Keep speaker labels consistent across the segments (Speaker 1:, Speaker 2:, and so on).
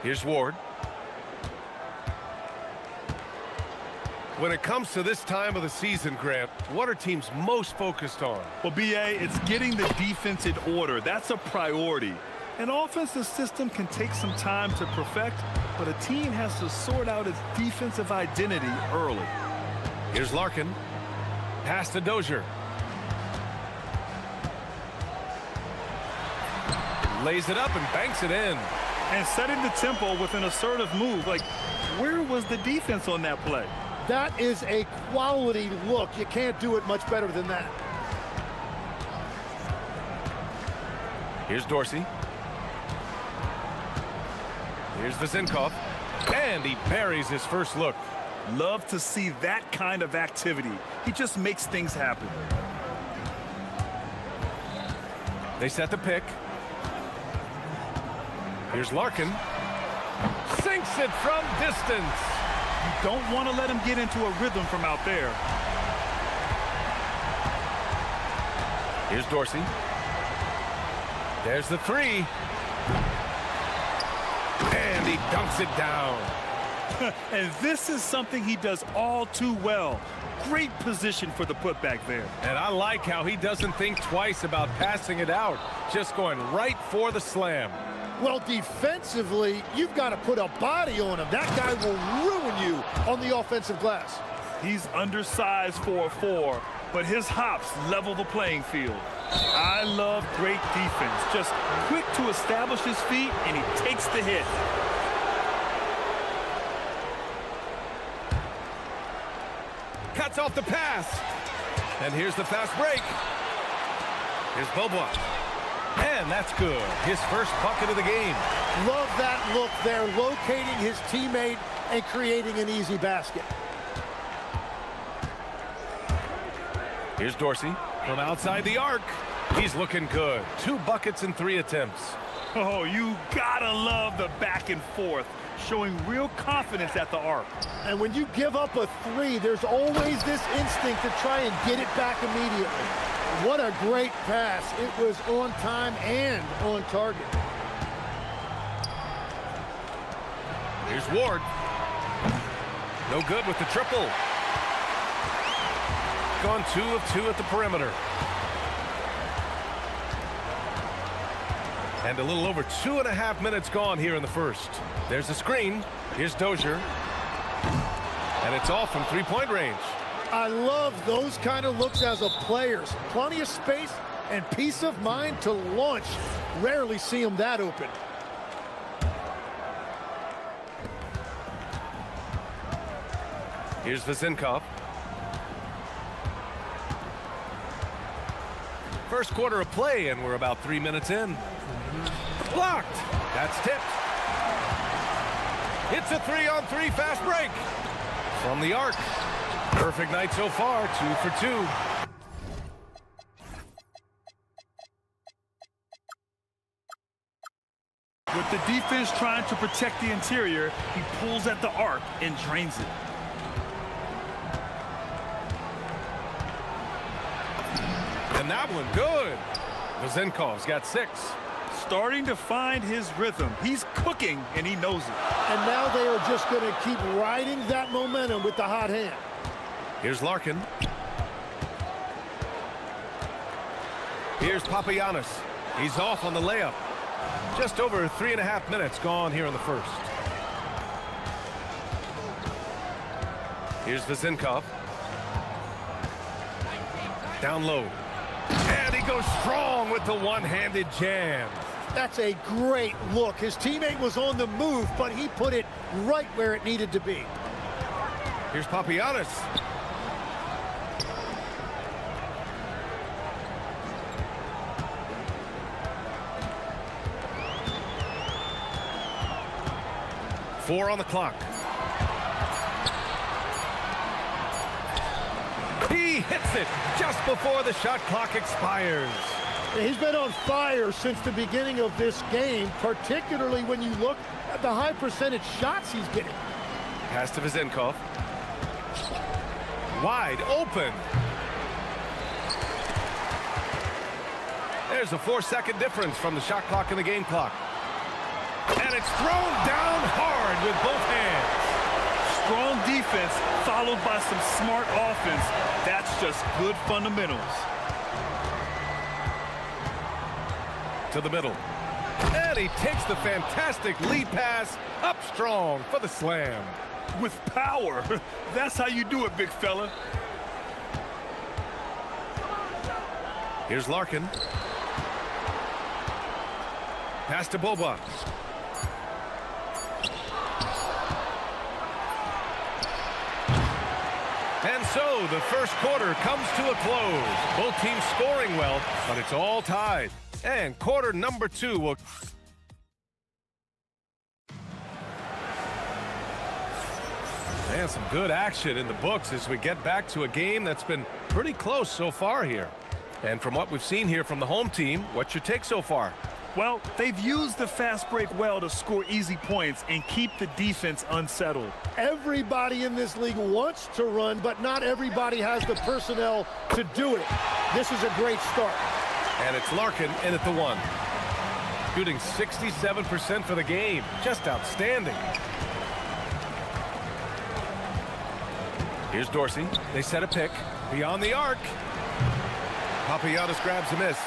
Speaker 1: Here's Ward. When it comes to this time of the season, Grant, what are teams most focused on?
Speaker 2: Well, BA, it's getting the defense in order. That's a priority. An offensive system can take some time to perfect, but a team has to sort out its defensive identity early.
Speaker 1: Here's Larkin. Pass to Dozier. Lays it up and banks it in.
Speaker 2: And setting the tempo with an assertive move. Like, where was the defense on that play?
Speaker 3: That is a quality look. You can't do it much better than that.
Speaker 1: Here's Dorsey. Here's Vezinkov. And he buries his first look.
Speaker 2: Love to see that kind of activity. He just makes things happen.
Speaker 1: They set the pick. Here's Larkin. Sinks it from distance.
Speaker 2: You don't want to let him get into a rhythm from out there.
Speaker 1: Here's Dorsey. There's the three. And he dunks it down.
Speaker 2: And this is something he does all too well. Great position for the putback there.
Speaker 1: And I like how he doesn't think twice about passing it out. Just going right for the slam.
Speaker 3: Well, defensively, you've got to put a body on him. That guy will ruin you on the offensive glass.
Speaker 2: He's undersized for a 4, but his hops level the playing field. I love great defense. Just quick to establish his feet, and he takes the hit.
Speaker 1: Cuts off the pass. And here's the fast break. Here's Bobois. And that's good. His first bucket of the game.
Speaker 3: Love that look there, locating his teammate and creating an easy basket.
Speaker 1: Here's Dorsey from outside the arc. He's looking good. 2 buckets in 3 attempts.
Speaker 2: Oh, you gotta love the back and forth, showing real confidence at the arc.
Speaker 3: And when you give up a 3, there's always this instinct to try and get it back immediately. What a great pass. It was on time and on target.
Speaker 1: Here's Ward. No good with the triple. Gone 2 of 2 at the perimeter. And a little over 2.5 minutes gone here in the first. There's a screen. Here's Dozier. And it's off from 3-point range.
Speaker 3: I love those kind of looks as a player. Plenty of space and peace of mind to launch. Rarely see him that open.
Speaker 1: Here's Vezinkov. First quarter of play, and we're about 3 minutes in. Blocked. That's tipped. It's a 3-on-3 fast break. From the arc. Perfect night so far, 2 for 2.
Speaker 2: With the defense trying to protect the interior, he pulls at the arc and drains it.
Speaker 1: And that one good. Vezinkov's got 6.
Speaker 2: Starting to find his rhythm. He's cooking, and he knows it.
Speaker 3: And now they are just going to keep riding that momentum with the hot hand.
Speaker 1: Here's Larkin. Here's Papagiannis. He's off on the layup. Just over 3.5 minutes gone here in the first. Here's Vezinkov. Down low. And he goes strong with the one-handed jam.
Speaker 3: That's a great look. His teammate was on the move, but he put it right where it needed to be.
Speaker 1: Here's Papagiannis. Four on the clock. He hits it just before the shot clock expires.
Speaker 3: He's been on fire since the beginning of this game, particularly when you look at the high percentage shots he's getting.
Speaker 1: Pass to Vezinkov. Wide open. There's a 4-second difference from the shot clock and the game clock. And it's thrown down hard with both hands.
Speaker 2: Strong defense followed by some smart offense. That's just good fundamentals.
Speaker 1: To the middle. And he takes the fantastic lead pass up strong for the slam.
Speaker 2: With power. That's how you do it, big fella.
Speaker 1: Here's Larkin. Pass to Boba. And so the first quarter comes to a close. Both teams scoring well, but it's all tied. And quarter number 2 will... And some good action in the books as we get back to a game that's been pretty close so far here. And from what we've seen here from the home team, what's your take so far?
Speaker 2: Well, they've used the fast break well to score easy points and keep the defense unsettled.
Speaker 3: Everybody in this league wants to run, but not everybody has the personnel to do it. This is a great start.
Speaker 1: And it's Larkin in at the 1. Shooting 67% for the game. Just outstanding. Here's Dorsey. They set a pick. Beyond the arc. Papagiannis grabs a miss.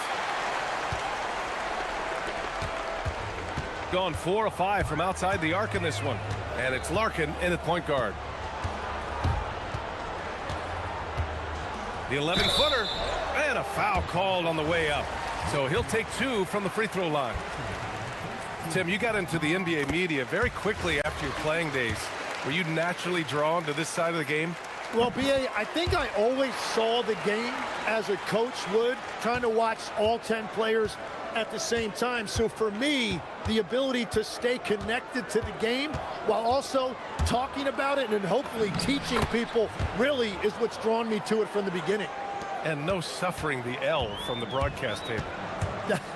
Speaker 1: Gone 4 of 5 from outside the arc in this one. And it's Larkin in at point guard. The 11-footer. And a foul called on the way up. So he'll take 2 from the free throw line. Tim, you got into the NBA media very quickly after your playing days. Were you naturally drawn to this side of the game?
Speaker 3: Well, B.A., I think I always saw the game as a coach would, trying to watch all 10 players at the same time. So for me, the ability to stay connected to the game while also talking about it and hopefully teaching people really is what's drawn me to it from the beginning.
Speaker 1: And no suffering the L from the broadcast table.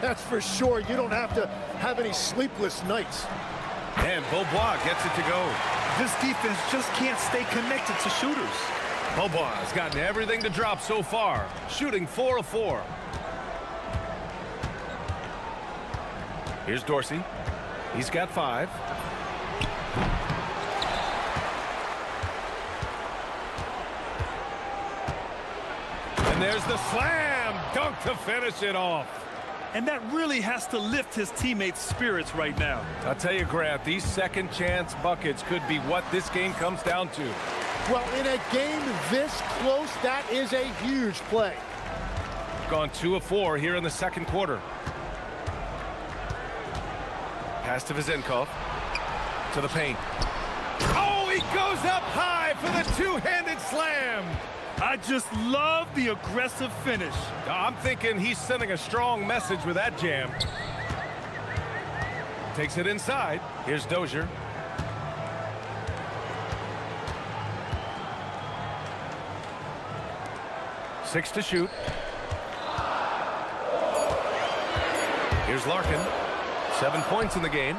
Speaker 3: That's for sure. You don't have to have any sleepless nights.
Speaker 1: And Beaubois gets it to go.
Speaker 2: This defense just can't stay connected to shooters.
Speaker 1: Beaubois has gotten everything to drop so far, shooting 4 of 4. Here's Dorsey. He's got 5. And there's the slam dunk to finish it off.
Speaker 2: And that really has to lift his teammates' spirits right now.
Speaker 1: I'll tell you, Grant, these second chance buckets could be what this game comes down to.
Speaker 3: Well, in a game this close, that is a huge play.
Speaker 1: Gone 2 of 4 here in the second quarter. Pass to Vizenkov. To the paint. Oh, he goes up high for the two-handed slam.
Speaker 2: I just love the aggressive finish.
Speaker 1: I'm thinking he's sending a strong message with that jam. Takes it inside. Here's Dozier. Six to shoot. Here's Larkin. 7 points in the game.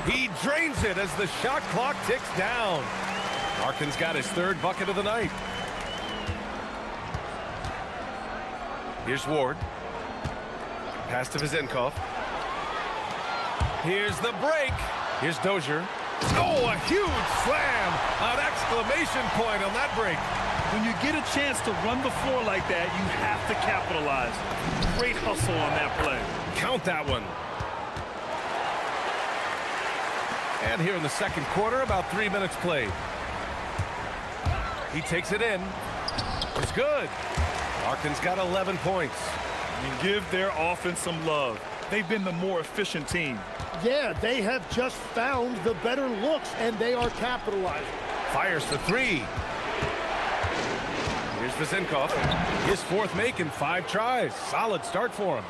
Speaker 1: He drains it as the shot clock ticks down. Larkin's got his 3rd bucket of the night. Here's Ward. Pass to Vizenkov. Here's the break. Here's Dozier. Oh, a huge slam. An exclamation point on that break.
Speaker 2: When you get a chance to run the floor like that, you have to capitalize. Great hustle on that play.
Speaker 1: Count that one. And here in the second quarter, about 3 minutes played. He takes it in. It's good. Larkin's got 11 points.
Speaker 2: And give their offense some love. They've been the more efficient team.
Speaker 3: Yeah, they have just found the better looks, and they are capitalizing.
Speaker 1: Fires the 3. Here's Vizenkov. His 4th make in 5 tries. Solid start for him.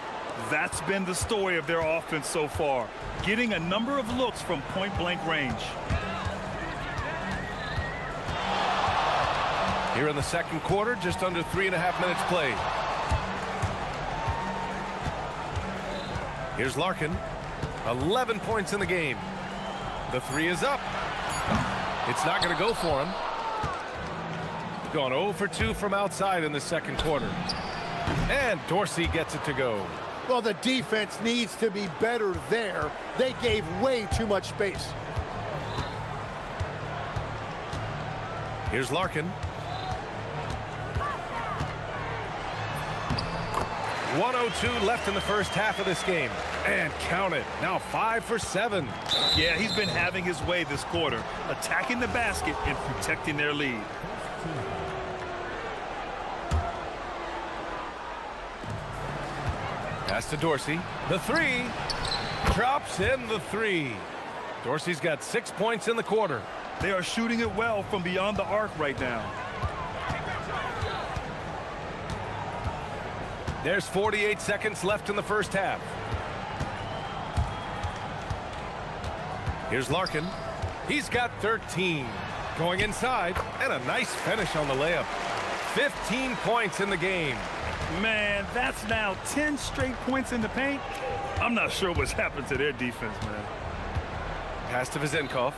Speaker 2: That's been the story of their offense so far. Getting a number of looks from point-blank range.
Speaker 1: Here in the second quarter, just under 3.5 minutes played. Here's Larkin. 11 points in the game. The 3 is up. It's not going to go for him. Gone 0 for 2 from outside in the second quarter. And Dorsey gets it to go.
Speaker 3: Well, the defense needs to be better there. They gave way too much space.
Speaker 1: Here's Larkin. 1:02 left in the first half of this game. And count it. Now 5 for 7.
Speaker 2: Yeah, he's been having his way this quarter, attacking the basket and protecting their lead.
Speaker 1: Pass to Dorsey. The three. Drops in the three. Dorsey's got 6 points in the quarter.
Speaker 2: They are shooting it well from beyond the arc right now.
Speaker 1: There's 48 seconds left in the first half. Here's Larkin. He's got 13. Going inside, and a nice finish on the layup. 15 points in the game.
Speaker 2: Man, that's now 10 straight points in the paint. I'm not sure what's happened to their defense, man.
Speaker 1: Pass to Vizenkov.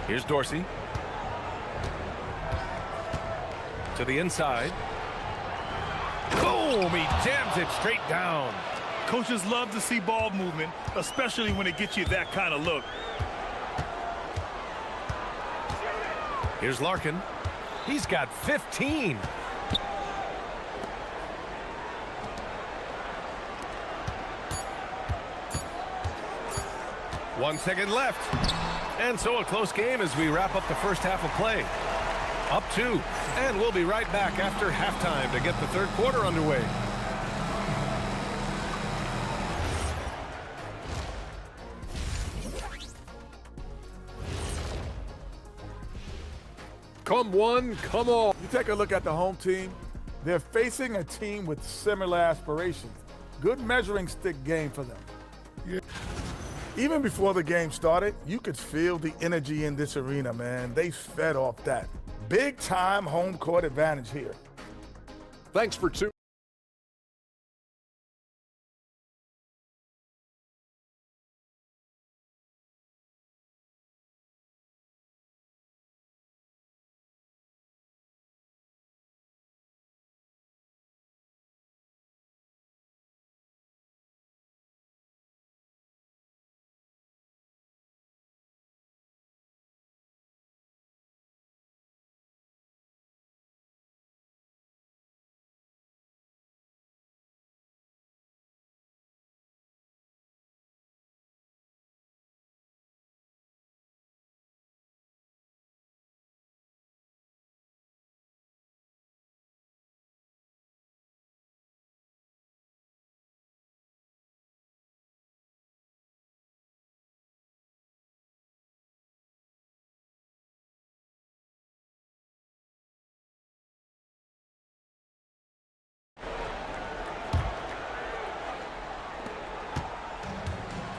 Speaker 1: Here's Dorsey. To the inside. Boom! He jams it straight down.
Speaker 2: Coaches love to see ball movement, especially when it gets you that kind of look.
Speaker 1: Here's Larkin. He's got 15. One second left. And so a close game as we wrap up the first half of play. Up 2. And we'll be right back after halftime to get the third quarter underway.
Speaker 4: Come one, come all. You take a look at the home team. They're facing a team with similar aspirations. Good measuring stick game for them. Yeah. Even before the game started, you could feel the energy in this arena, man. They fed off that. Big time home court advantage here.
Speaker 5: Thanks for tuning.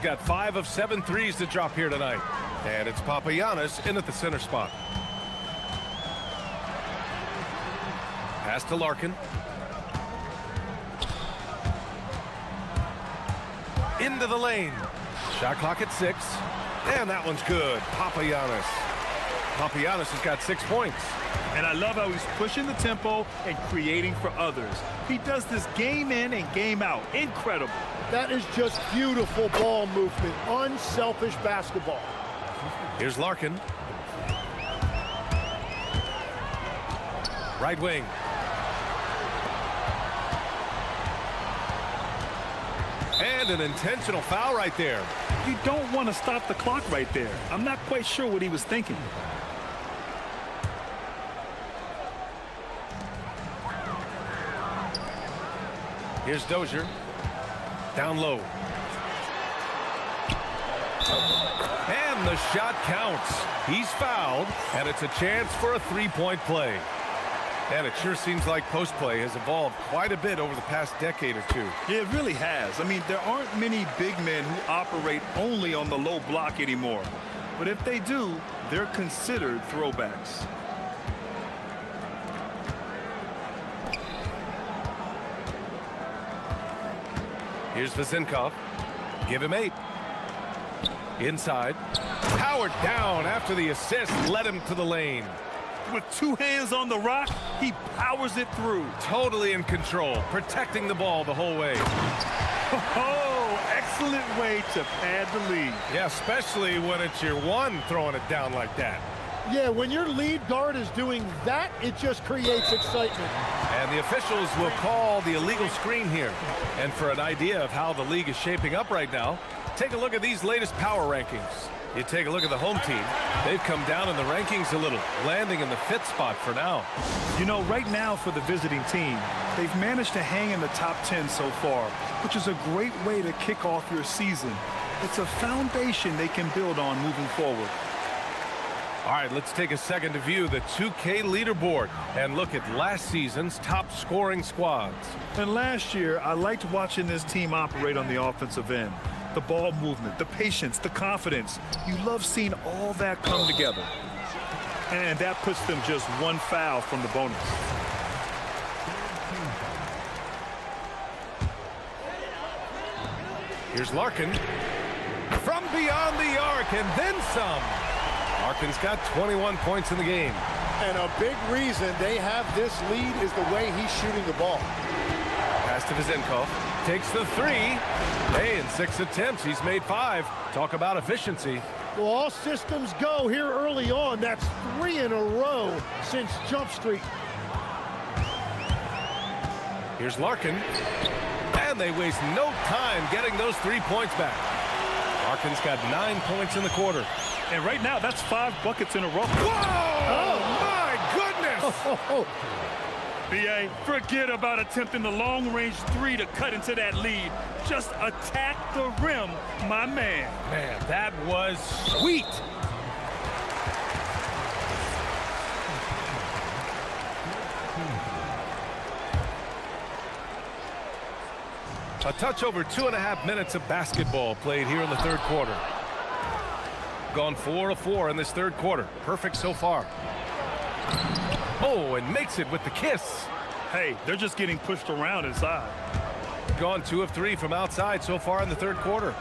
Speaker 1: Got 5 of 7 threes to drop here tonight. And it's Papagiannis in at the center spot. Pass to Larkin. Into the lane. Shot clock at 6. And that one's good. Papagiannis. Papagiannis has got 6 points.
Speaker 2: And I love how he's pushing the tempo and creating for others. He does this game in and game out. Incredible.
Speaker 3: That is just beautiful ball movement. Unselfish basketball.
Speaker 1: Here's Larkin. Right wing. And an intentional foul right there.
Speaker 2: You don't want to stop the clock right there. I'm not quite sure what he was thinking.
Speaker 1: Here's Dozier. Down low. And the shot counts. He's fouled, and it's a chance for a three-point play. And it sure seems like post play has evolved quite a bit over the past decade or two.
Speaker 2: Yeah, it really has. I mean, there aren't many big men who operate only on the low block anymore. But if they do, they're considered throwbacks.
Speaker 1: Here's Vizenkov. Give him 8. Inside. Powered down after the assist led him to the lane.
Speaker 2: With two hands on the rock, he powers it through.
Speaker 1: Totally in control, protecting the ball the whole way.
Speaker 2: Oh, excellent way to pad the lead.
Speaker 1: Yeah, especially when it's your one throwing it down like that.
Speaker 3: Yeah, when your lead guard is doing that, it just creates excitement.
Speaker 1: And the officials will call the illegal screen here. And for an idea of how the league is shaping up right now, take a look at these latest power rankings. You take a look at the home team. They've come down in the rankings a little, landing in the 5th spot for now.
Speaker 2: You know, right now for the visiting team, they've managed to hang in the top 10 so far, which is a great way to kick off your season. It's a foundation they can build on moving forward.
Speaker 1: All right, let's take a second to view the 2K leaderboard and look at last season's top scoring squads.
Speaker 2: And last year, I liked watching this team operate on the offensive end. The ball movement, the patience, the confidence. You love seeing all that come together. And that puts them just one foul from the bonus.
Speaker 1: Here's Larkin from beyond the arc and then some. Larkin's got 21 points in the game.
Speaker 3: And a big reason they have this lead is the way he's shooting the ball.
Speaker 1: Pass to Vizenkov. Takes the 3. Hey, in 6 attempts, he's made 5. Talk about efficiency.
Speaker 3: Well, all systems go here early on. That's 3 in a row since Jump Street.
Speaker 1: Here's Larkin. And they waste no time getting those 3 points back. Larkin's got 9 points in the quarter.
Speaker 2: And right now, that's 5 buckets in a row.
Speaker 1: Whoa! Oh, my goodness!
Speaker 2: B.A., forget about attempting the long-range 3 to cut into that lead. Just attack the rim, my man.
Speaker 1: Man, that was sweet. A touch over 2.5 minutes of basketball played here in the 3rd quarter. Gone 4 of 4 in this 3rd quarter. Perfect so far. Oh, and makes it with the kiss.
Speaker 2: Hey, they're just getting pushed around inside.
Speaker 1: Gone 2 of 3 from outside so far in the 3rd quarter.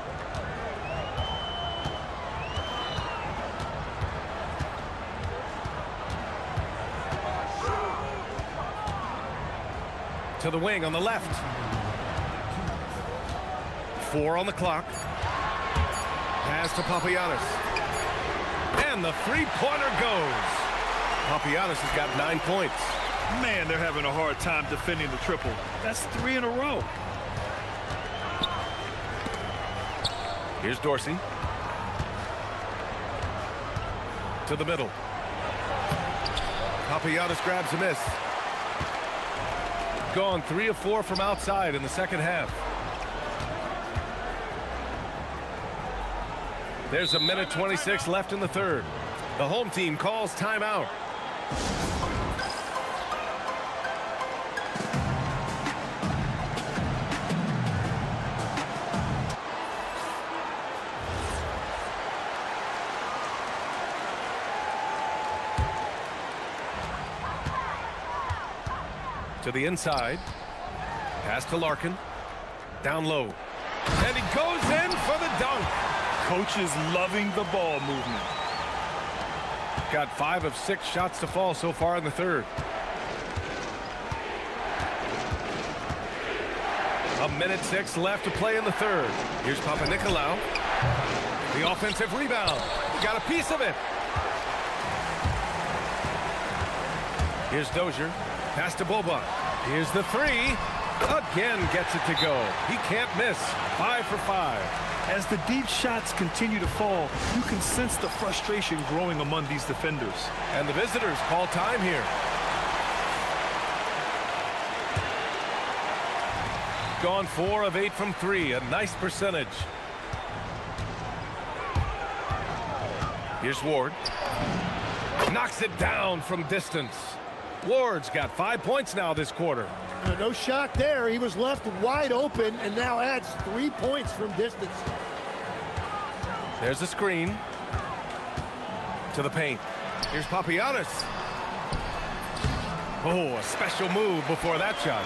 Speaker 1: To the wing on the left. 4 on the clock. Pass to Papagiannis. And the 3-pointer goes. Papagiannis has got 9 points.
Speaker 2: Man, they're having a hard time defending the triple. That's 3 in a row.
Speaker 1: Here's Dorsey. To the middle. Papagiannis grabs a miss. Gone 3 of 4 from outside in the 2nd half. There's a minute 26 left in the 3rd. The home team calls timeout. To the inside. Pass to Larkin. Down low. And he goes in for the dunk.
Speaker 2: Coach is loving the ball movement.
Speaker 1: Got 5 of 6 shots to fall so far in the 3rd. A minute 6 left to play in the 3rd. Here's Papanikolaou. The offensive rebound. Got a piece of it. Here's Dozier. Pass to Boba. Here's the 3. Again gets it to go. He can't miss. 5 for 5.
Speaker 2: As the deep shots continue to fall, you can sense the frustration growing among these defenders.
Speaker 1: And the visitors call time here. Gone 4 of 8 from 3. A nice percentage. Here's Ward. Knocks it down from distance. Ward's got 5 points now this quarter.
Speaker 3: No shock there. He was left wide open and now adds 3 points from distance.
Speaker 1: There's a screen. To the paint. Here's Papagiannis. Oh, a special move before that shot.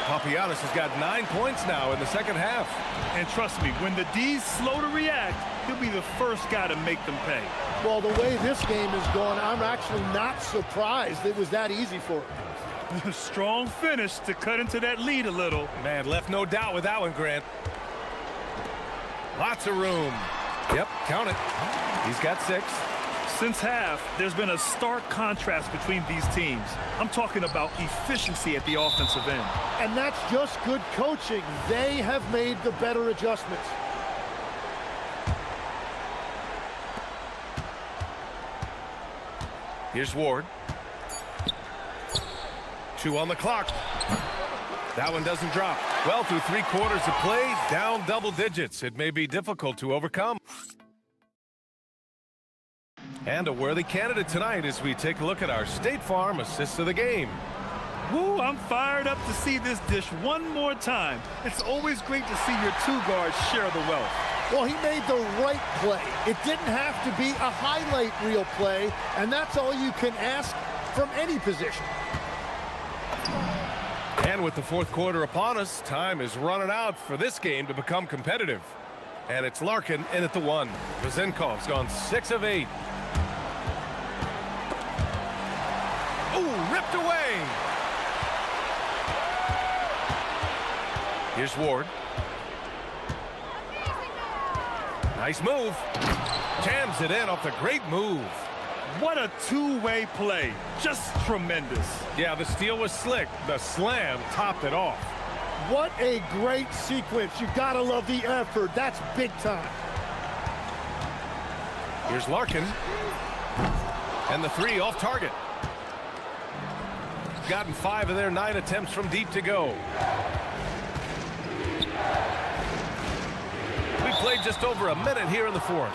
Speaker 1: Papagiannis has got 9 points now in the second half.
Speaker 2: And trust me, when the D's slow to react, he'll be the first guy to make them pay.
Speaker 3: Well, the way this game has gone, I'm actually not surprised it was that easy for him.
Speaker 2: Strong finish to cut into that lead a little.
Speaker 1: Man, left no doubt with that one, Grant. Lots of room. Yep, count it. He's got 6.
Speaker 2: Since half, there's been a stark contrast between these teams. I'm talking about efficiency at the offensive end.
Speaker 3: And that's just good coaching. They have made the better adjustments.
Speaker 1: Here's Ward. 2 on the clock. That one doesn't drop. Well, through 3 quarters of play, down double digits. It may be difficult to overcome. And a worthy candidate tonight as we take a look at our State Farm assists of the game.
Speaker 2: Woo, I'm fired up to see this dish one more time. It's always great to see your 2 guards share the wealth.
Speaker 3: Well, he made the right play. It didn't have to be a highlight reel play, and that's all you can ask from any position.
Speaker 1: And with the 4th quarter upon us, time is running out for this game to become competitive. And it's Larkin in at the 1. Vezenkov's gone 6 of 8. Ooh, ripped away. Here's Ward. Nice move. Jams it in off the great move.
Speaker 2: What a 2-way play. Just tremendous.
Speaker 1: Yeah, the steal was slick. The slam topped it off.
Speaker 3: What a great sequence. You gotta love the effort. That's big time.
Speaker 1: Here's Larkin. And the 3 off target. Gotten 5 of their 9 attempts from deep to go. We played just over a minute here in the 4th.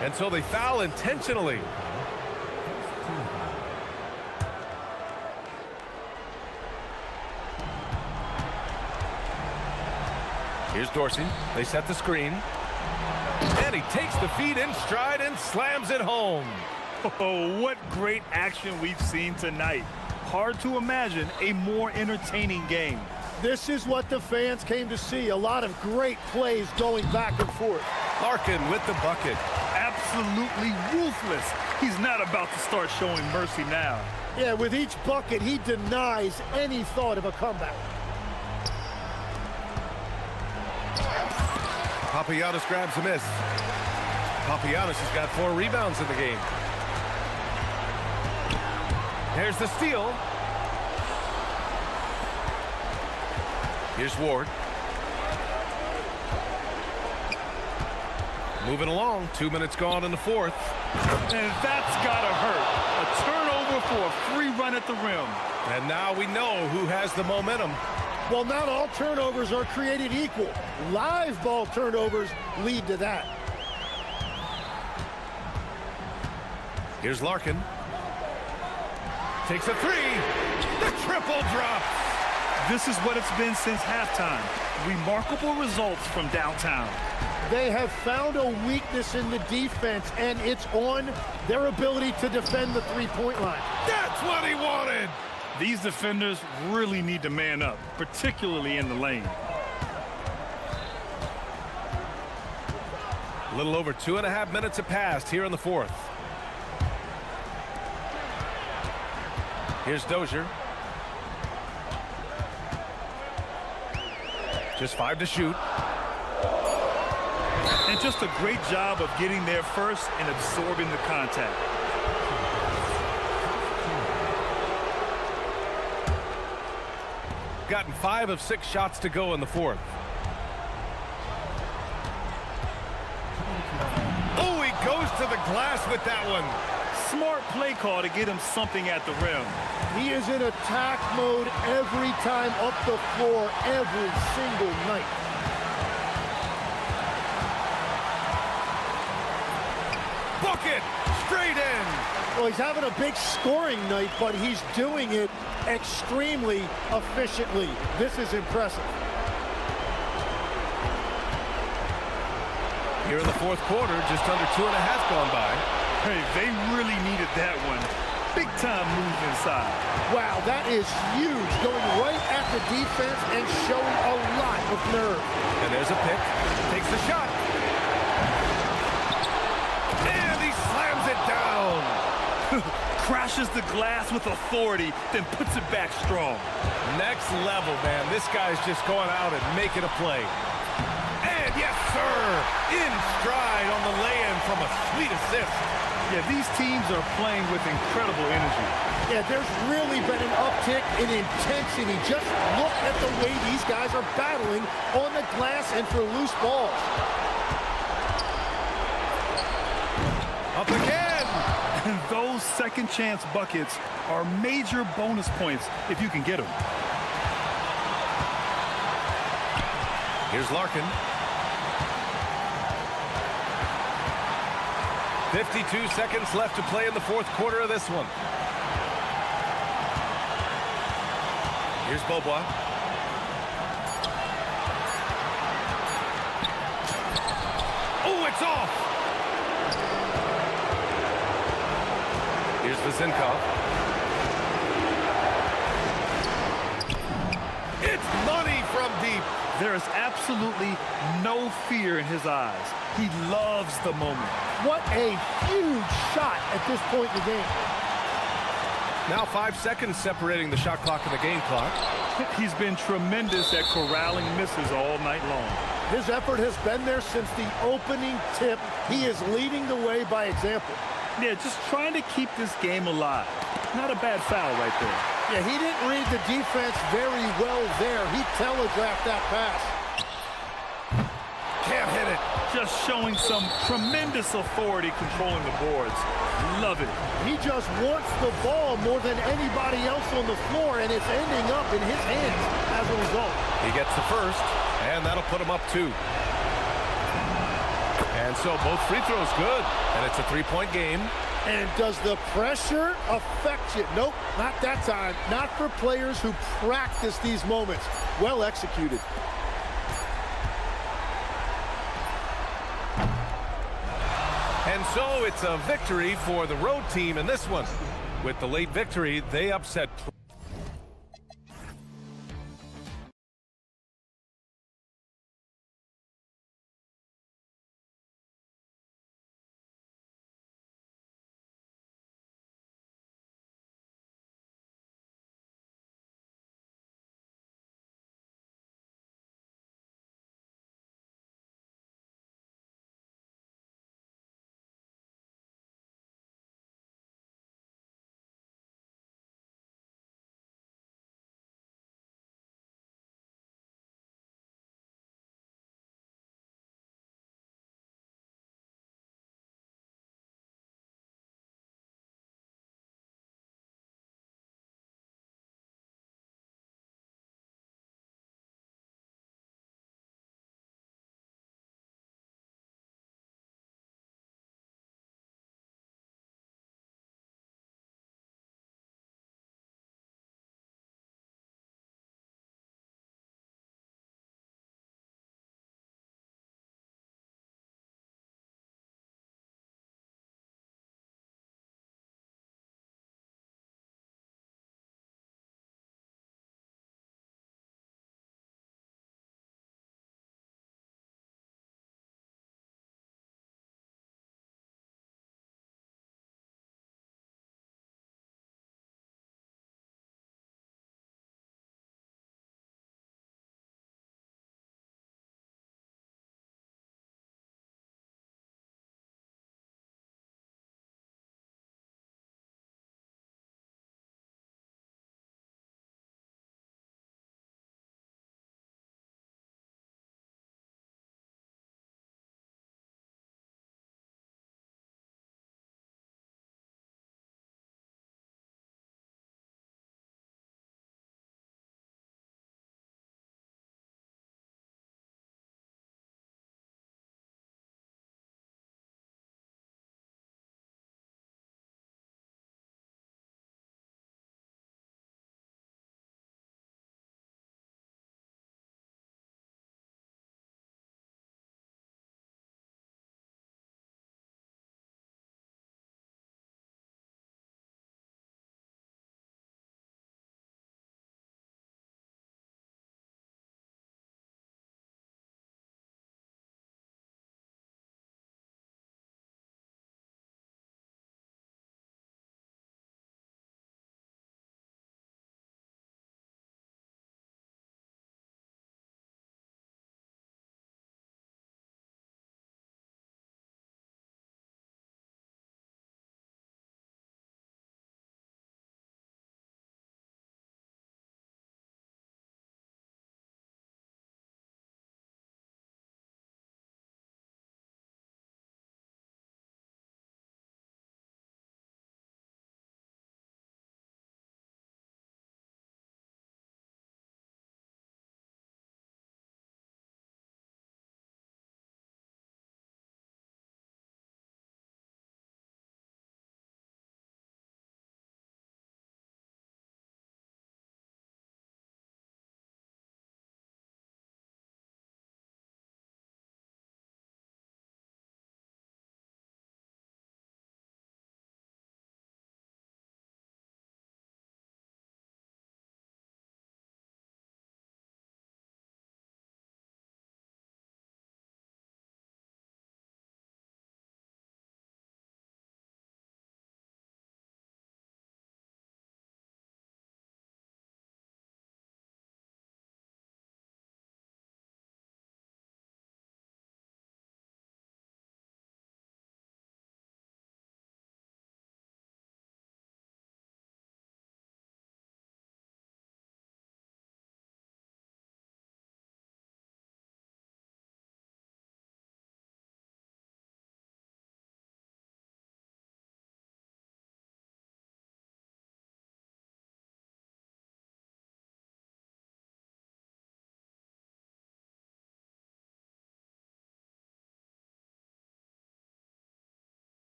Speaker 1: And so they foul intentionally. Here's Dorsey. They set the screen. And he takes the feed in stride and slams it home.
Speaker 2: Oh, what great action we've seen tonight. Hard to imagine a more entertaining game.
Speaker 3: This is what the fans came to see. A lot of great plays going back and forth.
Speaker 1: Larkin with the bucket.
Speaker 2: Absolutely ruthless. He's not about to start showing mercy now.
Speaker 3: Yeah, with each bucket, he denies any thought of a comeback.
Speaker 1: Papagiannis grabs a miss. Papagiannis has got 4 rebounds in the game. Here's the steal. Here's Ward. Moving along. 2 minutes gone in the 4th.
Speaker 2: And that's gotta hurt. A turnover for a free run at the rim.
Speaker 1: And now we know who has the momentum.
Speaker 3: Well, not all turnovers are created equal. Live ball turnovers lead to that.
Speaker 1: Here's Larkin. Takes a 3. The triple drop.
Speaker 2: This is what it's been since halftime. Remarkable results from downtown.
Speaker 3: They have found a weakness in the defense, and it's on their ability to defend the three-point line.
Speaker 1: That's what he wanted.
Speaker 2: These defenders really need to man up, particularly in the lane.
Speaker 1: A little over 2.5 minutes have passed here in the 4th. Here's Dozier. Just 5 to shoot.
Speaker 2: And just a great job of getting there first and absorbing the contact.
Speaker 1: Gotten 5 of 6 shots to go in the 4th. Oh, he goes to the glass with that one.
Speaker 2: Smart play call to get him something at the rim.
Speaker 3: He is in attack mode every time up the floor, every single night.
Speaker 1: Bucket! Straight in!
Speaker 3: Well, he's having a big scoring night, but he's doing it extremely efficiently. This is impressive.
Speaker 1: Here in the 4th quarter, just under 2.5 gone by.
Speaker 2: Hey, they really needed that one. Big-time move inside.
Speaker 3: Wow, that is huge. Going right at the defense and showing a lot of nerve.
Speaker 1: And there's a pick. Takes the shot. And he slams it down.
Speaker 2: Crashes the glass with authority, then puts it back strong.
Speaker 1: Next level, man. This guy's just going out and making a play. And yes, sir, in stride on the lay-in from a sweet assist.
Speaker 2: Yeah, these teams are playing with incredible energy.
Speaker 3: Yeah, there's really been an uptick in intensity. Just look at the way these guys are battling on the glass and for loose balls.
Speaker 1: Up again.
Speaker 2: And those second chance buckets are major bonus points if you can get them.
Speaker 1: Here's Larkin. 52 seconds left to play in the fourth quarter of this one. Here's Beaubois. Oh, it's off! Here's Vazenkov. It's money from deep.
Speaker 2: There is absolutely no fear in his eyes. He loves the moment.
Speaker 3: What a huge shot at this point in the game.
Speaker 1: Now 5 seconds separating the shot clock and the game clock.
Speaker 2: He's been tremendous at corralling misses all night long.
Speaker 3: His effort has been there since the opening tip. He is leading the way by example.
Speaker 2: Yeah, just trying to keep this game alive. Not a bad foul right there.
Speaker 3: Yeah, he didn't read the defense very well there. He telegraphed that pass.
Speaker 1: Can't hit it.
Speaker 2: Just showing some tremendous authority controlling the boards. Love it.
Speaker 3: He just wants the ball more than anybody else on the floor, and it's ending up in his hands as a result.
Speaker 1: He gets the first, and that'll put him up 2. And so both free throws good, and it's a 3-point game.
Speaker 3: And does the pressure affect you? Nope, not that time. Not for players who practice these moments. Well executed.
Speaker 1: And so it's a victory for the road team in this one. With the late victory, they upset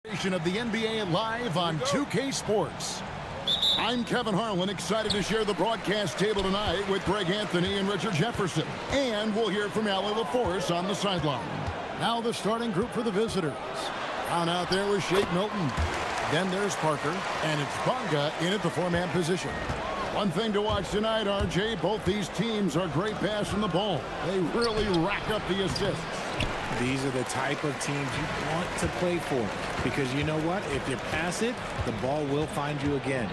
Speaker 6: Of the NBA live on 2K Sports. I'm Kevin Harlan, excited to share the broadcast table tonight with Greg Anthony and Richard Jefferson. And we'll hear from Allie LaForce on the sideline. Now the starting group for the visitors. On out there was Shake Milton. Then there's Parker, and it's Bonga in at the four-man position. One thing to watch tonight, RJ, both these teams are great passing the ball. They really rack up the assists.
Speaker 7: These are the type of teams you want to play for, because you know what? If you pass it, the ball will find you again.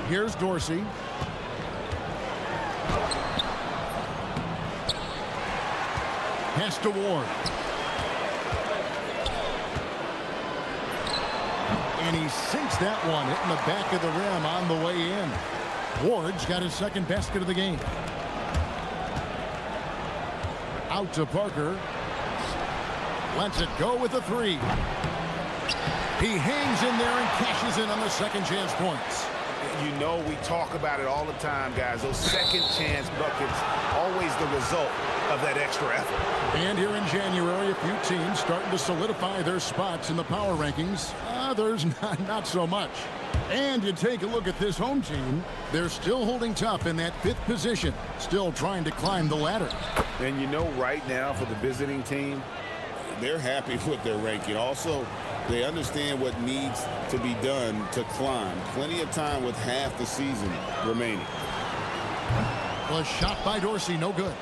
Speaker 6: Here's Dorsey. Pass to Ward. And he sinks that one, hitting the back of the rim on the way in. Ward's got his second basket of the game. Out to Parker. Lets it go with a three. He hangs in there and cashes in on the second chance points.
Speaker 8: You know, we talk about it all the time, guys. Those second chance buckets, always the result of that extra effort.
Speaker 6: And here in January, a few teams starting to solidify their spots in the power rankings. Others not so much. And you take a look at this home team, they're still holding tough in that fifth position, still trying to climb the ladder.
Speaker 8: And you know, right now for the visiting team, they're happy with their ranking. Also, they understand what needs to be done to climb. Plenty of time with half the season remaining.
Speaker 6: A shot by Dorsey, no good.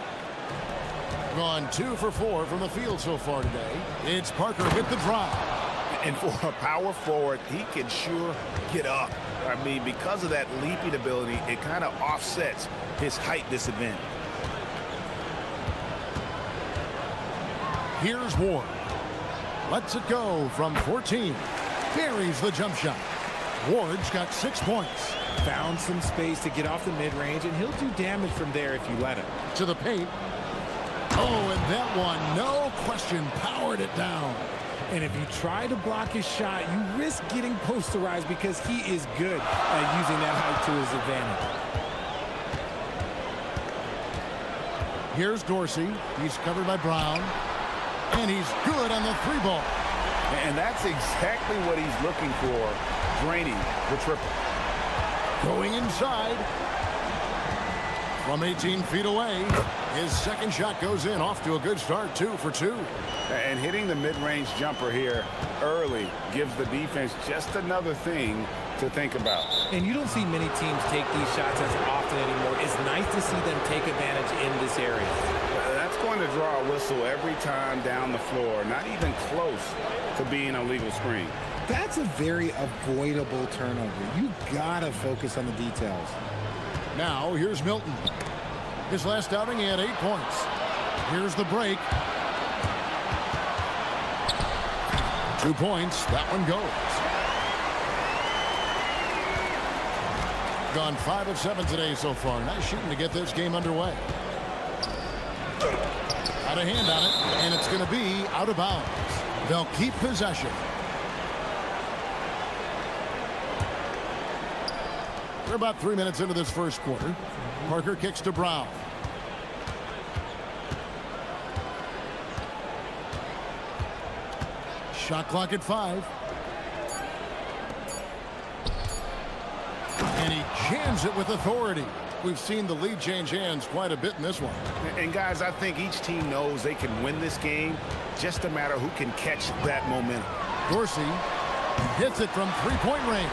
Speaker 6: Gone 2 for 4 from the field so far today. It's Parker with the drive.
Speaker 8: And for a power forward, he can sure get up. I mean, because of that leaping ability, it kind of offsets his height disadvantage.
Speaker 6: Here's Ward. Lets it go from 14. Buries the jump shot. Ward's got 6 points.
Speaker 7: Found some space to get off the mid-range, and he'll do damage from there if you let him.
Speaker 6: To the paint. Oh, and that one, no question, powered it down.
Speaker 7: And if you try to block his shot, you risk getting posterized because he is good at using that height to his advantage.
Speaker 6: Here's Dorsey. He's covered by Brown. And he's good on the three ball.
Speaker 8: And that's exactly what he's looking for, draining the triple.
Speaker 6: Going inside. From 18 feet away, his second shot goes in, off to a good start, 2 for 2.
Speaker 8: And hitting the mid-range jumper here early gives the defense just another thing to think about.
Speaker 7: And you don't see many teams take these shots as often anymore. It's nice to see them take advantage in this area.
Speaker 8: That's going to draw a whistle every time down the floor, not even close to being a legal screen.
Speaker 7: That's a very avoidable turnover. You gotta focus on the details.
Speaker 6: Now, here's Milton. His last outing, he had 8 points. Here's the break. 2 points. That one goes. Gone 5 of 7 today so far. Nice shooting to get this game underway. Got a hand on it, and it's going to be out of bounds. They'll keep possession. We're about 3 minutes into this first quarter. Parker kicks to Brown. Shot clock at 5. And he jams it with authority. We've seen the lead change hands quite a bit in this one.
Speaker 8: And guys, I think each team knows they can win this game. Just a matter who can catch that momentum.
Speaker 6: Dorsey hits it from three-point range.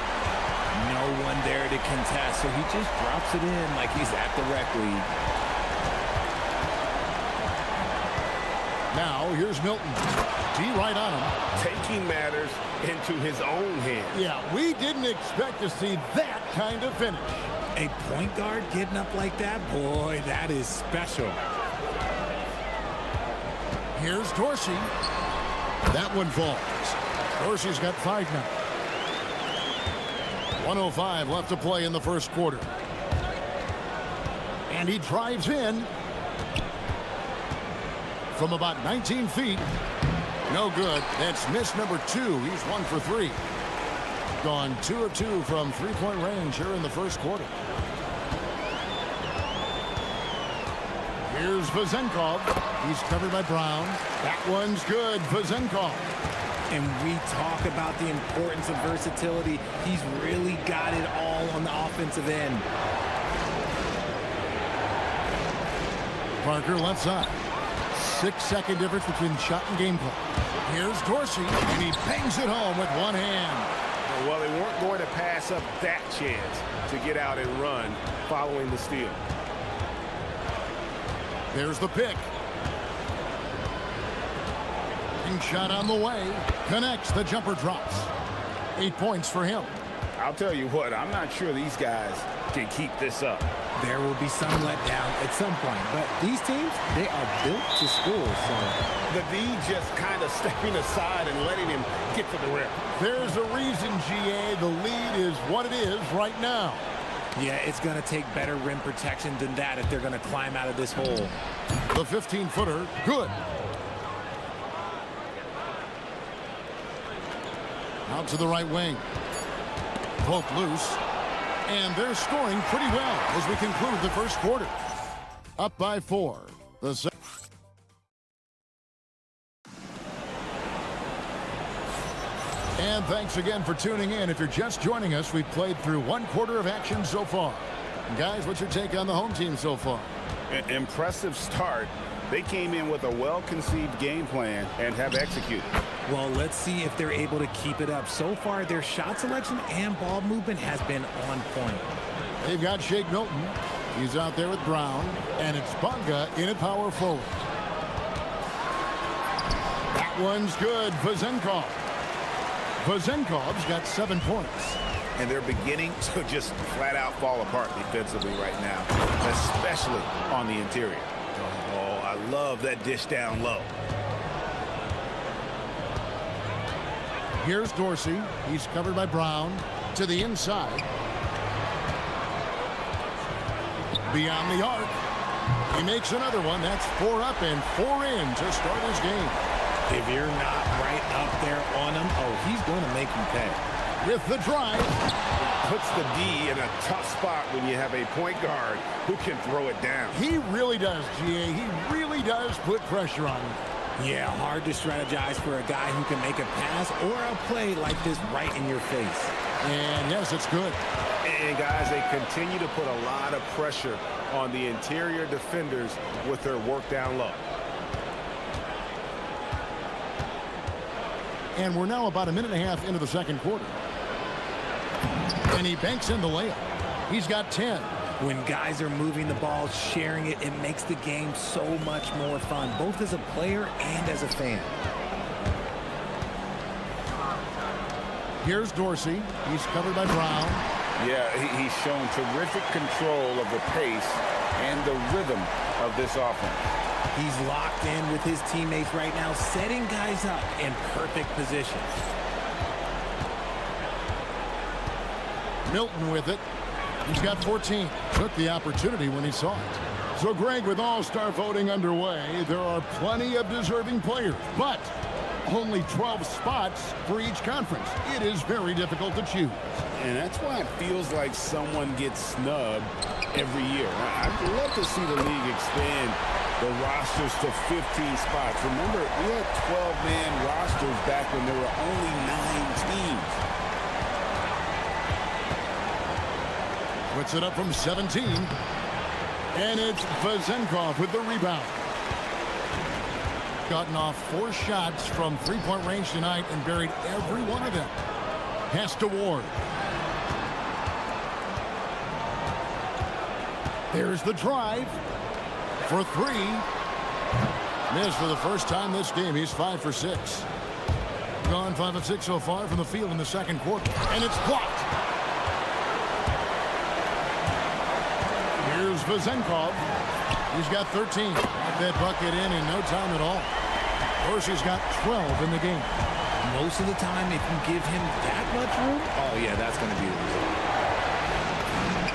Speaker 7: No one there to contest, so he just drops it in like he's at the rec league.
Speaker 6: Now, here's Milton. D right on him.
Speaker 8: Taking matters into his own hands.
Speaker 6: Yeah, we didn't expect to see that kind of finish.
Speaker 7: A point guard getting up like that, boy, that is special.
Speaker 6: Here's Dorsey. That one falls. Dorsey's got 5 now. 1:05 left to play in the first quarter. And he drives in from about 19 feet. No good. That's miss number 2. He's 1 for 3. Gone 2 of 2 from three-point range here in the first quarter. Here's Vazenkov. He's covered by Brown. That one's good. Vazenkov.
Speaker 7: And we talk about the importance of versatility. He's really got it all on the offensive end.
Speaker 6: Parker left side. 6-second difference between shot and gameplay. Here's Dorsey, and he bangs it home with one hand.
Speaker 9: Well, they weren't going to pass up that chance to get out and run following the steal.
Speaker 6: There's the pick. Shot on the way. Connects. The jumper drops. 8 points for him.
Speaker 8: I'll tell you what, I'm not sure these guys can keep this up.
Speaker 7: There will be some letdown at some point, but these teams, they are built to score, so.
Speaker 8: The D just kind of stepping aside and letting him get to the rim.
Speaker 6: There's a reason, GA, the lead is what it is right now.
Speaker 7: Yeah, it's going to take better rim protection than that if they're going to climb out of this hole.
Speaker 6: The 15-footer, good. Out to the right wing. Both loose. And they're scoring pretty well as we conclude the first quarter. Up by 4. And thanks again for tuning in. If you're just joining us, we've played through 1 quarter of action so far. Guys, what's your take on the home team so far?
Speaker 8: Impressive start. They came in with a well-conceived game plan and have executed.
Speaker 7: Well, let's see if they're able to keep it up. So far, their shot selection and ball movement has been on point.
Speaker 6: They've got Shake Milton. He's out there with Brown. And it's Bonga in at power forward. That one's good. Vazenkov. Vazenkov's got 7 points.
Speaker 8: And they're beginning to just flat-out fall apart defensively right now, especially on the interior. Oh, I love that dish down low.
Speaker 6: Here's Dorsey. He's covered by Brown. To the inside. Beyond the arc. He makes another one. That's 4 up and 4 in to start his game.
Speaker 7: If you're not right up there on him, oh, he's going to make you pay.
Speaker 6: With the drive.
Speaker 8: Puts the D in a tough spot when you have a point guard who can throw it down.
Speaker 6: He really does, GA. He really does put pressure on him.
Speaker 7: Yeah, hard to strategize for a guy who can make a pass or a play like this right in your face.
Speaker 6: And yes, it's good.
Speaker 8: And guys, they continue to put a lot of pressure on the interior defenders with their work down low.
Speaker 6: And we're now about 1.5 minutes into the second quarter. And he banks in the layup. He's got 10.
Speaker 7: When guys are moving the ball, sharing it, it makes the game so much more fun, both as a player and as a fan.
Speaker 6: Here's Dorsey. He's covered by Brown.
Speaker 8: Yeah, he's shown terrific control of the pace and the rhythm of this offense.
Speaker 7: He's locked in with his teammates right now, setting guys up in perfect position.
Speaker 6: Milton with it. He's got 14. Took the opportunity when he saw it. So, Greg, with All-Star voting underway, there are plenty of deserving players, but only 12 spots for each conference. It is very difficult to choose.
Speaker 8: And that's why it feels like someone gets snubbed every year. I'd love to see the league expand the rosters to 15 spots. Remember, we had 12-man rosters back when there were only 9 teams.
Speaker 6: Puts it up from 17. And it's Vazenkov with the rebound. Gotten off 4 shots from three-point range tonight and buried every one of them. Pass to Ward. There's the drive for 3. Missed for the first time this game. He's 5 for 6. Gone 5 of 6 so far from the field in the second quarter. And it's blocked. Here's Vazenkov. He's got 13. Got that bucket in no time at all. Dorsey's got 12 in the game.
Speaker 7: Most of the time, if you give him that much room, oh, yeah, that's going to be the result.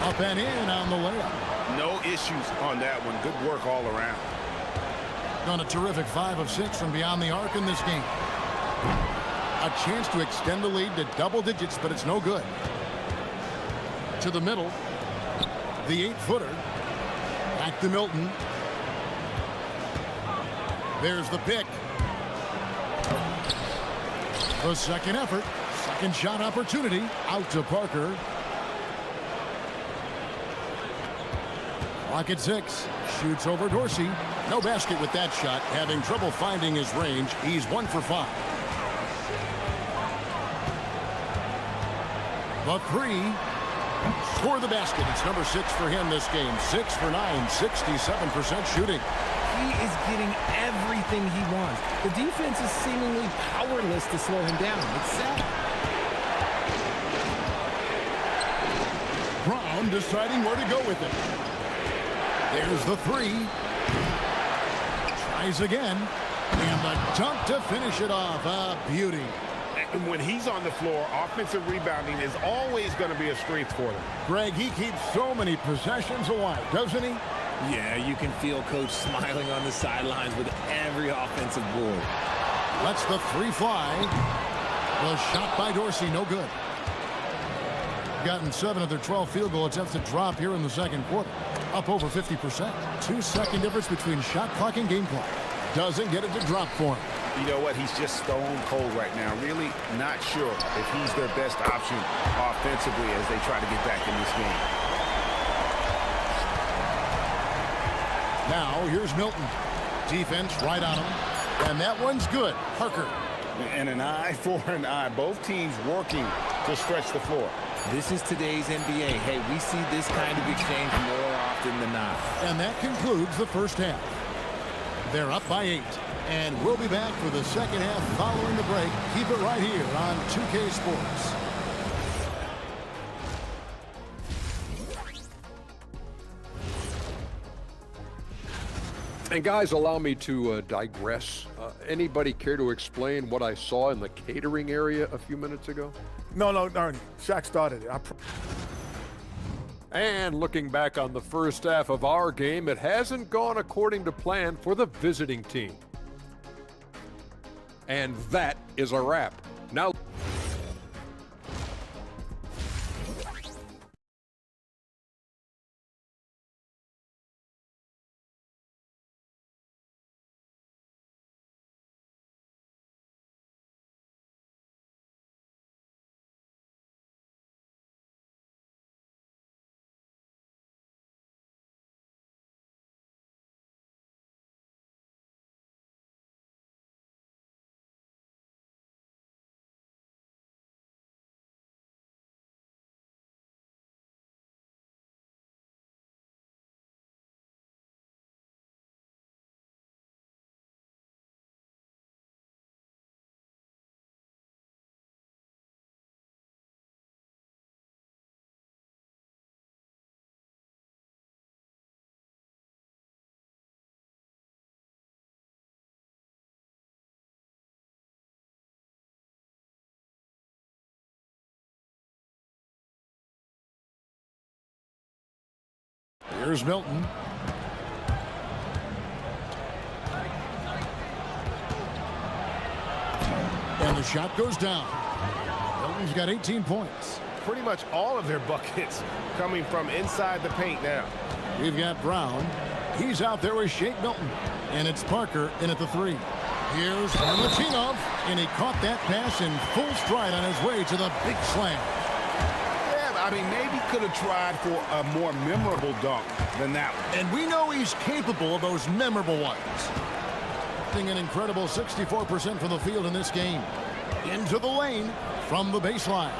Speaker 6: Up and in on the layup.
Speaker 8: No issues on that one. Good work all around.
Speaker 6: Done a terrific 5 of 6 from beyond the arc in this game. A chance to extend the lead to double digits, but it's no good. To the middle. The 8-footer. Back to Milton. There's the pick. The second effort. Second shot opportunity. Out to Parker. Clock at 6. Shoots over Dorsey. No basket with that shot. Having trouble finding his range. He's 1 for 5. The 3. Score the basket. It's number 6 for him this game. 6 for 9. 67% shooting.
Speaker 7: He is getting everything he wants. The defense is seemingly powerless to slow him down. It's sad.
Speaker 6: Brown deciding where to go with it. There's the 3. Tries again. And the dunk to finish it off. A beauty.
Speaker 9: And when he's on the floor, offensive rebounding is always going to be a strength for them.
Speaker 6: Greg, he keeps so many possessions alive, doesn't he?
Speaker 7: Yeah, you can feel Coach smiling on the sidelines with every offensive board.
Speaker 6: Lets the 3 fly. The shot by Dorsey, no good. Gotten 7 of their 12 field goal attempts to drop here in the second quarter. Up over 50%. 2-second difference between shot clock and game clock. Doesn't get it to drop for him.
Speaker 9: You know what? He's just stone cold right now. Really not sure if he's their best option offensively as they try to get back in this game.
Speaker 6: Now, here's Milton. Defense right on him. And that one's good. Parker.
Speaker 9: And an eye for an eye. Both teams working to stretch the floor.
Speaker 7: This is today's NBA. Hey, we see this kind of exchange more often than not.
Speaker 6: And that concludes the first half. They're up by 8. And we'll be back for the second half following the break. Keep it right here on 2K Sports.
Speaker 5: And guys, allow me to digress. Anybody care to explain what I saw in the catering area a few minutes ago?
Speaker 4: No, Ernie. Shaq started it.
Speaker 5: And looking back on the first half of our game, it hasn't gone according to plan for the visiting team. And that is a wrap. Now,
Speaker 6: here's Milton. And the shot goes down. Milton's got 18 points.
Speaker 9: Pretty much all of their buckets coming from inside the paint now.
Speaker 6: We've got Brown. He's out there with Shake Milton. And it's Parker in at the 3. Here's Martinov. And he caught that pass in full stride on his way to the big slam.
Speaker 9: I mean, maybe could have tried for a more memorable dunk than that one.
Speaker 6: And we know he's capable of those memorable ones. An incredible 64% from the field in this game. Into the lane from the baseline.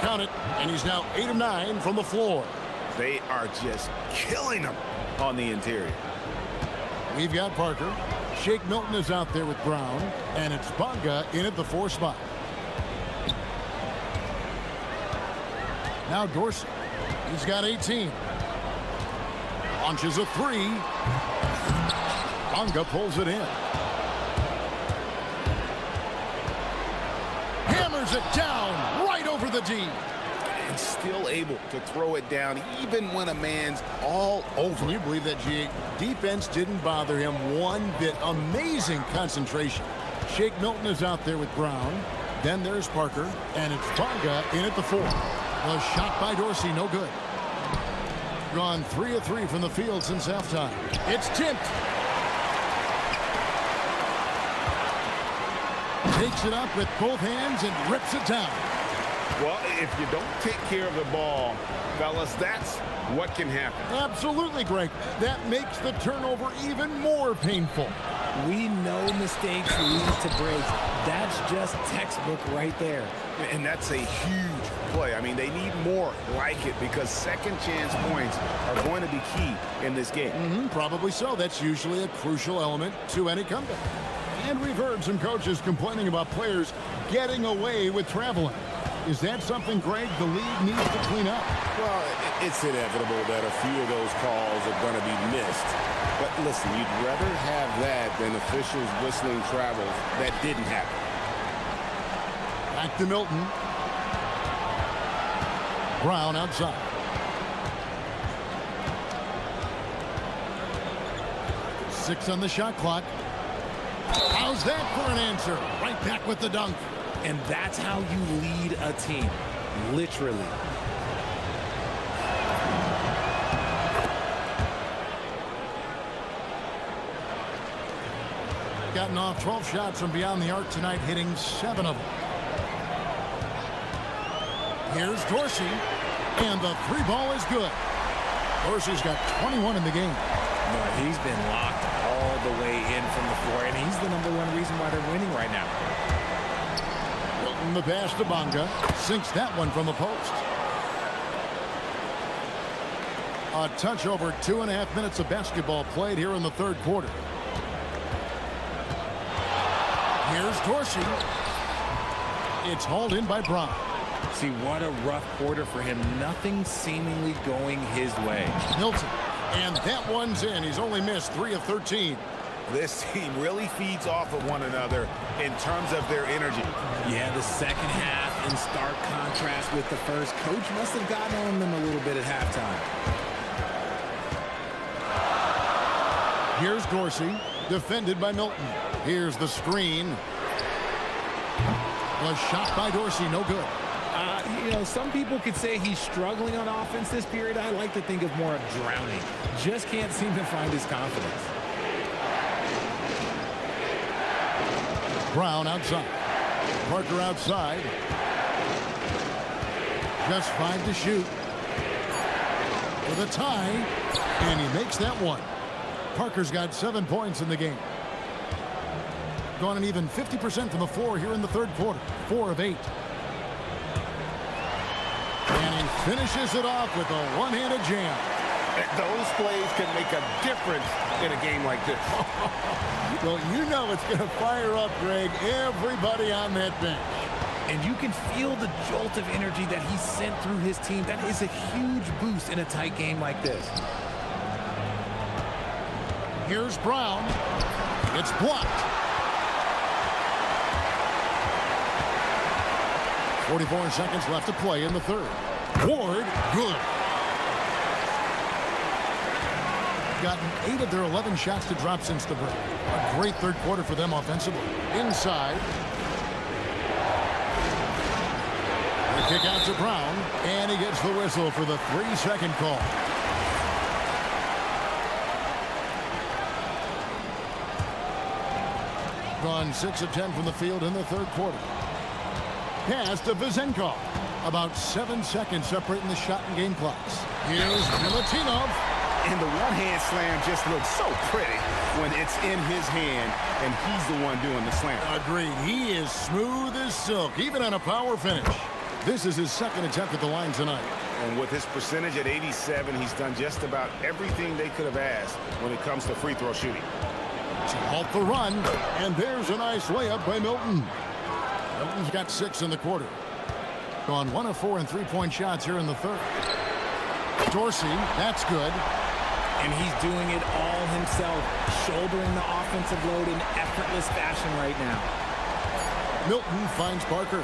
Speaker 6: Count it, and he's now 8 of 9 from the floor.
Speaker 9: They are just killing him on the interior.
Speaker 6: We've got Parker. Shake Milton is out there with Brown, and it's Bonga in at the 4 spot. Now Dorsey. He's got 18. Launches a 3. Bonga pulls it in. Hammers it down right over the D.
Speaker 9: And still able to throw it down even when a man's all over.
Speaker 6: Can you believe that, G? Defense didn't bother him one bit. Amazing concentration. Shake Milton is out there with Brown. Then there's Parker. And it's Bonga in at the 4. The shot by Dorsey, no good. Gone 3 of 3 from the field since halftime. It's tipped. Takes it up with both hands and rips it down.
Speaker 8: Well, if you don't take care of the ball, fellas, that's what can happen.
Speaker 6: Absolutely, Greg. That makes the turnover even more painful.
Speaker 7: We know mistakes lead to breaks. That's just textbook right there.
Speaker 8: And that's a huge play. I mean, they need more like it because second chance points are going to be key in this game.
Speaker 6: Probably so. That's usually a crucial element to any comeback. And we've heard some coaches complaining about players getting away with traveling. Is that something, Greg, the league needs to clean up?
Speaker 8: Well, it's inevitable that a few of those calls are going to be missed. But listen, you'd rather have that than officials whistling travels that didn't happen.
Speaker 6: Back to Milton. Brown outside. Six on the shot clock. How's that for an answer? Right back with the dunk.
Speaker 7: And that's how you lead a team, literally.
Speaker 6: Gotten off 12 shots from beyond the arc tonight, hitting 7 of them. Here's Dorsey, and the 3 ball is good. Dorsey's got 21 in the game.
Speaker 7: No, he's been locked all the way in from the floor, and he's the #1 reason why they're winning right now.
Speaker 6: Milton the pass to Bonga, sinks that one from the post. A touch over 2.5 minutes of basketball played here in the third quarter. Here's Dorsey. It's hauled in by Brown.
Speaker 7: See, what a rough quarter for him. Nothing seemingly going his way.
Speaker 6: Milton, and that one's in. He's only missed 3 of 13.
Speaker 8: This team really feeds off of one another in terms of their energy.
Speaker 7: Yeah, the second half in stark contrast with the first. Coach must have gotten on them a little bit at halftime.
Speaker 6: Here's Dorsey, defended by Milton. Here's the screen. Was shot by Dorsey, no good.
Speaker 7: You know, some people could say he's struggling on offense this period. I like to think of more of drowning. Just can't seem to find his confidence.
Speaker 6: Brown outside. Parker outside. Just 5 to shoot. With a tie, and he makes that one. Parker's got 7 points in the game. Gone an even 50% from the floor here in the third quarter. 4 of 8. And he finishes it off with a one-handed jam.
Speaker 8: Those plays can make a difference in a game like this.
Speaker 6: Well, you know it's going to fire up, Greg, everybody on that bench.
Speaker 7: And you can feel the jolt of energy that he sent through his team. That is a huge boost in a tight game like this.
Speaker 6: Here's Brown. It's blocked. 44 seconds left to play in the third. Ward, good. Gotten 8 of their 11 shots to drop since the break. A great third quarter for them offensively. Inside. The kick out to Brown, and he gets the whistle for the 3-second call. Gone 6 of 10 from the field in the third quarter. Pass to Vezenkov. About 7 seconds separating the shot and game clocks. Here's Milutinov.
Speaker 8: And the one-hand slam just looks so pretty when it's in his hand and he's the one doing the slam.
Speaker 6: Agreed. He is smooth as silk, even on a power finish. This is his second attempt at the line tonight.
Speaker 8: And with his percentage at 87, he's done just about everything they could have asked when it comes to free throw shooting.
Speaker 6: To halt the run, and there's a nice layup by Milton. Milton's got 6 in the quarter. Gone 1 of 4 in 3-point shots here in the third. Dorsey, that's good.
Speaker 7: And he's doing it all himself, shouldering the offensive load in effortless fashion right now.
Speaker 6: Milton finds Parker.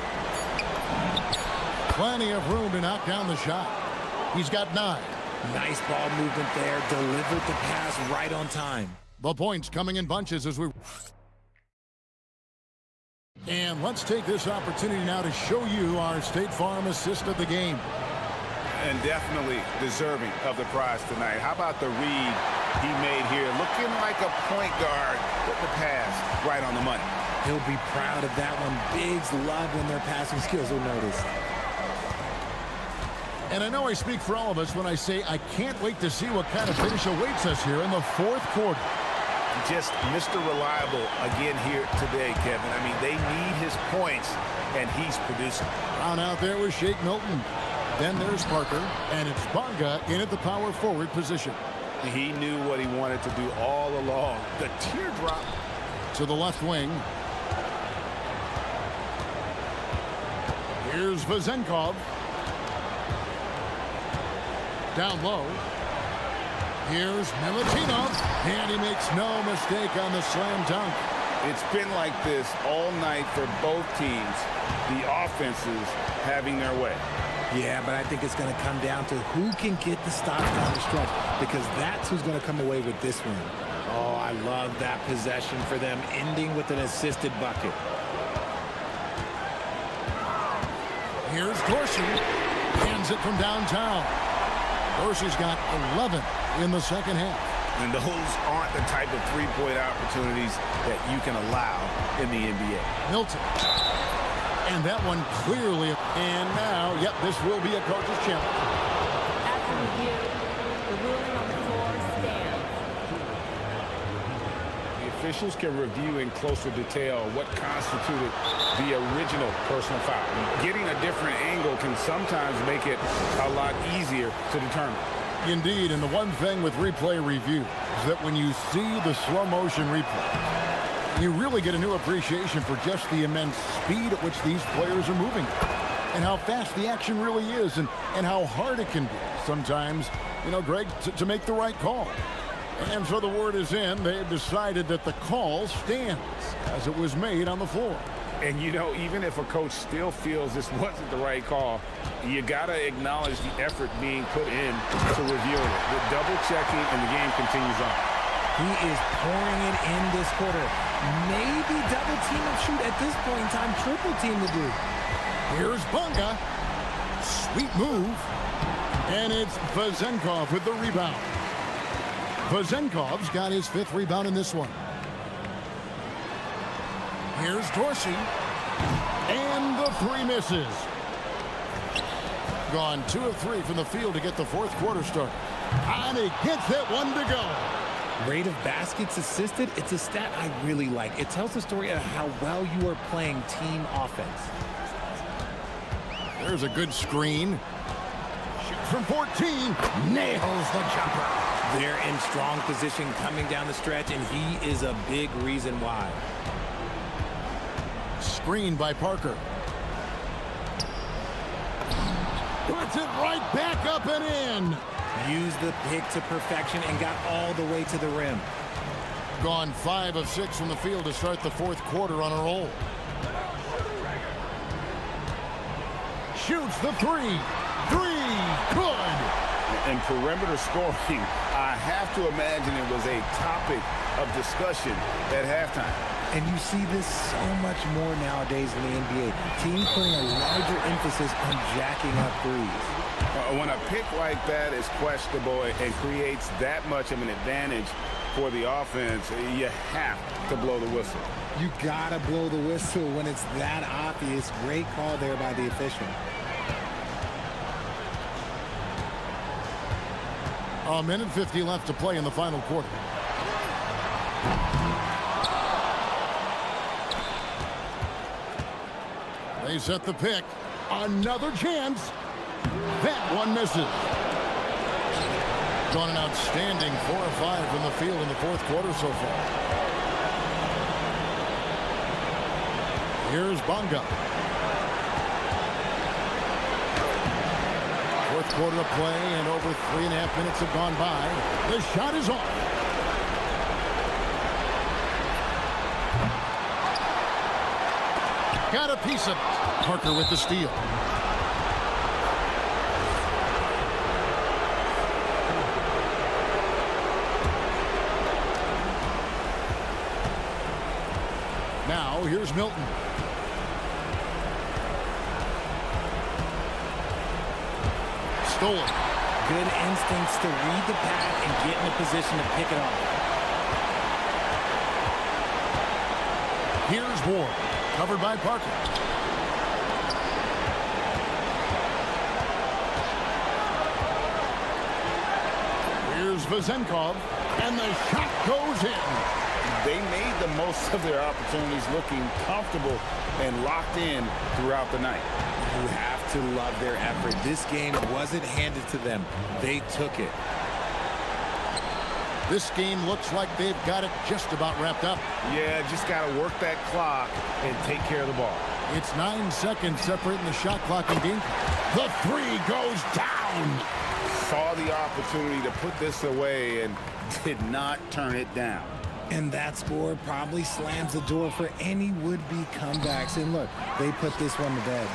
Speaker 6: Plenty of room to knock down the shot. He's got 9.
Speaker 7: Nice ball movement there. Delivered the pass right on time.
Speaker 6: The points coming in bunches as we... And let's take this opportunity now to show you our State Farm assist of the game.
Speaker 8: And definitely deserving of the prize tonight. How about the read he made here? Looking like a point guard with the pass right on the money.
Speaker 7: He'll be proud of that one. Bigs love when their passing skills are noticed.
Speaker 6: And I know I speak for all of us when I say I can't wait to see what kind of finish awaits us here in the fourth quarter.
Speaker 9: Just Mr. Reliable again here today, Kevin. I mean, they need his points, and he's producing.
Speaker 6: On out there was Shake Milton. Then there's Parker, and it's Bonga in at the power forward position.
Speaker 9: He knew what he wanted to do all along. The teardrop.
Speaker 6: To the left wing. Here's Vazenkov. Down low. Here's Milutinov, and he makes no mistake on the slam dunk.
Speaker 9: It's been like this all night for both teams. The offenses having their way.
Speaker 7: Yeah, but I think it's going to come down to who can get the stops down the stretch, because that's who's going to come away with this one. Oh, I love that possession for them, ending with an assisted bucket.
Speaker 6: Here's Dorsey. Hands it from downtown. Dorsey's got 11 in the second half.
Speaker 9: And those aren't the type of three-point opportunities that you can allow in the NBA.
Speaker 6: Milton. And that one clearly. And now, yep, this will be a coach's challenge.
Speaker 10: After review, the ruling on the floor stands.
Speaker 9: The officials can review in closer detail what constituted the original personal foul. Getting a different angle can sometimes make it a lot easier to determine.
Speaker 6: Indeed, and the one thing with replay review is that when you see the slow motion replay, you really get a new appreciation for just the immense speed at which these players are moving and how fast the action really is and how hard it can be sometimes, you know, Greg, to make the right call. And so the word is in. They've decided that the call stands as it was made on the floor.
Speaker 9: And, you know, even if a coach still feels this wasn't the right call, you got to acknowledge the effort being put in to reviewing it. The double-checking, and the game continues on.
Speaker 7: He is pouring it in this quarter. Maybe double team and shoot at this point in time, triple team to do.
Speaker 6: Here's Bonga. Sweet move. And it's Vazenkov with the rebound. Vazenkov's got his 5th rebound in this one. Here's Dorsey. And the 3 misses. Gone 2 of 3 from the field to get the 4th quarter started. And he gets that one to go.
Speaker 7: Rate of baskets assisted, it's a stat I really like. It tells the story of how well you are playing team offense.
Speaker 6: There's a good screen. Shoots from 14. Nails the jumper.
Speaker 7: They're in strong position coming down the stretch, and he is a big reason why.
Speaker 6: Screened by Parker. Puts it right back up and in.
Speaker 7: Used the pick to perfection and got all the way to the rim.
Speaker 6: Gone 5 of 6 from the field to start the 4th quarter on a roll. Shoots the 3. 3. Good.
Speaker 9: And perimeter scoring, I have to imagine it was a topic of discussion at halftime.
Speaker 7: And you see this so much more nowadays in the NBA. Teams putting a larger emphasis on jacking up threes.
Speaker 9: When a pick like that is questionable and creates that much of an advantage for the offense, you have to blow the whistle.
Speaker 7: You gotta blow the whistle when it's that obvious. Great call there by the official.
Speaker 6: A minute 50 left to play in the final quarter. They set the pick. Another chance. That one misses. Gone an outstanding 4 of 5 from the field in the 4th quarter so far. Here's Bonga. 4th quarter of play, and over 3.5 minutes have gone by. The shot is off. Got a piece of it. Parker with the steal. Now, here's Milton. Stolen.
Speaker 7: Good instincts to read the path and get in a position to pick it off.
Speaker 6: Here's Ward, covered by Parker. Here's Vazenkov, and the shot goes in.
Speaker 8: They made the most of their opportunities, looking comfortable and locked in throughout the night.
Speaker 7: You have to love their effort. This game wasn't handed to them. They took it.
Speaker 6: This game looks like they've got it just about wrapped up.
Speaker 9: Yeah, just got to work that clock and take care of the ball.
Speaker 6: It's 9 seconds separating the shot clock and game. The three goes down.
Speaker 8: Saw the opportunity to put this away and did not turn it down.
Speaker 7: And that score probably slams the door for any would-be comebacks. And look, they put this one to bed.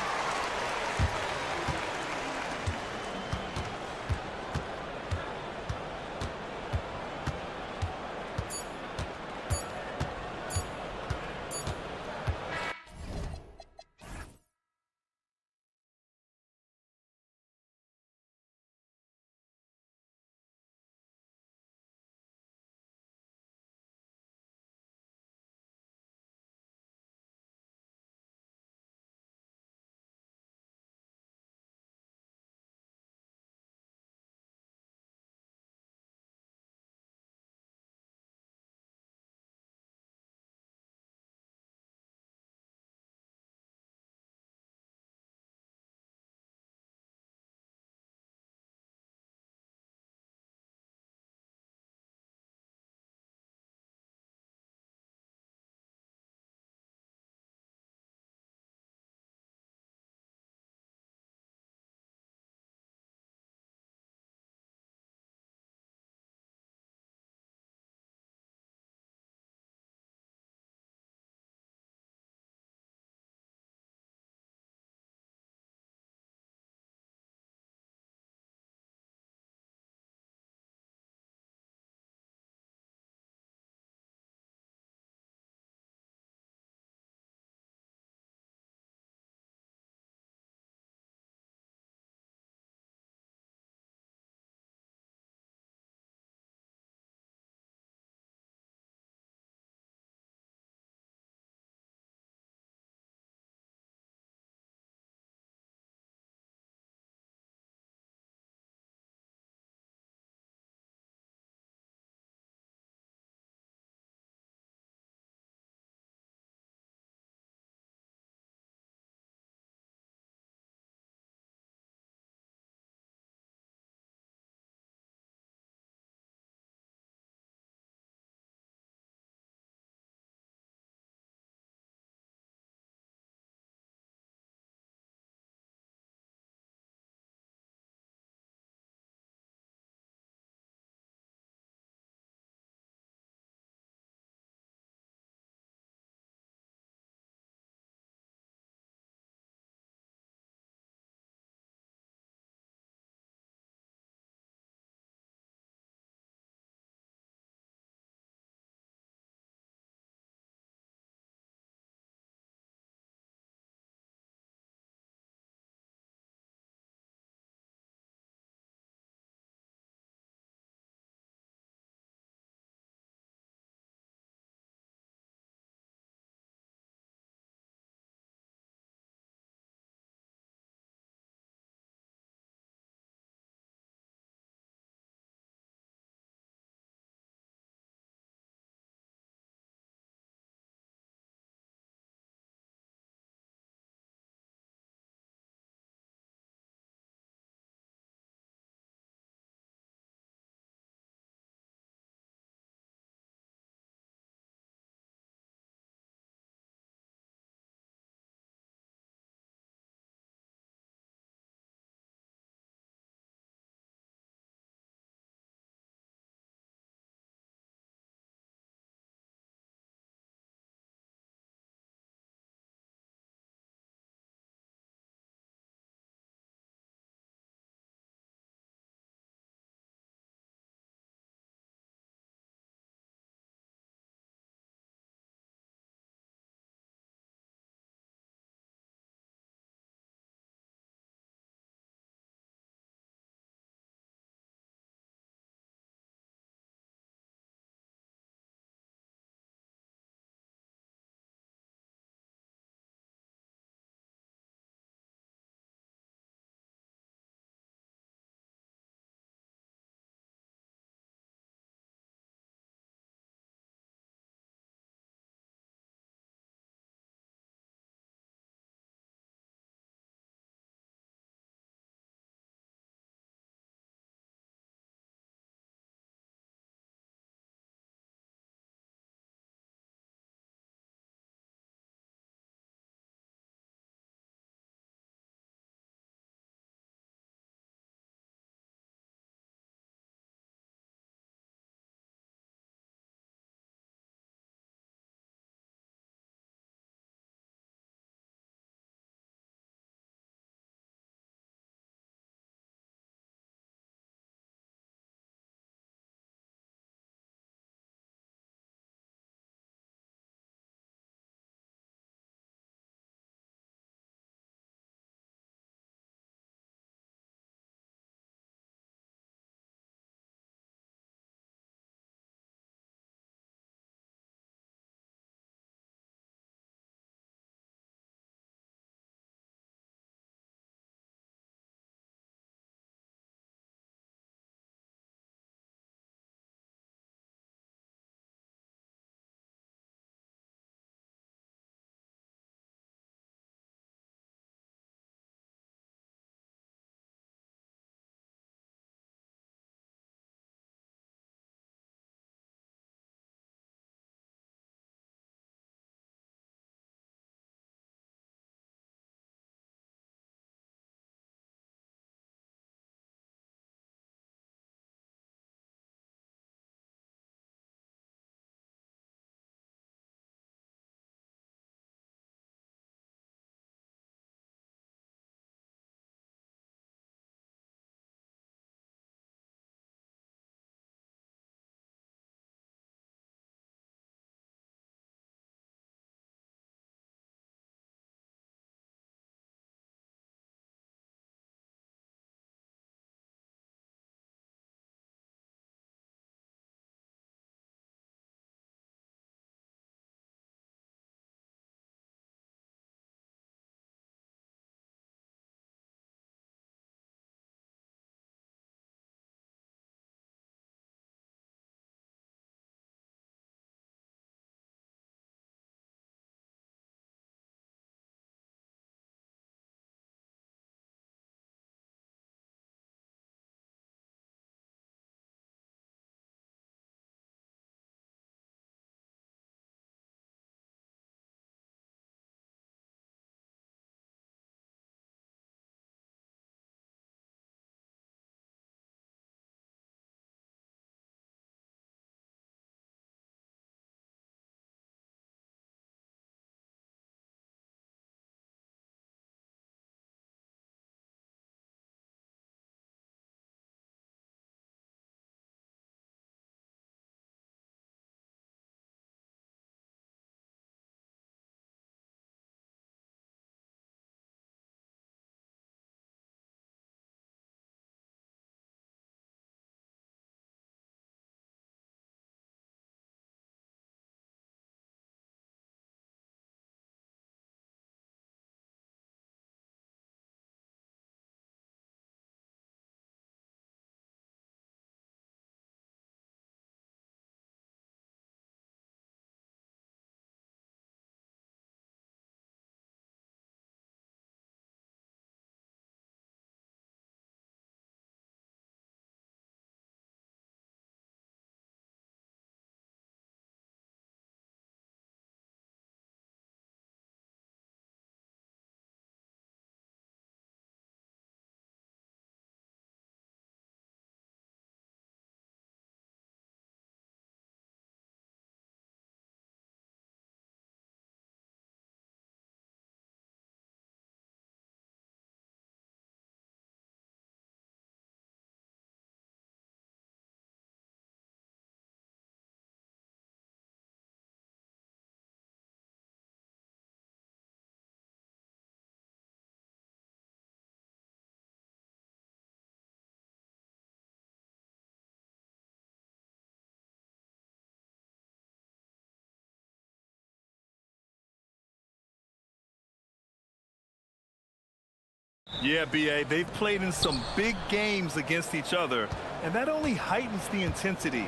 Speaker 2: Yeah, B.A., they've played in some big games against each other, and that only heightens the intensity.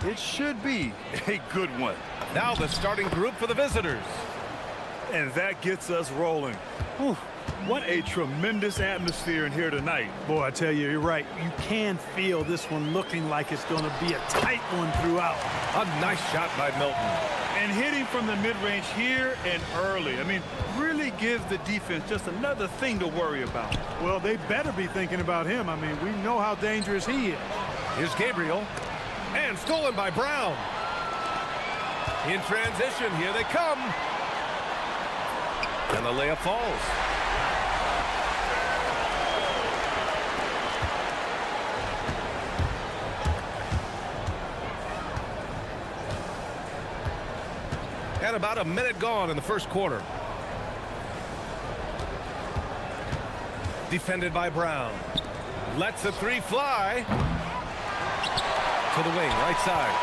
Speaker 2: It should be a good one.
Speaker 1: Now the starting group for the visitors.
Speaker 2: And that gets us rolling. Whew, what a tremendous atmosphere in here tonight.
Speaker 3: Boy, I tell you, you're right. You can feel this one looking like it's going to be a tight one throughout.
Speaker 1: A nice shot by Milton.
Speaker 2: And hitting from the mid-range here and early. I mean, really gives the defense just another thing to worry about.
Speaker 3: Well, they better be thinking about him. I mean, we know how dangerous he is.
Speaker 1: Here's Gabriel. And stolen by Brown. In transition, here they come. And the layup falls. And about a minute gone in the first quarter. Defended by Brown. Lets the three fly. To the wing, right side.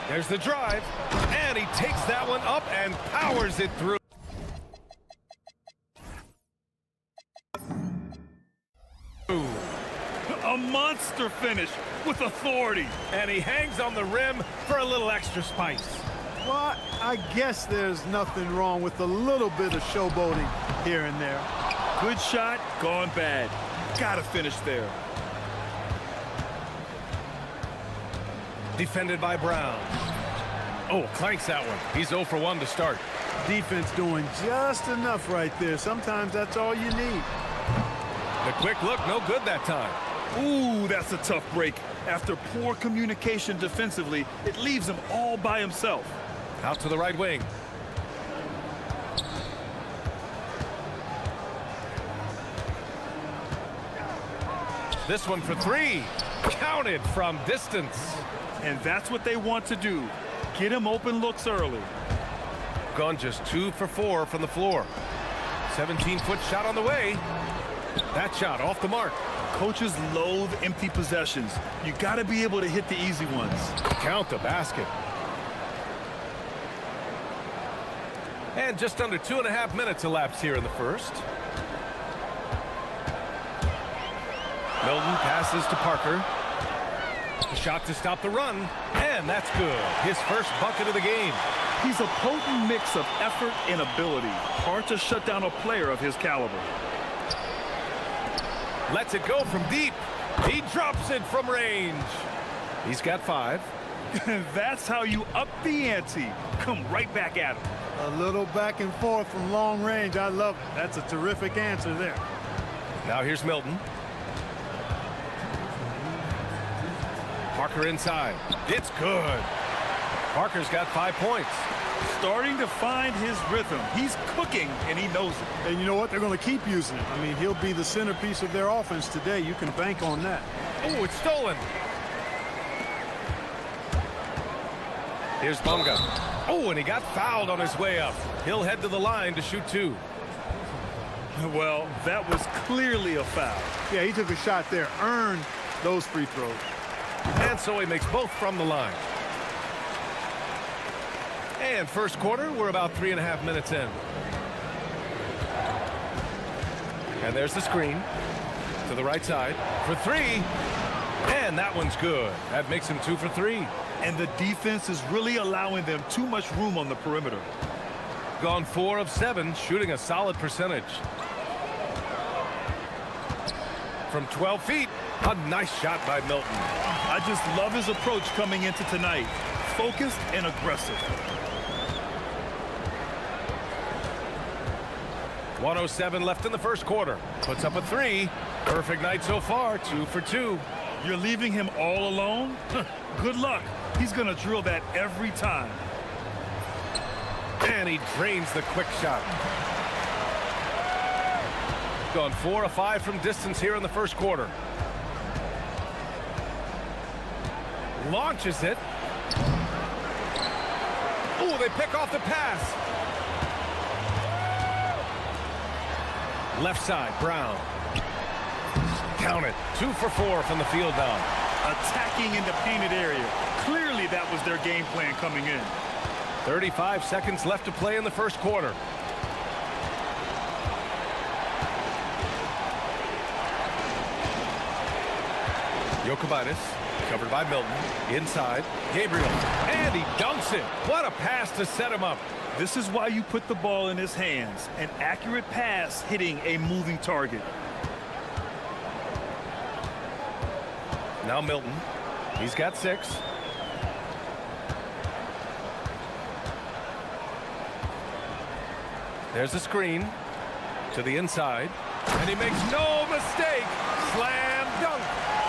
Speaker 1: There's the drive. And he takes that one up and powers it through.
Speaker 2: A monster finish with authority.
Speaker 1: And he hangs on the rim for a little extra spice.
Speaker 3: Well, I guess there's nothing wrong with a little bit of showboating here and there.
Speaker 2: Good shot, gone bad. Gotta finish there.
Speaker 1: Defended by Brown. Oh, clanks that one. He's 0 for 1 to start.
Speaker 3: Defense doing just enough right there. Sometimes that's all you need.
Speaker 1: The quick look, no good that time.
Speaker 2: Ooh, that's a tough break. After poor communication defensively, it leaves him all by himself.
Speaker 1: Out to the right wing. This one for three. Counted from distance.
Speaker 2: And that's what they want to do. Get him open looks early.
Speaker 1: Gone just 2 for 4 from the floor. 17-foot shot on the way. That shot off the mark.
Speaker 2: Coaches loathe empty possessions. You got to be able to hit the easy ones.
Speaker 1: Count the basket. And just under 2.5 minutes elapsed here in the first. Milton passes to Parker. The shot to stop the run, and that's good. His first bucket of the game.
Speaker 2: He's a potent mix of effort and ability. Hard to shut down a player of his caliber.
Speaker 1: Lets it go from deep. He drops it from range. He's got 5.
Speaker 2: And that's how you up the ante. Come right back at him.
Speaker 3: A little back and forth from long range. I love it. That's a terrific answer there.
Speaker 1: Now here's Milton. Parker inside. It's good. Parker's got 5 points.
Speaker 2: Starting to find his rhythm. He's cooking, and he knows it.
Speaker 3: And you know what? They're going to keep using it. I mean, he'll be the centerpiece of their offense today. You can bank on that.
Speaker 1: Oh, it's stolen. Here's Bunga. Oh, and he got fouled on his way up. He'll head to the line to shoot 2.
Speaker 2: Well, that was clearly a foul.
Speaker 3: Yeah, he took a shot there. Earned those free throws.
Speaker 1: And so he makes both from the line. And first quarter, we're about 3.5 minutes in. And there's the screen to the right side for 3. And that one's good. That makes him 2 for 3.
Speaker 2: And the defense is really allowing them too much room on the perimeter.
Speaker 1: Gone 4 of 7, shooting a solid percentage. From 12 feet, a nice shot by Milton.
Speaker 2: I just love his approach coming into tonight. Focused and aggressive.
Speaker 1: 1:07 left in the first quarter. Puts up a 3. Perfect night so far, 2 for 2.
Speaker 2: You're leaving him all alone? Good luck. He's going to drill that every time.
Speaker 1: And he drains the quick shot. Gone 4 of 5 from distance here in the first quarter. Launches it. Oh, they pick off the pass. Left side, Brown. Count it. 2 for 4 from the field now.
Speaker 2: Attacking in the painted area. Clearly that was their game plan coming in.
Speaker 1: 35 seconds left to play in the first quarter. Jokic, covered by Milton. Inside, Gabriel. And he dunks it. What a pass to set him up.
Speaker 2: This is why you put the ball in his hands. An accurate pass hitting a moving target.
Speaker 1: Now Milton. He's got 6. There's a screen to the inside. And he makes no mistake. Slam dunk.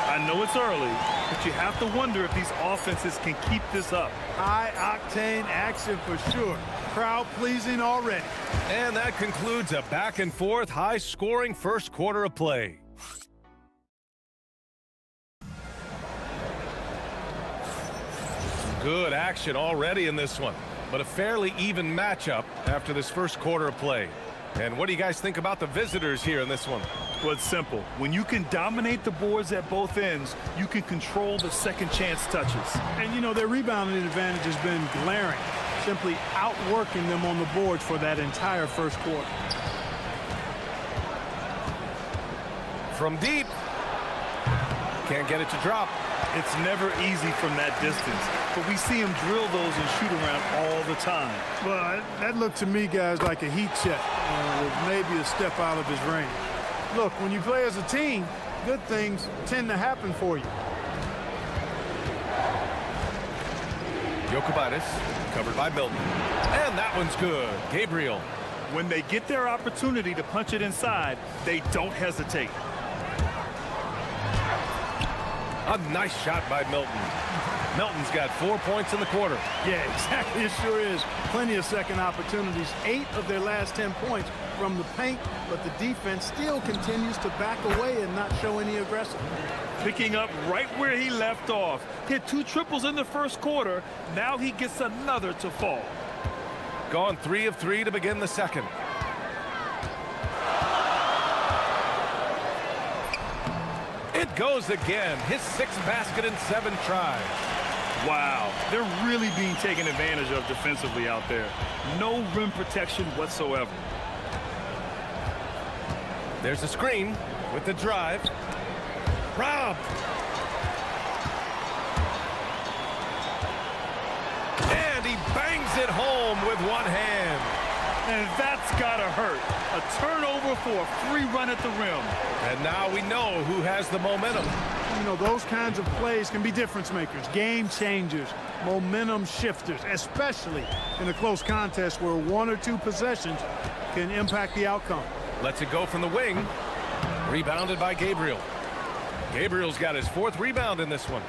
Speaker 2: I know it's early, but you have to wonder if these offenses can keep this up.
Speaker 3: High-octane action for sure. Crowd-pleasing already.
Speaker 1: And that concludes a back-and-forth, high-scoring first quarter of play. Good action already in this one, but a fairly even matchup after this first quarter of play. And what do you guys think about the visitors here in this one?
Speaker 2: Well, it's simple. When you can dominate the boards at both ends, you can control the second chance touches.
Speaker 3: And, you know, their rebounding advantage has been glaring, simply outworking them on the boards for that entire first quarter.
Speaker 1: From deep. Can't get it to drop.
Speaker 2: It's never easy from that distance, but we see him drill those and shoot around all the time.
Speaker 3: Well, that looked to me, guys, like a heat check, with maybe a step out of his range. Look, when you play as a team, good things tend to happen for you.
Speaker 1: Jokic, covered by Milton. And that one's good. Gabriel.
Speaker 2: When they get their opportunity to punch it inside, they don't hesitate.
Speaker 1: A nice shot by Milton. Milton's got 4 points in the quarter.
Speaker 3: Yeah, exactly. It sure is. Plenty of second opportunities. 8 of their last 10 points from the paint, but the defense still continues to back away and not show any aggression.
Speaker 2: Picking up right where he left off. Hit 2 triples in the first quarter. Now he gets another to fall.
Speaker 1: Gone 3 of 3 to begin the second. It goes again. His 6th basket in 7 tries.
Speaker 2: Wow, they're really being taken advantage of defensively out there. No rim protection whatsoever.
Speaker 1: There's a screen with the drive. Robbed. And he bangs it home with one hand.
Speaker 2: And that's gotta hurt. A turnover for a free run at the rim.
Speaker 1: And now we know who has the momentum.
Speaker 3: You know, those kinds of plays can be difference makers, game changers, momentum shifters, especially in a close contest where 1 or 2 possessions can impact the outcome.
Speaker 1: Lets it go from the wing. Rebounded by Gabriel. Gabriel's got his 4th rebound in this one.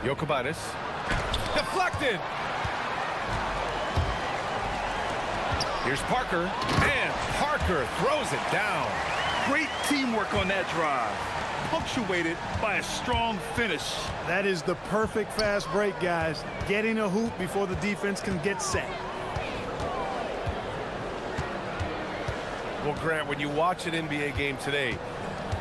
Speaker 1: Jokic. Deflected. Here's Parker, and Parker throws it down.
Speaker 2: Great teamwork on that drive, punctuated by a strong finish.
Speaker 3: That is the perfect fast break, guys. Getting a hoop before the defense can get set.
Speaker 1: Well, Grant, when you watch an NBA game today,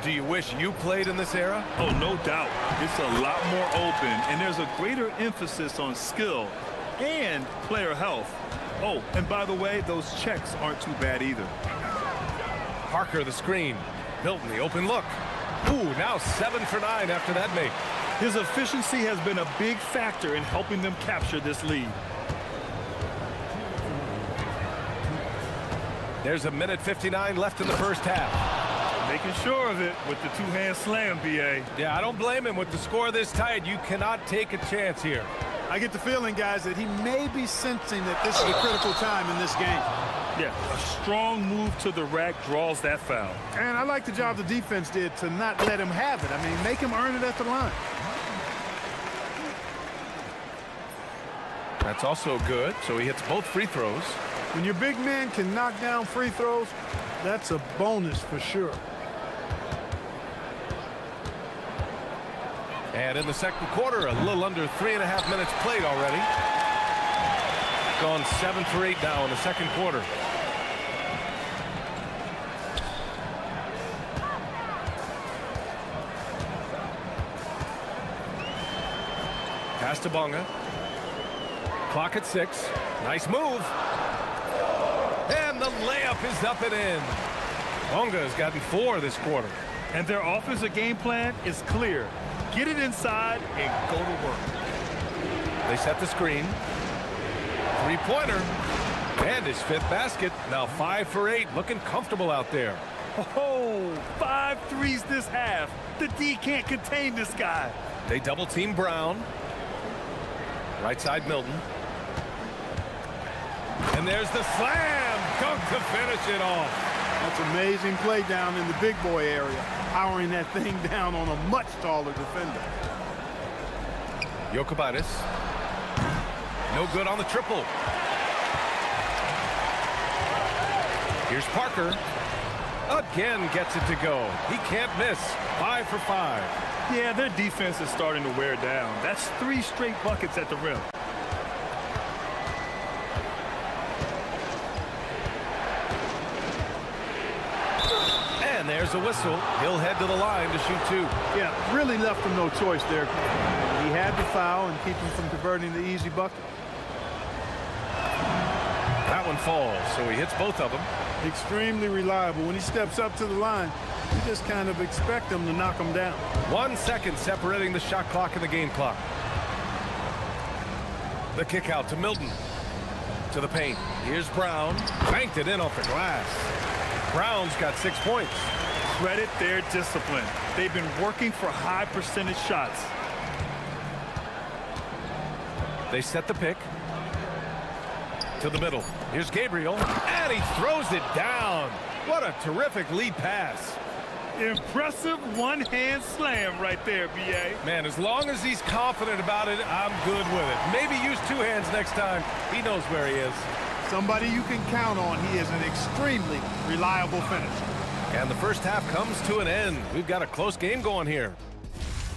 Speaker 1: do you wish you played in this era?
Speaker 2: Oh, no doubt. It's a lot more open, and there's a greater emphasis on skill and player health. Oh, and by the way, those checks aren't too bad either.
Speaker 1: Parker, the screen. Milton, the open look. Ooh, now 7 for 9 after that make.
Speaker 2: His efficiency has been a big factor in helping them capture this lead.
Speaker 1: There's a minute 59 left in the first half.
Speaker 2: Making sure of it with the 2-hand slam, B.A.
Speaker 1: Yeah, I don't blame him. With the score this tight, you cannot take a chance here.
Speaker 3: I get the feeling, guys, that he may be sensing that this is a critical time in this game.
Speaker 2: Yeah, a strong move to the rack draws that foul.
Speaker 3: And I like the job the defense did to not let him have it. I mean, make him earn it at the line.
Speaker 1: That's also good, so he hits both free throws.
Speaker 3: When your big man can knock down free throws, that's a bonus for sure.
Speaker 1: And in the second quarter, a little under 3.5 minutes played already. Gone 7 for 8 now in the second quarter. Pass to Bonga. Clock at 6. Nice move. And the layup is up and in. Bonga has gotten 4 this quarter.
Speaker 2: And their offensive game plan is clear. Get it inside and go to work.
Speaker 1: They set the screen. Three-pointer. And his fifth basket. Now 5 for 8. Looking comfortable out there.
Speaker 2: Oh, 5 threes this half. The D can't contain this guy.
Speaker 1: They double-team Brown. Right side Milton. And there's the slam. Dunk to finish it off.
Speaker 11: That's amazing play down in the big boy area, powering that thing down on a much taller defender.
Speaker 1: Jokic. No good on the triple. Here's Parker. Again gets it to go. He can't miss. 5 for 5.
Speaker 2: Yeah, their defense is starting to wear down. That's 3 straight buckets at the rim.
Speaker 1: And there's a whistle. He'll head to the line to shoot 2.
Speaker 11: Yeah, really left him no choice there. He had to foul and keep him from converting the easy bucket.
Speaker 1: That one falls, so he hits both of them.
Speaker 11: Extremely reliable. When he steps up to the line, you just kind of expect him to knock him down.
Speaker 1: 1 second separating the shot clock and the game clock. The kick out to Milton. To the paint. Here's Brown. Banked it in off the glass. Brown's got 6 points.
Speaker 2: Credit their discipline. They've been working for high percentage shots.
Speaker 1: They set the pick. To the middle. Here's Gabriel. And he throws it down. What a terrific lead pass.
Speaker 2: Impressive one-hand slam right there, B.A.
Speaker 1: Man, as long as he's confident about it, I'm good with it. Maybe use 2 hands next time. He knows where he is.
Speaker 11: Somebody you can count on. He is an extremely reliable finisher.
Speaker 1: And the first half comes to an end. We've got a close game going here.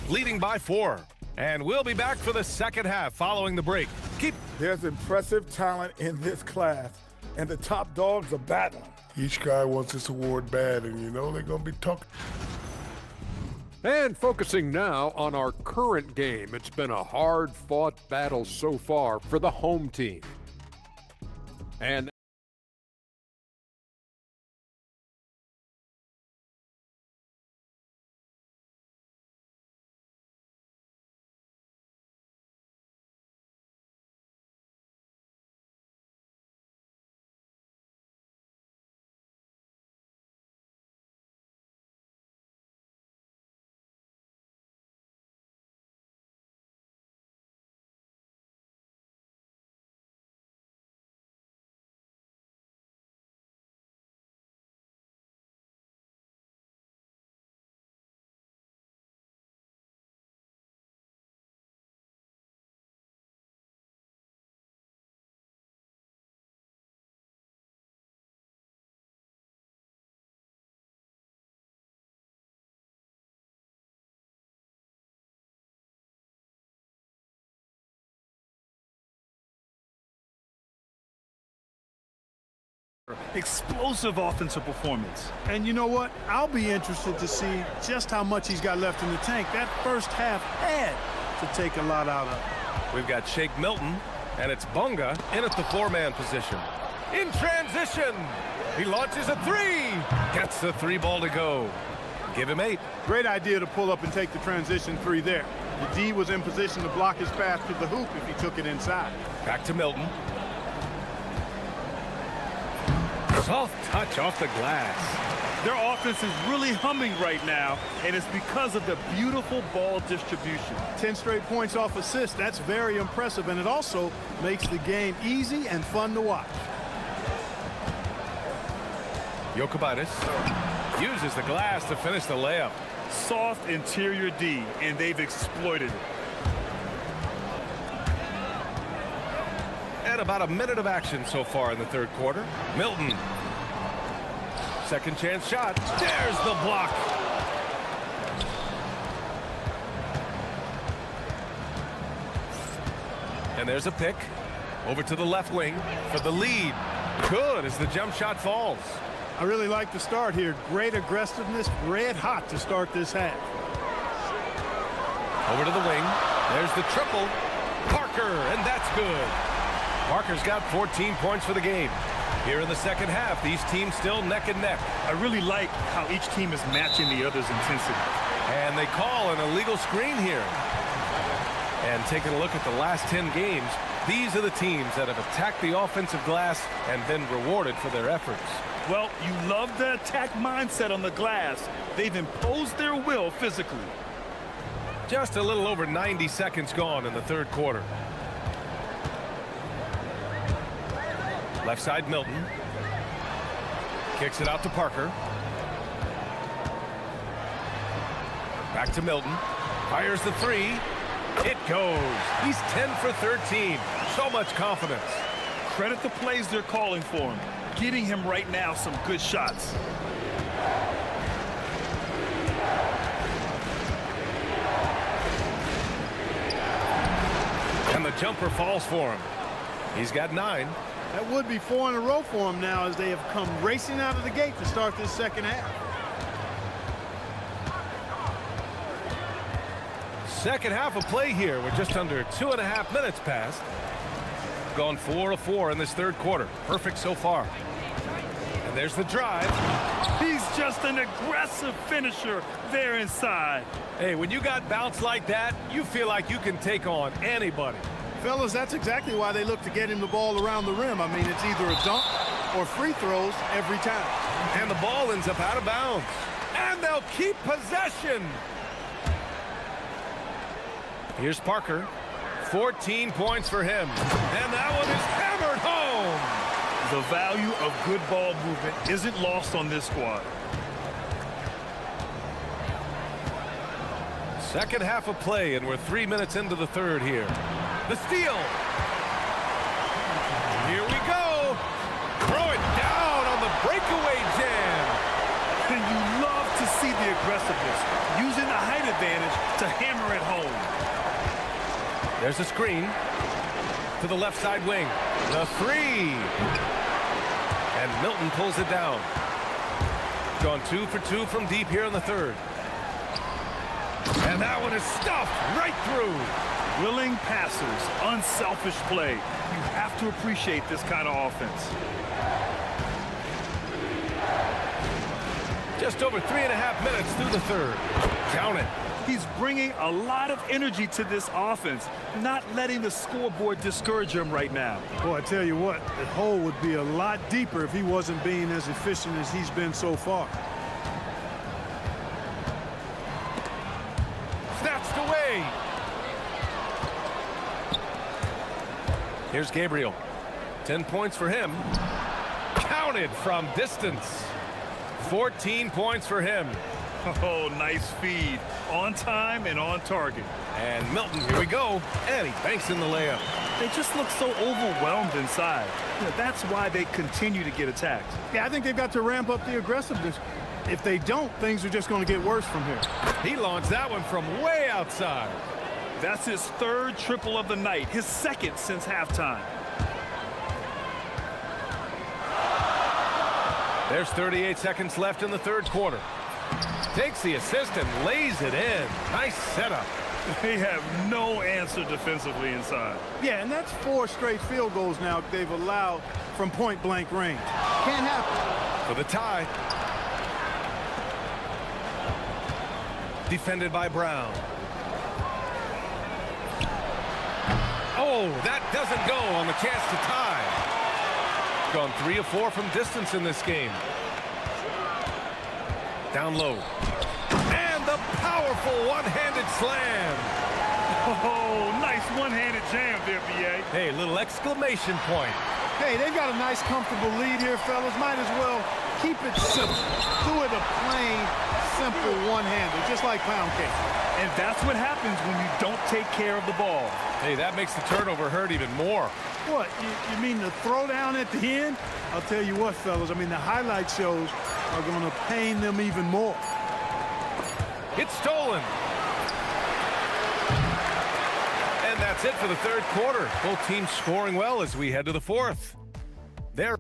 Speaker 1: Leading by 4. And we'll be back for the second half following the break.
Speaker 4: There's impressive talent in this class, and the top dogs are battling.
Speaker 12: Each guy wants this award bad, and you know they're going to be talking.
Speaker 5: And focusing now on our current game. It's been a hard-fought battle so far for the home team. And
Speaker 2: Explosive offensive performance.
Speaker 11: And you know what? I'll be interested to see just how much he's got left in the tank. That first half had to take a lot out of it.
Speaker 1: We've got Shake Milton, and it's Bunga in at the 4-man position. In transition, he launches a 3. Gets the 3 ball to go. Give him 8.
Speaker 11: Great idea to pull up and take the transition 3 there. The D was in position to block his path to the hoop if he took it inside.
Speaker 1: Back to Milton. Soft touch off the glass.
Speaker 2: Their offense is really humming right now, and it's because of the beautiful ball distribution.
Speaker 11: 10 straight points off assists. That's very impressive, and it also makes the game easy and fun to watch.
Speaker 1: Jokic uses the glass to finish the layup.
Speaker 2: Soft interior D, and they've exploited it.
Speaker 1: And about a minute of action so far in the third quarter. Milton. Second chance shot. There's the block. And there's a pick. Over to the left wing for the lead. Good as the jump shot falls.
Speaker 11: I really like the start here. Great aggressiveness, red hot to start this half.
Speaker 1: Over to the wing. There's the triple. Parker, and that's good. Parker's got 14 points for the game. Here in the second half, these teams still neck and neck.
Speaker 2: I really like how each team is matching the other's intensity.
Speaker 1: And they call an illegal screen here. And taking a look at the last 10 games, these are the teams that have attacked the offensive glass and been rewarded for their efforts.
Speaker 2: Well, you love the attack mindset on the glass. They've imposed their will physically.
Speaker 1: Just a little over 90 seconds gone in the third quarter. Left side, Milton. Kicks it out to Parker. Back to Milton. Fires the three. It goes. He's 10 for 13. So much confidence.
Speaker 2: Credit the plays they're calling for him. Getting him right now some good shots.
Speaker 1: And the jumper falls for him. He's got 9.
Speaker 11: That would be 4 in a row for him now as they have come racing out of the gate to start this second half.
Speaker 1: Second half of play here with just under 2.5 minutes passed. Gone 4 of 4 in this third quarter. Perfect so far. And there's the drive.
Speaker 2: He's just an aggressive finisher there inside.
Speaker 1: Hey, when you got bounce like that, you feel like you can take on anybody.
Speaker 11: Fellas, that's exactly why they look to get him the ball around the rim. I mean, it's either a dunk or free throws every time.
Speaker 1: And the ball ends up out of bounds. And they'll keep possession. Here's Parker. 14 points for him. And that one is hammered home.
Speaker 2: The value of good ball movement isn't lost on this squad.
Speaker 1: Second half of play, and we're 3 minutes into the third here. The steal. Here we go. Throw it down on the breakaway jam.
Speaker 2: And you love to see the aggressiveness, using the height advantage to hammer it home.
Speaker 1: There's a screen to the left side wing. The three. And Milton pulls it down. Gone 2 for 2 from deep here in the third. And that one is stuffed right through.
Speaker 2: Willing passers, unselfish play. You have to appreciate this kind of offense.
Speaker 1: Just over 3.5 minutes through the third. Count it.
Speaker 2: He's bringing a lot of energy to this offense, not letting the scoreboard discourage him right now.
Speaker 11: Boy, I tell you what, the hole would be a lot deeper if he wasn't being as efficient as he's been so far.
Speaker 1: Snatched away. Here's Gabriel. 10 points for him. Counted from distance. 14 points for him.
Speaker 2: Oh, nice feed. On time and on target.
Speaker 1: And Milton, here we go. And he banks in the layup.
Speaker 2: They just look so overwhelmed inside. You know, that's why they continue to get attacked.
Speaker 11: Yeah, I think they've got to ramp up the aggressiveness. If they don't, things are just going to get worse from here.
Speaker 1: He launched that one from way outside.
Speaker 2: That's his third triple of the night, his second since halftime.
Speaker 1: There's 38 seconds left in the third quarter. Takes the assist and lays it in. Nice setup.
Speaker 2: They have no answer defensively inside.
Speaker 11: Yeah, and that's 4 straight field goals now they've allowed from point-blank range. Can't happen.
Speaker 1: For the tie. Defended by Brown. Oh, that doesn't go on the chance to tie. Gone 3 of 4 from distance in this game. Down low. And the powerful one-handed slam.
Speaker 2: Oh, nice one-handed jam there, B.A.
Speaker 1: Hey, little exclamation point.
Speaker 11: Hey, they've got a nice, comfortable lead here, fellas. Might as well keep it simple. Do it a plain, simple one-hander, just like pound cake.
Speaker 2: And that's what happens when you don't take care of the ball.
Speaker 1: Hey, that makes the turnover hurt even more.
Speaker 11: What, you mean the throwdown at the end? I'll tell you what, fellas, I mean, the highlight shows are going to pain them even more.
Speaker 1: It's stolen. And that's it for the third quarter. Both teams scoring well as we head to the fourth. There.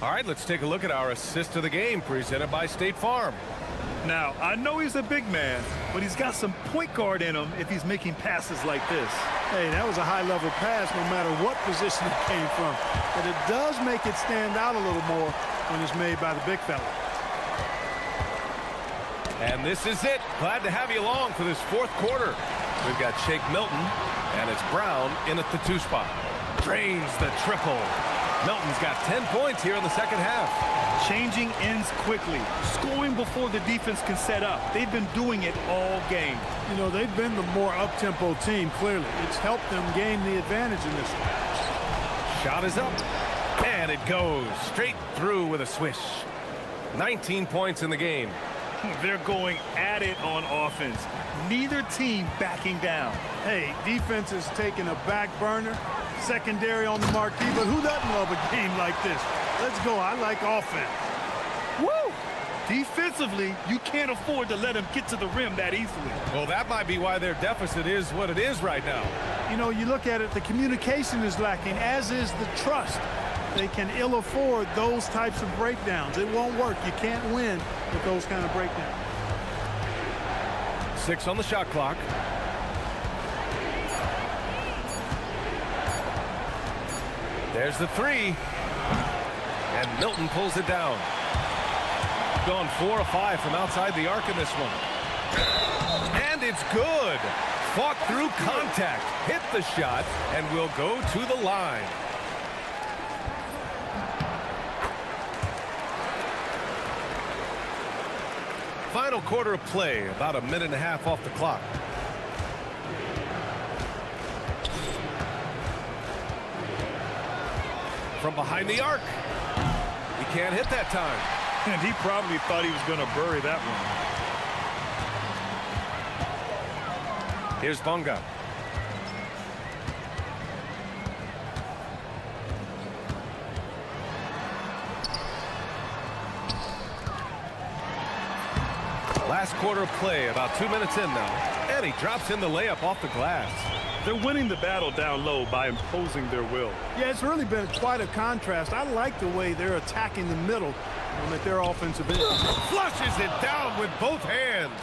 Speaker 1: All right, let's take a look at our assist of the game presented by State Farm.
Speaker 2: Now, I know he's a big man, but he's got some point guard in him if he's making passes like this.
Speaker 11: Hey, that was a high-level pass no matter what position it came from. But it does make it stand out a little more when it's made by the big fella.
Speaker 1: And this is it. Glad to have you along for this fourth quarter. We've got Shake Milton, and it's Brown in at the 2 spot. Drains the triple. Milton's got 10 points here in the second half.
Speaker 2: Changing ends quickly, scoring before the defense can set up. They've been doing it all game.
Speaker 11: You know, they've been the more up-tempo team, clearly. It's helped them gain the advantage in this one.
Speaker 1: Shot is up, and it goes straight through with a swish. 19 points in the game.
Speaker 2: They're going at it on offense. Neither team backing down.
Speaker 11: Hey, defense is taking a back burner, secondary on the marquee, but who doesn't love a game like this? Let's go. I like offense.
Speaker 2: Woo! Defensively, you can't afford to let them get to the rim that easily.
Speaker 1: Well, that might be why their deficit is what it is right now.
Speaker 11: You know, you look at it, the communication is lacking, as is the trust. They can ill afford those types of breakdowns. It won't work. You can't win with those kind of breakdowns.
Speaker 1: 6 on the shot clock. There's the 3. And Milton pulls it down. Gone 4 of 5 from outside the arc in this one. And it's good. Fought through contact. Hit the shot and will go to the line. Final quarter of play, about a minute and a half off the clock. From behind the arc. He can't hit that time.
Speaker 2: And he probably thought he was going to bury that one.
Speaker 1: Here's Bunga. Last quarter of play, about 2 minutes in now. And he drops in the layup off the glass.
Speaker 2: They're winning the battle down low by imposing their will.
Speaker 11: Yeah, it's really been quite a contrast. I like the way they're attacking the middle at their offensive end.
Speaker 1: Flushes it down with both hands.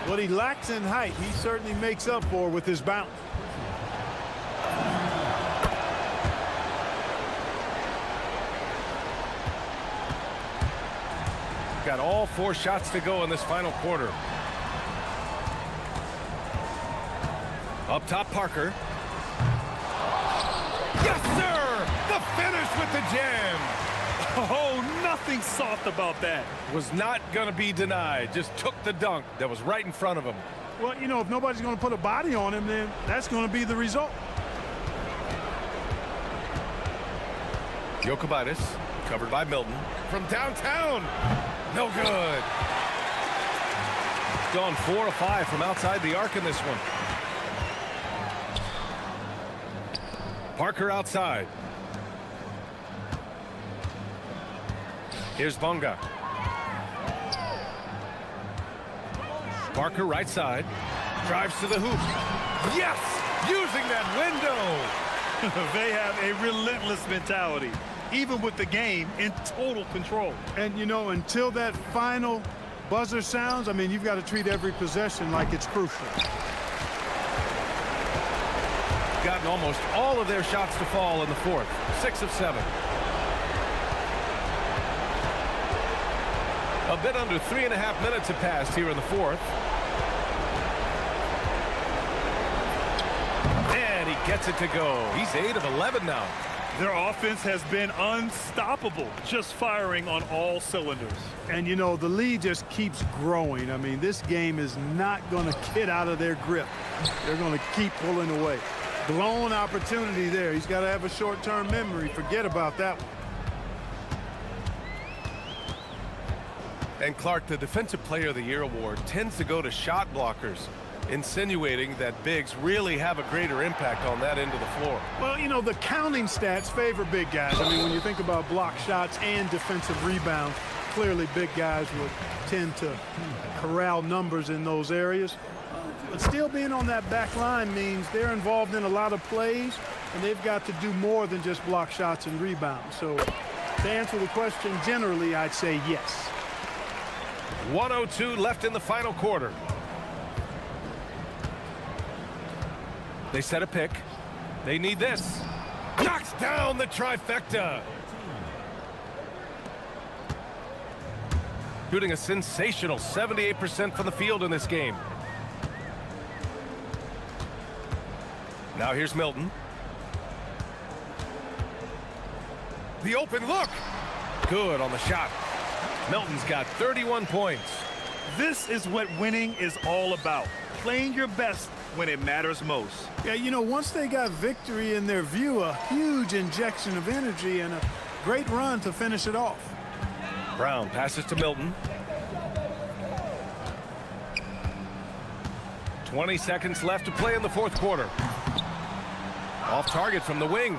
Speaker 11: What he lacks in height, he certainly makes up for with his bounce.
Speaker 1: Got all 4 shots to go in this final quarter. Up top, Parker. Yes, sir! The finish with the jam.
Speaker 2: Oh, nothing soft about that.
Speaker 1: Was not going to be denied. Just took the dunk that was right in front of him.
Speaker 11: Well, you know, if nobody's going to put a body on him, then that's going to be the result.
Speaker 1: Jokibitis, covered by Milton. From downtown. No good. Gone 4 of 5 from outside the arc in this one. Parker outside. Here's Bunga. Parker right side. Drives to the hoop. Yes! Using that window.
Speaker 2: They have a relentless mentality, even with the game in total control.
Speaker 11: And, you know, until that final buzzer sounds, I mean, you've got to treat every possession like it's crucial.
Speaker 1: Gotten almost all of their shots to fall in the fourth. 6 of 7. A bit under 3.5 minutes have passed here in the fourth. And he gets it to go. He's 8 of 11 now.
Speaker 2: Their offense has been unstoppable, just firing on all cylinders.
Speaker 11: And, you know, the lead just keeps growing. I mean, this game is not going to get out of their grip. They're going to keep pulling away. Blown opportunity there. He's got to have a short-term memory. Forget about that one.
Speaker 1: And Clark, the Defensive Player of the Year award tends to go to shot blockers, insinuating that bigs really have a greater impact on that end of the floor.
Speaker 11: Well, you know, the counting stats favor big guys. I mean, when you think about block shots and defensive rebounds, clearly big guys would tend to corral numbers in those areas. But still being on that back line means they're involved in a lot of plays, and they've got to do more than just block shots and rebounds. So to answer the question, generally, I'd say yes.
Speaker 1: 1:02 left in the final quarter. They set a pick. They need this. Knocks down the trifecta. Shooting a sensational 78% from the field in this game. Now here's Milton. The open look. Good on the shot. Milton's got 31 points.
Speaker 2: This is what winning is all about. Playing your best when it matters most.
Speaker 11: Yeah, you know, once they got victory in their view, a huge injection of energy and a great run to finish it off.
Speaker 1: Brown passes to Milton. 20 seconds left to play in the fourth quarter. Off target from the wing.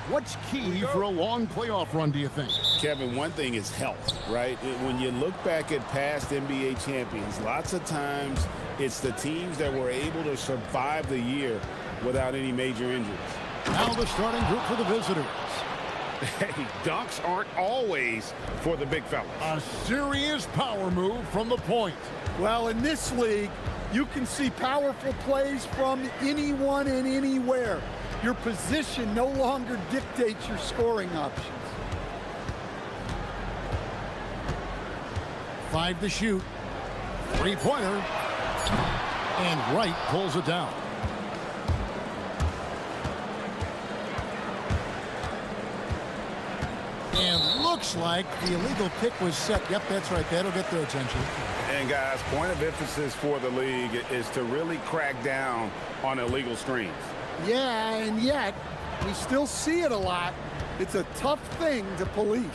Speaker 6: What's key for a long playoff run, do you think?
Speaker 8: Kevin, one thing is health, right? When you look back at past NBA champions, lots of times it's the teams that were able to survive the year without any major injuries.
Speaker 6: Now the starting group for the visitors.
Speaker 9: Hey, dunks aren't always for the big fellas.
Speaker 6: A serious power move from the point.
Speaker 3: Well, in this league, you can see powerful plays from anyone and anywhere. Your position no longer dictates your scoring options.
Speaker 6: 5 to shoot. Three-pointer. And Wright pulls it down. And looks like the illegal pick was set. Yep, that's right. That'll get their attention.
Speaker 9: And guys, point of emphasis for the league is to really crack down on illegal screens.
Speaker 3: Yeah, and yet, we still see it a lot. It's a tough thing to police.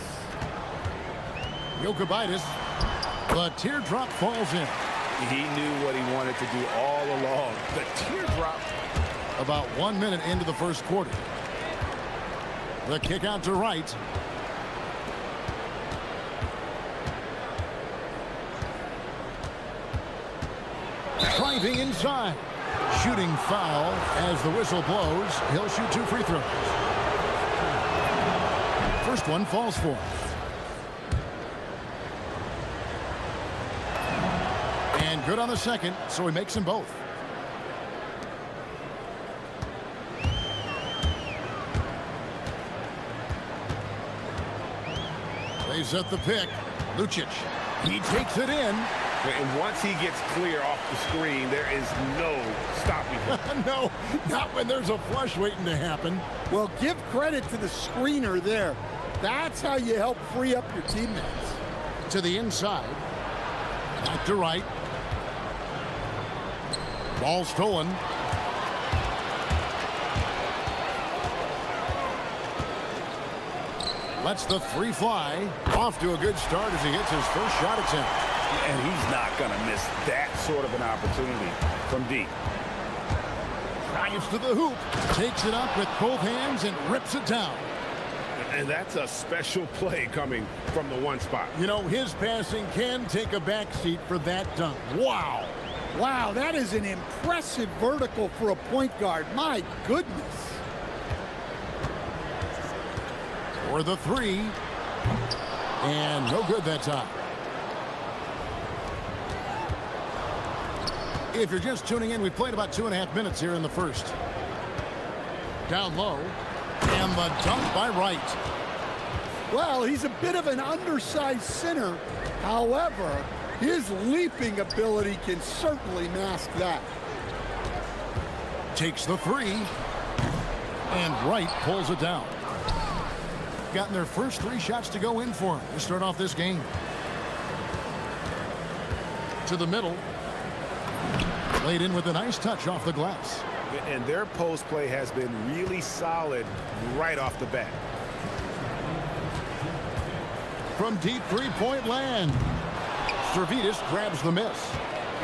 Speaker 6: Jokubaitis. The teardrop falls in.
Speaker 9: He knew what he wanted to do all along. The teardrop.
Speaker 6: About 1 minute into the first quarter. The kick out to Wright. Driving inside. Shooting foul as the whistle blows. He'll shoot 2 free throws. First one falls for him. And good on the second, so he makes them both. They set the pick. Lucic. He takes it in.
Speaker 9: And once he gets clear off the screen, there is no stopping him.
Speaker 6: No, not when there's a flush waiting to happen.
Speaker 3: Well, give credit to the screener there. That's how you help free up your teammates.
Speaker 6: To the inside. Back to Wright. Ball stolen. Lets the three fly. Off to a good start as he hits his first shot attempt.
Speaker 9: And he's not going to miss that sort of an opportunity from deep.
Speaker 6: Drives to the hoop. Takes it up with both hands and rips it down.
Speaker 9: And that's a special play coming from the one spot.
Speaker 6: You know, his passing can take a backseat for that dunk. Wow.
Speaker 3: Wow, that is an impressive vertical for a point guard. My goodness.
Speaker 6: For the three. And no good that time. If you're just tuning in, we've played about 2.5 minutes here in the first. Down low. And the dunk by Wright.
Speaker 3: Well, he's a bit of an undersized center. However, his leaping ability can certainly mask that.
Speaker 6: Takes the three. And Wright pulls it down. Gotten their first 3 shots to go in for him to start off this game. To the middle. Laid in with a nice touch off the glass.
Speaker 9: And their post play has been really solid right off the bat.
Speaker 6: From deep three-point land. Servetus grabs the miss.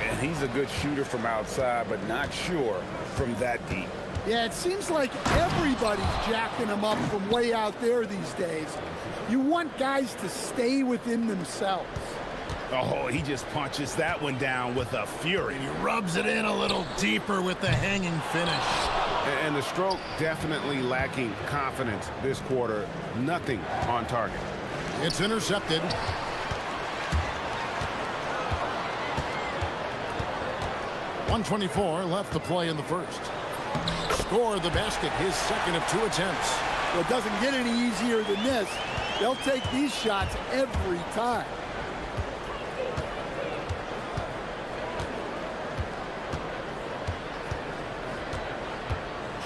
Speaker 9: And he's a good shooter from outside, but not sure from that deep.
Speaker 3: Yeah, it seems like everybody's jacking him up from way out there these days. You want guys to stay within themselves.
Speaker 9: Oh, he just punches that one down with a fury.
Speaker 6: He rubs it in a little deeper with the hanging finish.
Speaker 9: And the stroke definitely lacking confidence this quarter. Nothing on target.
Speaker 6: It's intercepted. .124 left to play in the first. Scored the basket, his second of 2 attempts.
Speaker 3: Well, it doesn't get any easier than this. They'll take these shots every time.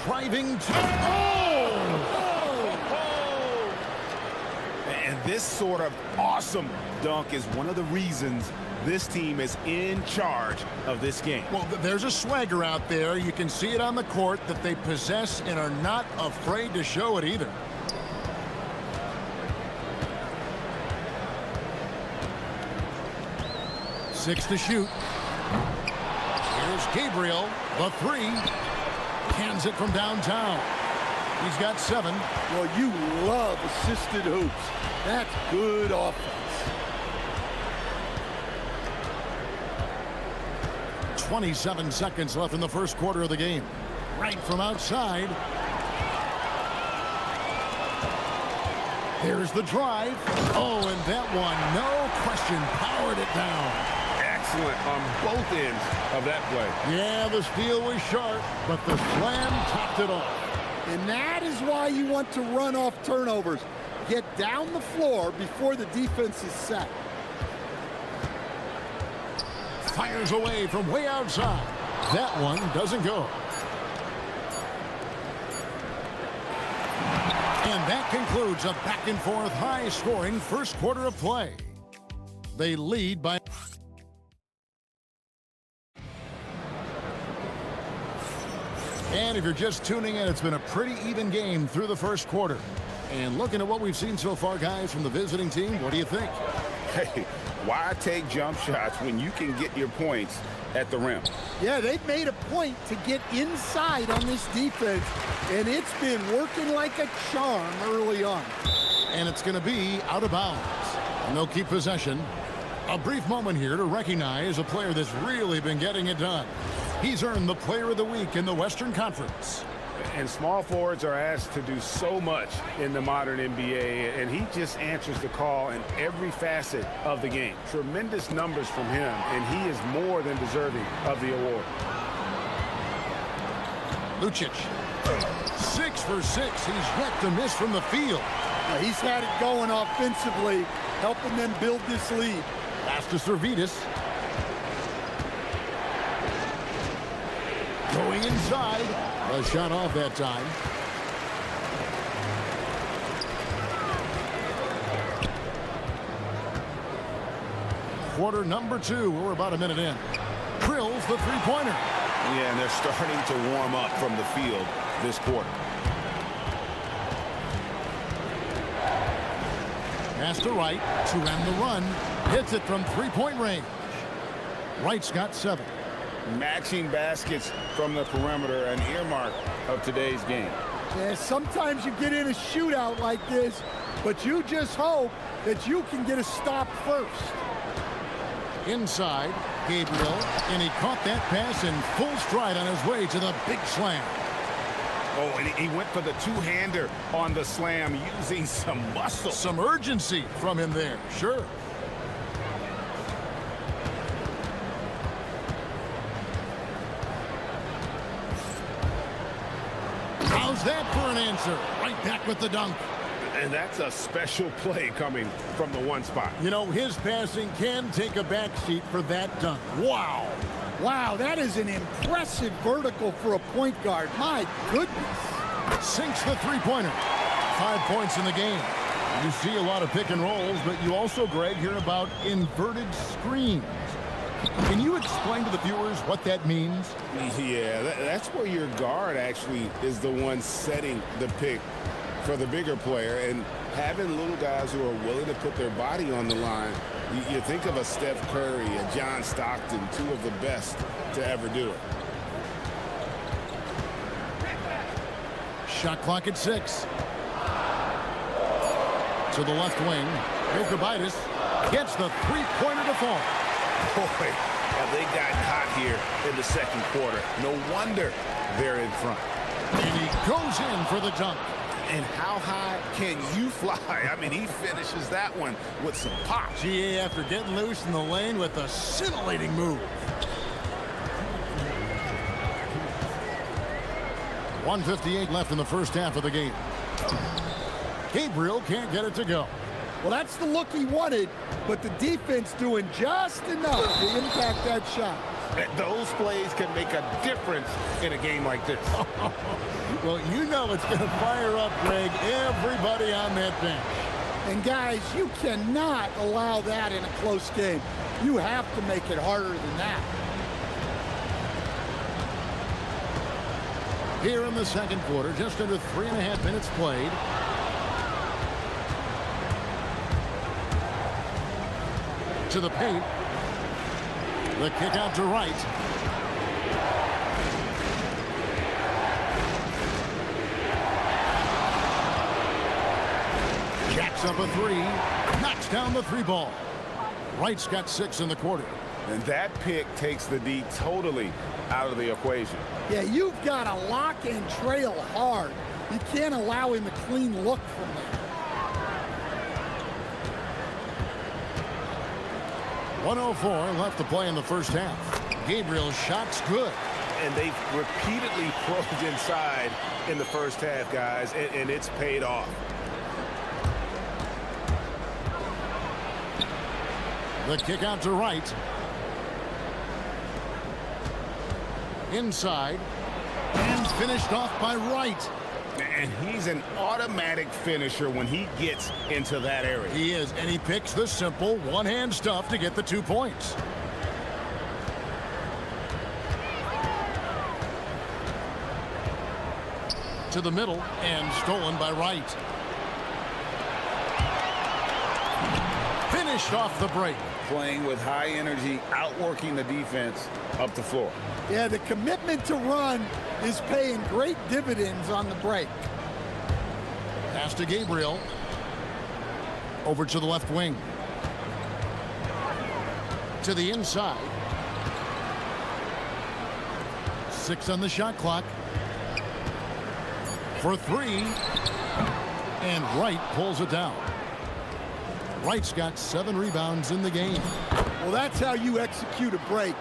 Speaker 6: Driving to...
Speaker 9: And this sort of awesome dunk is one of the reasons this team is in charge of this game.
Speaker 6: Well, there's a swagger out there. You can see it on the court that they possess and are not afraid to show it either. Six to shoot. Here's Gabriel, the three. Cans it from downtown. He's got 7.
Speaker 3: Well, you love assisted hoops. That's good offense.
Speaker 6: 27 seconds left in the first quarter of the game. Right from outside. Here's the drive. Oh, and that one, no question, powered it down.
Speaker 9: Excellent on both ends of that play.
Speaker 6: Yeah, the steal was sharp, but the slam topped it off.
Speaker 3: And that is why you want to run off turnovers. Get down the floor before the defense is set.
Speaker 6: Fires away from way outside. That one doesn't go. And that concludes a back-and-forth, high-scoring first quarter of play. They lead by... And if you're just tuning in, it's been a pretty even game through the first quarter. And looking at what we've seen so far, guys, from the visiting team, what do you think?
Speaker 9: Hey, why take jump shots when you can get your points at the rim?
Speaker 3: Yeah, they've made a point to get inside on this defense, and it's been working like a charm early on.
Speaker 6: And it's going to be out of bounds. And they'll keep possession. A brief moment here to recognize a player that's really been getting it done. He's earned the Player of the Week in the Western Conference.
Speaker 9: And small forwards are asked to do so much in the modern NBA, and he just answers the call in every facet of the game. Tremendous numbers from him, and he is more than deserving of the award.
Speaker 6: Lucic, 6 for 6. He's yet to miss from the field.
Speaker 3: He's had it going offensively, helping them build this lead.
Speaker 6: Pass to Servetus. Going inside. A shot off that time. Quarter number 2. We're about a minute in. Drills the three-pointer.
Speaker 8: Yeah, and they're starting to warm up from the field this quarter.
Speaker 6: Pass to Wright to end the run. Hits it from three-point range. Wright's got 7.
Speaker 9: Matching baskets from the perimeter, an earmark of today's game.
Speaker 3: Yeah, sometimes you get in a shootout like this, but you just hope that you can get a stop first.
Speaker 6: Inside, Gabriel, and he caught that pass in full stride on his way to the big slam.
Speaker 9: Oh, and he went for the two-hander on the slam using some muscle.
Speaker 6: Some urgency from him there, sure. How's that for an answer? Right back with the dunk.
Speaker 9: And that's a special play coming from the one spot.
Speaker 6: You know, his passing can take a backseat for that dunk. Wow.
Speaker 3: Wow, that is an impressive vertical for a point guard. My goodness.
Speaker 6: Sinks the three-pointer. 5 points in the game. You see a lot of pick and rolls, but you also, Greg, hear about inverted screens. Can you explain to the viewers what that means?
Speaker 8: Yeah, that's where your guard actually is the one setting the pick for the bigger player, and having little guys who are willing to put their body on the line. You think of a Steph Curry, a John Stockton, 2 of the best to ever do it.
Speaker 6: Shot clock at 6. To the left wing. Jokic gets the three-pointer to fall.
Speaker 9: Boy, have they gotten hot here in the second quarter. No wonder they're in front.
Speaker 6: And he goes in for the dunk.
Speaker 9: And how high can you fly? I mean, he finishes that one with some pop.
Speaker 6: GA after getting loose in the lane with a scintillating move. 1:58 left in the first half of the game. Gabriel can't get it to go.
Speaker 3: Well, that's the look he wanted, but the defense doing just enough to impact that shot.
Speaker 9: Those plays can make a difference in a game like this.
Speaker 6: Well, you know it's going to fire up, Greg, everybody on that bench.
Speaker 3: And guys, you cannot allow that in a close game. You have to make it harder than that.
Speaker 6: Here in the second quarter, just under 3.5 minutes played. To the paint. The kick out to Wright. Picks up a three. Knocks down the three ball. Wright's got 6 in the quarter.
Speaker 9: And that pick takes the D totally out of the equation.
Speaker 3: Yeah, you've got to lock and trail hard. You can't allow him a clean look from there.
Speaker 6: 1:04 left to play in the first half. Gabriel's shot's good.
Speaker 9: And they've repeatedly probed inside in the first half, guys, and it's paid off.
Speaker 6: The kick out to Wright. Inside. And finished off by Wright.
Speaker 9: And he's an automatic finisher when he gets into that area.
Speaker 6: He is, and he picks the simple one-hand stuff to get the 2 points. To the middle, and stolen by Wright. Finished off the break.
Speaker 8: Playing with high energy, outworking the defense up the floor.
Speaker 3: Yeah, the commitment to run is paying great dividends on the break.
Speaker 6: Pass to Gabriel. Over to the left wing. To the inside. 6 on the shot clock. For 3. And Wright pulls it down. Wright's got 7 rebounds in the game.
Speaker 3: Well, that's how you execute a break.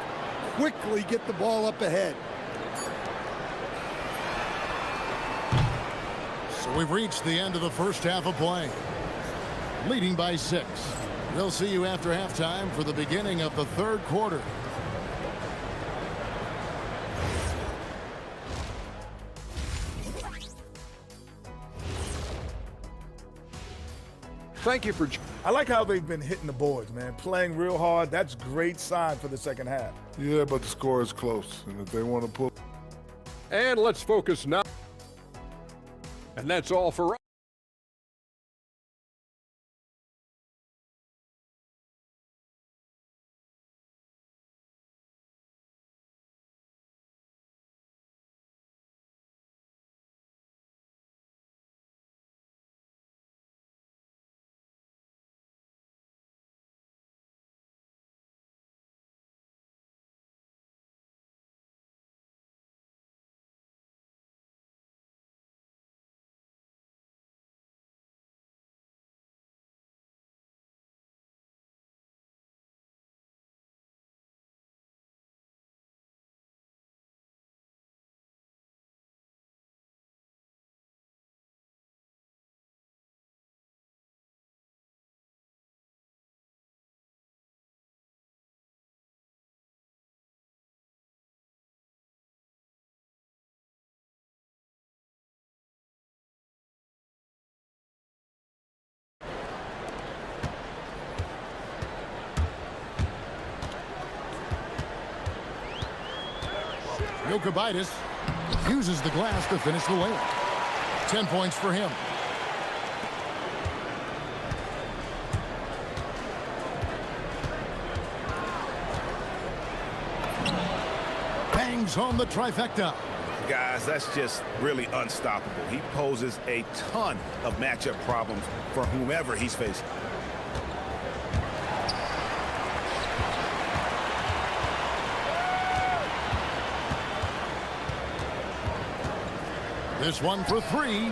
Speaker 3: Quickly get the ball up ahead.
Speaker 6: So we've reached the end of the first half of play. Leading by 6. We'll see you after halftime for the beginning of the third quarter.
Speaker 5: Thank you for...
Speaker 4: I like how they've been hitting the boards, man. Playing real hard. That's a great sign for the second half.
Speaker 12: Yeah, but the score is close. And if they want to pull...
Speaker 5: And let's focus now. And that's all for us.
Speaker 6: Jokubaitis uses the glass to finish the layup. 10 points for him. Bangs home the trifecta.
Speaker 9: Guys, that's just really unstoppable. He poses a ton of matchup problems for whomever he's facing.
Speaker 6: This one for 3.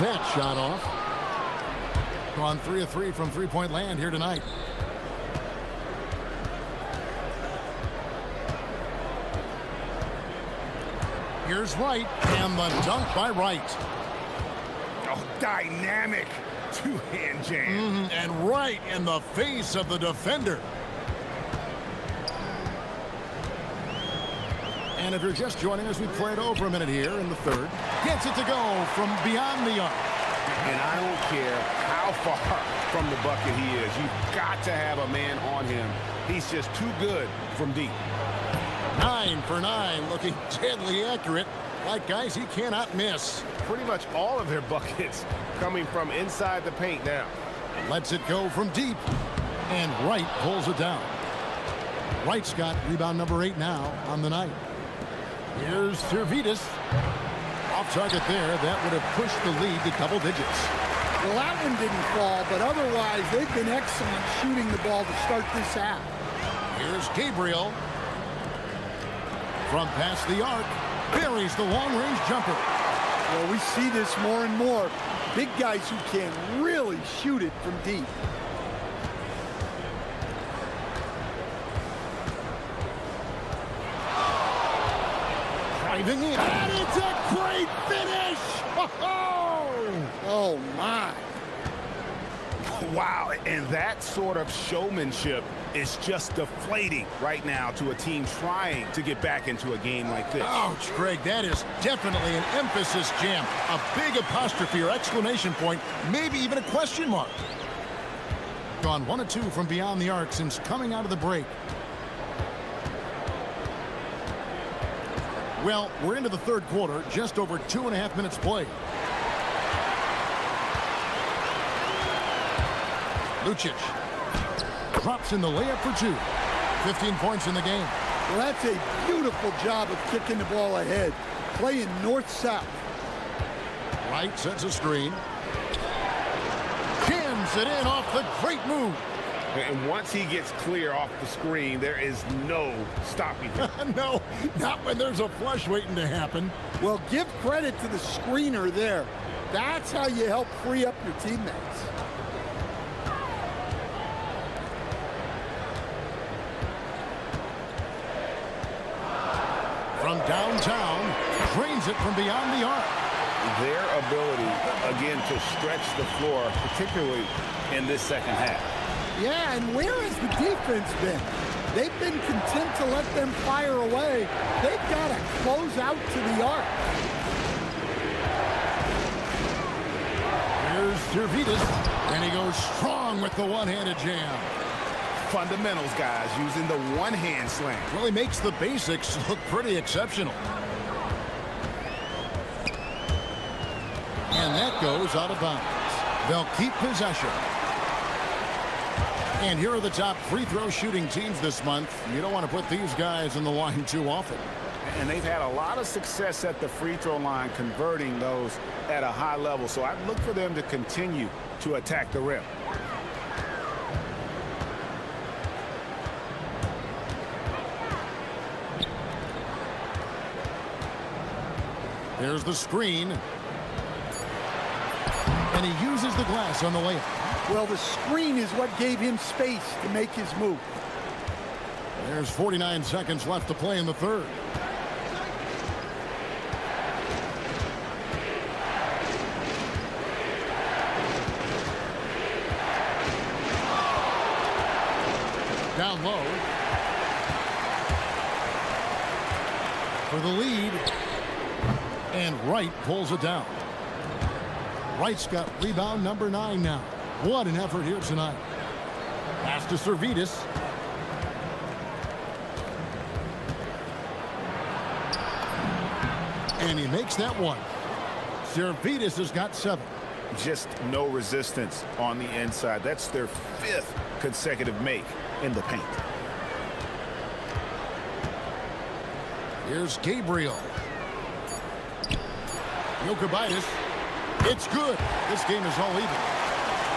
Speaker 6: That shot off. Gone 3 of 3 from three-point land here tonight. Here's Wright, and the dunk by Wright.
Speaker 9: Oh, dynamic two-hand jam.
Speaker 6: And right in the face of the defender. And if you're just joining us, we played over a minute here in the third. Gets it to go from beyond the arc.
Speaker 9: And I don't care how far from the bucket he is. You've got to have a man on him. He's just too good from deep.
Speaker 6: 9 for 9, looking deadly accurate. Like guys he cannot miss.
Speaker 9: Pretty much all of their buckets coming from inside the paint now.
Speaker 6: Lets it go from deep. And Wright pulls it down. Wright's got rebound number 8 now on the night. Here's Servidis. Off target there. That would have pushed the lead to double digits.
Speaker 3: Well, that one didn't fall, but otherwise, they've been excellent shooting the ball to start this half.
Speaker 6: Here's Gabriel. From past the arc, buries the long-range jumper.
Speaker 3: Well, we see this more and more. Big guys who can really shoot it from deep.
Speaker 6: Driving in. And it's a great finish!
Speaker 3: Oh, my.
Speaker 9: Wow, and that sort of showmanship is just deflating right now to a team trying to get back into a game like this.
Speaker 6: Ouch, Greg, that is definitely an emphasis jam. A big apostrophe or exclamation point, maybe even a question mark. Gone 1 of 2 from beyond the arc since coming out of the break. Well, we're into the third quarter, just over 2.5 minutes played. Lucic drops in the layup for 2. 15 points in the game.
Speaker 3: Well, that's a beautiful job of kicking the ball ahead. Playing north-south.
Speaker 6: Wright sets a screen. Jams it in off the great move.
Speaker 9: And once he gets clear off the screen, there is no stopping him.
Speaker 6: No, not when there's a flush waiting to happen.
Speaker 3: Well, give credit to the screener there. That's how you help free up your teammates.
Speaker 6: From downtown, drains it from beyond the arc.
Speaker 9: Their ability, again, to stretch the floor, particularly in this second half.
Speaker 3: Yeah, and where has the defense been? They've been content to let them fire away. They've got to close out to the arc.
Speaker 6: Here's Servitas, and he goes strong with the one-handed jam.
Speaker 9: Fundamentals, guys, using the one-hand slam.
Speaker 6: Well, he makes the basics look pretty exceptional. And that goes out of bounds. They'll keep possession. And here are the top free throw shooting teams this month. You don't want to put these guys in the line too often.
Speaker 9: And they've had a lot of success at the free throw line, converting those at a high level. So I'd look for them to continue to attack the rim.
Speaker 6: There's the screen. And he uses the glass on the layup.
Speaker 3: Well, the screen is what gave him space to make his move.
Speaker 6: There's 49 seconds left to play in the third. Down low. For the lead. And Wright pulls it down. Wright's got rebound number 9 now. What an effort here tonight. Pass to Servitas. And he makes that one. Servitas has got 7.
Speaker 9: Just no resistance on the inside. That's their 5th consecutive make in the paint.
Speaker 6: Here's Gabriel. Jokubaitis. It's good. This game is all even.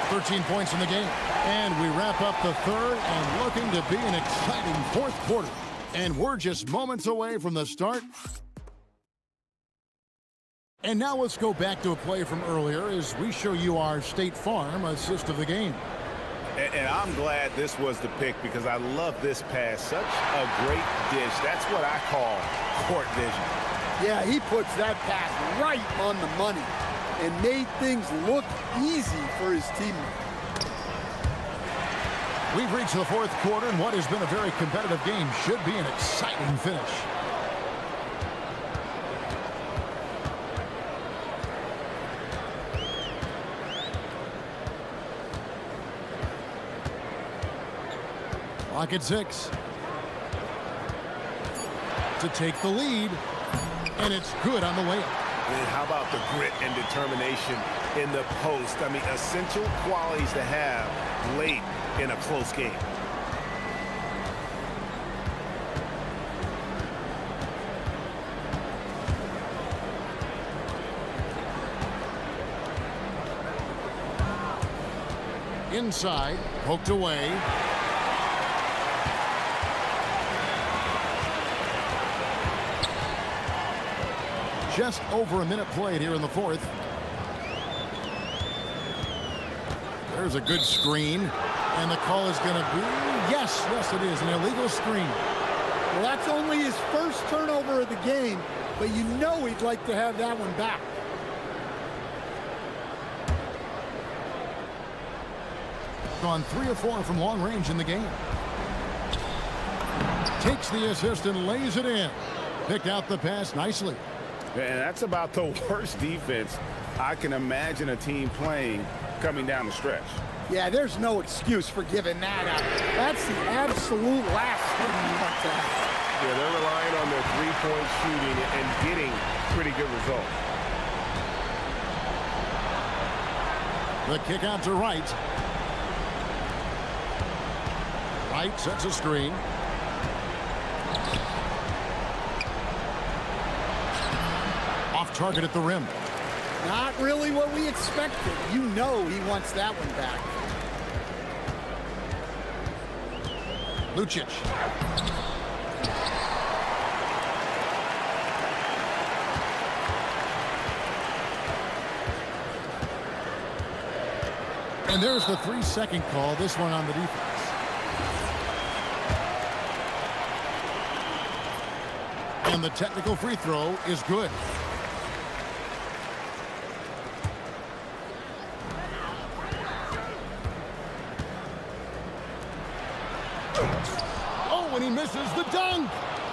Speaker 6: 13 points in the game. And we wrap up the third and looking to be an exciting fourth quarter. And we're just moments away from the start. And now let's go back to a play from earlier as we show you our State Farm assist of the game.
Speaker 9: And I'm glad this was the pick because I love this pass. Such a great dish. That's what I call court vision.
Speaker 3: Yeah, he puts that pass right on the money and made things look easy for his teammate.
Speaker 6: We've reached the fourth quarter, and what has been a very competitive game should be an exciting finish. Clock at 6. To take the lead, and it's good on the layup.
Speaker 9: And how about the grit and determination in the post? I mean, essential qualities to have late in a close game.
Speaker 6: Inside, poked away. Just over a minute played here in the fourth. There's a good screen, and the call is going to be, yes, it is, an illegal screen.
Speaker 3: Well, that's only his first turnover of the game, but you know he'd like to have that one back.
Speaker 6: Gone 3 of 4 from long range in the game. Takes the assist and lays it in. Picked out the pass nicely.
Speaker 9: And that's about the worst defense I can imagine a team playing coming down the stretch.
Speaker 3: Yeah, there's no excuse for giving that up. That's the absolute last thing you want to have.
Speaker 9: Yeah, they're relying on their three-point shooting and getting pretty good results.
Speaker 6: The kick out to Wright. Wright sets a screen. Off target at the rim.
Speaker 3: Not really what we expected. You know he wants that one back.
Speaker 6: Lucic. And there's the 3-second call, this one on the defense. And the technical free throw is good. Oh, and he misses the dunk.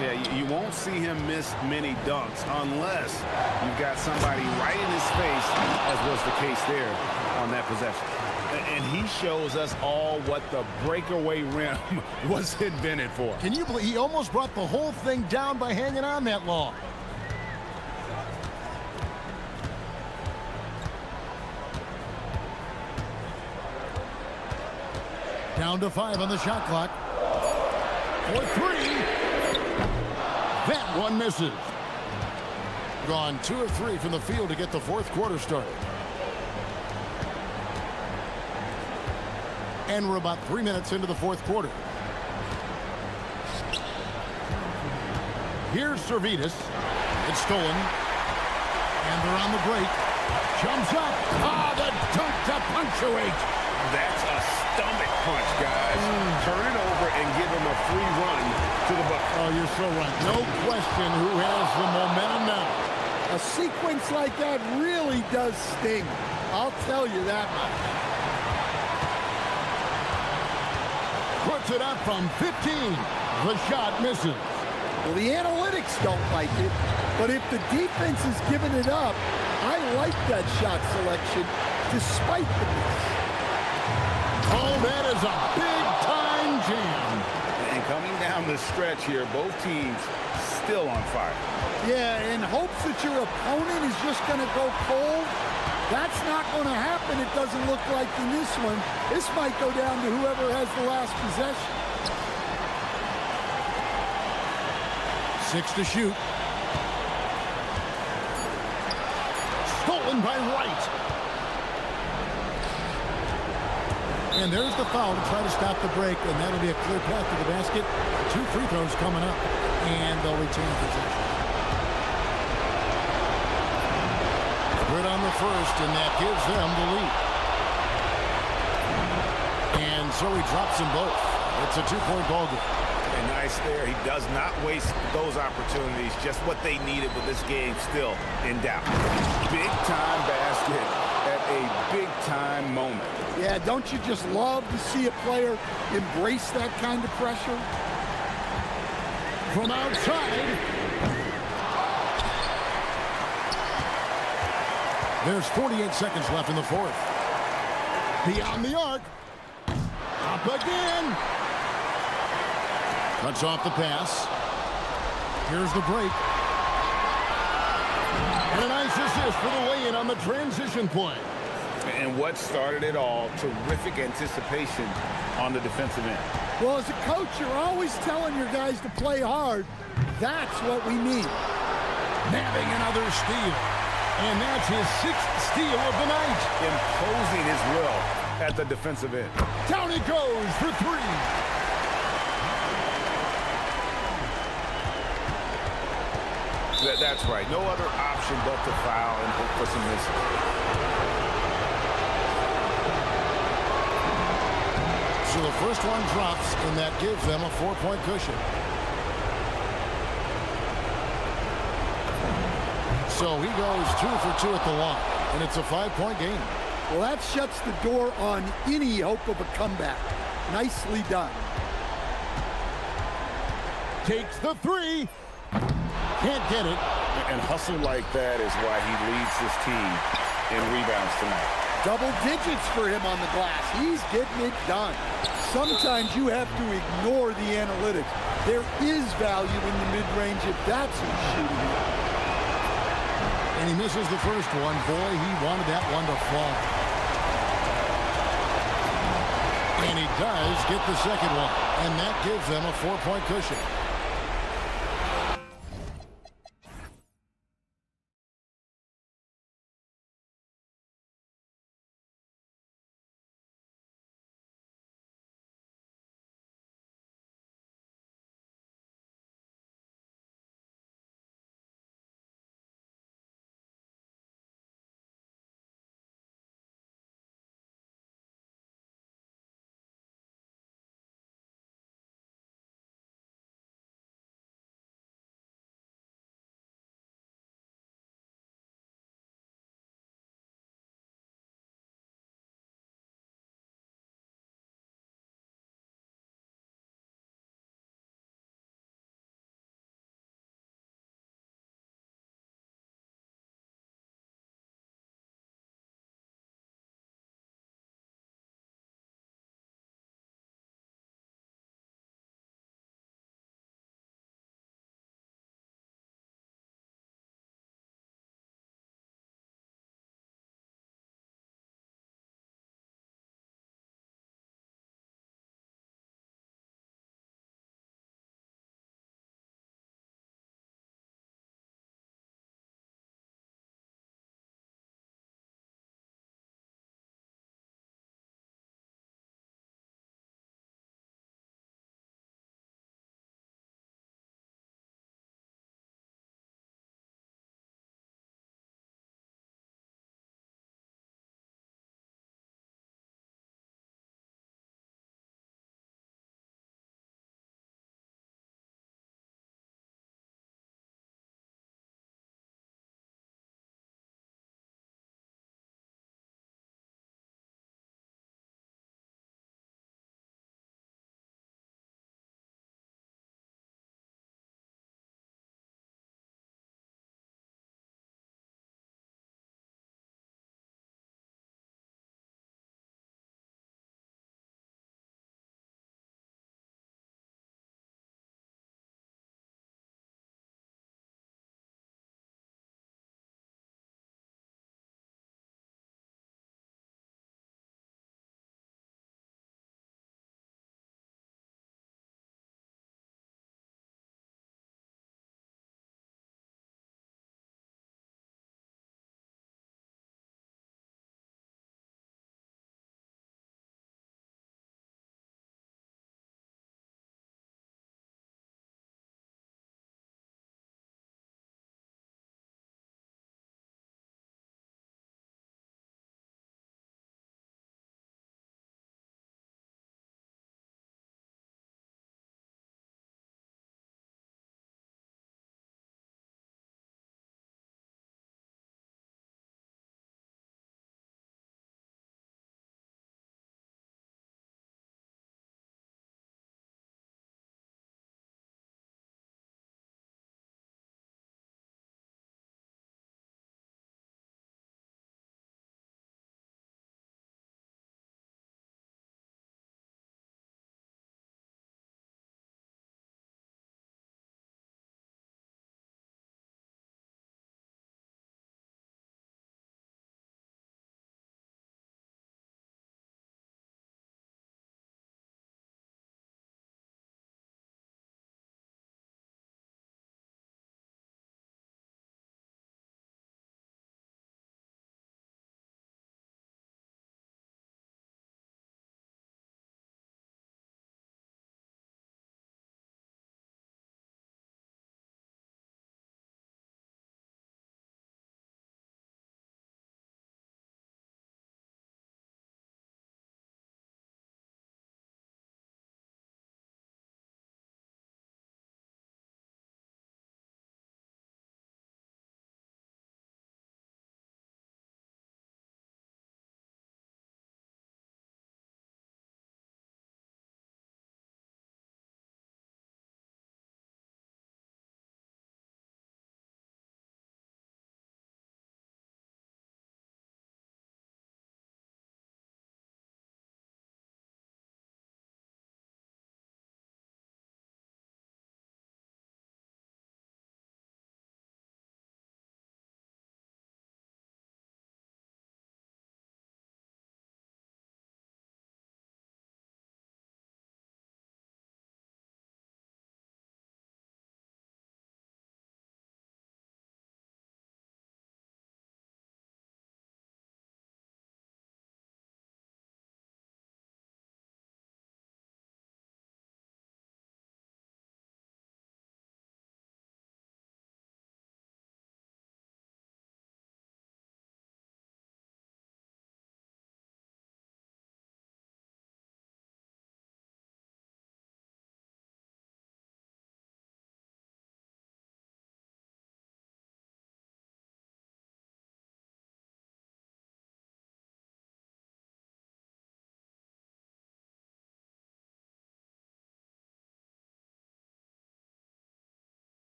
Speaker 9: Yeah, you won't see him miss many dunks unless you've got somebody right in his face, as was the case there on that possession. And he shows us all what the breakaway rim was invented for.
Speaker 6: Can you believe he almost brought the whole thing down by hanging on that long? Down to 5 on the shot clock. For 3. That one misses. Gone 2 of 3 from the field to get the fourth quarter started. And we're about 3 minutes into the fourth quarter. Here's Servetus. It's stolen. And they're on the break. Jumps up. Ah, the dunk to punctuate.
Speaker 9: That's a stomach punch, guys. Turn it over and give him a free run to the bucket.
Speaker 6: Oh, you're so right. No question who has the momentum now.
Speaker 3: A sequence like that really does sting. I'll tell you that much.
Speaker 6: Puts it up from 15. The shot misses.
Speaker 3: Well, the analytics don't like it, but if the defense is giving it up, I like that shot selection despite the miss.
Speaker 6: Oh, that is a big-time jam.
Speaker 9: And coming down the stretch here, both teams still on fire.
Speaker 3: Yeah, in hopes that your opponent is just going to go cold. That's not going to happen, it doesn't look like in this one. This might go down to whoever has the last possession.
Speaker 6: 6 to shoot. Stolen by Wright. And there's the foul to try to stop the break, and that'll be a clear path to the basket. 2 free throws coming up, and they'll retain possession. Good on the first, and that gives them the lead. And so he drops them both. It's a 2-point ball game.
Speaker 9: And nice there. He does not waste those opportunities. Just what they needed with this game still in doubt. Big-time basket at a big-time moment.
Speaker 3: Yeah, don't you just love to see a player embrace that kind of pressure?
Speaker 6: From outside. There's 48 seconds left in the fourth. Beyond the arc. Up again. Cuts off the pass. Here's the break. And a nice assist for the lay-in on the transition play.
Speaker 9: And what started it all, terrific anticipation on the defensive end.
Speaker 3: Well, as a coach, you're always telling your guys to play hard. That's what we need.
Speaker 6: Nabbing another steal. And that's his 6th steal of the night.
Speaker 9: Imposing his will at the defensive end.
Speaker 6: Down he goes for three.
Speaker 9: That's right. No other option but to foul and hope for some misses.
Speaker 6: So the first one drops, and that gives them a 4-point cushion. So he goes 2 for 2 at the line, and it's a 5-point game.
Speaker 3: Well, that shuts the door on any hope of a comeback. Nicely done.
Speaker 6: Takes the three. Can't get it.
Speaker 8: And hustle like that is why he leads his team in rebounds tonight.
Speaker 3: Double digits for him on the glass. He's getting it done. Sometimes you have to ignore the analytics. There is value in the mid-range if that's who's shooting it.
Speaker 6: And he misses the first one. Boy, he wanted that one to fall. And he does get the second one. And that gives them a 4-point cushion.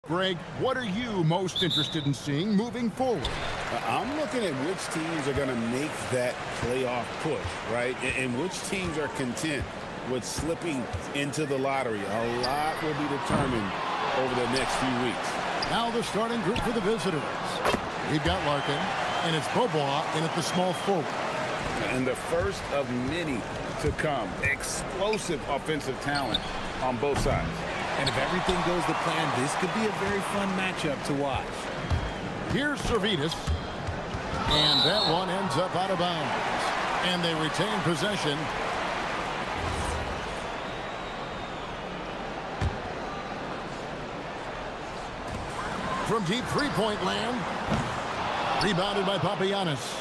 Speaker 6: Greg, what are you most interested in seeing moving forward?
Speaker 8: I'm looking at which teams are going to make that playoff push, right? And which teams are content with slipping into the lottery. A lot will be determined over the next few weeks.
Speaker 6: Now the starting group for the visitors. We've got Larkin, and it's Bobois in at the small forward.
Speaker 9: And the first of many to come. Explosive offensive talent on both sides.
Speaker 7: And if everything goes to plan, this could be a very fun matchup to watch.
Speaker 6: Here's Servetus. And that one ends up out of bounds. And they retain possession. From deep three-point land. Rebounded by Papagiannis.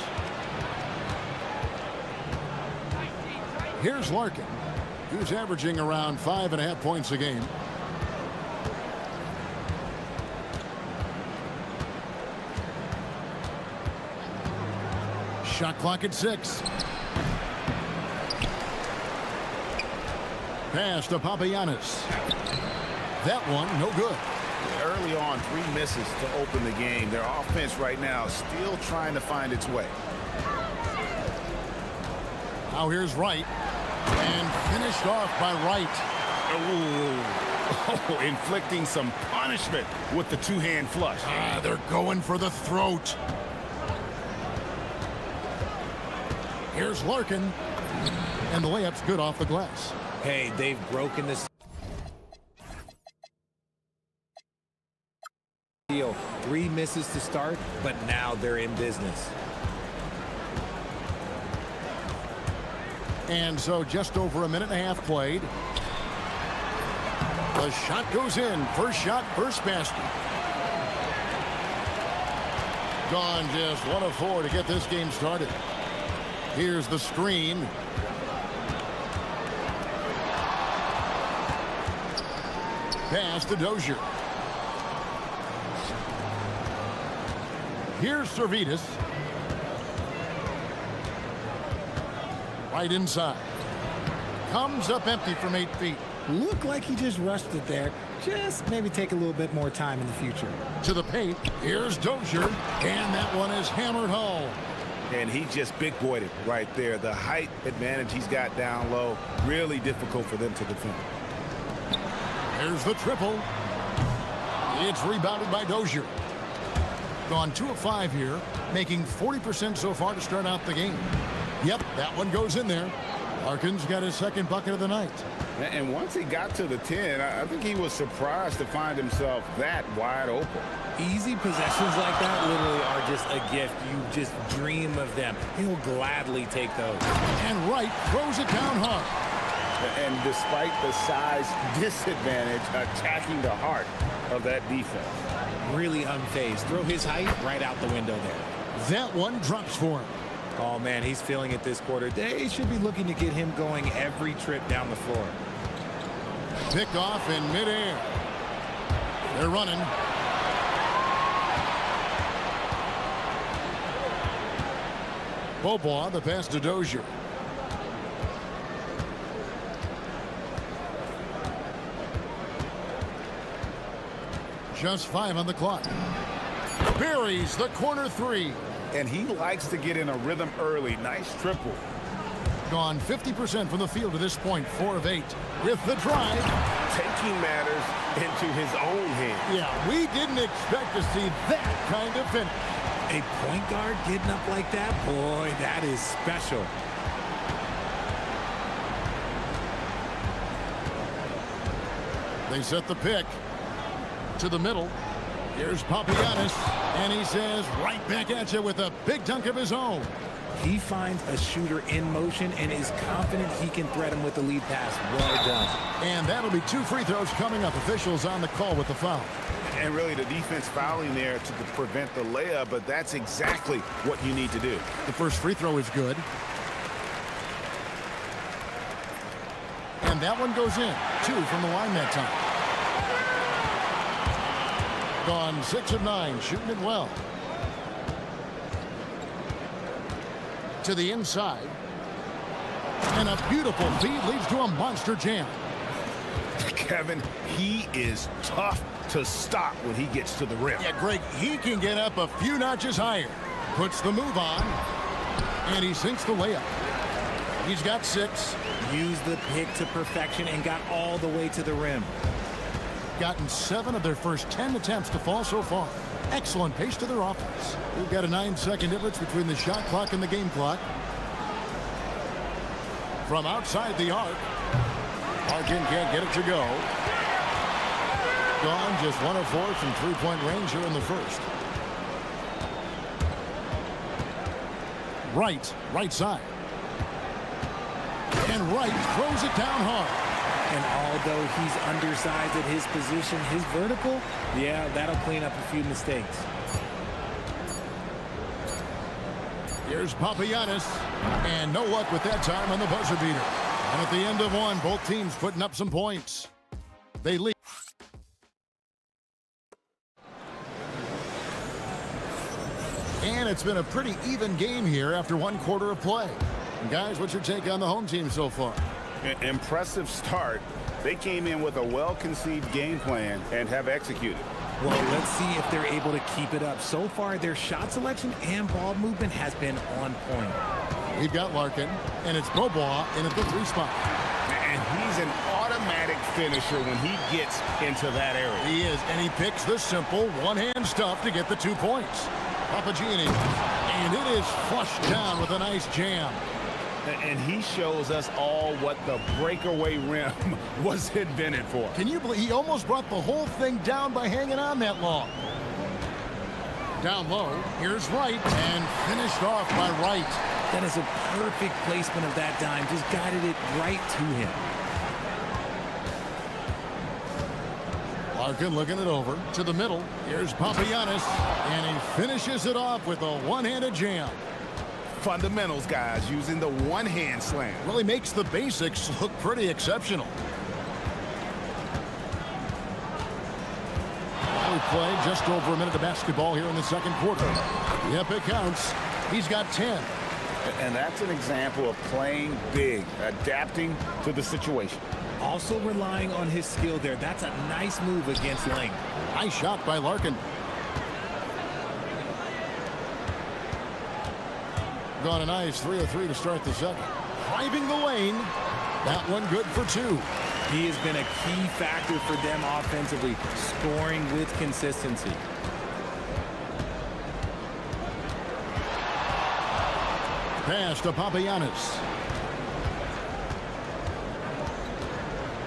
Speaker 6: Here's Larkin, who's averaging around 5.5 points a game. Shot clock at 6. Pass to Papagiannis. That one, no good.
Speaker 9: Early on, 3 misses to open the game. Their offense right now still trying to find its way.
Speaker 6: Now here's Wright. And finished off by Wright.
Speaker 9: Oh, inflicting some punishment with the two-hand flush.
Speaker 6: They're going for the throat. Here's Larkin. And the layup's good off the glass.
Speaker 7: Hey, they've broken this deal. 3 misses to start, but now they're in business.
Speaker 6: And so just over a minute and a half played. The shot goes in. First shot, first basket. Gone just 1 of 4 to get this game started. Here's the screen. Pass to Dozier. Here's Servetus. Right inside. Comes up empty from 8 feet.
Speaker 7: Looked like he just rushed it there. Just maybe take a little bit more time in the future.
Speaker 6: To the paint. Here's Dozier. And that one is hammered home.
Speaker 9: And he just big-boyed it right there. The height advantage he's got down low, really difficult for them to defend.
Speaker 6: There's the triple. It's rebounded by Dozier. Gone 2 of 5 here, making 40% so far to start out the game. Yep, that one goes in there. Larkin's got his second bucket of the night.
Speaker 9: And once he got to the 10, I think he was surprised to find himself that wide open.
Speaker 7: Easy possessions like that literally are just a gift. You just dream of them. He'll gladly take those.
Speaker 6: And Wright throws it down hard.
Speaker 9: And despite the size disadvantage, attacking the heart of that defense.
Speaker 7: Really unfazed. Throw his height right out the window there.
Speaker 6: That one drops for him.
Speaker 7: Oh, man, he's feeling it this quarter. They should be looking to get him going every trip down the floor.
Speaker 6: Picked off in midair. They're running. Bobois, the pass to Dozier. Just 5 on the clock. Buries the corner 3.
Speaker 9: And he likes to get in a rhythm early. Nice triple.
Speaker 6: Gone 50% from the field to this point, 4 of 8. With the drive.
Speaker 9: Taking matters into his own hands.
Speaker 6: Yeah, we didn't expect to see that kind of finish.
Speaker 7: A point guard getting up like that? Boy, that is special.
Speaker 6: They set the pick to the middle. Here's Papagiannis, and he says right back at you with a big dunk of his own.
Speaker 7: He finds a shooter in motion and is confident he can thread him with the lead pass. Well done.
Speaker 6: And that'll be 2 free throws coming up. Officials on the call with the foul.
Speaker 9: And really the defense fouling there to prevent the layup, but that's exactly what you need to do.
Speaker 6: The first free throw is good. And that one goes in. 2 from the line that time. Gone 6 of 9, shooting it well. To the inside. And a beautiful feed leads to a monster jam.
Speaker 9: Kevin, he is tough to stop when he gets to the rim.
Speaker 6: Yeah, Greg, he can get up a few notches higher. Puts the move on, and he sinks the layup. He's got 6.
Speaker 7: Used the pick to perfection and got all the way to the rim.
Speaker 6: Gotten 7 of their first 10 attempts to fall so far. Excellent pace to their offense. We've got a 9-second difference between the shot clock and the game clock. From outside the arc, Larkin can't get it to go. Gone just 1 of 4 from three-point range here in the first. Right side. And Wright throws it down hard.
Speaker 7: And although he's undersized at his position, his vertical, yeah, that'll clean up a few mistakes.
Speaker 6: Here's Papagiannis, and no luck with that time on the buzzer beater. And at the end of one, both teams putting up some points. They lead. And it's been a pretty even game here after 1 quarter of play. And guys, what's your take on the home team so far?
Speaker 9: Impressive start. They came in with a well-conceived game plan and have executed.
Speaker 7: Well, let's see if they're able to keep it up. So far, their shot selection and ball movement has been on point.
Speaker 6: We've got Larkin, and it's Bobois in at the 3 spot.
Speaker 9: And he's an automatic finisher when he gets into that area.
Speaker 6: He is, and he picks the simple one-hand stuff to get the 2 points. Papagiannis, and it is flushed down with a nice jam.
Speaker 9: And he shows us all what the breakaway rim was invented for.
Speaker 6: Can you believe he almost brought the whole thing down by hanging on that long? Down low, here's Wright, and finished off by Wright.
Speaker 7: That is a perfect placement of that dime. Just guided it right to him.
Speaker 6: Larkin looking it over to the middle. Here's Papagiannis, and he finishes it off with a one-handed jam.
Speaker 9: Fundamentals, guys, using the one-hand slam.
Speaker 6: Really makes the basics look pretty exceptional. We played just over a minute of basketball here in the second quarter. Yep, it counts. He's got 10.
Speaker 9: And that's an example of playing big, adapting to the situation.
Speaker 7: Also relying on his skill there. That's a nice move against length.
Speaker 6: Nice shot by Larkin. Gone a nice 3 of 3 to start the second. Driving the lane. That one good for 2.
Speaker 7: He has been a key factor for them offensively, scoring with consistency.
Speaker 6: Pass to Papagiannis.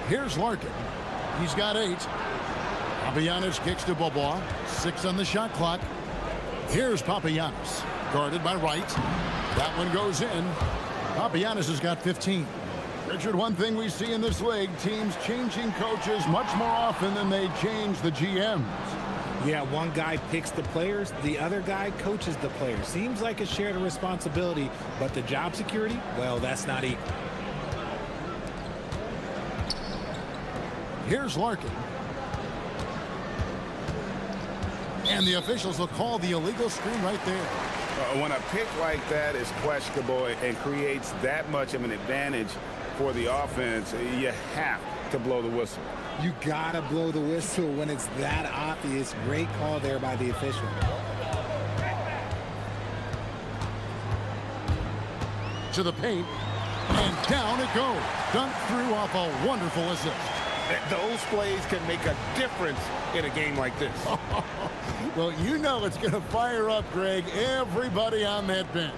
Speaker 6: Here's Larkin. He's got 8. Papagiannis kicks to Bobois. 6 on the shot clock. Here's Papagiannis. Guarded by Wright. That one goes in. Papagiannis has got 15. Richard, one thing we see in this league, teams changing coaches much more often than they change the GMs.
Speaker 7: Yeah, one guy picks the players, the other guy coaches the players. Seems like a shared responsibility, but the job security, well, that's not equal.
Speaker 6: Here's Larkin. And the officials will call the illegal screen right there.
Speaker 9: When a pick like that is questionable and creates that much of an advantage for the offense, you have to blow the whistle.
Speaker 7: You gotta blow the whistle when it's that obvious. Great call there by the official.
Speaker 6: To the paint, and down it goes. Dunked through off a wonderful assist.
Speaker 9: Those plays can make a difference in a game like this.
Speaker 6: Well, you know it's going to fire up, Greg, everybody on that bench.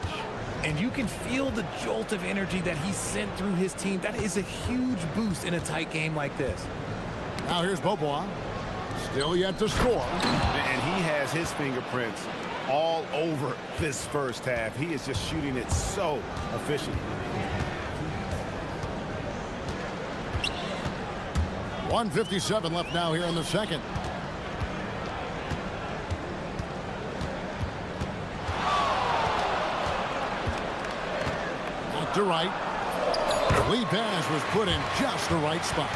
Speaker 7: And you can feel the jolt of energy that he sent through his team. That is a huge boost in a tight game like this.
Speaker 6: Now here's Bobois. Still yet to score.
Speaker 9: And he has his fingerprints all over this first half. He is just shooting it so efficiently.
Speaker 6: 1:57 left now here in the second. Out to right. Lead pass was put in just the right spot.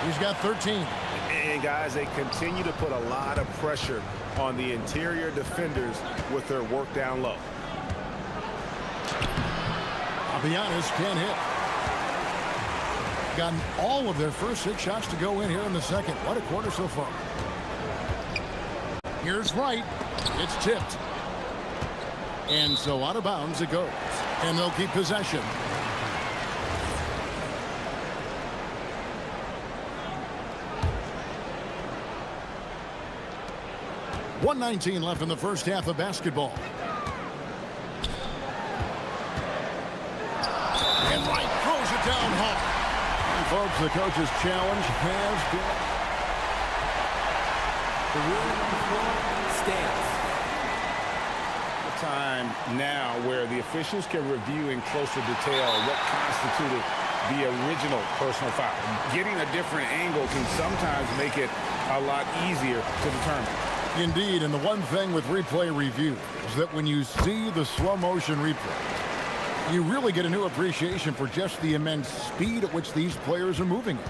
Speaker 6: He's got 13.
Speaker 9: And guys, they continue to put a lot of pressure on the interior defenders with their work down low.
Speaker 6: Papagiannis can't hit. Gotten all of their first 6 shots to go in here in the second. What a quarter so far. Here's Wright. It's tipped. And so out of bounds it goes. And they'll keep possession. .119 left in the first half of basketball. And Wright throws it down hard. And folks, the coach's challenge has been.
Speaker 7: The rule on the floor stands.
Speaker 9: Time now where the officials can review in closer detail what constituted the original personal foul. Getting a different angle can sometimes make it a lot easier to determine.
Speaker 6: Indeed, and the one thing with replay review is that when you see the slow motion replay, you really get a new appreciation for just the immense speed at which these players are moving at,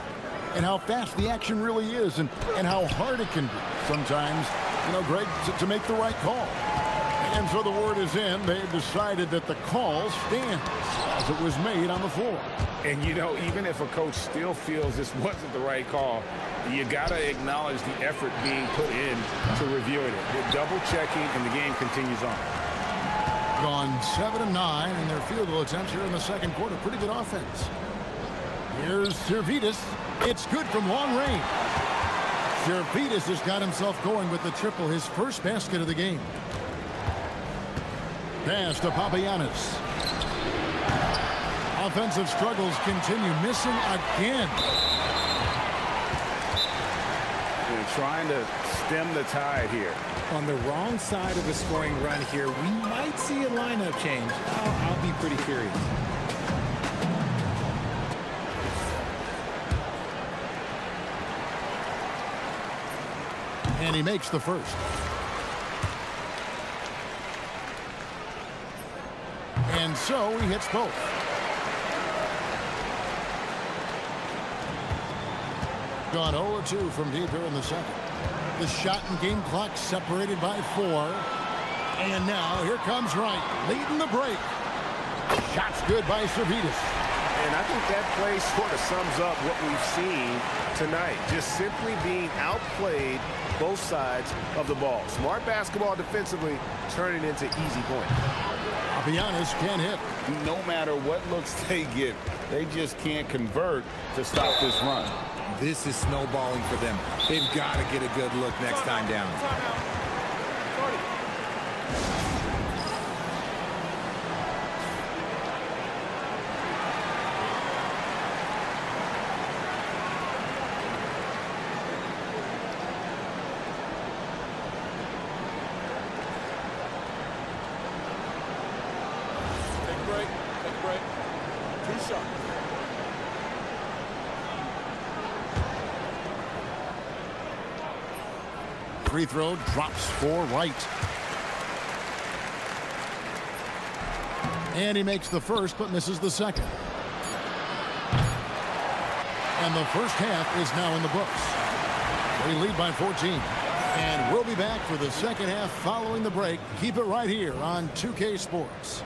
Speaker 6: and how fast the action really is, and how hard it can be sometimes, Greg, to make the right call. And so the word is in. They've decided that the call stands as it was made on the floor.
Speaker 9: And, even if a coach still feels this wasn't the right call, you got to acknowledge the effort being put in to reviewing it. They're double-checking, and the game continues on.
Speaker 6: Gone 7-9 in their field goal attempts here in the second quarter. Pretty good offense. Here's Servidis. It's good from long range. Servidis has got himself going with the triple, his first basket of the game. Pass to Papagiannis. Offensive struggles continue, missing again.
Speaker 9: They're trying to stem the tide here.
Speaker 7: On the wrong side of a scoring run here, we might see a lineup change. I'll be pretty curious.
Speaker 6: And he makes the first. And so he hits both. Gone 0-2 from deep here in the second. The shot and game clock separated by 4. And now here comes Wright, leading the break. Shot's good by Servidis.
Speaker 9: And I think that play sort of sums up what we've seen tonight. Just simply being outplayed both sides of the ball. Smart basketball defensively, turning into easy points.
Speaker 6: Papagiannis can't hit.
Speaker 8: No matter what looks they get, they just can't convert to stop this run.
Speaker 7: This is snowballing for them. They've got to get a good look next time down.
Speaker 4: Take a break. 2 shots.
Speaker 6: Free throw drops for Wright. And he makes the first, but misses the second. And the first half is now in the books. They lead by 14. And we'll be back for the second half following the break. Keep it right here on 2K Sports.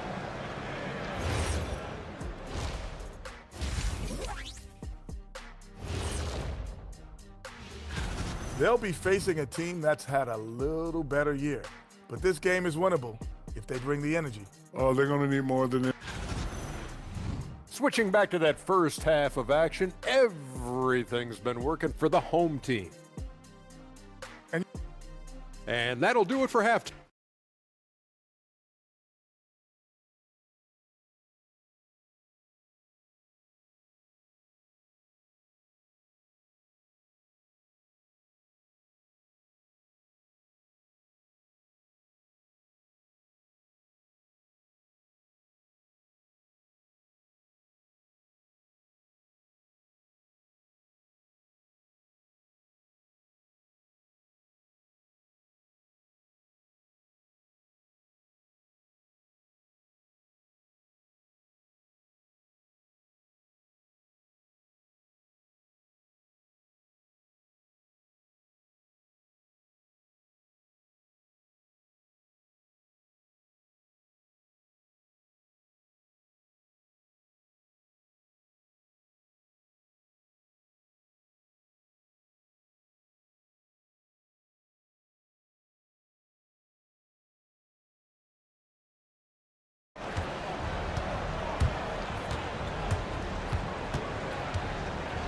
Speaker 4: They'll be facing a team that's had a little better year. But this game is winnable if they bring the energy.
Speaker 12: Oh, they're going to need more than that.
Speaker 5: Switching back to that first half of action, everything's been working for the home team. And that'll do it for halftime.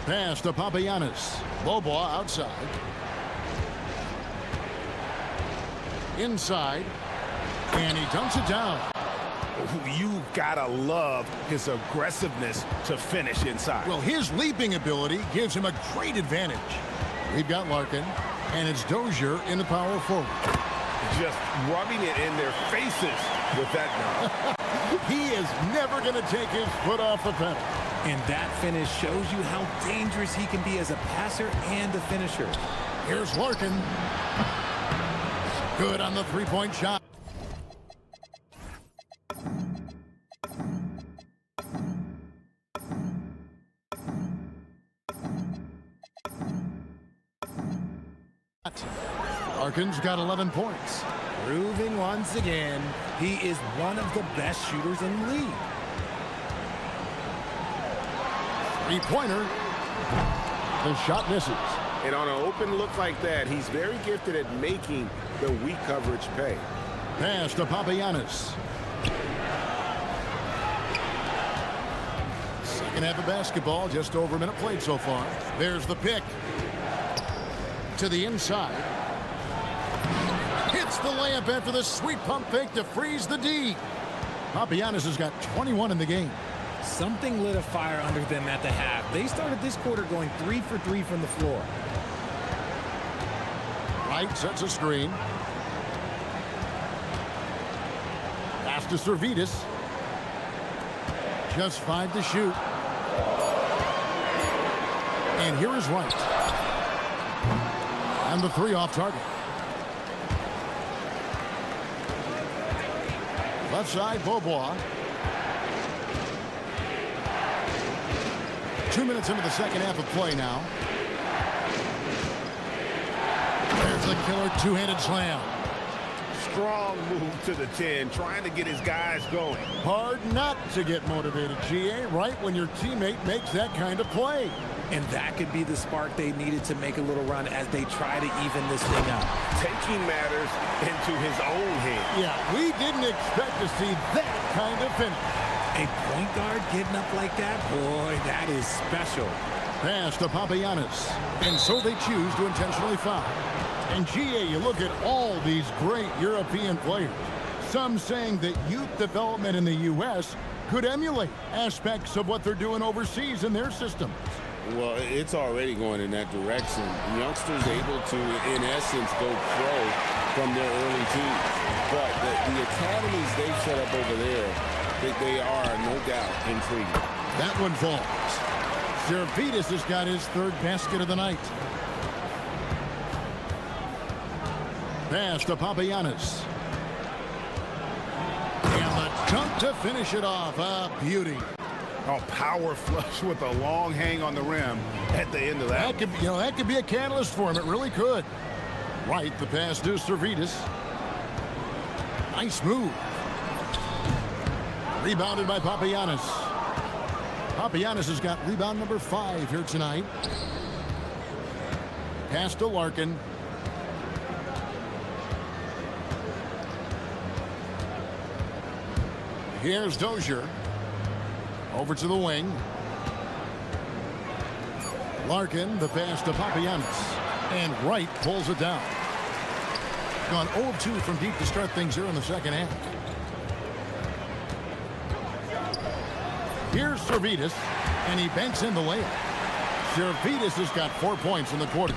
Speaker 6: Pass to Papagiannis. Bobois outside. Inside. And he dunks it down.
Speaker 9: You gotta love his aggressiveness to finish inside.
Speaker 6: Well, his leaping ability gives him a great advantage. We've got Larkin, and it's Dozier in the power forward.
Speaker 9: Just rubbing it in their faces with that dunk.
Speaker 6: He is never going to take his foot off the pedal.
Speaker 7: And that finish shows you how dangerous he can be as a passer and a finisher.
Speaker 6: Here's Larkin. Good on the three-point shot. Larkin's got 11 points.
Speaker 7: Proving once again, he is one of the best shooters in the league.
Speaker 6: Three-pointer. The shot misses.
Speaker 9: And on an open look like that, he's very gifted at making the weak coverage pay.
Speaker 6: Pass to Papagiannis. Second half of basketball, just over a minute played so far. There's the pick. To the inside. Hits the layup after the sweet pump fake to freeze the D. Papagiannis has got 21 in the game.
Speaker 7: Something lit a fire under them at the half. They started this quarter going 3 for 3 from the floor.
Speaker 6: Wright sets a screen. Pass to Servidis. Just 5 to shoot. And here is Wright. And the 3 off target. Left side, Bobois. 2 minutes into the second half of play now. There's the killer two-handed slam.
Speaker 9: Strong move to the 10, trying to get his guys going.
Speaker 6: Hard not to get motivated, GA, right when your teammate makes that kind of play.
Speaker 7: And that could be the spark they needed to make a little run as they try to even this thing out.
Speaker 9: Taking matters into his own hands.
Speaker 6: Yeah, we didn't expect to see that kind of finish.
Speaker 7: A point guard getting up like that, boy, that is special.
Speaker 6: Pass to Papagiannis. And so they choose to intentionally foul. And GA, you look at all these great European players. Some saying that youth development in the U.S. could emulate aspects of what they're doing overseas in their systems.
Speaker 8: Well, it's already going in that direction. Youngsters able to, in essence, go pro from their early teens. But the academies they've set up over there, they are, no doubt, intriguing.
Speaker 6: That one falls. Servidis has got his 3rd basket of the night. Pass to Papagiannis. And the dunk to finish it off. A beauty.
Speaker 9: Oh, power flush with a long hang on the rim at the end of that.
Speaker 6: That could be a catalyst for him. It really could. Right, the pass to Servidis. Nice move. Rebounded by Papagiannis. Papagiannis has got rebound number 5 here tonight. Pass to Larkin. Here's Dozier. Over to the wing. Larkin, the pass to Papagiannis. And Wright pulls it down. Gone 0-2 from deep to start things here in the second half. Here's Servidis, and he banks in the layup. Servidis has got 4 points in the quarter.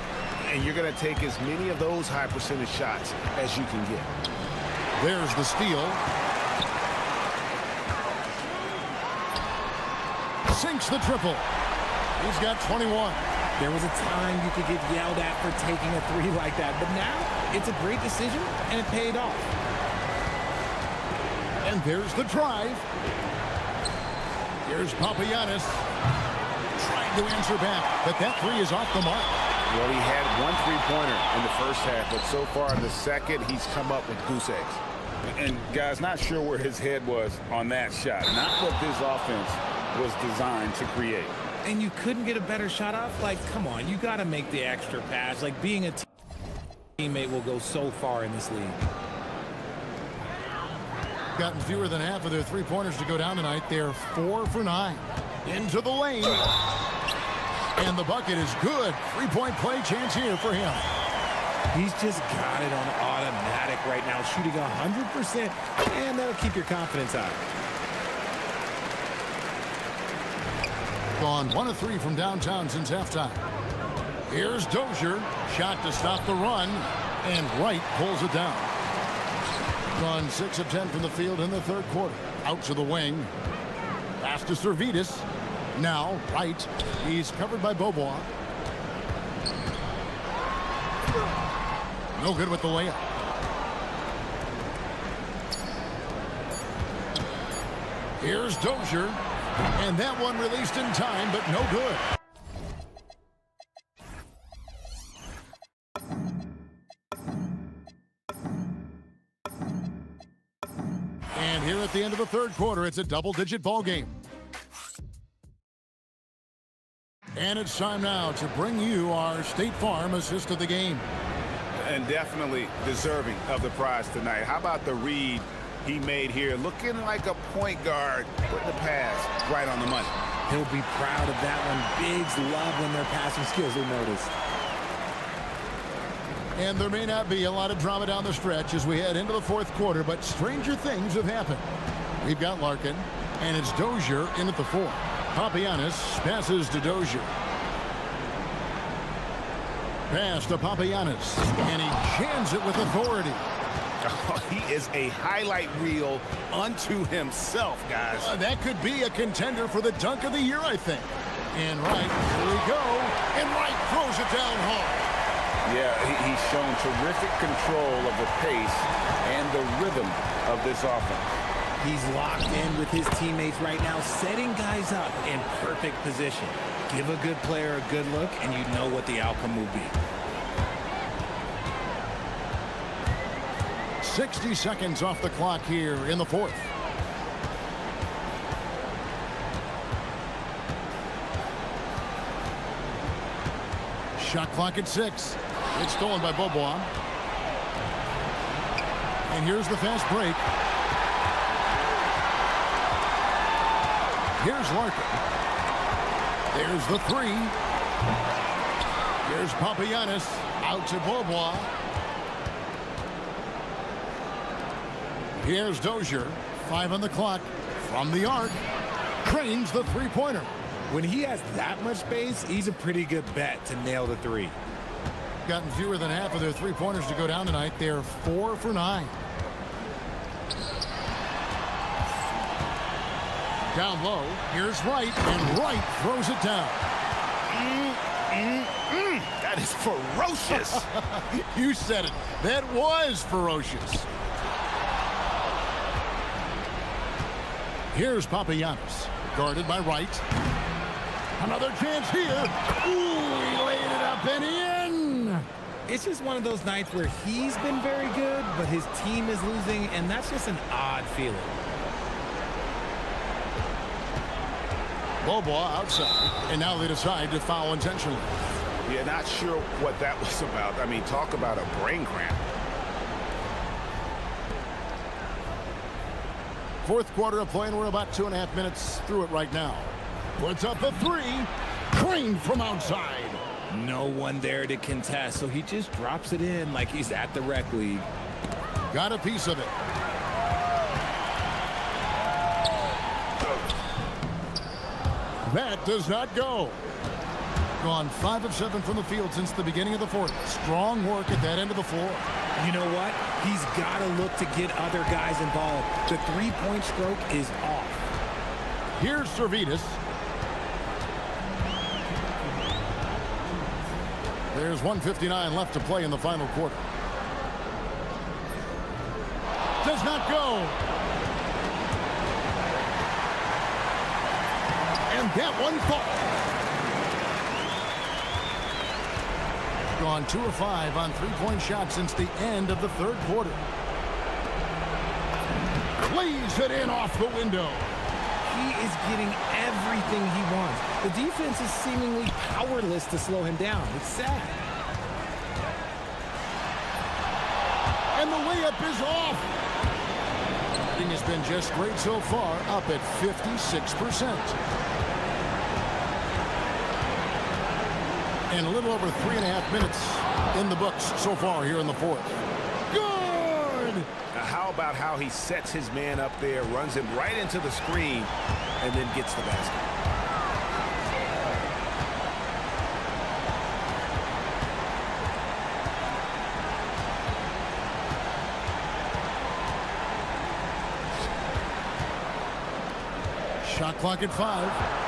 Speaker 9: And you're going to take as many of those high percentage shots as you can get.
Speaker 6: There's the steal. Sinks the triple. He's got 21.
Speaker 7: There was a time you could get yelled at for taking a 3 like that, but now it's a great decision, and it paid off.
Speaker 6: And there's the drive. Here's Papagiannis trying to answer back, but that 3 is off the mark.
Speaker 9: Well, he had 1 3-pointer in the first half, but so far in the second, he's come up with goose eggs. And, guys, not sure where his head was on that shot. Not what this offense was designed to create.
Speaker 7: And you couldn't get a better shot off? Like, come on, you got to make the extra pass. Like, being a teammate will go so far in this league.
Speaker 6: Gotten fewer than half of their 3-pointers to go down tonight. They're 4 for 9. Into the lane. And the bucket is good. Three-point play chance here for him.
Speaker 7: He's just got it on automatic right now, shooting 100%, and that'll keep your confidence high.
Speaker 6: Gone 1 of 3 from downtown since halftime. Here's Dozier. Shot to stop the run, and Wright pulls it down. Gone 6 of 10 from the field in the third quarter. Out to the wing. Pass to Servetus. Now, Wright. He's covered by Beaubois. No good with the layup. Here's Dozier. And that one released in time, but no good. And here at the end of the third quarter, it's a double-digit ball game. And it's time now to bring you our State Farm assist of the game.
Speaker 9: And definitely deserving of the prize tonight. How about the read he made here? Looking like a point guard, putting the pass right on the money.
Speaker 7: He'll be proud of that one. Bigs love when their passing skills are noticed.
Speaker 6: And there may not be a lot of drama down the stretch as we head into the fourth quarter, but stranger things have happened. We've got Larkin, and it's Dozier in at the 4. Papagiannis passes to Dozier. Pass to Papagiannis, and he jams it with authority.
Speaker 9: Oh, he is a highlight reel unto himself, guys.
Speaker 6: That could be a contender for the dunk of the year, I think. And Wright, here we go, and Wright throws it down hard.
Speaker 9: Yeah, he's shown terrific control of the pace and the rhythm of this offense.
Speaker 7: He's locked in with his teammates right now, setting guys up in perfect position. Give a good player a good look, and you know what the outcome will be.
Speaker 6: 60 seconds off the clock here in the fourth. Shot clock at 6. It's stolen by Beaubois. And here's the fast break. Here's Larkin. There's the 3. Here's Papagiannis out to Beaubois. Here's Dozier. 5 on the clock. From the arc. Cranes the three-pointer.
Speaker 7: When he has that much space, he's a pretty good bet to nail the 3.
Speaker 6: Gotten fewer than half of their three-pointers to go down tonight. They're 4 for 9. Down low. Here's Wright, and Wright throws it down.
Speaker 9: That is ferocious.
Speaker 6: You said it. That was ferocious. Here's Papagiannis, guarded by Wright. Another chance here. Ooh, he laid it up and in.
Speaker 7: It's just one of those nights where he's been very good, but his team is losing, and that's just an odd feeling.
Speaker 6: Beaubois outside, and now they decide to foul intentionally.
Speaker 9: Yeah, not sure what that was about. I mean, talk about a brain cramp.
Speaker 6: Fourth quarter of play, and we're about 2.5 minutes through it right now. Puts up the 3. Crane from outside.
Speaker 7: No one there to contest, so he just drops it in like he's at the rec league.
Speaker 6: Got a piece of it. That does not go. Gone 5 of 7 from the field since the beginning of the fourth. Strong work at that end of the floor.
Speaker 7: You know what? He's got to look to get other guys involved. The three-point stroke is off.
Speaker 6: Here's Servetus. There's 1:59 left to play in the final quarter. Does not go. And that one falls. Gone 2 of 5 on three-point shots since the end of the third quarter. Lays it in off the window.
Speaker 7: He is getting everything he wants. The defense is seemingly powerless to slow him down. It's sad.
Speaker 6: And the layup is off. Shooting has been just great so far, up at 56%. And a little over 3.5 minutes in the books so far here in the fourth. Good!
Speaker 9: Now, how about how he sets his man up there, runs him right into the screen, and then gets the basket?
Speaker 6: Shot clock at 5.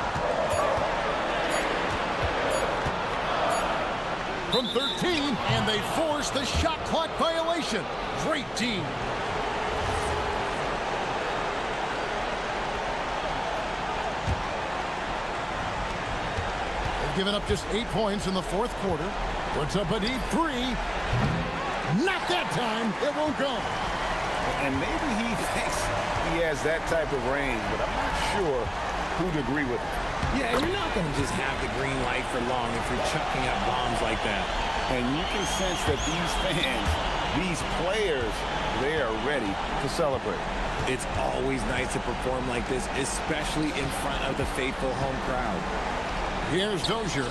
Speaker 6: From 13, and they force the shot clock violation. Great team. They've given up just 8 points in the fourth quarter. Puts up a deep 3. Not that time. It won't go.
Speaker 9: And maybe he thinks he has that type of range, but I'm not sure who'd agree with him.
Speaker 7: Yeah, you're not going to just have the green light for long if you're chucking up bombs like that.
Speaker 9: And you can sense that these fans, these players, they are ready to celebrate.
Speaker 7: It's always nice to perform like this, especially in front of the faithful home crowd.
Speaker 6: Here's Dozier.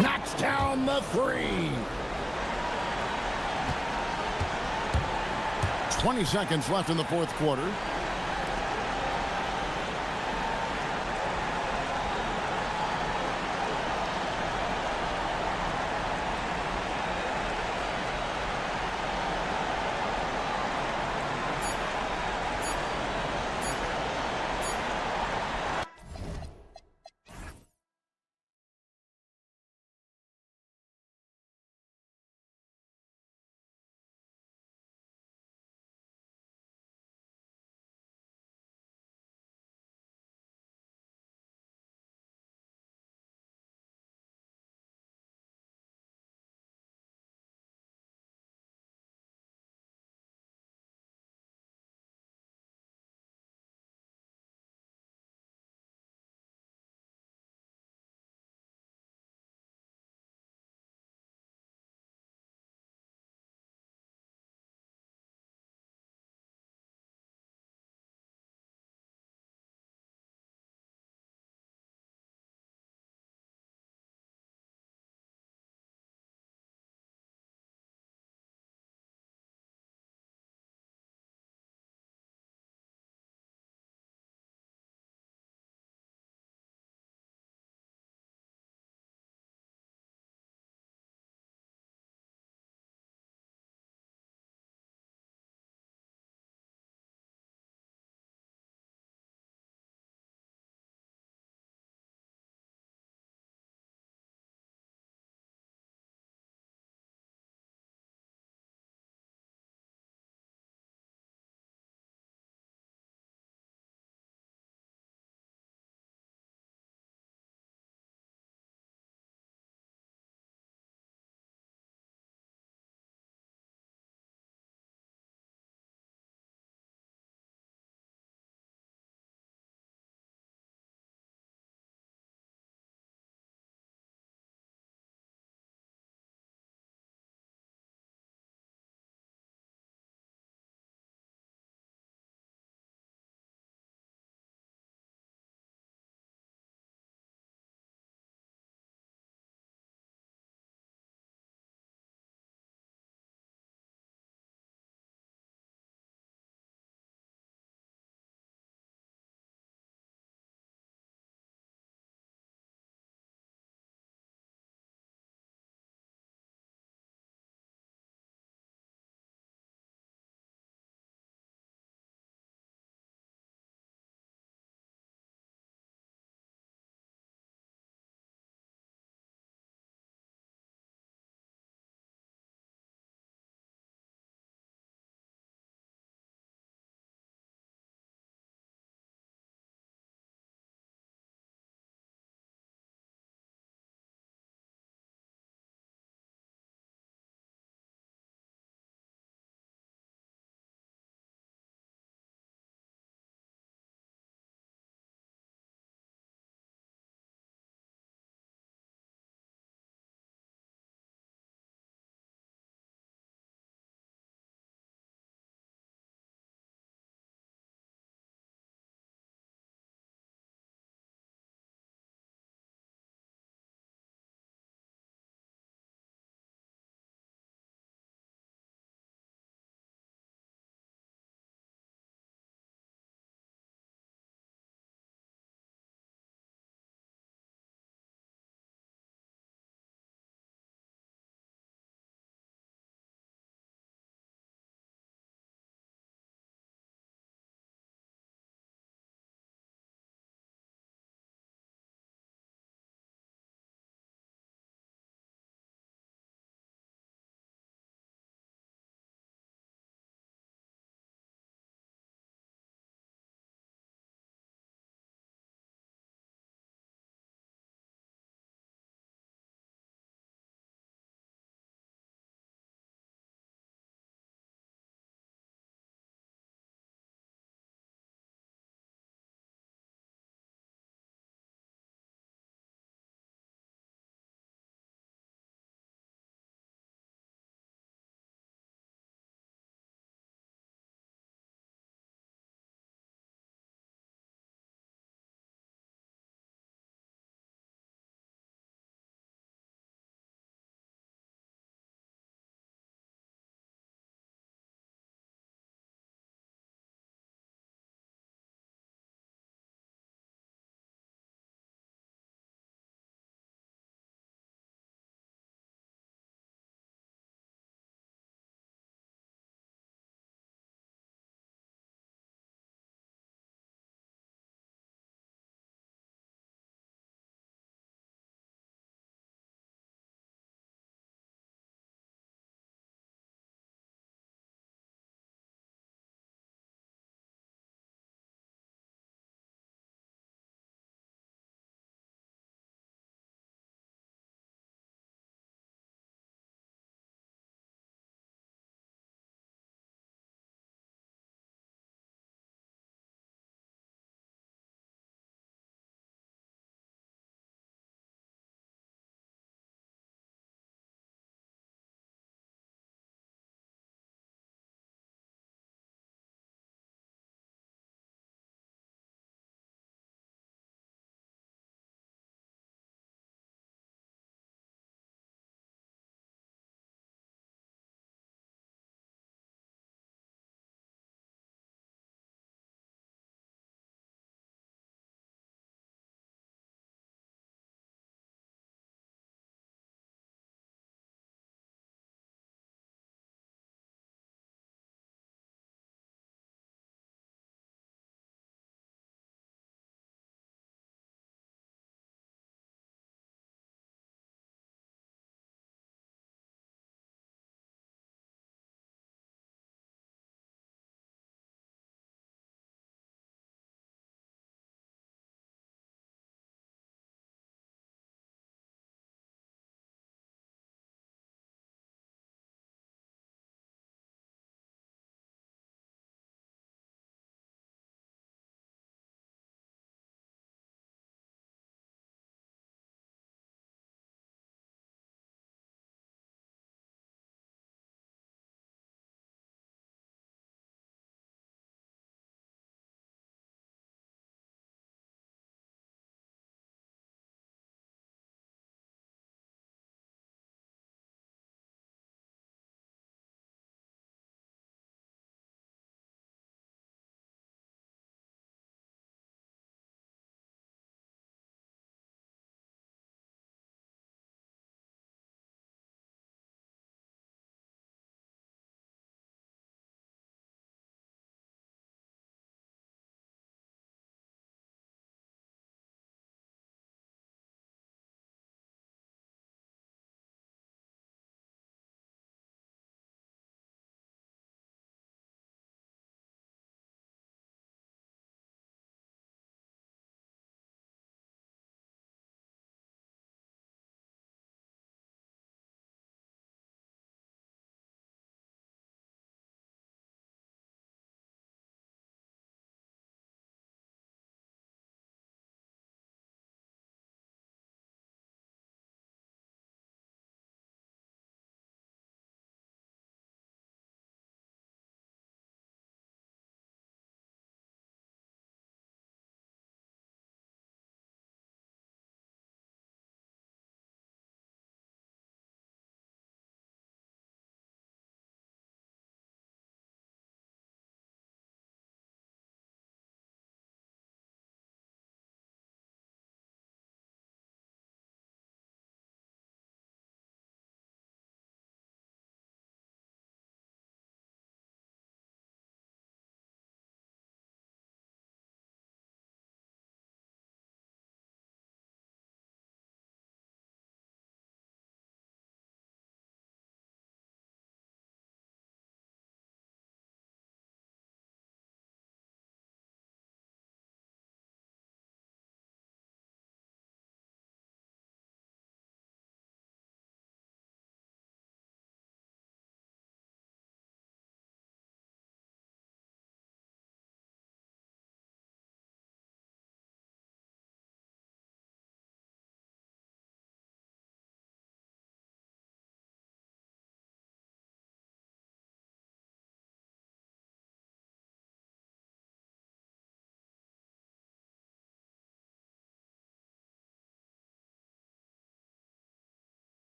Speaker 6: Knocks down the 3. 20 seconds left in the fourth quarter.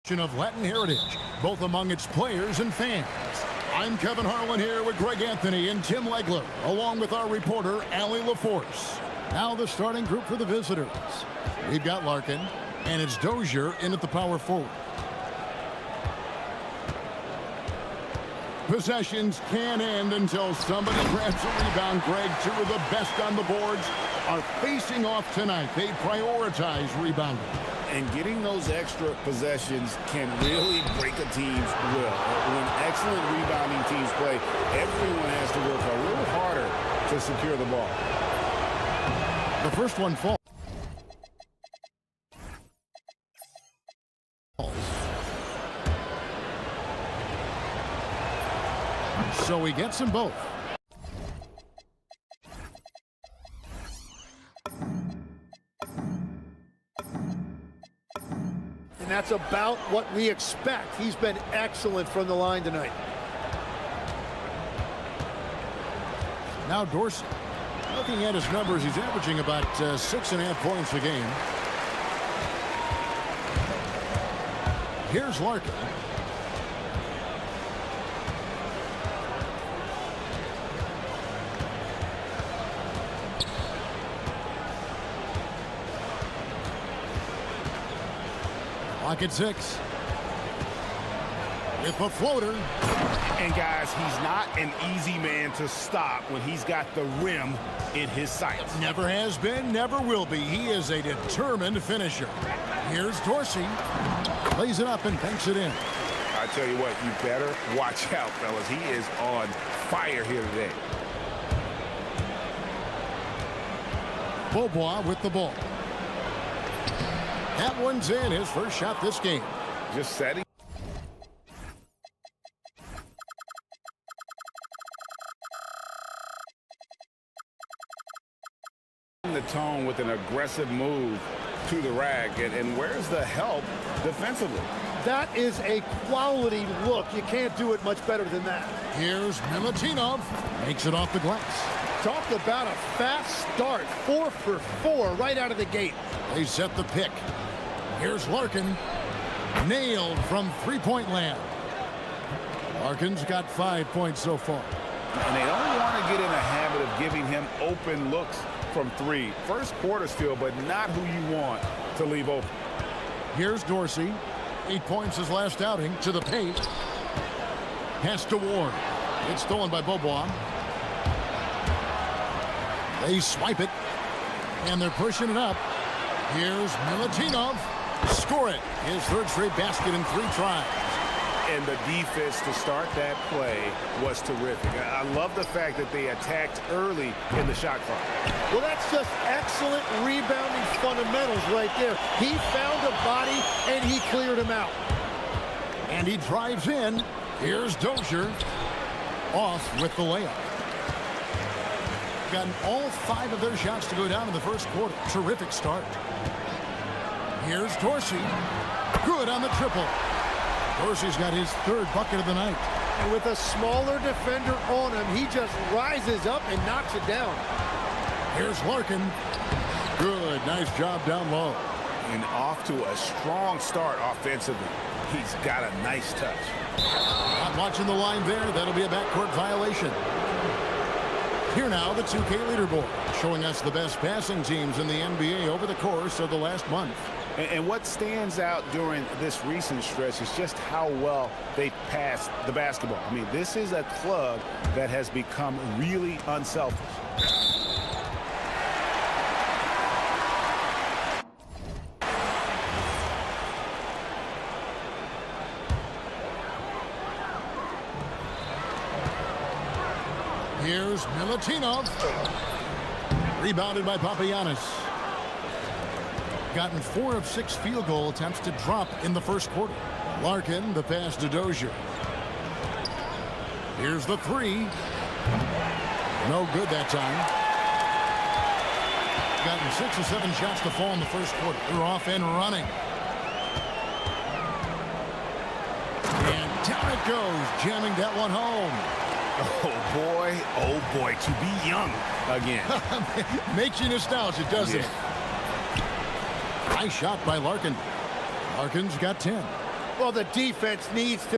Speaker 6: Of Latin heritage, both among its players and fans. I'm Kevin Harlan here with Greg Anthony and Tim Legler, along with our reporter, Allie LaForce. Now the starting group for the visitors. We've got Larkin, and it's Dozier in at the power forward. Possessions can end until somebody grabs a rebound. Greg, two of the best on the boards are facing off tonight. They prioritize rebounding.
Speaker 8: And getting those extra possessions can really break a team's will. When excellent rebounding teams play, everyone has to work a little harder to secure the ball.
Speaker 6: The first one falls. So he gets them both.
Speaker 3: And that's about what we expect. He's been excellent from the line tonight.
Speaker 6: Now Dorsey. Looking at his numbers, he's averaging about 6.5 points a game. Here's Larkin. Lock at 6. With a floater.
Speaker 9: And guys, he's not an easy man to stop when he's got the rim in his sights.
Speaker 6: Never has been, never will be. He is a determined finisher. Here's Dorsey. Plays it up and banks it in.
Speaker 9: I tell you what, you better watch out, fellas. He is on fire here today.
Speaker 6: Beaubois with the ball. That one's in, his first shot this game.
Speaker 9: Just setting. The tone with an aggressive move to the rack. And where's the help defensively?
Speaker 3: That is a quality look. You can't do it much better than that.
Speaker 6: Here's Milutinov. Makes it off the glass.
Speaker 3: Talk about a fast start. 4 for 4 right out of the gate.
Speaker 6: They set the pick. Here's Larkin. Nailed from three-point land. Larkin's got 5 points so far.
Speaker 9: And they don't want to get in a habit of giving him open looks from 3. First quarter still, but not who you want to leave open.
Speaker 6: Here's Dorsey. 8 points his last outing to the paint. Pass to Ward. It's stolen by Beaubois. They swipe it. And they're pushing it up. Here's Milutinov. Score it. His third straight basket in 3 tries.
Speaker 9: And the defense to start that play was terrific. I love the fact that they attacked early in the shot clock.
Speaker 3: Well, that's just excellent rebounding fundamentals right there. He found a body, and he cleared him out.
Speaker 6: And he drives in. Here's Dozier. Off with the layup. Gotten all 5 of their shots to go down in the first quarter. Terrific start. Here's Dorsey. Good on the triple. Dorsey's got his 3rd bucket of the night.
Speaker 3: And with a smaller defender on him, he just rises up and knocks it down.
Speaker 6: Here's Larkin. Good. Nice job down low.
Speaker 9: And off to a strong start offensively. He's got a nice touch.
Speaker 6: Not watching the line there. That'll be a backcourt violation. Here now, the 2K leaderboard, showing us the best passing teams in the NBA over the course of the last month.
Speaker 9: And what stands out during this recent stretch is just how well they passed the basketball. I mean, this is a club that has become really unselfish.
Speaker 6: Here's Milutinov. Rebounded by Papagiannis. Gotten 4 of 6 field goal attempts to drop in the first quarter. Larkin, the pass to Dozier. Here's the 3. No good that time. Gotten 6 or 7 shots to fall in the first quarter. They're off and running. And down it goes, jamming that one home.
Speaker 9: Oh boy, to be young again.
Speaker 6: Makes you nostalgic, doesn't it? Nice shot by Larkin. Larkin's got 10.
Speaker 3: Well, the defense needs to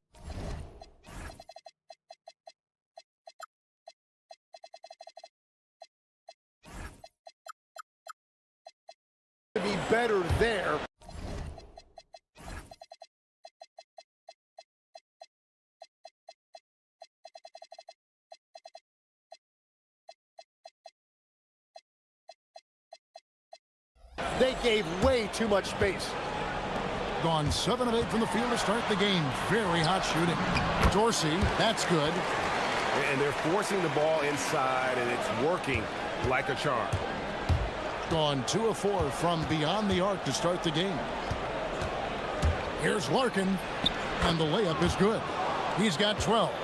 Speaker 3: be better there. They gave way too much space.
Speaker 6: Gone 7 of 8 from the field to start the game. Very hot shooting. Dorsey, that's good.
Speaker 9: And they're forcing the ball inside, and it's working like a charm.
Speaker 6: Gone 2 of 4 from beyond the arc to start the game. Here's Larkin, and the layup is good. He's got 12.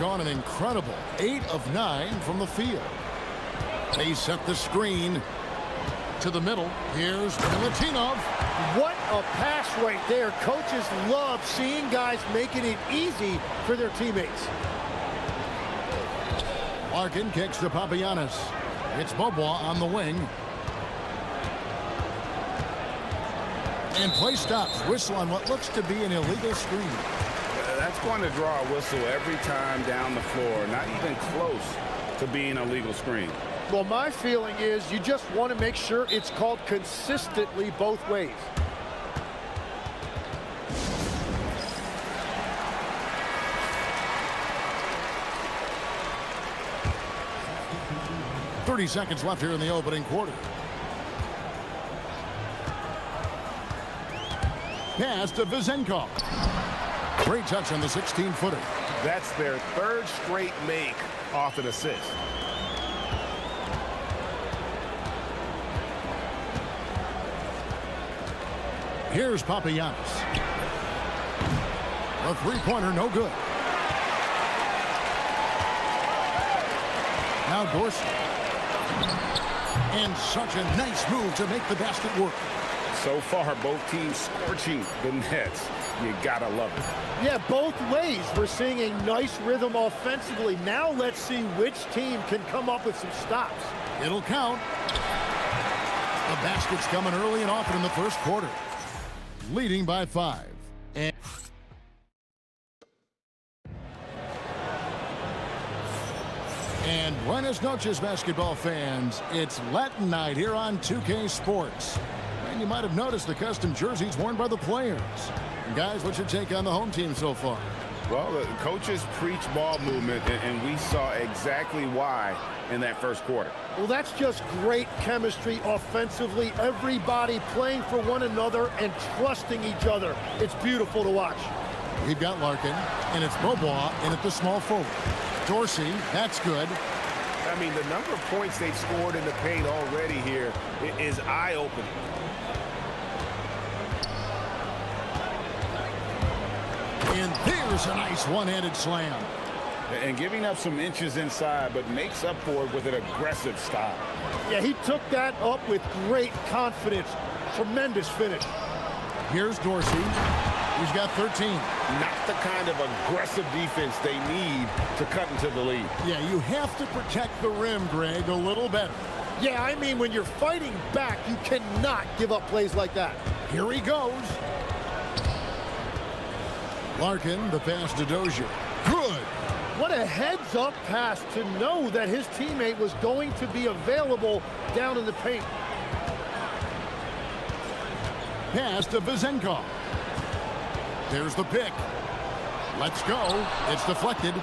Speaker 6: Gone an incredible 8 of 9 from the field. They set the screen to the middle. Here's Milutinov.
Speaker 3: What a pass right there. Coaches love seeing guys making it easy for their teammates.
Speaker 6: Larkin kicks to Papagiannis. It's Bobois on the wing. And play stops. Whistle on what looks to be an illegal screen.
Speaker 9: That's going to draw a whistle every time down the floor. Not even close to being a legal screen.
Speaker 3: Well, my feeling is you just want to make sure it's called consistently both ways.
Speaker 6: .30 seconds left here in the opening quarter. Pass to Vizenkov. Great touch on the 16-footer.
Speaker 9: That's their third straight make off an assist.
Speaker 6: Here's Papagiannis. A three-pointer, no good. Now Dorsey. And such a nice move to make the basket work.
Speaker 9: So far, both teams scorching the nets. You gotta love it.
Speaker 3: Yeah, both ways. We're seeing a nice rhythm offensively. Now let's see which team can come up with some stops.
Speaker 6: It'll count. The basket's coming early and often in the first quarter. Leading by 5. And buenas noches, basketball fans. It's Latin night here on 2K Sports. And you might have noticed the custom jerseys worn by the players. And guys, what's your take on the home team so far?
Speaker 9: Well, the coaches preach ball movement, and we saw exactly why in that first quarter.
Speaker 3: Well, that's just great chemistry offensively. Everybody playing for one another and trusting each other. It's beautiful to watch.
Speaker 6: We've got Larkin, and it's Bobois in at the small forward. Dorsey, that's good.
Speaker 9: I mean, the number of points they've scored in the paint already here is eye-opening.
Speaker 6: And there's a nice one-handed slam.
Speaker 8: And giving up some inches inside, but makes up for it with an aggressive style.
Speaker 3: Yeah, he took that up with great confidence. Tremendous finish.
Speaker 6: Here's Dorsey. He's got 13.
Speaker 8: Not the kind of aggressive defense they need to cut into the lead.
Speaker 6: Yeah, you have to protect the rim, Greg, a little better.
Speaker 3: Yeah, I mean, when you're fighting back, you cannot give up plays like that.
Speaker 6: Here he goes. Larkin, the pass to Dozier. Good.
Speaker 3: What a heads-up pass to know that his teammate was going to be available down in the paint.
Speaker 6: Pass to Vizenkov. There's the pick. Let's go. It's deflected.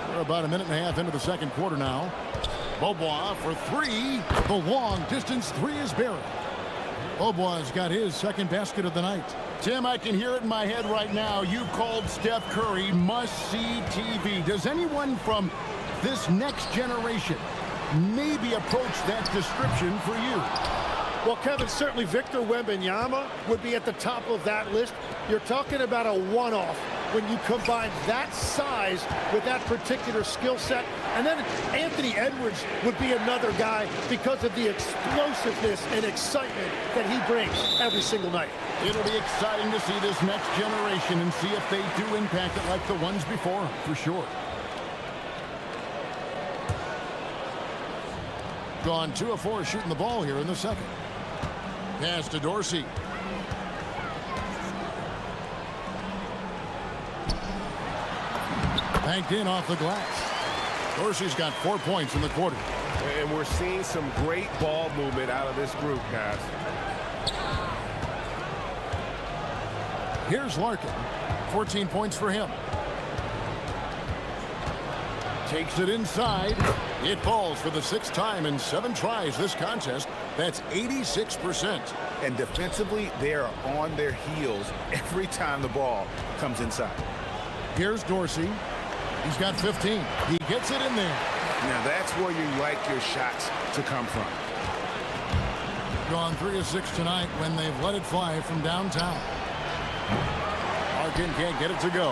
Speaker 6: We're about a minute and a half into the second quarter now. Bobois for 3. The long distance 3 is buried. Bobois got his second basket of the night. Tim, I can hear it in my head right now. You called Steph Curry must-see TV. Does anyone from this next generation maybe approach that description for you?
Speaker 3: Well, Kevin, certainly Victor Wembanyama would be at the top of that list. You're talking about a one-off when you combine that size with that particular skill set. And then Anthony Edwards would be another guy because of the explosiveness and excitement that he brings every single night.
Speaker 6: It'll be exciting to see this next generation and see if they do impact it like the ones before them, for sure. gone 2 of 4 shooting the ball here in the second. Pass to Dorsey. Banked in off the glass. Dorsey's got 4 points in the quarter.
Speaker 9: And we're seeing some great ball movement out of this group, guys.
Speaker 6: Here's Larkin. 14 points for him. Takes it inside. It falls for the 6th time in 7 tries this contest. That's 86%.
Speaker 9: And defensively, they are on their heels every time the ball comes inside.
Speaker 6: Here's Dorsey. He's got 15. He gets it in there.
Speaker 9: Now that's where you like your shots to come from.
Speaker 6: Gone 3 of 6 tonight when they've let it fly from downtown. Larkin can't get it to go.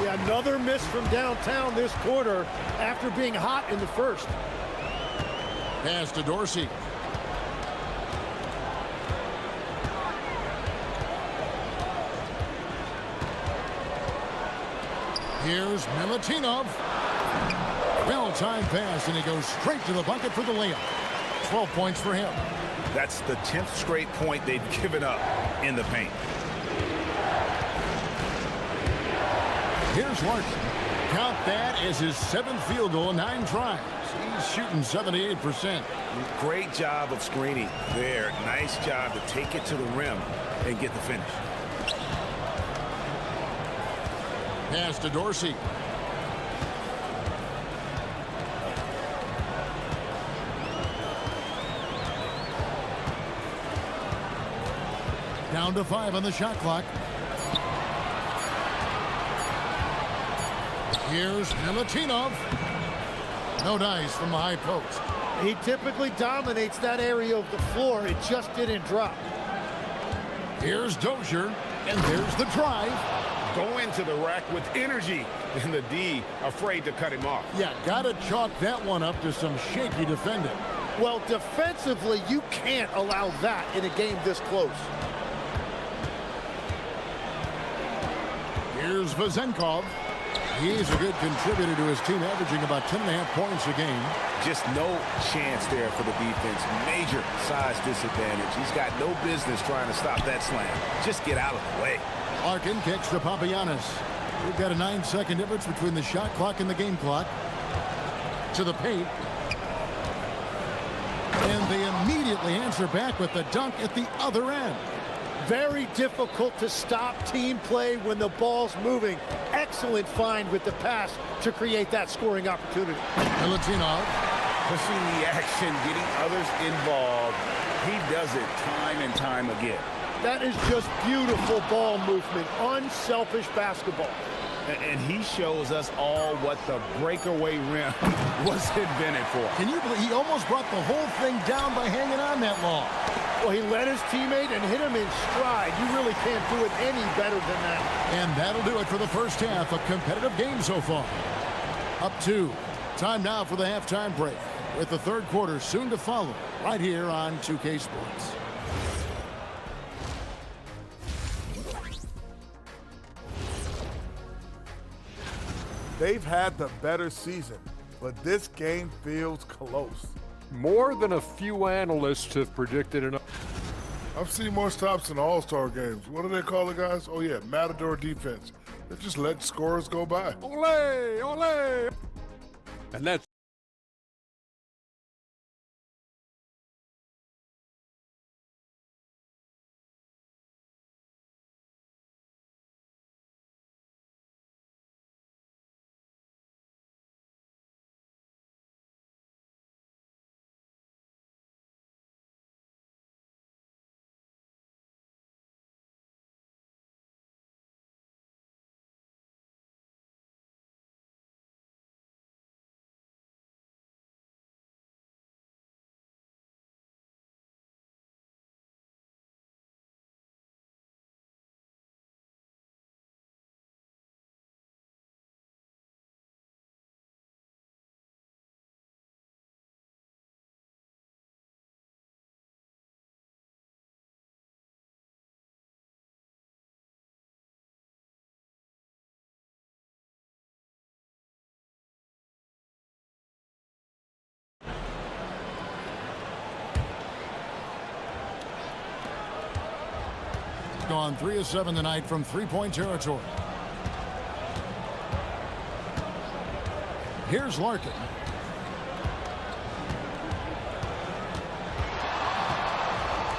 Speaker 3: Yeah, another miss from downtown this quarter after being hot in the first.
Speaker 6: Pass to Dorsey. Here's Milutinov. Well-timed pass, and he goes straight to the bucket for the layup. 12 points for him.
Speaker 9: That's the 10th straight point they've given up in the paint.
Speaker 6: Here's Larkin. Count that as his 7th field goal in 9 tries. He's shooting 78%.
Speaker 9: Great job of screening there. Nice job to take it to the rim and get the finish.
Speaker 6: Pass to Dorsey. Down to 5 on the shot clock. Here's Milutinov. No dice from the high post.
Speaker 3: He typically dominates that area of the floor. It just didn't drop.
Speaker 6: Here's Dozier, and there's the drive.
Speaker 9: Go into the rack with energy, and the D afraid to cut him off.
Speaker 6: Yeah, gotta chalk that one up to some shaky defending.
Speaker 3: Well, defensively, you can't allow that in a game this close.
Speaker 6: Here's Vezenkov. He's a good contributor to his team, averaging about 10.5 points a game.
Speaker 9: Just no chance there for the defense. Major size disadvantage. He's got no business trying to stop that slam. Just get out of the way.
Speaker 6: Larkin kicks to Papagiannis. We've got a 9-second difference between the shot clock and the game clock. To the paint. And they immediately answer back with the dunk at the other end.
Speaker 3: Very difficult to stop team play when the ball's moving. Excellent find with the pass to create that scoring opportunity.
Speaker 6: Milutinov.
Speaker 9: Pushing the action, getting others involved. He does it time and time again.
Speaker 3: That is just beautiful ball movement, unselfish basketball.
Speaker 9: And he shows us all what the breakaway rim was invented for.
Speaker 6: Can you believe he almost brought the whole thing down by hanging on that long?
Speaker 3: Well, he led his teammate and hit him in stride. You really can't do it any better than that.
Speaker 6: And that'll do it for the first half. A competitive game so far. Up 2. Time now for the halftime break, with the third quarter soon to follow, right here on 2K Sports.
Speaker 4: They've had the better season, but this game feels close.
Speaker 5: More than a few analysts have predicted.
Speaker 12: I've seen more stops in All-Star games. What do they call it, guys? Oh, yeah, Matador defense. They just let scorers go by.
Speaker 5: Ole, ole. And that's
Speaker 6: gone 3 of 7 tonight from three-point territory. Here's Larkin.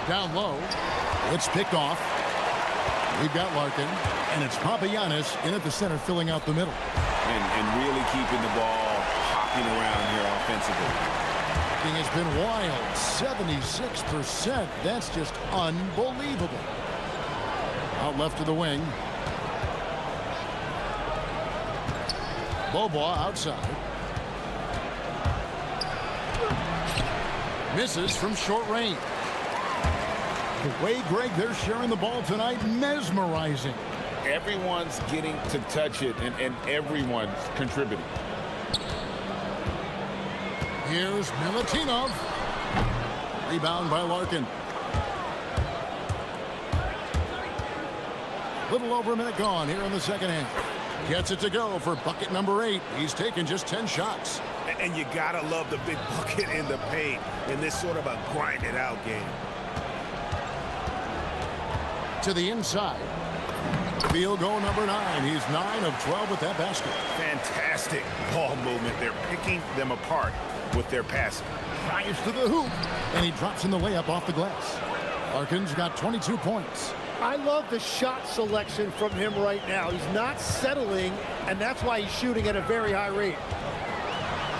Speaker 6: Down low. It's picked off. We've got Larkin, and it's Papagiannis in at the center, filling out the middle.
Speaker 8: And really keeping the ball hopping around here offensively.
Speaker 6: It has been wild. 76%. That's just unbelievable. Out left to the wing. Bobois outside. Misses from short range. The way, Greg, they're sharing the ball tonight, mesmerizing.
Speaker 8: Everyone's getting to touch it, and everyone's contributing.
Speaker 6: Here's Milutinov. Rebound by Larkin. Little over a minute gone here in the second half. Gets it to go for bucket number 8. He's taken just 10 shots.
Speaker 9: And you gotta love the big bucket in the paint in this sort of a grind-it-out game.
Speaker 6: To the inside. Field goal number 9. He's 9 of 12 with that basket.
Speaker 9: Fantastic ball movement. They're picking them apart with their passing.
Speaker 6: Drives to the hoop, and he drops in the layup off the glass. Larkin's got 22 points.
Speaker 3: I love the shot selection from him right now. He's not settling, and that's why he's shooting at a very high rate.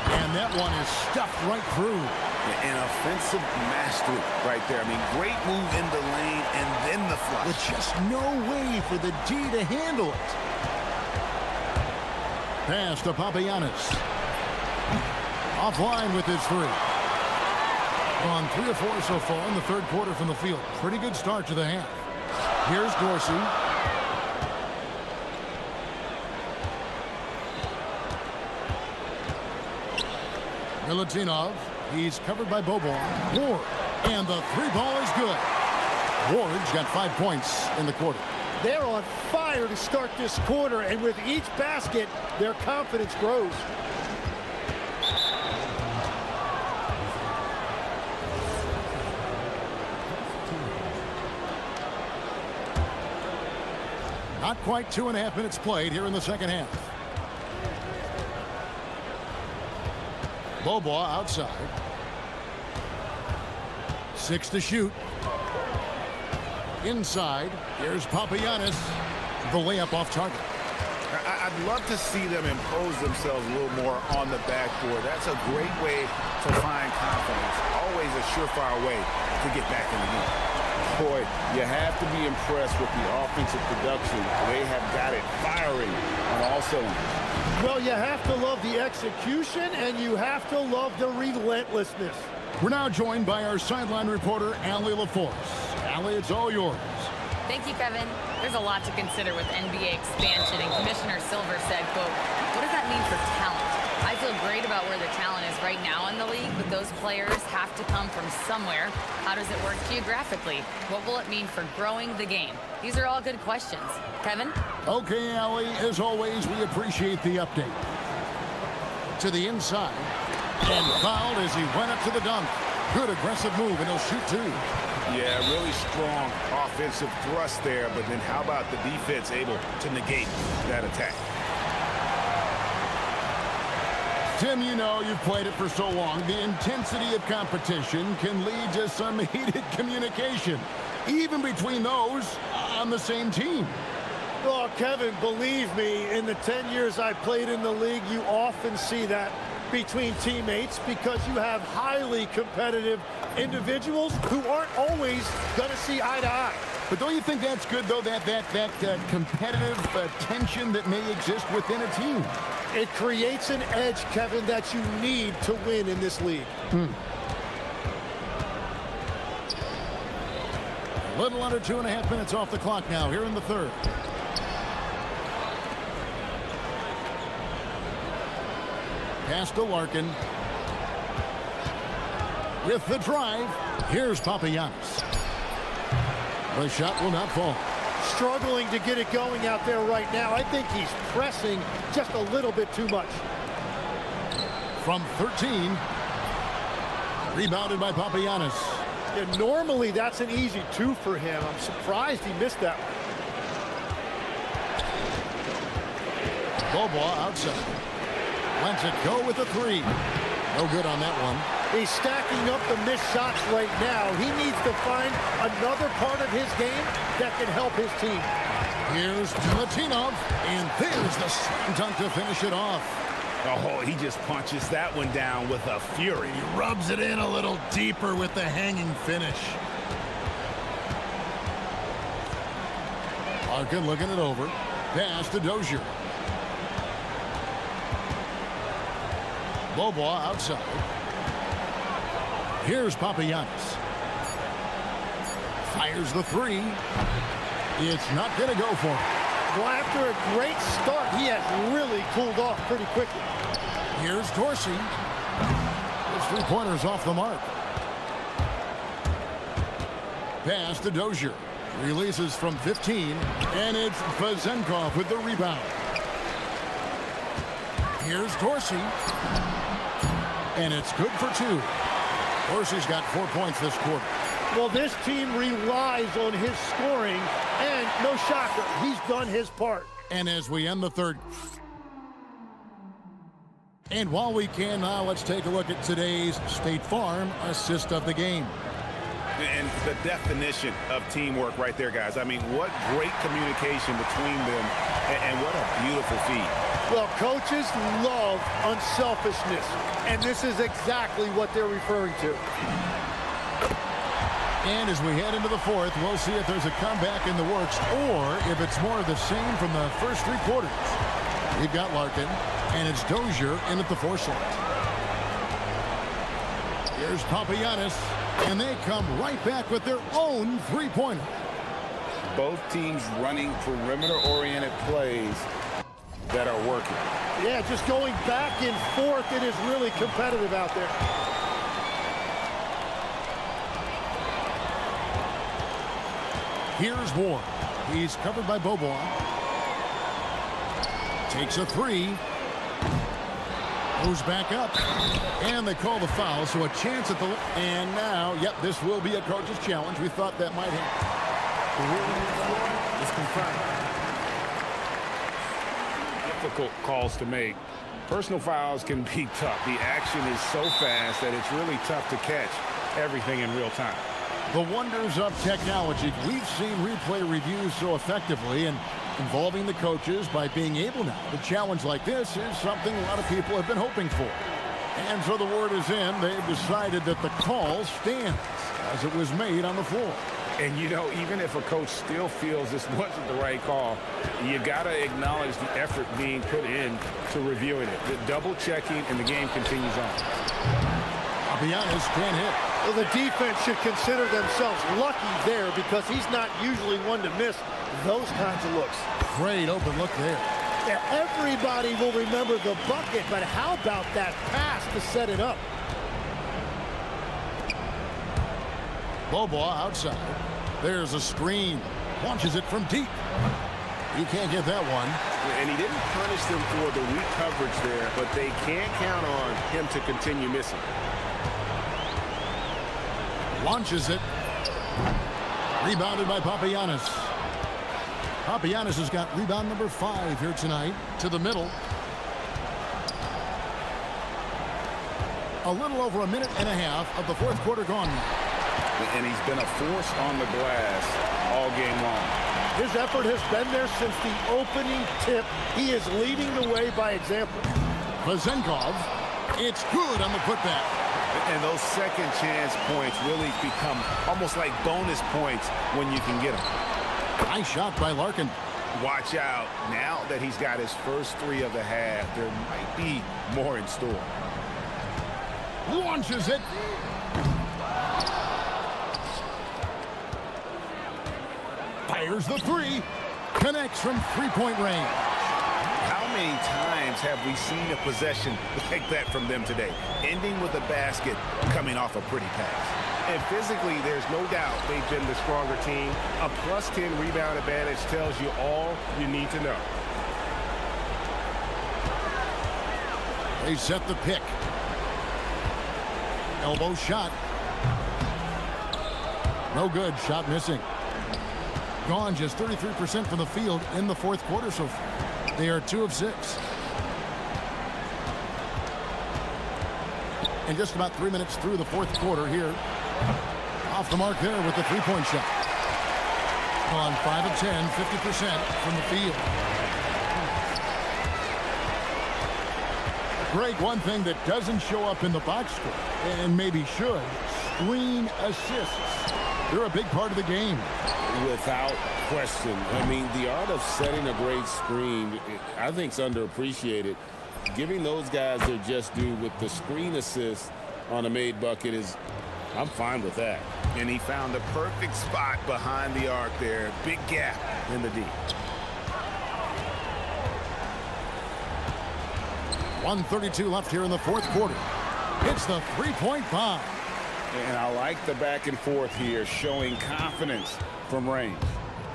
Speaker 6: And that one is stuffed right through.
Speaker 9: An offensive mastery right there. I mean, great move in the lane and then the flush.
Speaker 6: With just no way for the D to handle it. Pass to Papagiannis. Offline with his 3. Gone 3 of 4 so far in the third quarter from the field. Pretty good start to the half. Here's Dorsey. Milutinov. He's covered by Bobois. Ward. And the 3 ball is good. Ward's got 5 points in the quarter.
Speaker 3: They're on fire to start this quarter, and with each basket, their confidence grows.
Speaker 6: Not quite 2.5 minutes played here in the second half. Bobois outside. 6 to shoot. Inside. Here's Papagiannis. The layup off target.
Speaker 9: I'd love to see them impose themselves a little more on the backboard. That's a great way to find confidence. Always a surefire way to get back in the game.
Speaker 8: Boy, you have to be impressed with the offensive production. They have got it firing on all cylinders.
Speaker 3: Well, you have to love the execution, and you have to love the relentlessness.
Speaker 6: We're now joined by our sideline reporter, Allie LaForce. Allie, it's all yours.
Speaker 10: Thank you, Kevin. There's a lot to consider with NBA expansion, and Commissioner Silver said, quote, what does that mean for talent? I feel great about where the talent is right now in the league, but those players have to come from somewhere. How does it work geographically? What will it mean for growing the game? These are all good questions. Kevin?
Speaker 6: Okay, Allie, as always, we appreciate the update. To the inside. And fouled as he went up to the dunk. Good aggressive move, and he'll shoot 2.
Speaker 9: Yeah, really strong offensive thrust there, but then how about the defense able to negate that attack?
Speaker 6: Tim, you know, you've played it for so long. The intensity of competition can lead to some heated communication, even between those on the same team.
Speaker 3: Oh, Kevin, believe me, in the 10 years I played in the league, you often see that between teammates because you have highly competitive individuals who aren't always going to see eye to eye.
Speaker 6: But don't you think that's good, though, that competitive tension that may exist within a team?
Speaker 3: It creates an edge, Kevin, that you need to win in this league.
Speaker 6: A little under 2.5 minutes off the clock now here in the third. Pass to Larkin. With the drive, here's Papagiannis. The shot will not fall.
Speaker 3: Struggling to get it going out there right now. I think he's pressing just a little bit too much.
Speaker 6: From 13. Rebounded by Papagiannis.
Speaker 3: And normally that's an easy 2 for him. I'm surprised he missed that one.
Speaker 6: Bobois outside. Lets it go with a 3. No good on that one.
Speaker 3: He's stacking up the missed shots right now. He needs to find another part of his game that can help his team.
Speaker 6: Here's Latinov, and there's the slam dunk to finish it off.
Speaker 9: Oh, he just punches that one down with a fury.
Speaker 6: He rubs it in a little deeper with the hanging finish. Larkin looking it over. Pass to Dozier. Bobois outside. Here's Papagiannis. Fires the 3. It's not going to go for him.
Speaker 3: Well, after a great start, he has really cooled off pretty quickly.
Speaker 6: Here's Dorsey. His 3-pointer's off the mark. Pass to Dozier. Releases from 15, and it's Vezenkov with the rebound. Here's Dorsey. And it's good for 2. Dorsey's got 4 points this quarter.
Speaker 3: Well, this team relies on his scoring, and no shocker, he's done his part.
Speaker 6: And as we end the third. And while we can now, let's take a look at today's State Farm assist of the game.
Speaker 9: And the definition of teamwork right there, guys. I mean, what great communication between them, and what a beautiful feed.
Speaker 3: Well, coaches love unselfishness, and this is exactly what they're referring to.
Speaker 6: And as we head into the fourth, we'll see if there's a comeback in the works or if it's more of the same from the first 3 quarters. We've got Larkin, and it's Dozier in at the 4 slot. Here's Papagiannis, and they come right back with their own 3-pointer.
Speaker 8: Both teams running perimeter-oriented plays that are working.
Speaker 3: Yeah, just going back and forth, it is really competitive out there.
Speaker 6: Here's Ward. He's covered by Bobois. Takes a 3. Moves back up. And they call the foul, so a chance at the... And now, yep, this will be a coach's challenge. We thought that might happen.
Speaker 9: It's confirmed. Difficult calls to make. Personal fouls can be tough. The action is so fast that it's really tough to catch everything in real time.
Speaker 6: The wonders of technology. We've seen replay reviews so effectively, and involving the coaches by being able now to challenge like this is something a lot of people have been hoping for. And so the word is in. They've decided that the call stands as it was made on the floor.
Speaker 9: And, you know, even if a coach still feels this wasn't the right call, you got to acknowledge the effort being put in to reviewing it. The double checking, and the game continues on.
Speaker 6: Papagiannis can't hit.
Speaker 3: Well, the defense should consider themselves lucky there because he's not usually one to miss those kinds of looks.
Speaker 6: Great open look there.
Speaker 3: Yeah, everybody will remember the bucket, but how about that pass to set it up?
Speaker 6: Bobois outside. There's a screen. Launches it from deep. He can't get that one.
Speaker 9: And he didn't punish them for the weak coverage there, but they can't count on him to continue missing.
Speaker 6: Launches it. Rebounded by Papagiannis. Papagiannis has got rebound number 5 here tonight. To the middle. A little over a minute and a half of the fourth quarter gone now.
Speaker 9: And he's been a force on the glass all game long.
Speaker 3: His effort has been there since the opening tip. He is leading the way by example.
Speaker 6: Vezenkov. It's good on the putback.
Speaker 9: And those second chance points really become almost like bonus points when you can get them.
Speaker 6: Nice shot by Larkin.
Speaker 9: Watch out. Now that he's got his first 3 of the half, there might be more in store.
Speaker 6: Launches it. Fires the 3. Connects from 3-point range.
Speaker 9: How many times have we seen a possession like that from them today? Ending with a basket, coming off a pretty pass. And physically, there's no doubt they've been the stronger team. A +10 rebound advantage tells you all you need to know.
Speaker 6: They set the pick. Elbow shot. No good. Shot missing. Gone just 33% from the field in the fourth quarter so far. They are 2 of 6. And just about 3 minutes through the fourth quarter here. Off the mark there with the three-point shot. On 5 of 10, 50% from the field. Greg, one thing that doesn't show up in the box score, and maybe should, screen assists. They're a big part of the game.
Speaker 8: Without question. I mean, the art of setting a great screen, I think, is underappreciated. Giving those guys their just due with the screen assist on a made bucket is, I'm fine with that.
Speaker 9: And he found the perfect spot behind the arc there. Big gap in the D.
Speaker 6: 1:32 left here in the fourth quarter. It's the three-point bomb.
Speaker 8: And I like the back and forth here, showing confidence from range.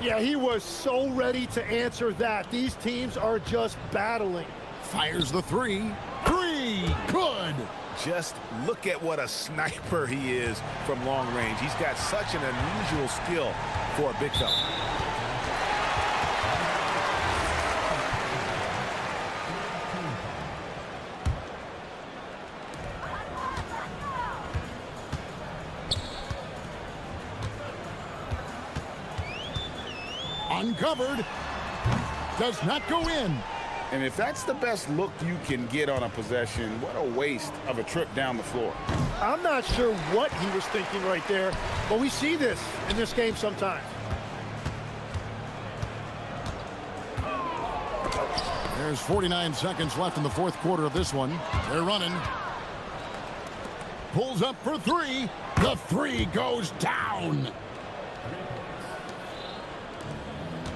Speaker 3: Yeah, he was so ready to answer that. These teams are just battling.
Speaker 6: Fires the three. Three. Good.
Speaker 9: Just look at what a sniper he is from long range. He's got such an unusual skill for a big fella.
Speaker 6: Uncovered. Does not go in.
Speaker 8: And if that's the best look you can get on a possession, what a waste of a trip down the floor.
Speaker 3: I'm not sure what he was thinking right there, but we see this in this game sometimes.
Speaker 6: There's 49 seconds left in the fourth quarter of this one. They're running. Pulls up for three. The three goes down.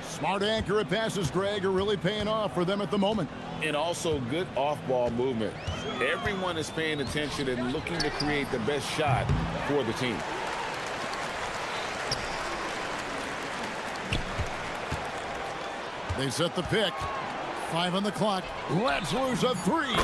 Speaker 6: Smart, accurate passes, Greg, are really paying off for them at the moment.
Speaker 8: And also good off-ball movement. Everyone is paying attention and looking to create the best shot for the team.
Speaker 6: They set the pick. 5 on the clock. Let's lose a three.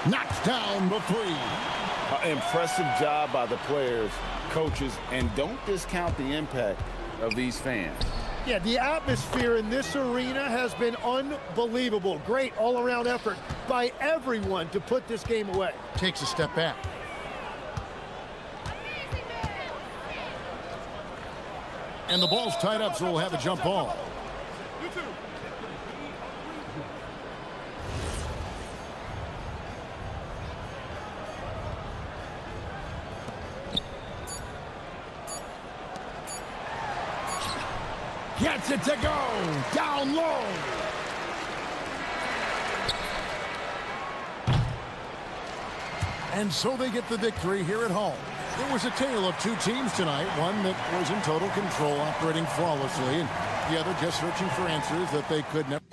Speaker 6: Knocks down the three.
Speaker 8: Impressive job by the players, coaches, and don't discount the impact of these fans.
Speaker 3: Yeah, the atmosphere in this arena has been unbelievable. Great all-around effort by everyone to put this game away.
Speaker 6: Takes a step back. And the ball's tied up, so we'll have a jump ball. Gets it to go. Down low. And so they get the victory here at home. It was a tale of two teams tonight. One that was in total control, operating flawlessly, and the other just searching for answers that they could never.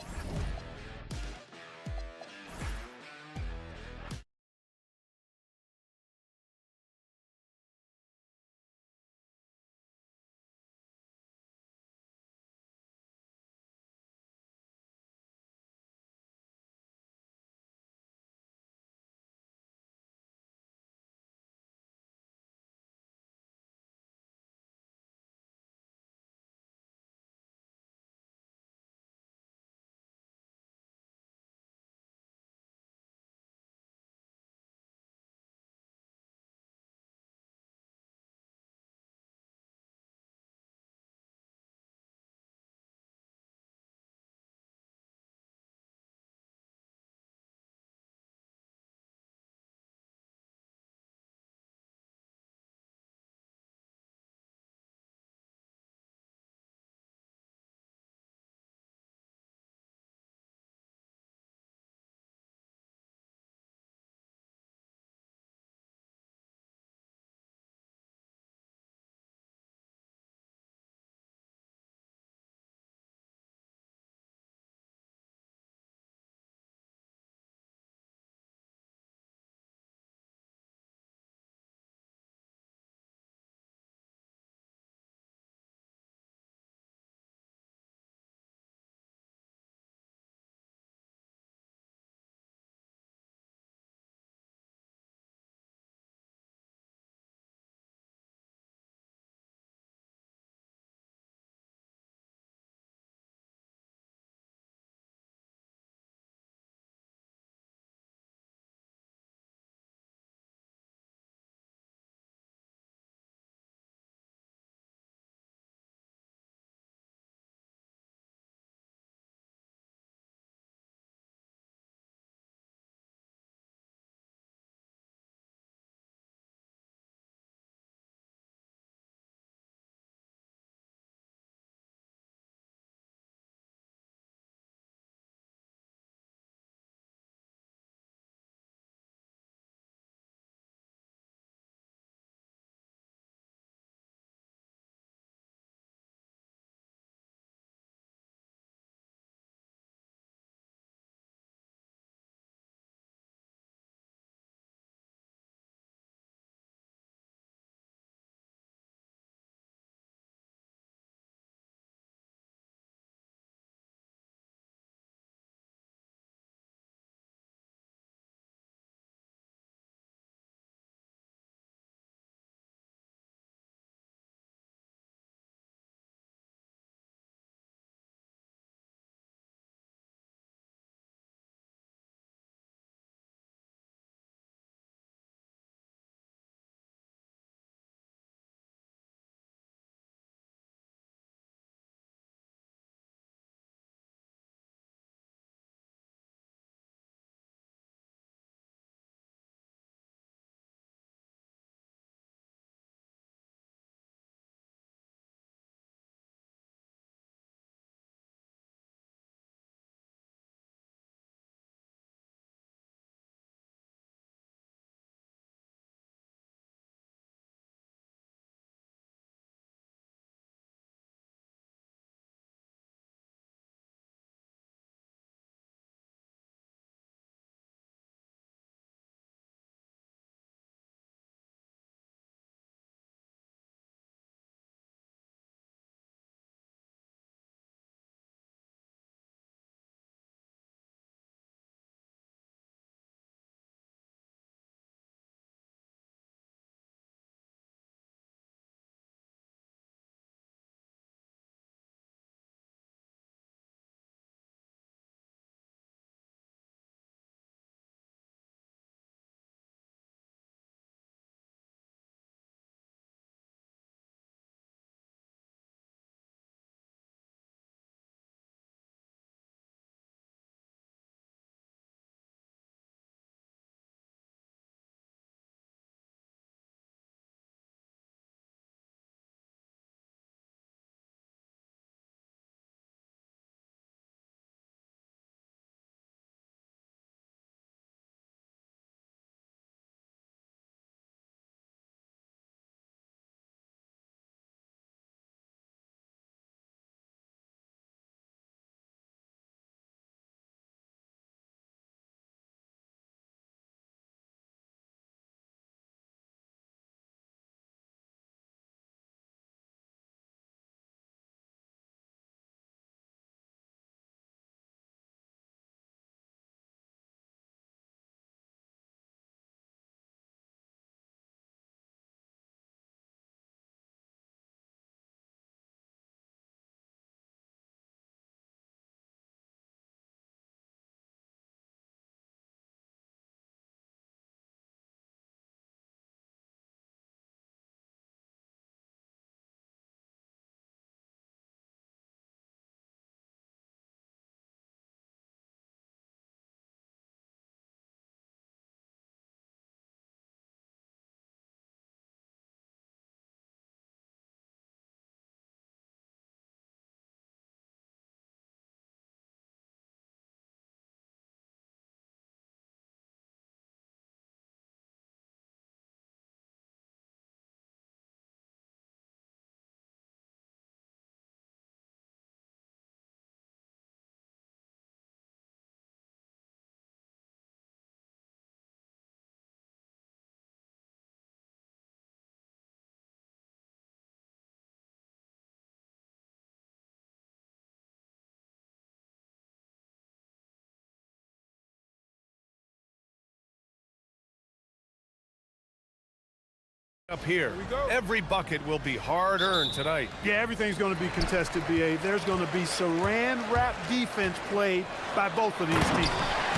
Speaker 1: Up here, every bucket will be hard-earned tonight.
Speaker 11: Yeah, everything's going to be contested, B.A. There's going to be saran wrap defense played by both of these teams.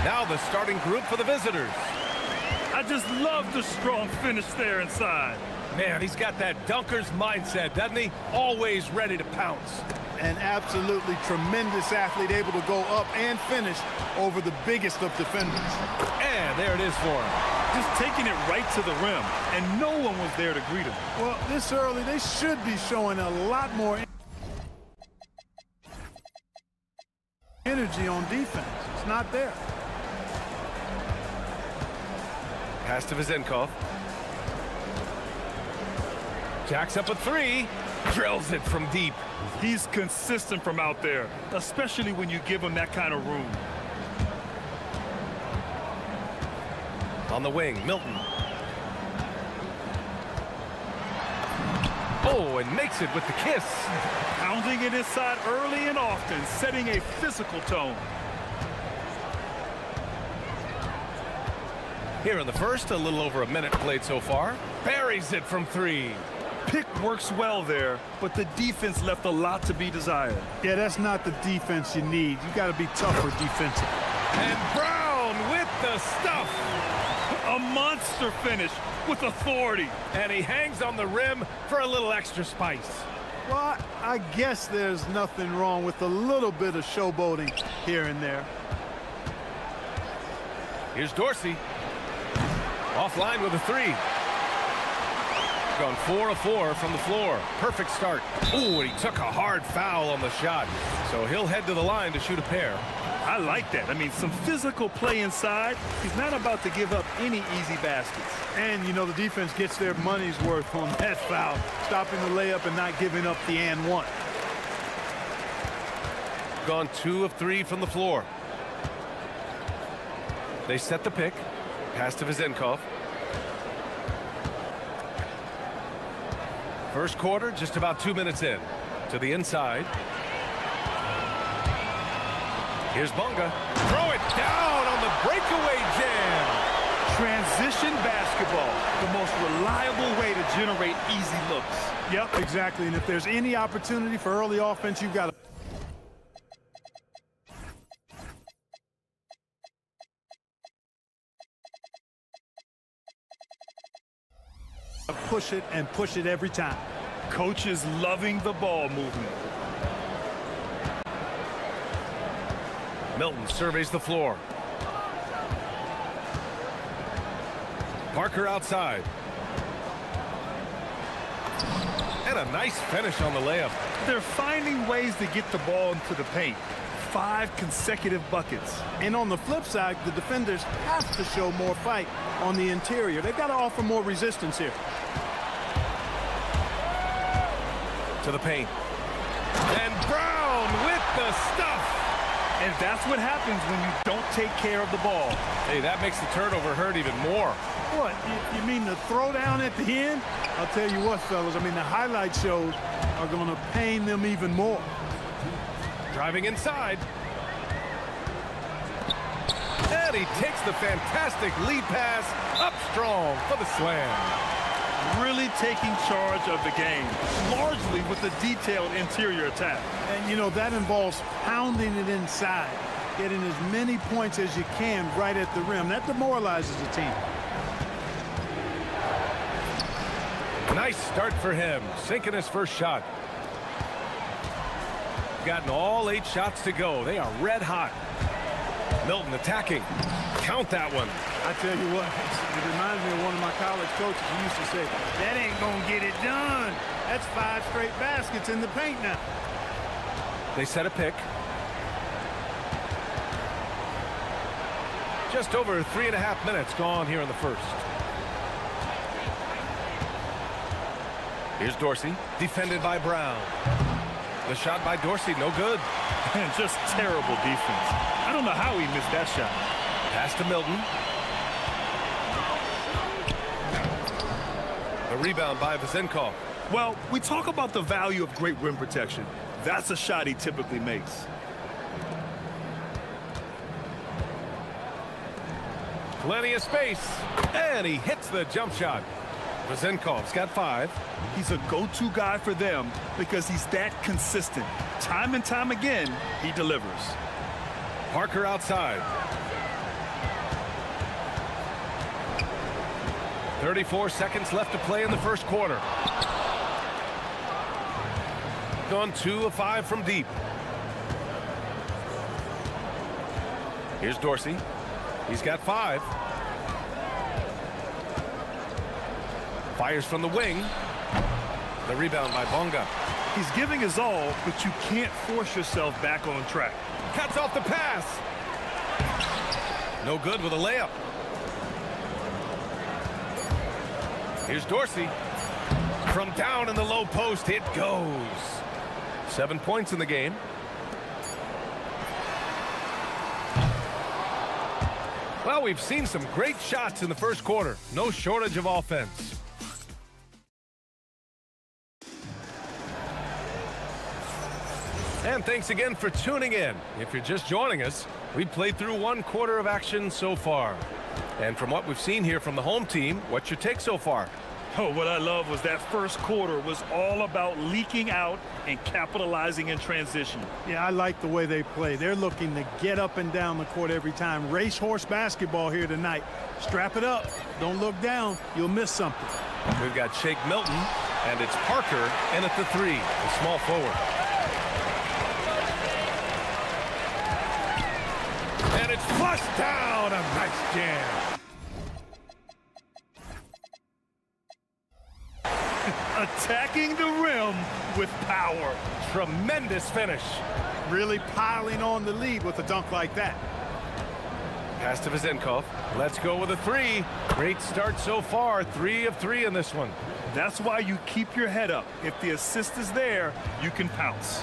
Speaker 1: Now the starting group for the visitors.
Speaker 2: I just love the strong finish there inside.
Speaker 1: Man, he's got that dunker's mindset, doesn't he? Always ready to pounce.
Speaker 11: An absolutely tremendous athlete, able to go up and finish over the biggest of defenders.
Speaker 1: And there it is for him.
Speaker 2: Just taking it right to the rim, and no one was there to greet him.
Speaker 11: Well, this early, they should be showing a lot more energy on defense. It's not there.
Speaker 1: Pass to Vezenkov. Jacks up a three. Drills it from deep.
Speaker 2: He's consistent from out there, especially when you give him that kind of room.
Speaker 1: On the wing, Milton. Oh, and makes it with the kiss.
Speaker 2: Pounding it inside early and often, setting a physical tone.
Speaker 1: Here in the first, a little over a minute played so far. Buries it from three.
Speaker 2: Pick works well there, but the defense left a lot to be desired.
Speaker 11: Yeah, that's not the defense you need. You got to be tougher defensively.
Speaker 1: And Brown with the stuff.
Speaker 2: A monster finish with authority.
Speaker 1: And he hangs on the rim for a little extra spice.
Speaker 11: Well, I guess there's nothing wrong with a little bit of showboating here and there.
Speaker 1: Here's Dorsey. Offline with a three. Gone 4 of 4 from the floor. Perfect start. Ooh, and he took a hard foul on the shot. So he'll head to the line to shoot a pair.
Speaker 2: I like that. I mean, some physical play inside. He's not about to give up any easy baskets.
Speaker 11: And, you know, the defense gets their money's worth on that foul, stopping the layup and not giving up the and one.
Speaker 1: Gone 2 of 3 from the floor. They set the pick. Pass to Vezenkov. First quarter, just about 2 minutes in. To the inside. Here's Bonga. Throw it down on the breakaway jam.
Speaker 2: Transition basketball, the most reliable way to generate easy looks.
Speaker 11: Yep, exactly. And if there's any opportunity for early offense, you've got to push it and push it every time.
Speaker 2: Coach is loving the ball movement.
Speaker 1: Milton surveys the floor. Parker outside. And a nice finish on the layup.
Speaker 2: They're finding ways to get the ball into the paint. 5 consecutive buckets.
Speaker 11: And on the flip side, the defenders have to show more fight on the interior. They've got to offer more resistance here.
Speaker 1: To the paint. And Brown with the stuff.
Speaker 2: And that's what happens when you don't take care of the ball.
Speaker 1: Hey, that makes the turnover hurt even more.
Speaker 11: What, you mean the throwdown at the end? I'll tell you what, fellas, I mean, the highlight shows are going to pain them even more.
Speaker 1: Driving inside. And he takes the fantastic lead pass up strong for the slam.
Speaker 2: Really taking charge of the game, largely with the detailed interior attack.
Speaker 11: And, you know, that involves pounding it inside, getting as many points as you can right at the rim. That demoralizes the team.
Speaker 1: Nice start for him, sinking his first shot. Gotten all 8 shots to go. They are red hot. Milton attacking. Count that one.
Speaker 11: I tell you what, it reminds me of one of my college coaches who used to say, that ain't gonna get it done. That's 5 straight baskets in the paint now.
Speaker 1: They set a pick. Just over 3.5 minutes gone here in the first. Here's Dorsey, defended by Brown. The shot by Dorsey, no good.
Speaker 2: And just terrible defense. I don't know how he missed that shot.
Speaker 1: Pass to Milton. A rebound by Vezenkov.
Speaker 2: Well, we talk about the value of great rim protection. That's a shot he typically makes.
Speaker 1: Plenty of space. And he hits the jump shot. Vazenkov's got 5.
Speaker 2: He's a go-to guy for them because he's that consistent. Time and time again, he delivers.
Speaker 1: Parker outside. 34 seconds left to play in the first quarter. Gone 2 of 5 from deep. Here's Dorsey. He's got 5. Fires from the wing. The rebound by Bonga.
Speaker 2: He's giving his all, but you can't force yourself back on track.
Speaker 1: Cuts off the pass. No good with a layup. Here's Dorsey. From down in the low post, it goes. 7 points in the game. Well, we've seen some great shots in the first quarter. No shortage of offense. And thanks again for tuning in. If you're just joining us, we've played through 1 quarter of action so far. And from what we've seen here from the home team, what's your take so far?
Speaker 2: Oh, what I love was that first quarter was all about leaking out and capitalizing in transition.
Speaker 11: Yeah, I like the way they play. They're looking to get up and down the court every time. Racehorse basketball here tonight. Strap it up. Don't look down. You'll miss something.
Speaker 1: We've got Shake Milton, and it's Parker in at the 3, the small forward. And it's flushed down. A nice jam.
Speaker 2: Attacking the rim with power.
Speaker 1: Tremendous finish.
Speaker 11: Really piling on the lead with a dunk like that.
Speaker 1: Pass to Vazenkov. Let's go with a 3. Great start so far. 3 of 3 in this one.
Speaker 2: That's why you keep your head up. If the assist is there, you can pounce.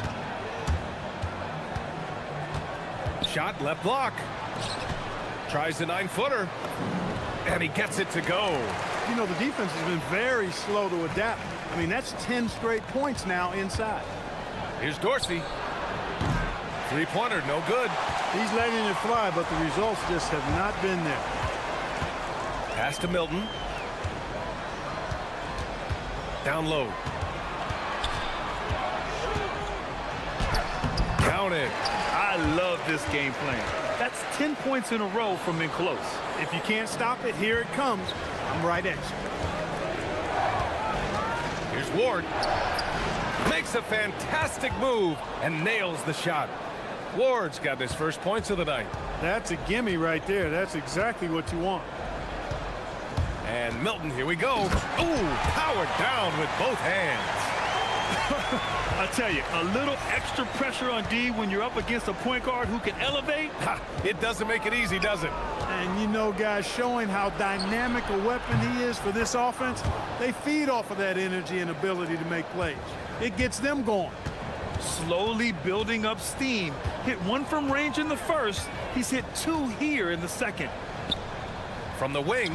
Speaker 1: Shot left block. Tries the 9-footer. And he gets it to go.
Speaker 11: You know, the defense has been very slow to adapt. I mean, that's 10 straight points now inside.
Speaker 1: Here's Dorsey. 3-pointer, no good.
Speaker 11: He's letting it fly, but the results just have not been there.
Speaker 1: Pass to Milton. Down low. Count it.
Speaker 2: I love this game plan. That's 10 points in a row from in close.
Speaker 11: If you can't stop it, here it comes. I'm right at you.
Speaker 1: Here's Ward. Makes a fantastic move and nails the shot. Ward's got his first points of the night.
Speaker 11: That's a gimme right there. That's exactly what you want.
Speaker 1: And Milton, here we go. Ooh, powered down with both hands.
Speaker 2: I tell you, a little extra pressure on D when you're up against a point guard who can elevate.
Speaker 1: It doesn't make it easy, does it?
Speaker 11: And you know, guys, showing how dynamic a weapon he is for this offense, they feed off of that energy and ability to make plays. It gets them going.
Speaker 2: Slowly building up steam. Hit 1 from range in the first. He's hit 2 here in the second.
Speaker 1: From the wing.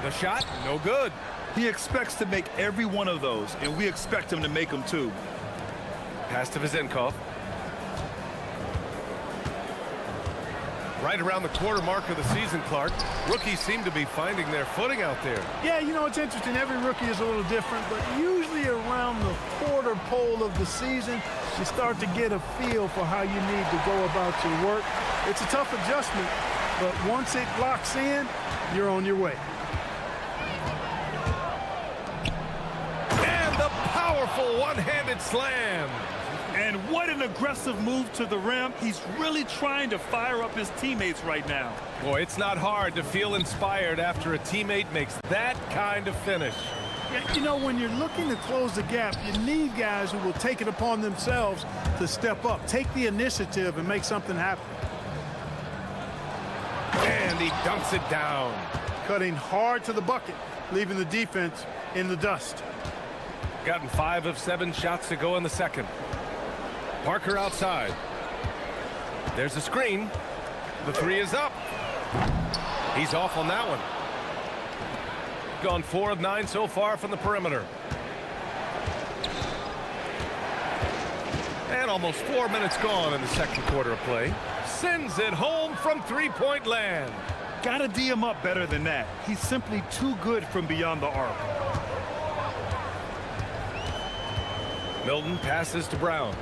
Speaker 1: The shot, no good.
Speaker 2: He expects to make every one of those, and we expect him to make them too.
Speaker 1: Pass to Vazenkov. Right around the quarter mark of the season, Clark. Rookies seem to be finding their footing out there.
Speaker 11: Yeah, you know, it's interesting. Every rookie is a little different, but usually around the quarter pole of the season, you start to get a feel for how you need to go about your work. It's a tough adjustment, but once it locks in, you're on your way.
Speaker 1: And the powerful one-handed slam.
Speaker 2: And what an aggressive move to the rim. He's really trying to fire up his teammates right now.
Speaker 1: Boy, it's not hard to feel inspired after a teammate makes that kind of finish.
Speaker 11: Yeah, you know, when you're looking to close the gap, you need guys who will take it upon themselves to step up, take the initiative, and make something happen.
Speaker 1: And he dunks it down.
Speaker 11: Cutting hard to the bucket, leaving the defense in the dust.
Speaker 1: Gotten 5 of 7 shots to go in the second. Parker outside. There's a screen. The 3 is up. He's off on that one. Gone 4 of 9 so far from the perimeter. And almost 4 minutes gone in the second quarter of play. Sends it home from 3-point land.
Speaker 2: Gotta D him up better than that. He's simply too good from beyond the arc.
Speaker 1: Milton passes to Brown.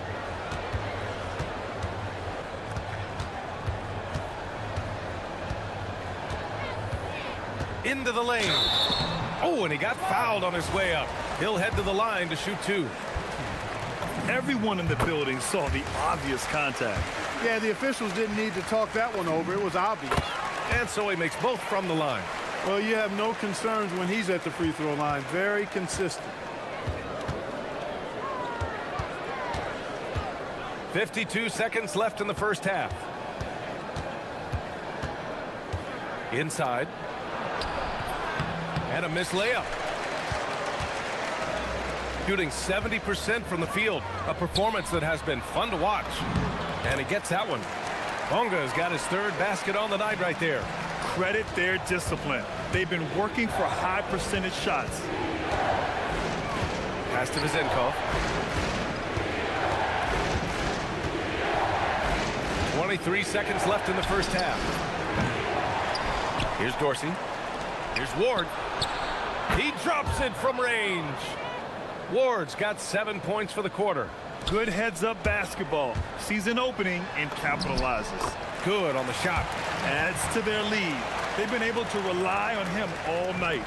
Speaker 1: Into the lane. Oh, and he got fouled on his way up. He'll head to the line to shoot two.
Speaker 2: Everyone in the building saw the obvious contact.
Speaker 11: Yeah, the officials didn't need to talk that one over. It was obvious.
Speaker 1: And so he makes both from the line.
Speaker 11: Well, you have no concerns when he's at the free throw line. Very consistent.
Speaker 1: 52 seconds left in the first half. Inside. And a missed layup. Shooting 70% from the field. A performance that has been fun to watch. And he gets that one. Bonga's got his third basket on the night right there.
Speaker 2: Credit their discipline. They've been working for high percentage shots.
Speaker 1: Pass to Vizenkov. 23 seconds left in the first half. Here's Dorsey. Here's Ward. He drops it from range. Ward's got 7 points for the quarter.
Speaker 2: Good heads-up basketball. Sees an opening and capitalizes.
Speaker 1: Good on the shot.
Speaker 2: Adds to their lead. They've been able to rely on him all night.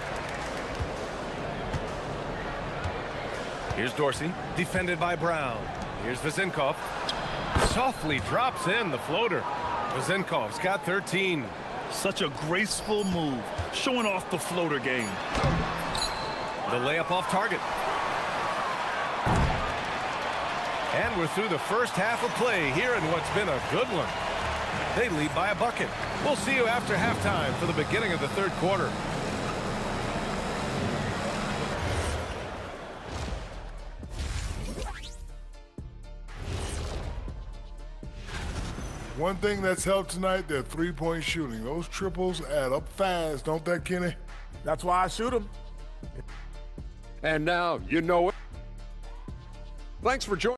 Speaker 1: Here's Dorsey, defended by Brown. Here's Vizenkov. Softly drops in the floater. Vizenkov's got 13.
Speaker 2: Such a graceful move, showing off the floater game.
Speaker 1: The layup off target. And we're through the first half of play here in what's been a good one. They lead by a bucket. We'll see you after halftime for the beginning of the third quarter.
Speaker 12: One thing that's helped tonight, their three-point shooting. Those triples add up fast, don't they, Kenny?
Speaker 4: That's why I shoot them.
Speaker 5: And now you know it. Thanks for joining.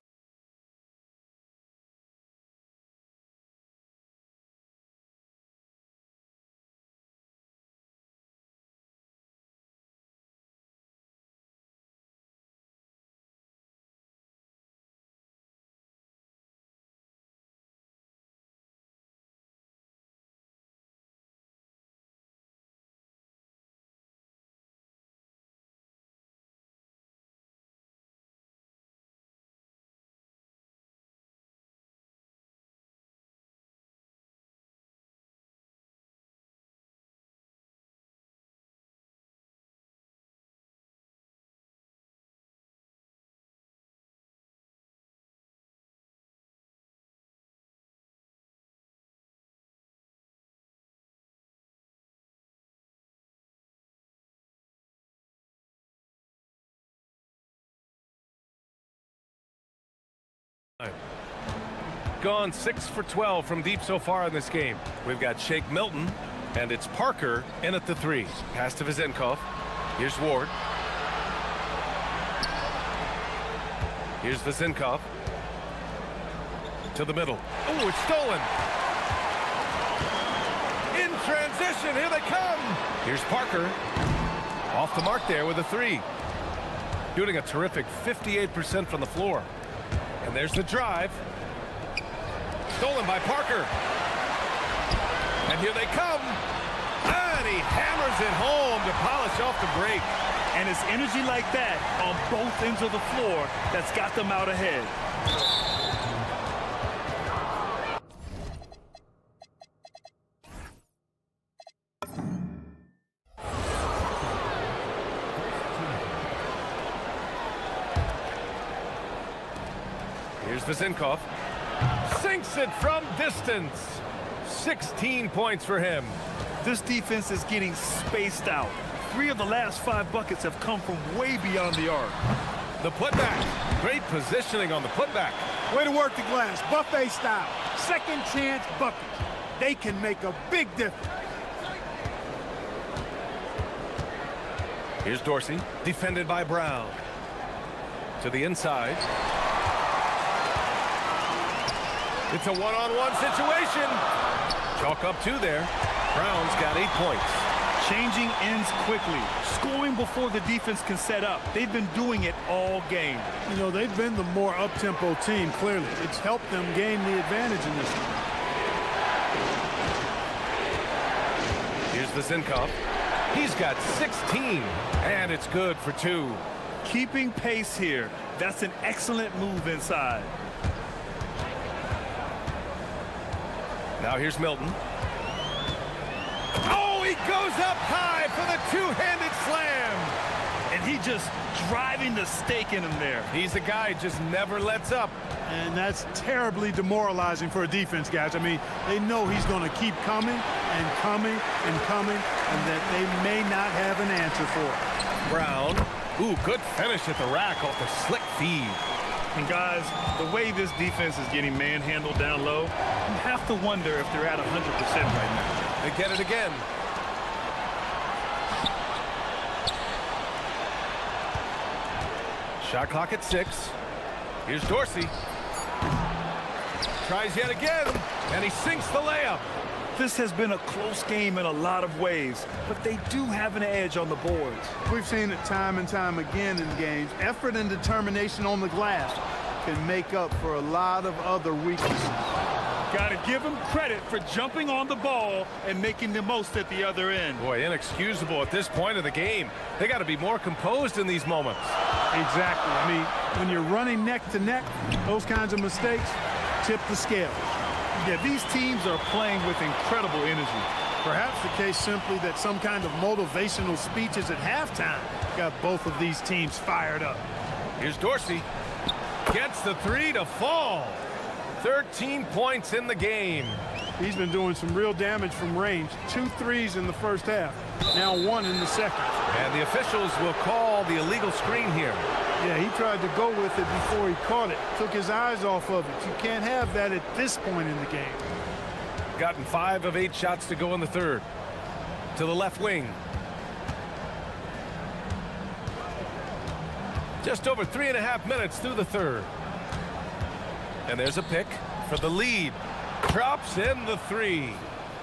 Speaker 1: Gone 6 for 12 from deep so far in this game. We've got Shake Milton, and it's Parker in at the three. Pass to Vizenkov. Here's Ward. Here's Vizenkov. To the middle. Oh, it's stolen. In transition, here they come. Here's Parker. Off the mark there with a three. Shooting a terrific 58% from the floor. And there's the drive. Stolen by Parker. And here they come. And he hammers it home to polish off the break.
Speaker 2: And it's energy like that on both ends of the floor that's got them out ahead.
Speaker 1: Here's Vizenkov. Sinks it from distance. 16 points for him.
Speaker 2: This defense is getting spaced out. 3 of the last 5 buckets have come from way beyond the arc.
Speaker 1: The putback. Great positioning on the putback.
Speaker 11: Way to work the glass, buffet style. Second chance buckets. They can make a big difference.
Speaker 1: Here's Dorsey, defended by Brown. To the inside. It's a one-on-one situation. Chalk up 2 there. Brown's got 8 points.
Speaker 2: Changing ends quickly, scoring before the defense can set up. They've been doing it all game.
Speaker 11: You know, they've been the more up-tempo team, clearly. It's helped them gain the advantage in this one.
Speaker 1: Here's the Zinkov. He's got 16, and it's good for 2.
Speaker 2: Keeping pace here. That's an excellent move inside.
Speaker 1: Now here's Milton. Oh, he goes up high for the two-handed slam.
Speaker 2: And he just driving the stake in him there.
Speaker 1: He's a guy who just never lets up.
Speaker 11: And that's terribly demoralizing for a defense, guys. I mean, they know he's going to keep coming and coming and coming, and that they may not have an answer for it.
Speaker 1: Brown. Ooh, good finish at the rack off the slick feed.
Speaker 2: And guys, the way this defense is getting manhandled down low, you have to wonder if they're at 100% right now.
Speaker 1: They get it again. Shot clock at 6. Here's Dorsey. Tries yet again, and he sinks the layup.
Speaker 2: This has been a close game in a lot of ways, but they do have an edge on the boards.
Speaker 11: We've seen it time and time again in games. Effort and determination on the glass can make up for a lot of other weaknesses.
Speaker 2: Got to give them credit for jumping on the ball and making the most at the other end.
Speaker 1: Boy, inexcusable at this point of the game. They got to be more composed in these moments.
Speaker 11: Exactly. I mean, when you're running neck to neck, those kinds of mistakes tip the scale.
Speaker 2: Yeah, these teams are playing with incredible energy.
Speaker 11: Perhaps the case simply that some kind of motivational speeches at halftime got both of these teams fired up.
Speaker 1: Here's Dorsey. Gets the 3 to fall. 13 points in the game.
Speaker 11: He's been doing some real damage from range. 2 threes in the first half, now 1 in the second.
Speaker 1: And the officials will call the illegal screen here.
Speaker 11: Yeah, he tried to go with it before he caught it. Took his eyes off of it. You can't have that at this point in the game.
Speaker 1: Gotten 5 of 8 shots to go in the third. To the left wing. Just over 3.5 minutes through the third. And there's a pick for the lead. Drops in the 3.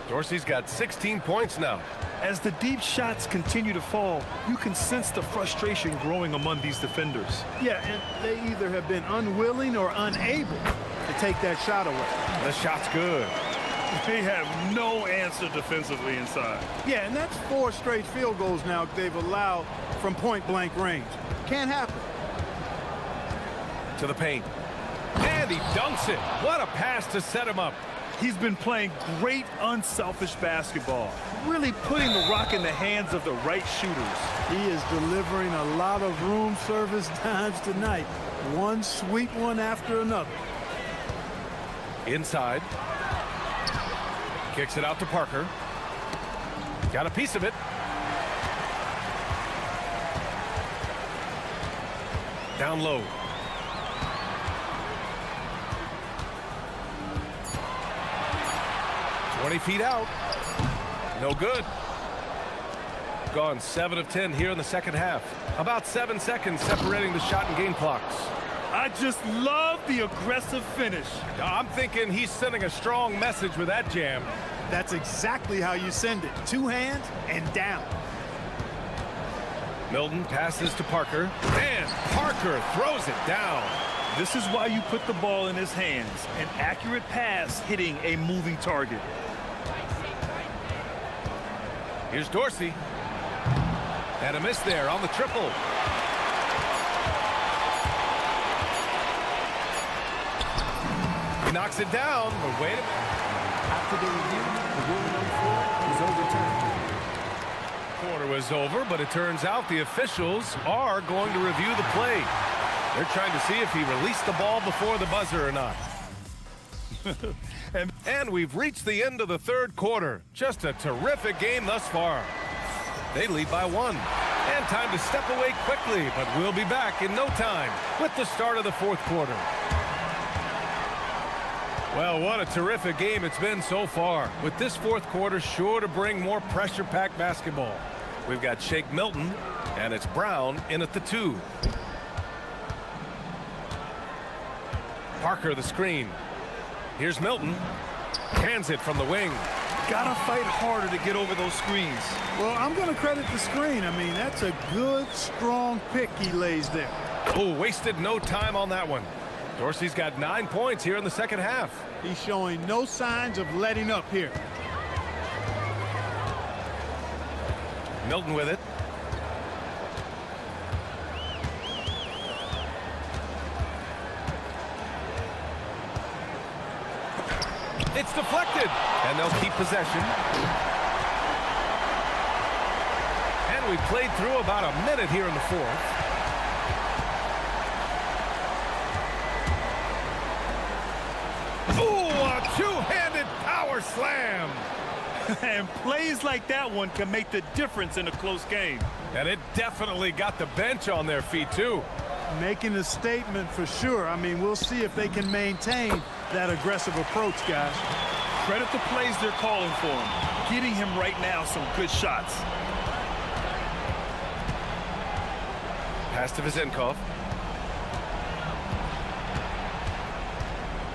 Speaker 1: Dorsey's got 16 points now.
Speaker 2: As the deep shots continue to fall, you can sense the frustration growing among these defenders.
Speaker 11: Yeah, and they either have been unwilling or unable to take that shot away.
Speaker 1: The shot's good.
Speaker 2: They have no answer defensively inside.
Speaker 11: Yeah, and that's 4 straight field goals now they've allowed from point-blank range. Can't happen.
Speaker 1: To the paint. And he dunks it. What a pass to set him up.
Speaker 2: He's been playing great, unselfish basketball, really putting the rock in the hands of the right shooters.
Speaker 11: He is delivering a lot of room service dimes tonight. One sweet one after another.
Speaker 1: Inside. Kicks it out to Parker. Got a piece of it. Down low. 20 feet out. No good. Gone 7 of 10 here in the second half. About 7 seconds separating the shot and game clocks.
Speaker 2: I just love the aggressive finish.
Speaker 1: I'm thinking he's sending a strong message with that jam.
Speaker 11: That's exactly how you send it. 2 hands and down.
Speaker 1: Milton passes to Parker, and Parker throws it down.
Speaker 2: This is why you put the ball in his hands. An accurate pass hitting a moving target.
Speaker 1: Here's Dorsey. And a miss there on the triple. He knocks it down, but wait a minute.
Speaker 7: After the review, the ruling on 4 is overturned.
Speaker 1: Quarter was over, but it turns out the officials are going to review the play. They're trying to see if he released the ball before the buzzer or not. And we've reached the end of the third quarter. Just a terrific game thus far. They lead by 1. And time to step away quickly, but we'll be back in no time with the start of the fourth quarter. Well, what a terrific game it's been so far. With this fourth quarter sure to bring more pressure-packed basketball. We've got Shake Milton, and it's Brown in at the 2. Parker the screen. Here's Milton. Hands it from the wing.
Speaker 2: Gotta fight harder to get over those screens.
Speaker 11: Well, I'm going to credit the screen. I mean, that's a good, strong pick he lays there.
Speaker 1: Oh, wasted no time on that one. Dorsey's got 9 points here in the second half.
Speaker 11: He's showing no signs of letting up here.
Speaker 1: Milton with it. It's deflected, and they'll keep possession. And we played through about a minute here in the fourth. Ooh, a two-handed power slam.
Speaker 2: And plays like that one can make the difference in a close game.
Speaker 1: And it definitely got the bench on their feet, too.
Speaker 11: Making a statement for sure. I mean, we'll see if they can maintain that aggressive approach, guys.
Speaker 2: Credit the plays they're calling for him. Getting him right now some good shots.
Speaker 1: Pass to Vizenkov.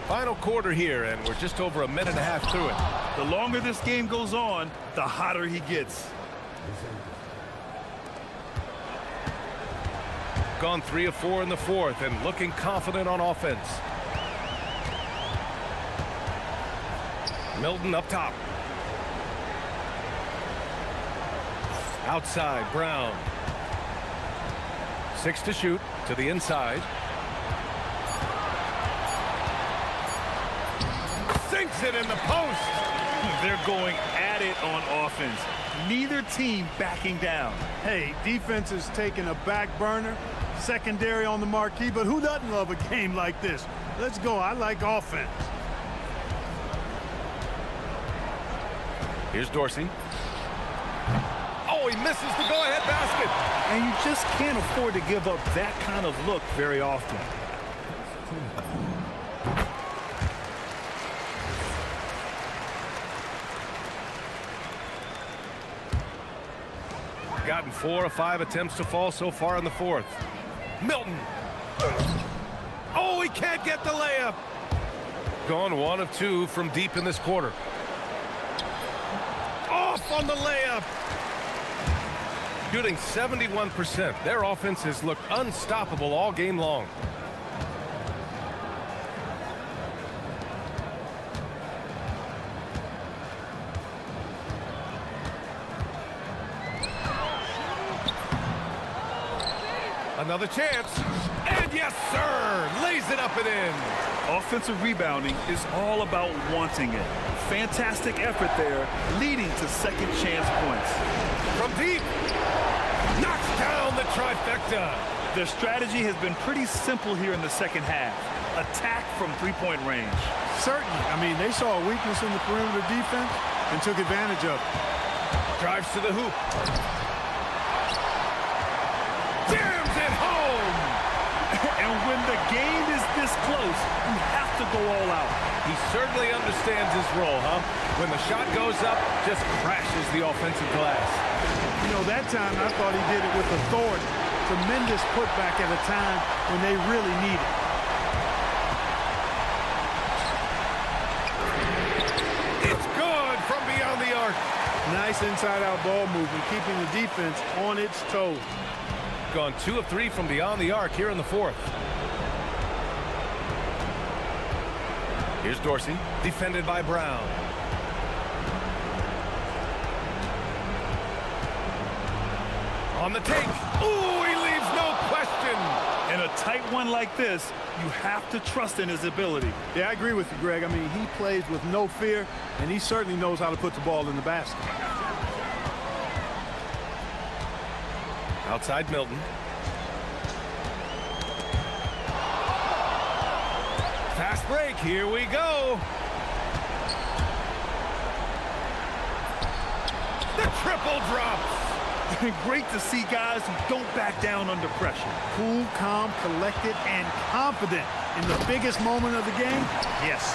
Speaker 1: Final quarter here, and we're just over a minute and a half through it.
Speaker 2: The longer this game goes on, the hotter he gets.
Speaker 1: Gone 3 of 4 in the fourth and looking confident on offense. Milton up top. Outside, Brown. 6 to shoot to the inside. Sinks it in the post.
Speaker 2: They're going at it on offense. Neither team backing down.
Speaker 11: Hey, defense is taking a back burner. Secondary on the marquee, but who doesn't love a game like this? Let's go. I like offense.
Speaker 1: Here's Dorsey. Oh, he misses the go-ahead basket.
Speaker 2: And you just can't afford to give up that kind of look very often.
Speaker 1: Gotten 4 of 5 attempts to fall so far in the fourth. Milton. Oh, he can't get the layup. Gone 1 of 2 from deep in this quarter. Off on the layup. Shooting 71%. Their offense has looked unstoppable all game long. Another chance. And yes, sir. Lays it up and in.
Speaker 2: Offensive rebounding is all about wanting it. Fantastic effort there, leading to second chance points.
Speaker 1: From deep. Knocks down the trifecta.
Speaker 2: Their strategy has been pretty simple here in the second half. Attack from three-point range.
Speaker 11: Certainly. I mean, they saw a weakness in the perimeter defense and took advantage of it.
Speaker 1: Drives to the hoop. Jams it home.
Speaker 2: And when the game is this close, you have to go all out.
Speaker 1: He certainly understands his role, huh? When the shot goes up, just crashes the offensive glass.
Speaker 11: You know, that time I thought he did it with authority. Tremendous putback at a time when they really need it.
Speaker 1: It's good from beyond the arc.
Speaker 11: Nice inside-out ball movement, keeping the defense on its toes.
Speaker 1: Gone 2 of 3 from beyond the arc here in the fourth. Here's Dorsey, defended by Brown. On the take. Ooh, he leaves no question.
Speaker 2: In a tight one like this, you have to trust in his ability.
Speaker 11: Yeah, I agree with you, Greg. I mean, he plays with no fear, and he certainly knows how to put the ball in the basket.
Speaker 1: Outside Milton. Fast break, here we go. The triple drops.
Speaker 2: Great to see guys who don't back down under pressure.
Speaker 11: Cool, calm, collected, and confident in the biggest moment of the game.
Speaker 2: Yes.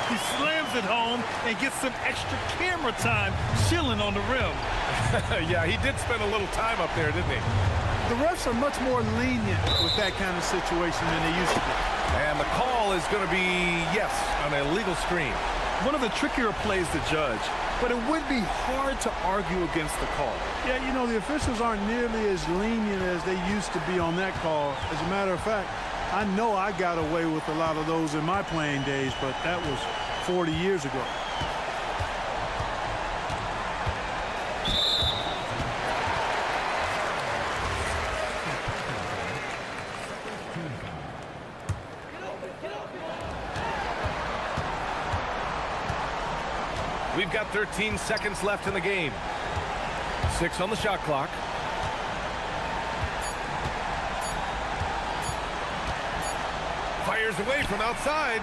Speaker 2: He slams it home and gets some extra camera time chilling on the rim.
Speaker 1: Yeah, he did spend a little time up there, didn't he?
Speaker 11: The refs are much more lenient with that kind of situation than they used to be.
Speaker 1: And the call is going to be, yes, an illegal screen.
Speaker 2: one of the trickier plays to judge, but it would be hard to argue against the call.
Speaker 11: Yeah, you know, the officials aren't nearly as lenient as they used to be on that call. As a matter of fact, I know I got away with a lot of those in my playing days, but that was 40 years ago.
Speaker 1: We've got 13 seconds left in the game. 6 on the shot clock. Fires away from outside.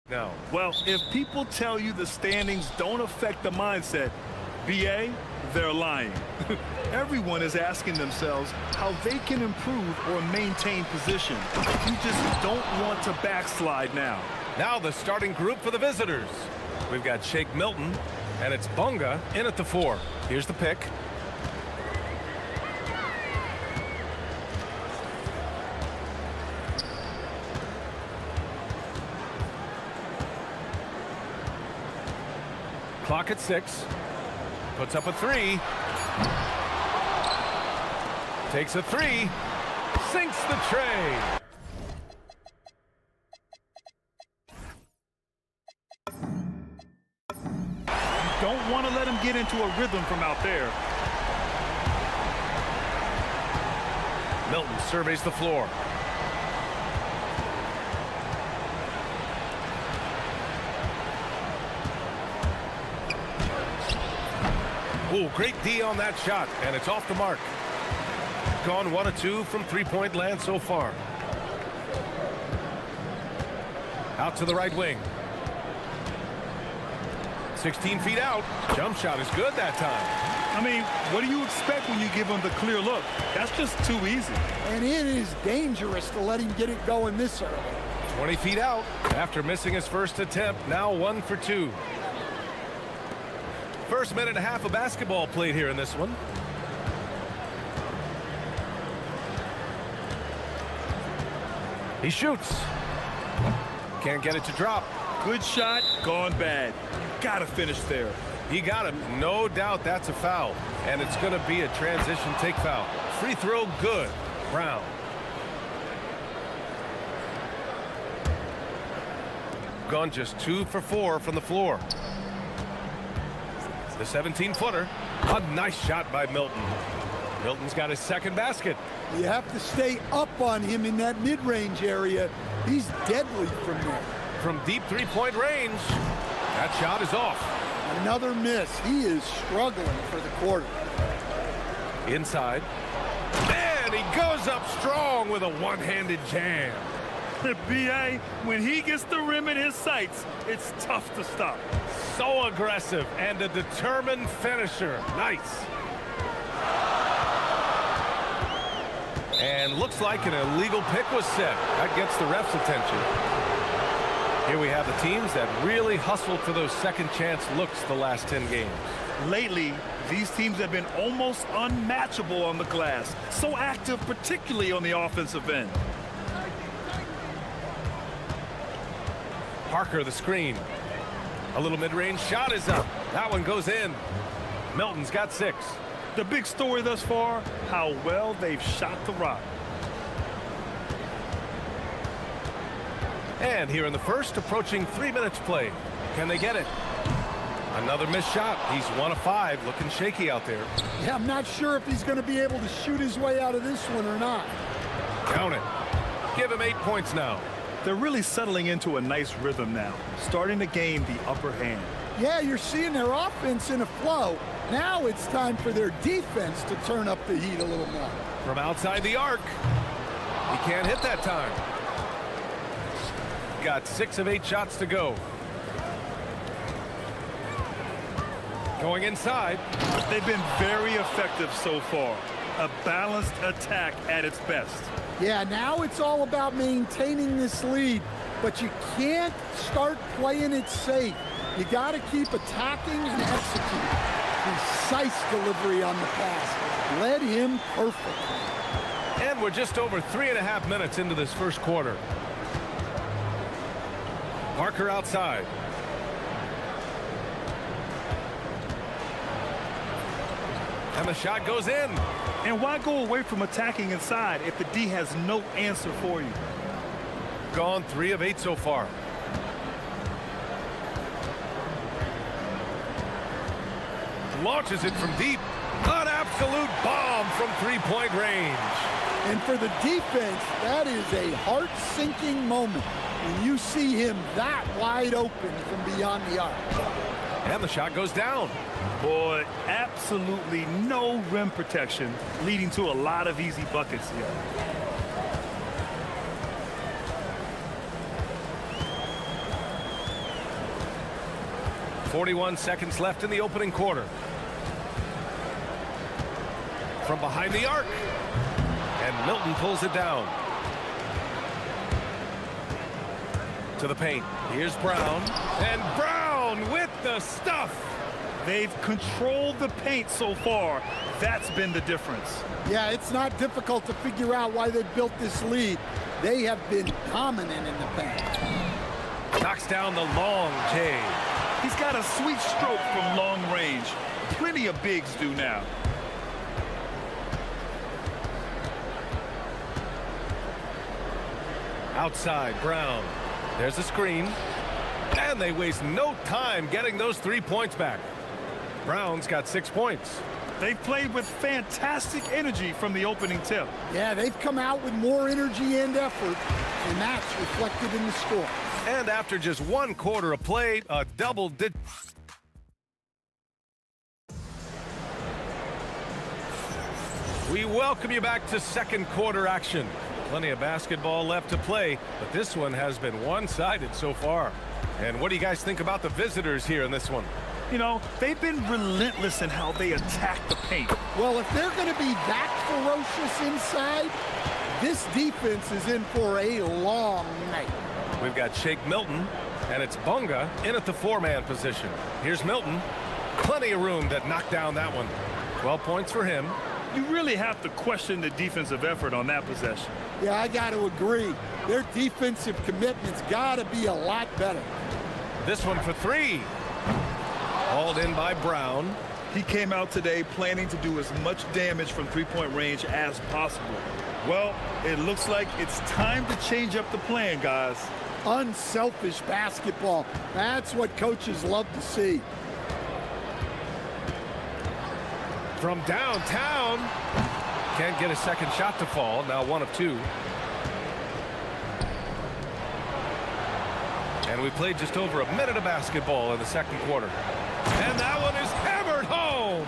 Speaker 1: Now,
Speaker 2: Well, if people tell you the standings don't affect the mindset, BA, they're lying. Everyone is asking themselves how they can improve or maintain position. You just don't want to backslide now.
Speaker 1: now the starting group for the visitors. We've got Shake Milton, and it's Bunga in at the 4. Here's the pick. Clock at 6. Puts up a 3. Takes a 3. Sinks the tray.
Speaker 2: Don't want to let him get into a rhythm from out there.
Speaker 1: Milton surveys the floor. Ooh, great D on that shot, and it's off the mark. Gone 1 of 2 from three-point land so far. Out to the right wing. 16 feet out. Jump shot is good that time.
Speaker 2: I mean, what do you expect when you give him the clear look? That's just too easy.
Speaker 3: And it is dangerous to let him get it going this early.
Speaker 1: 20 feet out. After missing his first attempt, now 1 for 2. First minute and a half of basketball played here in this one. He shoots. Can't get it to drop.
Speaker 2: Good shot, gone bad. Gotta finish there.
Speaker 1: He got him. No doubt that's a foul. And it's going to be a transition take foul. Free throw good. Brown. Gone just 2 for 4 from the floor. The 17-footer. A nice shot by Milton. Milton's got his second basket.
Speaker 3: You have to stay up on him in that mid-range area. He's deadly from there.
Speaker 1: From deep three-point range. That shot is off.
Speaker 3: Another miss. He is struggling for the quarter.
Speaker 1: Inside. And he goes up strong with a one-handed jam.
Speaker 2: BA, when he gets the rim in his sights, it's tough to stop.
Speaker 1: So aggressive and a determined finisher. Nice. And looks like an illegal pick was set. That gets the ref's attention. Here we have the teams that really hustled for those second chance looks the last 10 games.
Speaker 2: Lately, these teams have been almost unmatchable on the glass. So active, particularly on the offensive end.
Speaker 1: Parker the screen. A little mid-range shot is up. That one goes in. Milton's got 6.
Speaker 2: The big story thus far, how well they've shot the rock.
Speaker 1: And here in the first, approaching 3 minutes play. Can they get it? Another missed shot. He's 1 of 5, looking shaky out there.
Speaker 3: Yeah, I'm not sure if he's going to be able to shoot his way out of this one or not.
Speaker 1: Count it. Give him 8 points now.
Speaker 2: They're really settling into a nice rhythm now, starting to gain the upper hand.
Speaker 3: Yeah, you're seeing their offense in a flow. Now it's time for their defense to turn up the heat a little more.
Speaker 1: From outside the arc. He can't hit that time. Got 6 of 8 shots to go. Going inside.
Speaker 2: They've been very effective so far. A balanced attack at its best.
Speaker 3: Yeah, now it's all about maintaining this lead, but you can't start playing it safe. You got to keep attacking and executing. Precise delivery on the pass. Led him perfectly.
Speaker 1: And we're just over 3.5 minutes into this first quarter. Parker outside. And the shot goes in.
Speaker 2: And why go away from attacking inside if the D has no answer for you?
Speaker 1: Gone 3 of 8 so far. Launches it from deep. An absolute bomb from three-point range.
Speaker 3: And for the defense, that is a heart-sinking moment when you see him that wide open from beyond the arc.
Speaker 1: And the shot goes down.
Speaker 2: Boy, absolutely no rim protection, leading to a lot of easy buckets here.
Speaker 1: 41 seconds left in the opening quarter. From behind the arc. And Milton pulls it down. To the paint. Here's Brown. And Brown with the stuff.
Speaker 2: They've controlled the paint so far. That's been the difference.
Speaker 3: Yeah, it's not difficult to figure out why they built this lead. They have been dominant in the paint.
Speaker 1: Knocks down the long J.
Speaker 2: He's got a sweet stroke from long range. Plenty of bigs do now.
Speaker 1: Outside, Brown. There's a screen. And they waste no time getting those 3 points back. Brown's got 6 points.
Speaker 2: They've played with fantastic energy from the opening tip.
Speaker 3: Yeah, they've come out with more energy and effort, and that's reflected in the score.
Speaker 1: And after just 1 quarter of play, a double did. We welcome you back to second quarter action. Plenty of basketball left to play, but this one has been one-sided so far. And what do you guys think about the visitors here in this one?
Speaker 2: You know, they've been relentless in how they attack the paint.
Speaker 3: Well, if they're going to be that ferocious inside, this defense is in for a long night.
Speaker 1: We've got Shake Milton, and it's Bunga in at the 4-man position. Here's Milton. Plenty of room to knock down that one. 12 points for him.
Speaker 2: You really have to question the defensive effort on that possession.
Speaker 3: Yeah, I got to agree. Their defensive commitment's got to be a lot better.
Speaker 1: This one for 3. Hauled in by Brown.
Speaker 2: He came out today planning to do as much damage from three-point range as possible. Well, it looks like it's time to change up the plan, guys.
Speaker 3: Unselfish basketball. That's what coaches love to see.
Speaker 1: From downtown. Can't get a second shot to fall. Now 1 of 2. And we played just over a minute of basketball in the second quarter. And that one is hammered home.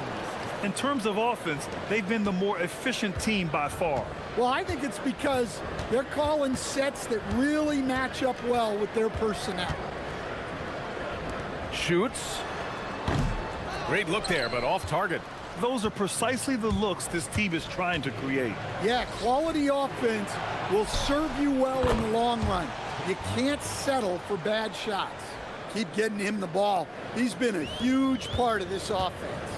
Speaker 2: In terms of offense, they've been the more efficient team by far.
Speaker 3: Well, I think it's because they're calling sets that really match up well with their personnel.
Speaker 1: Shoots. Great look there, but off target.
Speaker 2: Those are precisely the looks this team is trying to create.
Speaker 3: Yeah, quality offense will serve you well in the long run. You can't settle for bad shots. Keep getting him the ball. He's been a huge part of this offense.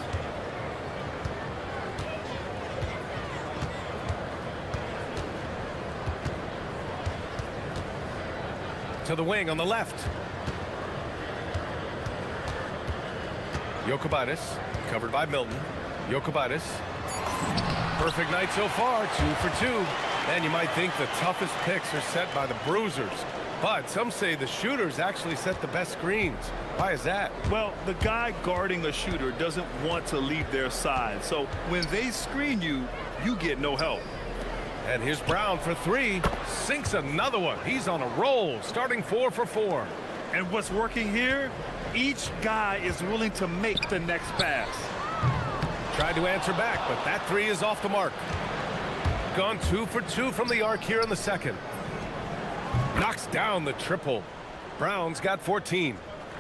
Speaker 1: To the wing on the left. Jokic, covered by Milton. Jokic. Perfect night so far, 2 for 2. And you might think the toughest picks are set by the bruisers. But some say the shooters actually set the best screens. Why is that?
Speaker 2: Well, the guy guarding a shooter doesn't want to leave their side. So when they screen you, you get no help.
Speaker 1: And here's Brown for 3. Sinks another one. He's on a roll, starting 4 for 4.
Speaker 2: And what's working here? Each guy is willing to make the next pass.
Speaker 1: Tried to answer back, but that 3 is off the mark. Gone 2 for 2 from the arc here in the second. Knocks down the triple. Brown's got 14.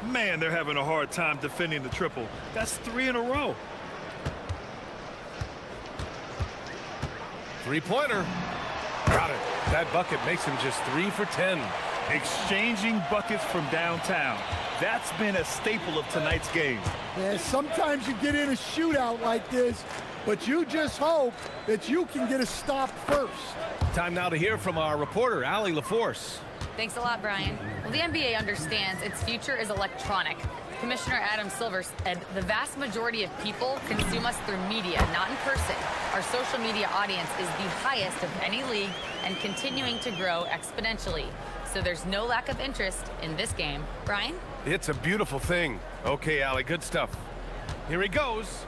Speaker 2: Man, they're having a hard time defending the triple. That's 3 in a row.
Speaker 1: Three-pointer. Got it. That bucket makes him just 3 for 10.
Speaker 2: Exchanging buckets from downtown. That's been a staple of tonight's game.
Speaker 3: Yeah, sometimes you get in a shootout like this, but you just hope that you can get a stop first.
Speaker 1: Time now to hear from our reporter, Allie LaForce.
Speaker 10: Thanks a lot, Brian. Well, the NBA understands its future is electronic. Commissioner Adam Silver said the vast majority of people consume us through media, not in person. Our social media audience is the highest of any league and continuing to grow exponentially. So there's no lack of interest in this game. Brian?
Speaker 1: It's a beautiful thing. Okay, Allie, good stuff. Here he goes.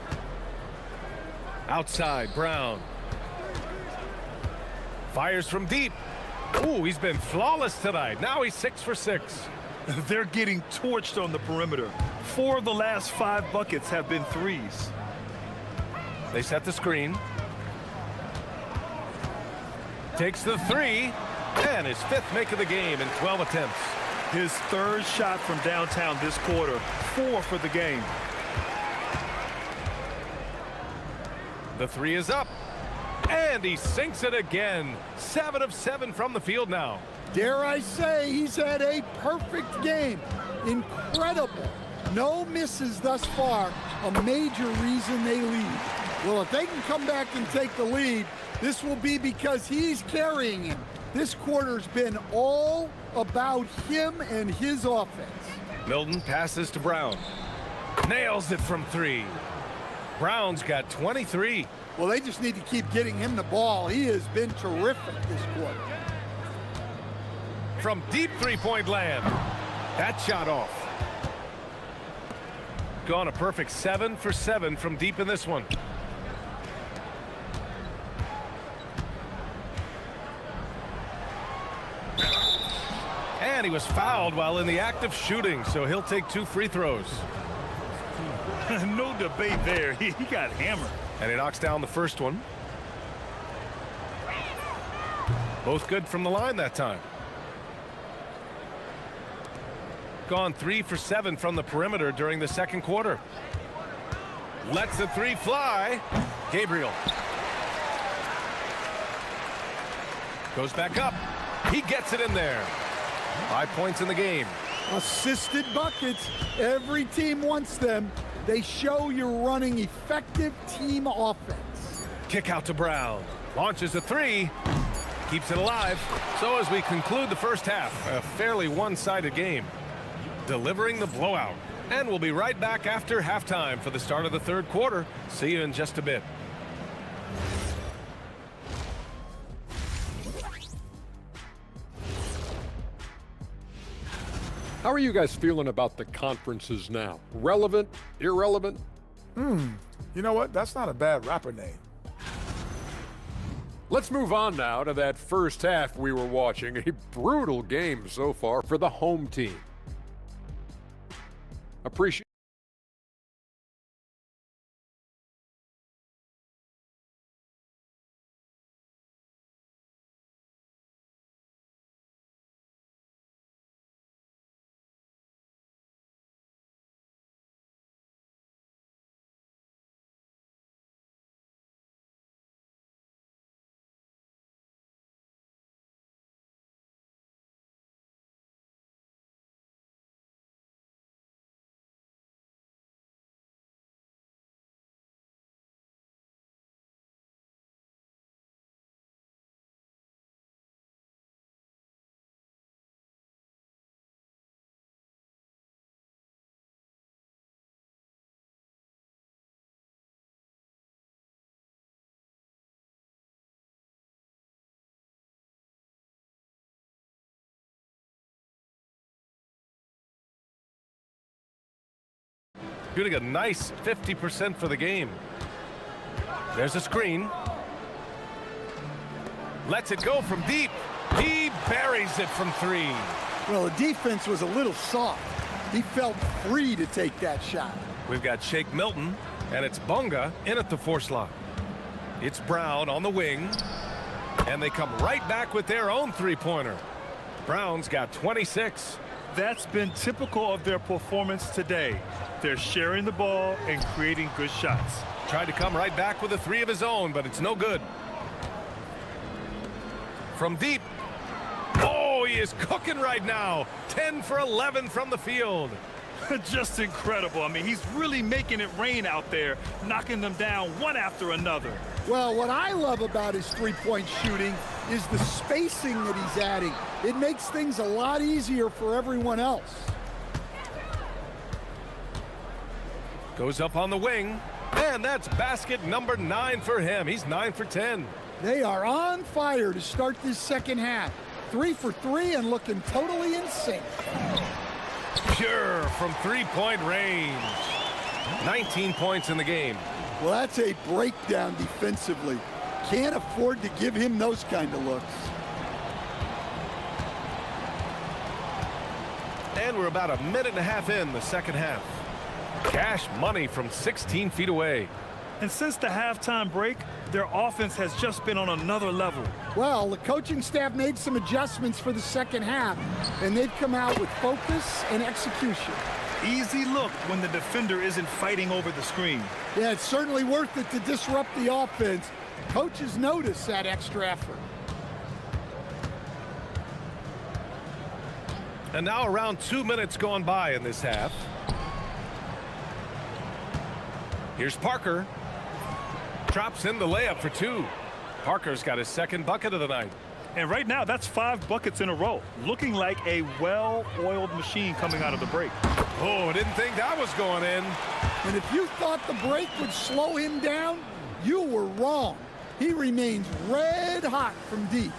Speaker 1: Outside, Brown. Fires from deep. Ooh, he's been flawless tonight. Now he's 6 for 6.
Speaker 2: They're getting torched on the perimeter. 4 of the last 5 buckets have been threes.
Speaker 1: They set the screen. Takes the 3. And his 5th make of the game in 12 attempts.
Speaker 2: His third shot from downtown this quarter, 4 for the game.
Speaker 1: The three is up, and he sinks it again. 7 of 7 from the field now.
Speaker 3: Dare I say, he's had a perfect game. Incredible. No misses thus far, a major reason they lead. Well, if they can come back and take the lead, this will be because he's carrying him. This quarter's been all about him and his offense.
Speaker 1: Milton passes to Brown. Nails it from 3. Brown's got 23.
Speaker 3: Well, they just need to keep getting him the ball. He has been terrific this quarter.
Speaker 1: From deep three-point land. That shot off. Gone a perfect 7 for 7 from deep in this one. And he was fouled while in the act of shooting, so he'll take 2 free throws.
Speaker 2: No debate there. He got hammered.
Speaker 1: And he knocks down the first one. Both good from the line that time. Gone 3 for 7 from the perimeter during the second quarter. Lets the 3 fly. Gabriel. Goes back up. He gets it in there. 5 points in the game.
Speaker 3: Assisted buckets. Every team wants them. They show you're running effective team offense.
Speaker 1: Kick out to Brown. Launches a 3. Keeps it alive. So as we conclude the first half, a fairly one-sided game. Delivering the blowout. And we'll be right back after halftime for the start of the third quarter. See you in just a bit.
Speaker 5: How are you guys feeling about the conferences now? Relevant? Irrelevant?
Speaker 4: You know what? That's not a bad rapper name.
Speaker 5: Let's move on now to that first half we were watching. A brutal game so far for the home team. Appreciate
Speaker 1: Shooting a nice 50% for the game. There's a screen. Lets it go from deep. He buries it from 3.
Speaker 3: Well, the defense was a little soft. He felt free to take that shot.
Speaker 1: We've got Shake Milton, and it's Bunga in at the 4 slot. It's Brown on the wing, and they come right back with their own 3-pointer. Brown's got 26.
Speaker 2: That's been typical of their performance today. They're sharing the ball and creating good shots.
Speaker 1: Tried to come right back with a 3 of his own, but it's no good. From deep. Oh, he is cooking right now. 10 for 11 from the field.
Speaker 2: Just incredible. I mean, he's really making it rain out there, knocking them down one after another.
Speaker 3: Well, what I love about his three-point shooting is the spacing that he's adding. It makes things a lot easier for everyone else.
Speaker 1: Goes up on the wing, and that's basket number 9 for him. He's 9 for 10.
Speaker 3: They are on fire to start this second half. 3 for 3 and looking totally in sync.
Speaker 1: Pure from 3-point range. 19 points in the game.
Speaker 3: Well, that's a breakdown defensively. Can't afford to give him those kind of looks.
Speaker 1: And we're about a minute and a half in the second half. Cash money from 16 feet away.
Speaker 2: And since the halftime break, Their offense has just been on another level.
Speaker 3: Well, the coaching staff made some adjustments for the second half, and they've come out with focus and execution.
Speaker 2: Easy look when the defender isn't fighting over the screen.
Speaker 3: Yeah, it's certainly worth it to disrupt the offense. Coaches notice that extra effort.
Speaker 1: And now around 2 minutes gone by in this half. Here's Parker. Drops in the layup for two. Parker's got his second bucket of the night.
Speaker 2: And right now, that's 5 buckets in a row. Looking like a well-oiled machine coming out of the break.
Speaker 1: Oh, I didn't think that was going in.
Speaker 3: And if you thought the break would slow him down, you were wrong. He remains red hot from deep.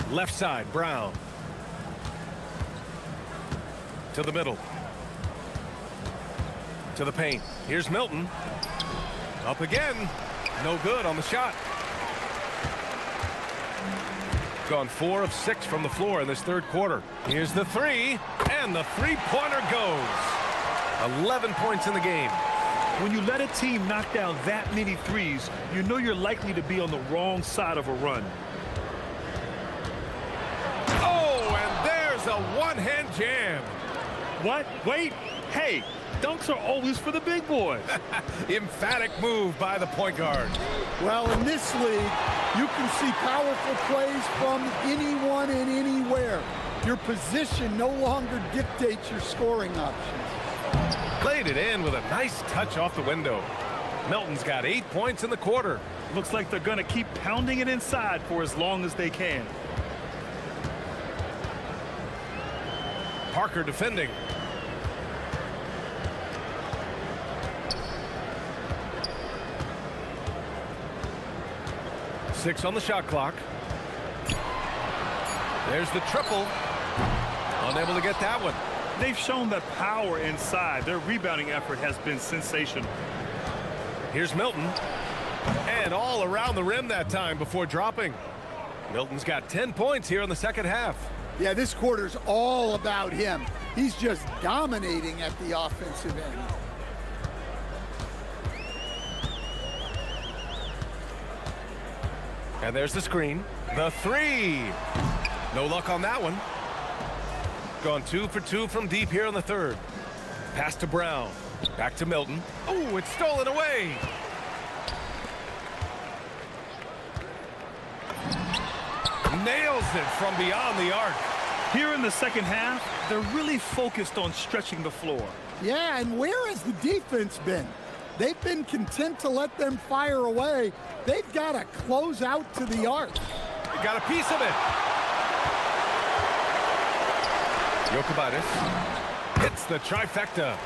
Speaker 1: Left side, Brown. To the middle. To the paint. Here's Milton. Up again. No good on the shot. Gone 4 of 6 from the floor in this third quarter. Here's the three, and the three-pointer goes. 11 points in the game.
Speaker 2: When you let a team knock down that many threes, you know you're likely to be on the wrong side of a run.
Speaker 1: Oh, and there's a one-hand jam.
Speaker 2: What? Wait. Hey, dunks are always for the big boys.
Speaker 1: Emphatic move by the point guard.
Speaker 3: Well, in this league, you can see powerful plays from anyone and anywhere. Your position no longer dictates your scoring options.
Speaker 1: Played it in with a nice touch off the window. Milton's got 8 points in the quarter.
Speaker 2: Looks like they're going to keep pounding it inside for as long as they can.
Speaker 1: Parker defending. Six on the shot clock. There's the triple. Unable to get that one.
Speaker 2: They've shown that power inside. Their rebounding effort has been sensational.
Speaker 1: Here's Milton. And all around the rim that time before dropping. Milton's got 10 points here in the second half.
Speaker 3: Yeah, this quarter's all about him. He's just dominating at the offensive end.
Speaker 1: And there's the screen. The three. No luck on that one. Gone 2 for 2 from deep here in the third. Pass to Brown. Back to Milton. Oh, it's stolen away. Nails it from beyond the arc.
Speaker 2: Here in the second half, they're really focused on stretching the floor.
Speaker 3: Yeah, and where has the defense been? They've been content to let them fire away. They've got to close out to the arc.
Speaker 1: They got a piece of it. Jokic hits the trifecta.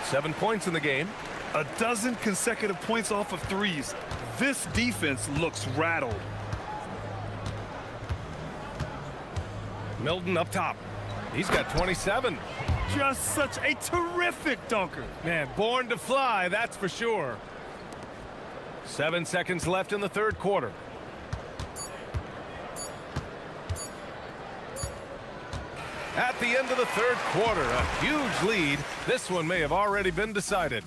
Speaker 1: 7 points in the game.
Speaker 2: A dozen consecutive points off of threes. This defense looks rattled.
Speaker 1: Milton up top. He's got 27.
Speaker 2: Just such a terrific dunker.
Speaker 1: Man, born to fly, that's for sure. 7 seconds left in the third quarter. At the end of the third quarter, a huge lead. This one may have already been decided.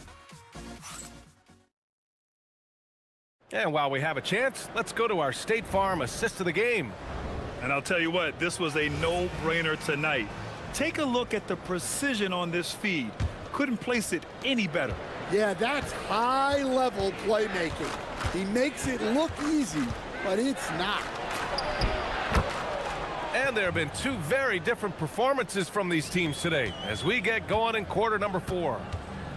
Speaker 1: And while we have a chance, let's go to our State Farm assist of the game.
Speaker 2: And I'll tell you what, this was a no-brainer tonight. Take a look at the precision on this feed. Couldn't place it any better.
Speaker 3: Yeah, that's high-level playmaking. He makes it look easy, but it's not.
Speaker 1: And there have been 2 very different performances from these teams today as we get going in quarter number 4.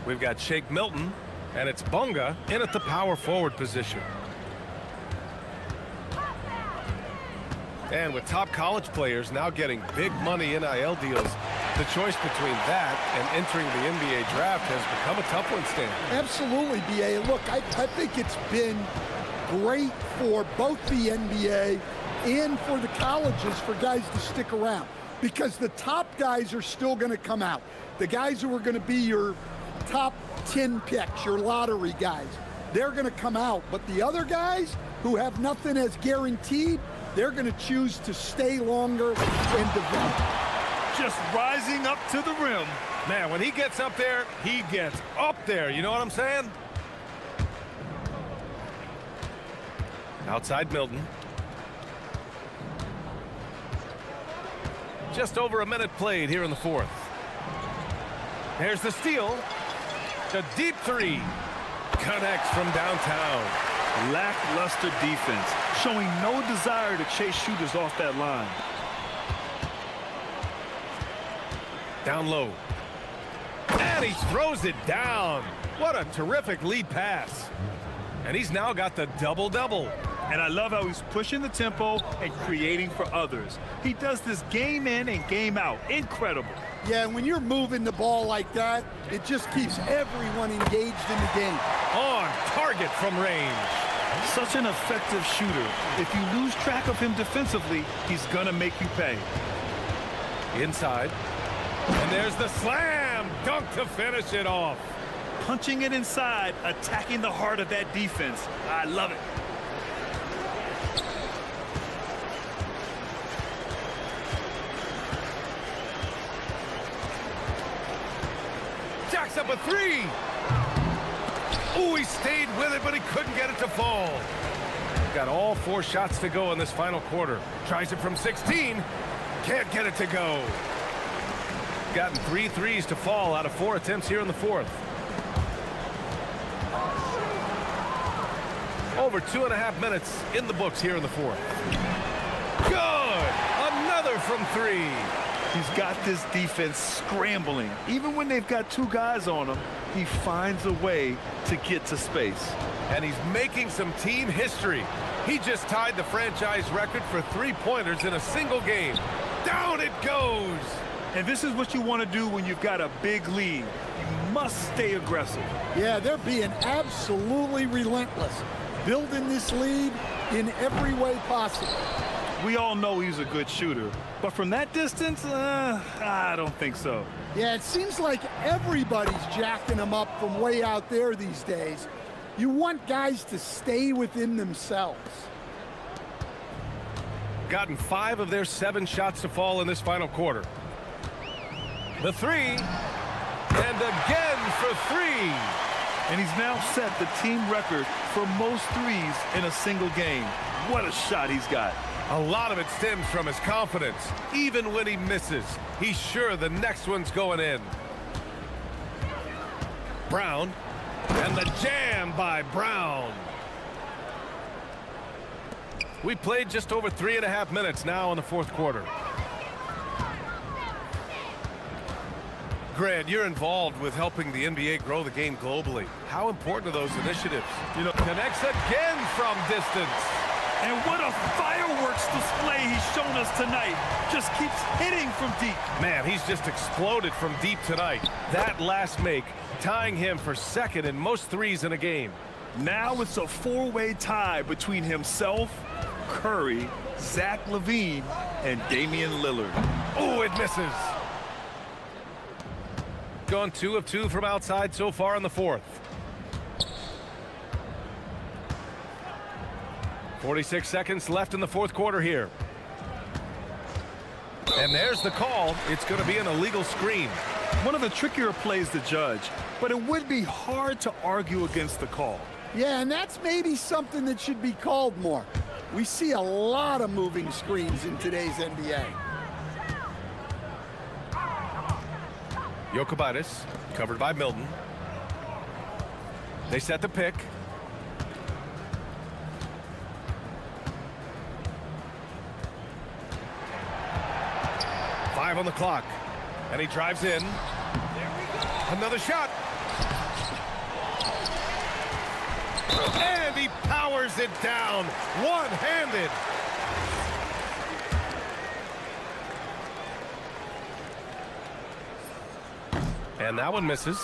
Speaker 1: We've got Shake Milton, and it's Bunga in at the power forward position. And with top college players now getting big money NIL deals, the choice between that and entering the NBA draft has become a tough one, Stan.
Speaker 3: Absolutely, B.A. Look, I think it's been great for both the NBA and for the colleges for guys to stick around because the top guys are still going to come out. The guys who are going to be your top 10 picks, your lottery guys, they're going to come out. But the other guys who have nothing as guaranteed, they're going to choose to stay longer and develop.
Speaker 2: Just rising up to the rim.
Speaker 1: Man, when he gets up there, he gets up there. You know what I'm saying? Outside Milton. Just over a minute played here in the fourth. There's the steal. The deep three. Connects from downtown.
Speaker 2: Lackluster defense, showing no desire to chase shooters off that line.
Speaker 1: Down low. And he throws it down. What a terrific lead pass. And he's now got the double-double.
Speaker 2: And I love how he's pushing the tempo and creating for others. He does this game in and game out. Incredible.
Speaker 3: Yeah, and when you're moving the ball like that, it just keeps everyone engaged in the game.
Speaker 1: On target from range.
Speaker 2: Such an effective shooter. If you lose track of him defensively, he's gonna make you pay.
Speaker 1: Inside. And there's the slam dunk to finish it off.
Speaker 2: Punching it inside, attacking the heart of that defense. I love it.
Speaker 1: Jacks up a three. Ooh, he stayed with it, but he couldn't get it to fall. Got all 4 shots to go in this final quarter. Tries it from 16. Can't get it to go. Gotten 3 threes to fall out of 4 attempts here in the fourth. Over 2.5 minutes in the books here in the fourth. Good! Another from 3.
Speaker 2: He's got this defense scrambling. Even when they've got 2 guys on him, he finds a way to get to space.
Speaker 1: And he's making some team history. He just tied the franchise record for 3-pointers in a single game. Down it goes!
Speaker 2: And this is what you want to do when you've got a big lead. You must stay aggressive.
Speaker 3: Yeah, they're being absolutely relentless, building this lead in every way possible.
Speaker 2: We all know he's a good shooter, but from that distance, I don't think so.
Speaker 3: Yeah, it seems like everybody's jacking him up from way out there these days. You want guys to stay within themselves.
Speaker 1: Gotten 5 of their 7 shots to fall in this final quarter. The 3, and again for 3.
Speaker 2: And he's now set the team record for most threes in a single game. What a shot he's got.
Speaker 1: A lot of it stems from his confidence. Even when he misses, he's sure the next one's going in. Brown, and the jam by Brown. We played just over 3.5 minutes now in the fourth quarter. Grant, you're involved with helping the NBA grow the game globally. How important are those initiatives? You know, connects again from distance.
Speaker 2: And what a fireworks display he's shown us tonight. Just keeps hitting from deep.
Speaker 1: Man, he's just exploded from deep tonight. That last make, tying him for 2nd in most threes in a game.
Speaker 2: Now it's a 4-way tie between himself, Curry, Zach LaVine, and Damian Lillard.
Speaker 1: Oh, it misses. Gone 2 of 2 from outside so far in the fourth. 46 seconds left in the fourth quarter here. And there's the call. It's going to be an illegal screen.
Speaker 2: One of the trickier plays to judge, but it would be hard to argue against the call.
Speaker 3: Yeah, and that's maybe something that should be called more. We see a lot of moving screens in today's NBA.
Speaker 1: Jokic, covered by Milton. They set the pick. Five on the clock. And he drives in. Another shot. And he powers it down, one-handed. And that one misses.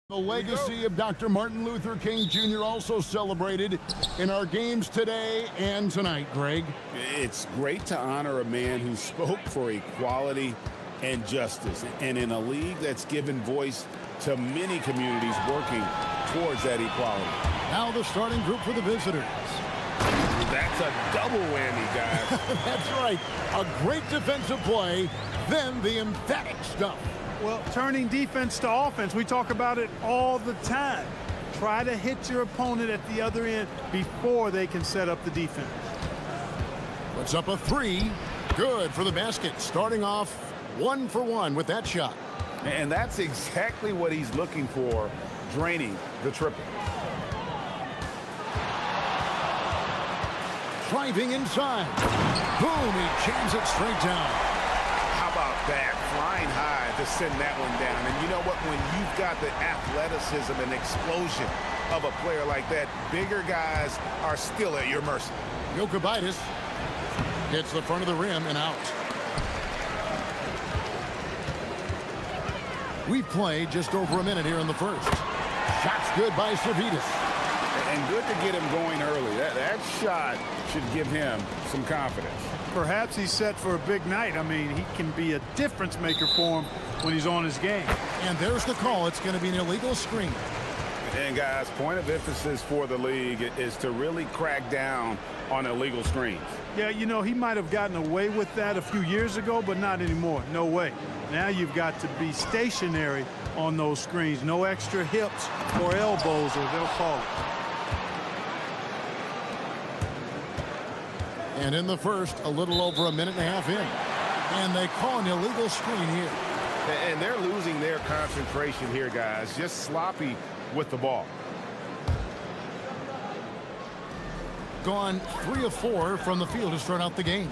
Speaker 6: The legacy of Dr. Martin Luther King Jr. also celebrated in our games today and tonight, Greg.
Speaker 8: It's great to honor a man who spoke for equality and justice, and in a league that's given voice to many communities working towards that equality.
Speaker 6: Now the starting group for the visitors.
Speaker 8: That's a double whammy, guys.
Speaker 6: That's right. A great defensive play, then the emphatic stuff.
Speaker 11: Well, turning defense to offense, we talk about it all the time. Try to hit your opponent at the other end before they can set up the defense.
Speaker 6: Puts up a three. Good for the basket. Starting off 1 for 1 with that shot.
Speaker 9: And that's exactly what he's looking for, draining the triple.
Speaker 6: Driving inside. Boom, he jams it straight down.
Speaker 9: How about that? Flying high to send that one down. And you know what? When you've got the athleticism and explosion of a player like that, bigger guys are still at your mercy.
Speaker 6: Jokic hits the front of the rim and out. We played just over a minute here in the first. Shot's good by Servidis.
Speaker 9: And good to get him going early. That shot should give him some confidence.
Speaker 11: Perhaps he's set for a big night. I mean, he can be a difference maker for him when he's on his game.
Speaker 6: And there's the call. It's going to be an illegal screen.
Speaker 9: And guys, point of emphasis for the league is to really crack down on illegal screens.
Speaker 11: Yeah, you know, he might have gotten away with that a few years ago, but not anymore. No way. Now you've got to be stationary on those screens. No extra hips or elbows, or they'll call it.
Speaker 6: And in the first, a little over a minute and a half in. And they call an illegal screen here.
Speaker 9: And they're losing their concentration here, guys. Just sloppy with the ball.
Speaker 6: Gone 3 of 4 from the field to start out the game.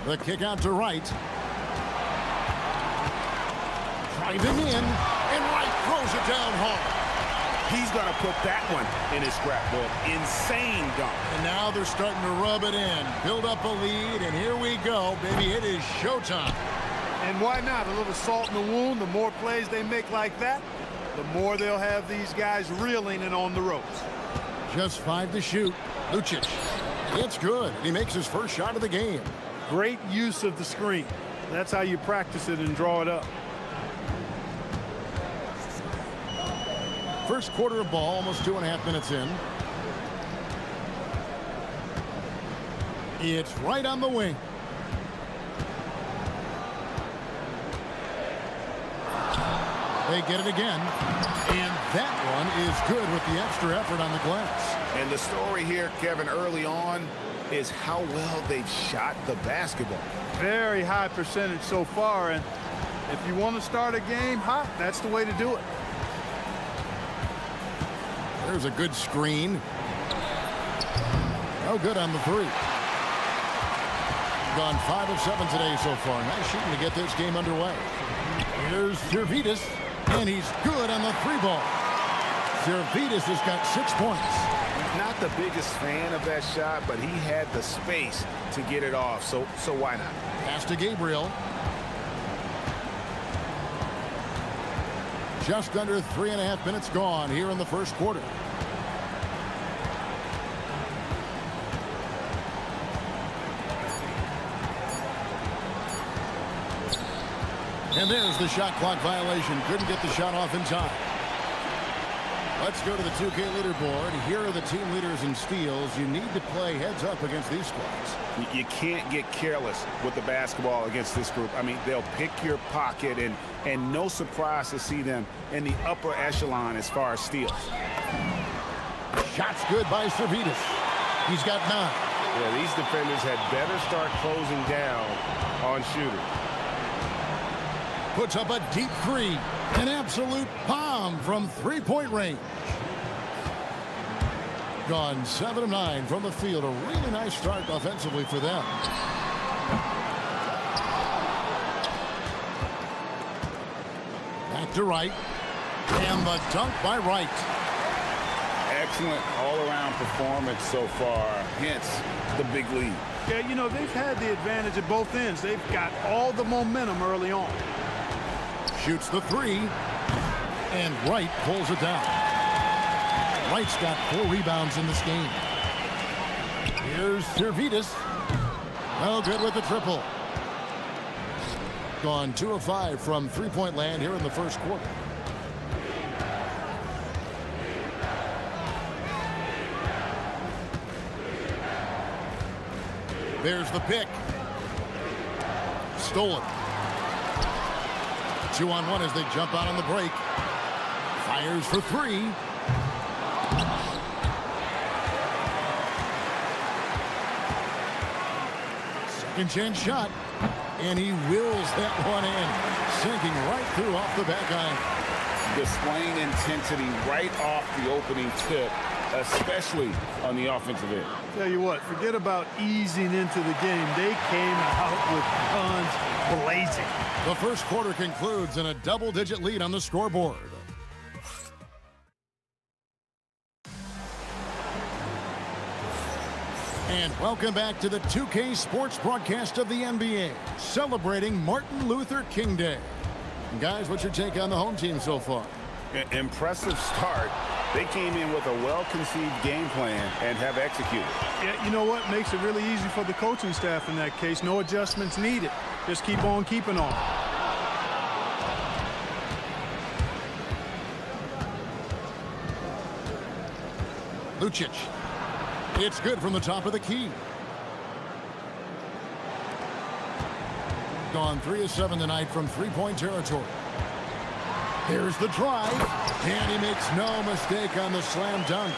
Speaker 6: The kick out to Wright. Driving in, and Wright throws it down hard.
Speaker 9: He's going to put that one in his scrapbook. Insane dunk.
Speaker 6: And now they're starting to rub it in. Build up a lead, and here we go, baby. It is showtime.
Speaker 11: And why not? A little salt in the wound. The more plays they make like that, the more they'll have these guys reeling and on the ropes.
Speaker 6: Just 5 to shoot. Lucic. It's good. He makes his first shot of the game.
Speaker 11: Great use of the screen. That's how you practice it and draw it up.
Speaker 6: First quarter of ball, almost 2.5 minutes in. It's right on the wing. They get it again. And that one is good with the extra effort on the glass.
Speaker 9: And the story here, Kevin, early on is how well they've shot the basketball.
Speaker 11: Very high percentage so far. And if you want to start a game hot, that's the way to do it.
Speaker 6: There's a good screen. No good on the three. Gone 5 of 7 today so far. Nice shooting to get this game underway. Here's Servidis, and he's good on the 3 ball. Servidis has got 6 points.
Speaker 9: Not the biggest fan of that shot, but he had the space to get it off, so why not?
Speaker 6: Pass to Gabriel. Just under 3.5 minutes gone here in the first quarter. And there's the shot clock violation. Couldn't get the shot off in time. Let's go to the 2K leaderboard. Here are the team leaders in steals. You need to play heads up against these squads.
Speaker 9: You can't get careless with the basketball against this group. I mean, they'll pick your pocket, and no surprise to see them in the upper echelon as far as steals.
Speaker 6: Shot's good by Servidis. He's got 9.
Speaker 9: Yeah, these defenders had better start closing down on shooters.
Speaker 6: Puts up a deep 3. An absolute bomb from 3-point range. Gone 7 of 9 from the field. A really nice start offensively for them. Back to Wright. And the dunk by Wright.
Speaker 9: Excellent all-around performance so far, hence the big lead.
Speaker 11: Yeah, you know, they've had the advantage at both ends. They've got all the momentum early on.
Speaker 6: Shoots the 3. And Wright pulls it down. Wright's got 4 rebounds in this game. Here's Servetus. No good with the triple. Gone 2 of 5 from three-point land here in the first quarter. There's the pick. Stolen. 2-on-1 as they jump out on the break. Fires for 3. Second chance shot. And he wills that one in. Sinking right through off the back iron.
Speaker 8: Displaying intensity right off the opening tip, especially on the offensive end.
Speaker 11: Tell you what, forget about easing into the game. They came out with guns blazing.
Speaker 6: The first quarter concludes in a double-digit lead on the scoreboard. And welcome back to the 2K Sports broadcast of the NBA, celebrating Martin Luther King Day. Guys, what's your take on the home team so far?
Speaker 8: Impressive start. They came in with a well-conceived game plan and have executed.
Speaker 11: Yeah, you know what? Makes it really easy for the coaching staff in that case. No adjustments needed. Just keep on keeping on.
Speaker 6: Lucic. It's good from the top of the key. Gone 3 of 7 tonight from three-point territory. Here's the drive, and he makes no mistake on the slam dunk.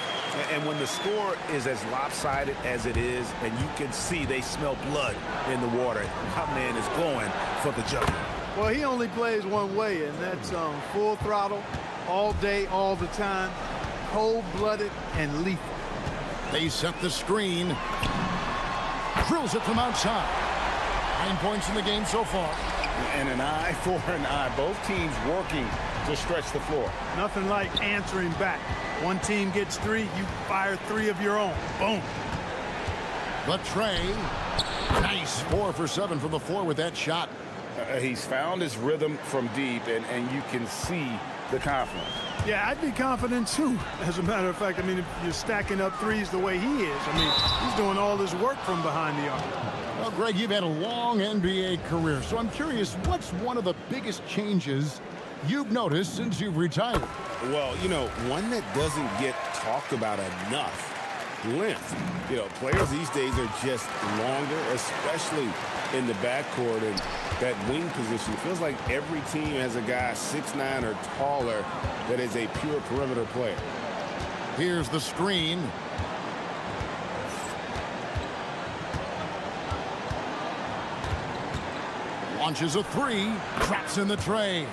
Speaker 9: And when the score is as lopsided as it is, and you can see they smell blood in the water, my man is going for the jumper.
Speaker 11: Well, he only plays one way, and that's full throttle, all day, all the time, cold-blooded and lethal.
Speaker 6: They set the screen. Drills it from outside. 9 points in the game so far.
Speaker 8: And an eye for an eye. Both teams working to stretch the floor.
Speaker 11: Nothing like answering back. One team gets 3, you fire 3 of your own. Boom.
Speaker 6: The tray. Nice 4 for 7 from the floor with that shot.
Speaker 8: He's found his rhythm from deep, and you can see the confidence.
Speaker 11: Yeah, I'd be confident too. As a matter of fact, I mean, if you're stacking up 3s the way he is, I mean, he's doing all this work from behind the arc.
Speaker 6: Well, Greg, you've had a long NBA career, so I'm curious, what's one of the biggest changes you've noticed since you've retired?
Speaker 8: Well, you know, one that doesn't get talked about enough, length. You know, players these days are just longer, especially in the backcourt, and that wing position. It feels like every team has a guy 6'9" or taller that is a pure perimeter player.
Speaker 6: Here's the screen. Launches a 3, traps in the tray.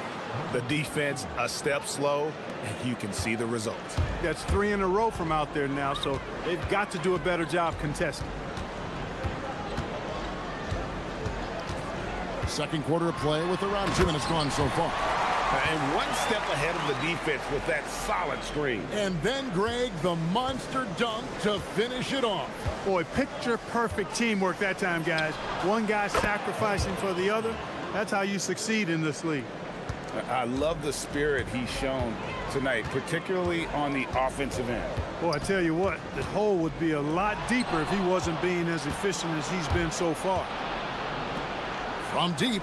Speaker 9: The defense a step slow, and you can see the results.
Speaker 11: That's 3 in a row from out there now, so they've got to do a better job contesting.
Speaker 6: Second quarter of play with around 2 minutes gone so far.
Speaker 8: And one step ahead of the defense with that solid screen.
Speaker 6: And then, Greg, the monster dunk to finish it off.
Speaker 11: Boy, picture-perfect teamwork that time, guys. One guy sacrificing for the other. That's how you succeed in this league.
Speaker 8: I love the spirit he's shown tonight, particularly on the offensive end.
Speaker 11: Boy, I tell you what, the hole would be a lot deeper if he wasn't being as efficient as he's been so far.
Speaker 6: From deep,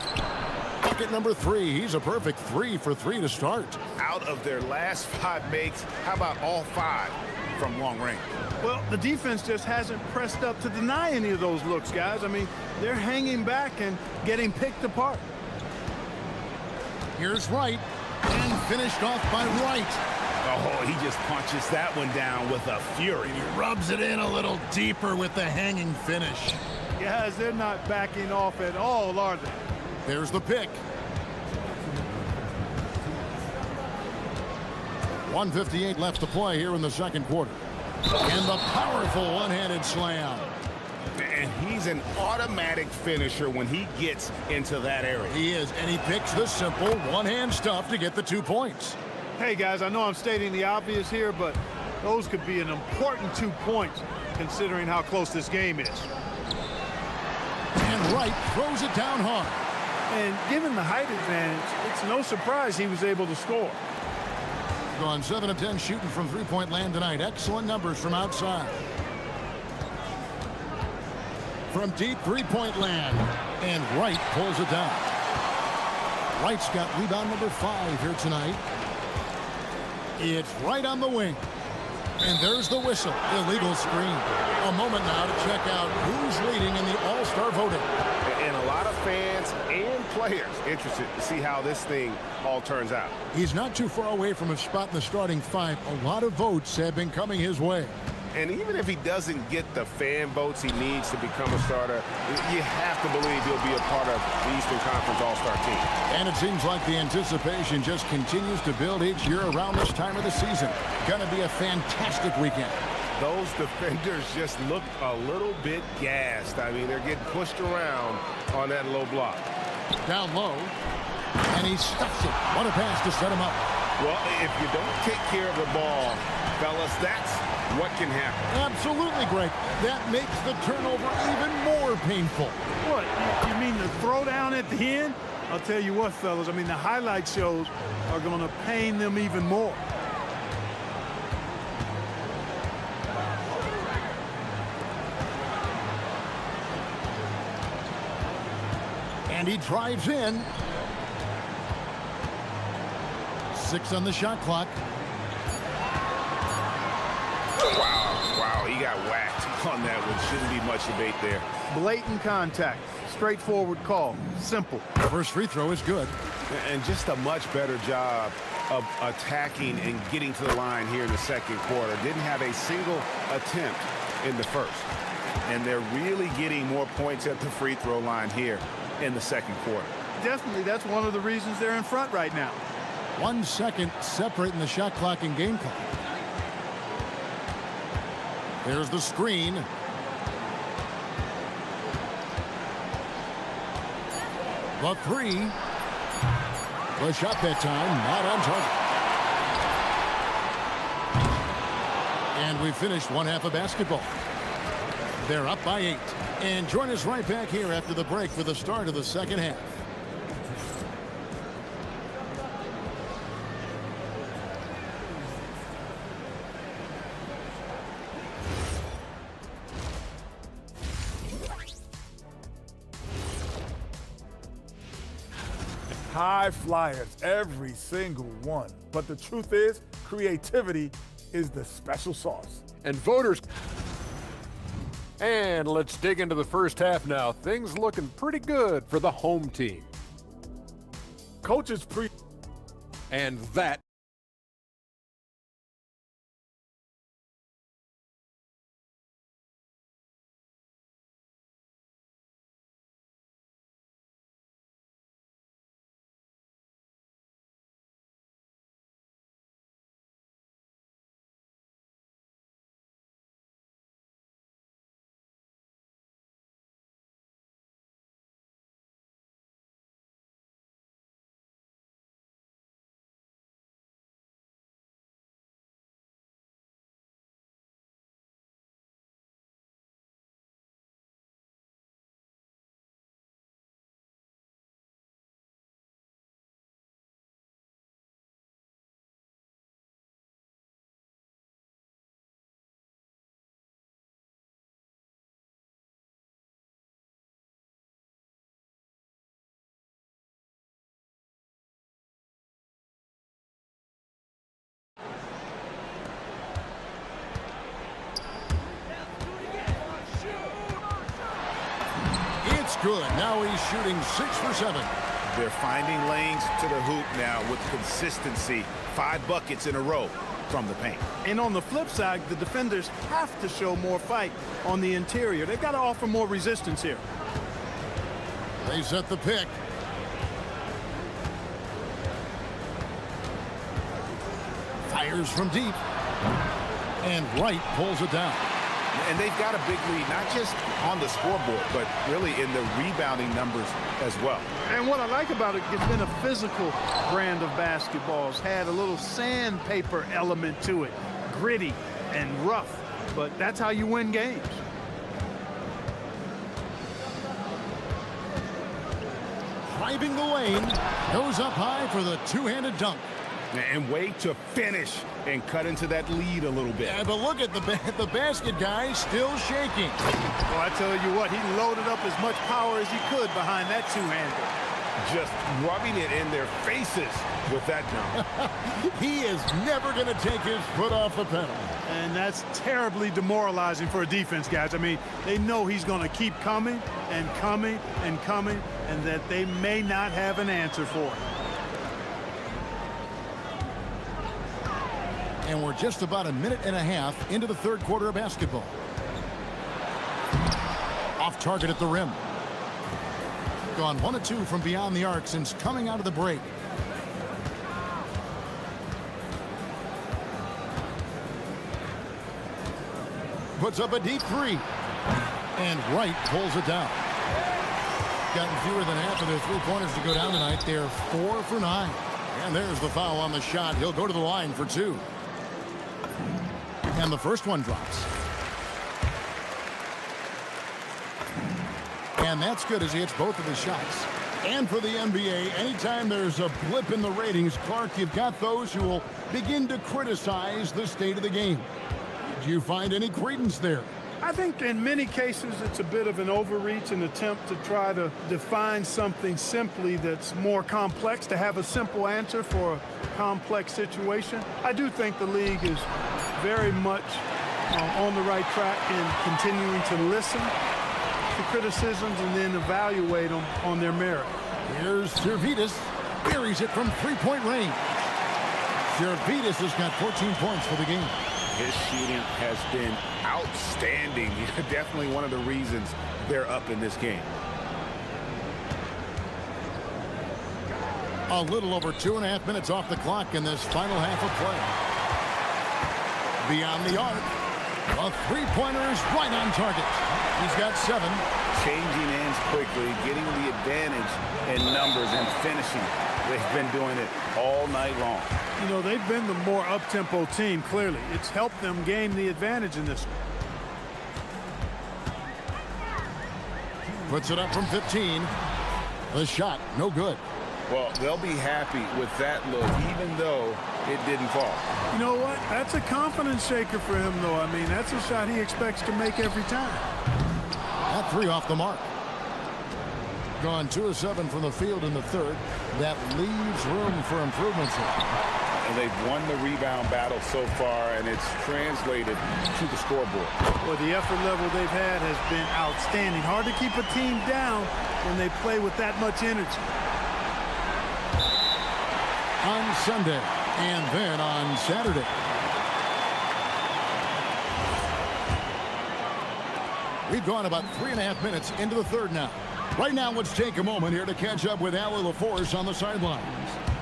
Speaker 6: bucket number 3. He's a perfect 3 for 3 to start.
Speaker 8: Out of their last 5 makes, how about all 5 from long range?
Speaker 11: Well, the defense just hasn't pressed up to deny any of those looks, guys. I mean, they're hanging back and getting picked apart.
Speaker 6: Here's Wright, and finished off by Wright.
Speaker 9: Oh, he just punches that one down with a fury.
Speaker 6: He rubs it in a little deeper with the hanging finish.
Speaker 11: Guys, they're not backing off at all, are they?
Speaker 6: There's the pick. 1:58 left to play here in the second quarter. And the powerful one-handed slam.
Speaker 8: And he's an automatic finisher when he gets into that area.
Speaker 6: He is, and he picks the simple one-hand stuff to get the 2 points.
Speaker 11: Hey, guys, I know I'm stating the obvious here, but those could be an important 2 points considering how close this game is.
Speaker 6: And Wright throws it down hard.
Speaker 11: And given the height advantage, it's no surprise he was able to score.
Speaker 6: Gone 7 of 10 shooting from three-point land tonight. Excellent numbers from outside. From deep three-point land. And Wright pulls it down. Wright's got rebound number 5 here tonight. It's right on the wing. And there's the whistle. Illegal screen. A moment now to check out who's leading in the All-Star voting.
Speaker 9: And a lot of fans and players interested to see how this thing all turns out.
Speaker 6: He's not too far away from a spot in the starting 5. A lot of votes have been coming his way.
Speaker 9: And even if he doesn't get the fan votes he needs to become a starter, you have to believe he'll be a part of the Eastern Conference All-Star team.
Speaker 6: And it seems like the anticipation just continues to build each year around this time of the season. Gonna be a fantastic weekend.
Speaker 9: Those defenders just look a little bit gassed. I mean, they're getting pushed around on that low block.
Speaker 6: Down low, and he stuffs it. What a pass to set him up.
Speaker 9: Well, if you don't take care of the ball, fellas, that's what can happen.
Speaker 6: Absolutely, Greg. That makes the turnover even more painful.
Speaker 11: What, you mean the throwdown at the end? I'll tell you what, fellas, I mean, the highlight shows are going to pain them even more.
Speaker 6: And he drives in. 6 on the shot clock.
Speaker 9: Wow, he got whacked on that one. Shouldn't be much debate there.
Speaker 11: Blatant contact. Straightforward call. Simple.
Speaker 6: First free throw is good.
Speaker 9: And just a much better job of attacking and getting to the line here in the second quarter. Didn't have a single attempt in the first. And they're really getting more points at the free throw line here in the second quarter.
Speaker 11: Definitely, that's one of the reasons they're in front right now.
Speaker 6: 1 second separating the shot clock and game clock. There's the screen. The 3. The shot that time, not on target. And we finished one half of basketball. They're up by 8. And join us right back here after the break for the start of the second half.
Speaker 4: High flyers, every single one. But the truth is, creativity is the special sauce.
Speaker 5: And voters. And let's dig into the first half now. Things looking pretty good for the home team.
Speaker 4: Coaches
Speaker 5: And that.
Speaker 6: Good. Now he's shooting 6 for 7.
Speaker 9: They're finding lanes to the hoop now with consistency. 5 buckets in a row from the paint.
Speaker 11: And on the flip side, the defenders have to show more fight on the interior. They've got to offer more resistance here.
Speaker 6: They set the pick. Fires from deep. And Wright pulls it down.
Speaker 9: And they've got a big lead, not just on the scoreboard, but really in the rebounding numbers as well.
Speaker 11: And what I like about it, it's been a physical brand of basketball. It's had a little sandpaper element to it, gritty and rough, but that's how you win games.
Speaker 6: Driving the lane, goes up high for the two-handed dunk.
Speaker 9: And way to finish and cut into that lead a little bit.
Speaker 6: Yeah, but look at the basket guy still shaking.
Speaker 11: Well, I tell you what, he loaded up as much power as he could behind that two-hander.
Speaker 9: Just rubbing it in their faces with that dunk.
Speaker 6: He is never going to take his foot off the pedal.
Speaker 11: And that's terribly demoralizing for a defense, guys. I mean, they know he's going to keep coming and coming and coming, and that they may not have an answer for it.
Speaker 6: And we're just about a minute and a half into the third quarter of basketball. Off target at the rim. Gone 1 of 2 from beyond the arc since coming out of the break. Puts up a deep three. And Wright pulls it down. Gotten fewer than half of their three-pointers to go down tonight. They're 4 for 9. And there's the foul on the shot. He'll go to the line for 2. And the first one drops. And that's good as he hits both of his shots. And for the NBA, anytime there's a blip in the ratings, Clark, you've got those who will begin to criticize the state of the game. Do you find any credence there?
Speaker 11: I think in many cases it's a bit of an overreach, an attempt to try to define something simply that's more complex, to have a simple answer for a complex situation. I do think the league is very much on the right track in continuing to listen to criticisms and then evaluate them on their merit.
Speaker 6: Here's Servidis. Buries it from three-point range. Servidis has got 14 points for the game.
Speaker 9: His shooting has been outstanding. Definitely one of the reasons they're up in this game.
Speaker 6: A little over 2.5 minutes off the clock in this final half of play. Beyond the arc. A three-pointer is right on target. He's got 7.
Speaker 9: Changing ends quickly, getting the advantage in numbers and finishing. They've been doing it all night long.
Speaker 11: You know, they've been the more up-tempo team, clearly. It's helped them gain the advantage in this one.
Speaker 6: Puts it up from 15. The shot, no good.
Speaker 9: Well, they'll be happy with that look, even though it didn't fall.
Speaker 11: You know what? That's a confidence shaker for him, though. I mean, that's a shot he expects to make every time.
Speaker 6: That 3 off the mark. Gone 2 of 7 from the field in the third. That leaves room for improvements here.
Speaker 9: And they've won the rebound battle so far, and it's translated to the scoreboard.
Speaker 11: Well, the effort level they've had has been outstanding. Hard to keep a team down when they play with that much energy.
Speaker 6: On Sunday, and then on Saturday. We've gone about 3.5 minutes into the third now. Right now, let's take a moment here to catch up with Allie LaForce on the sidelines.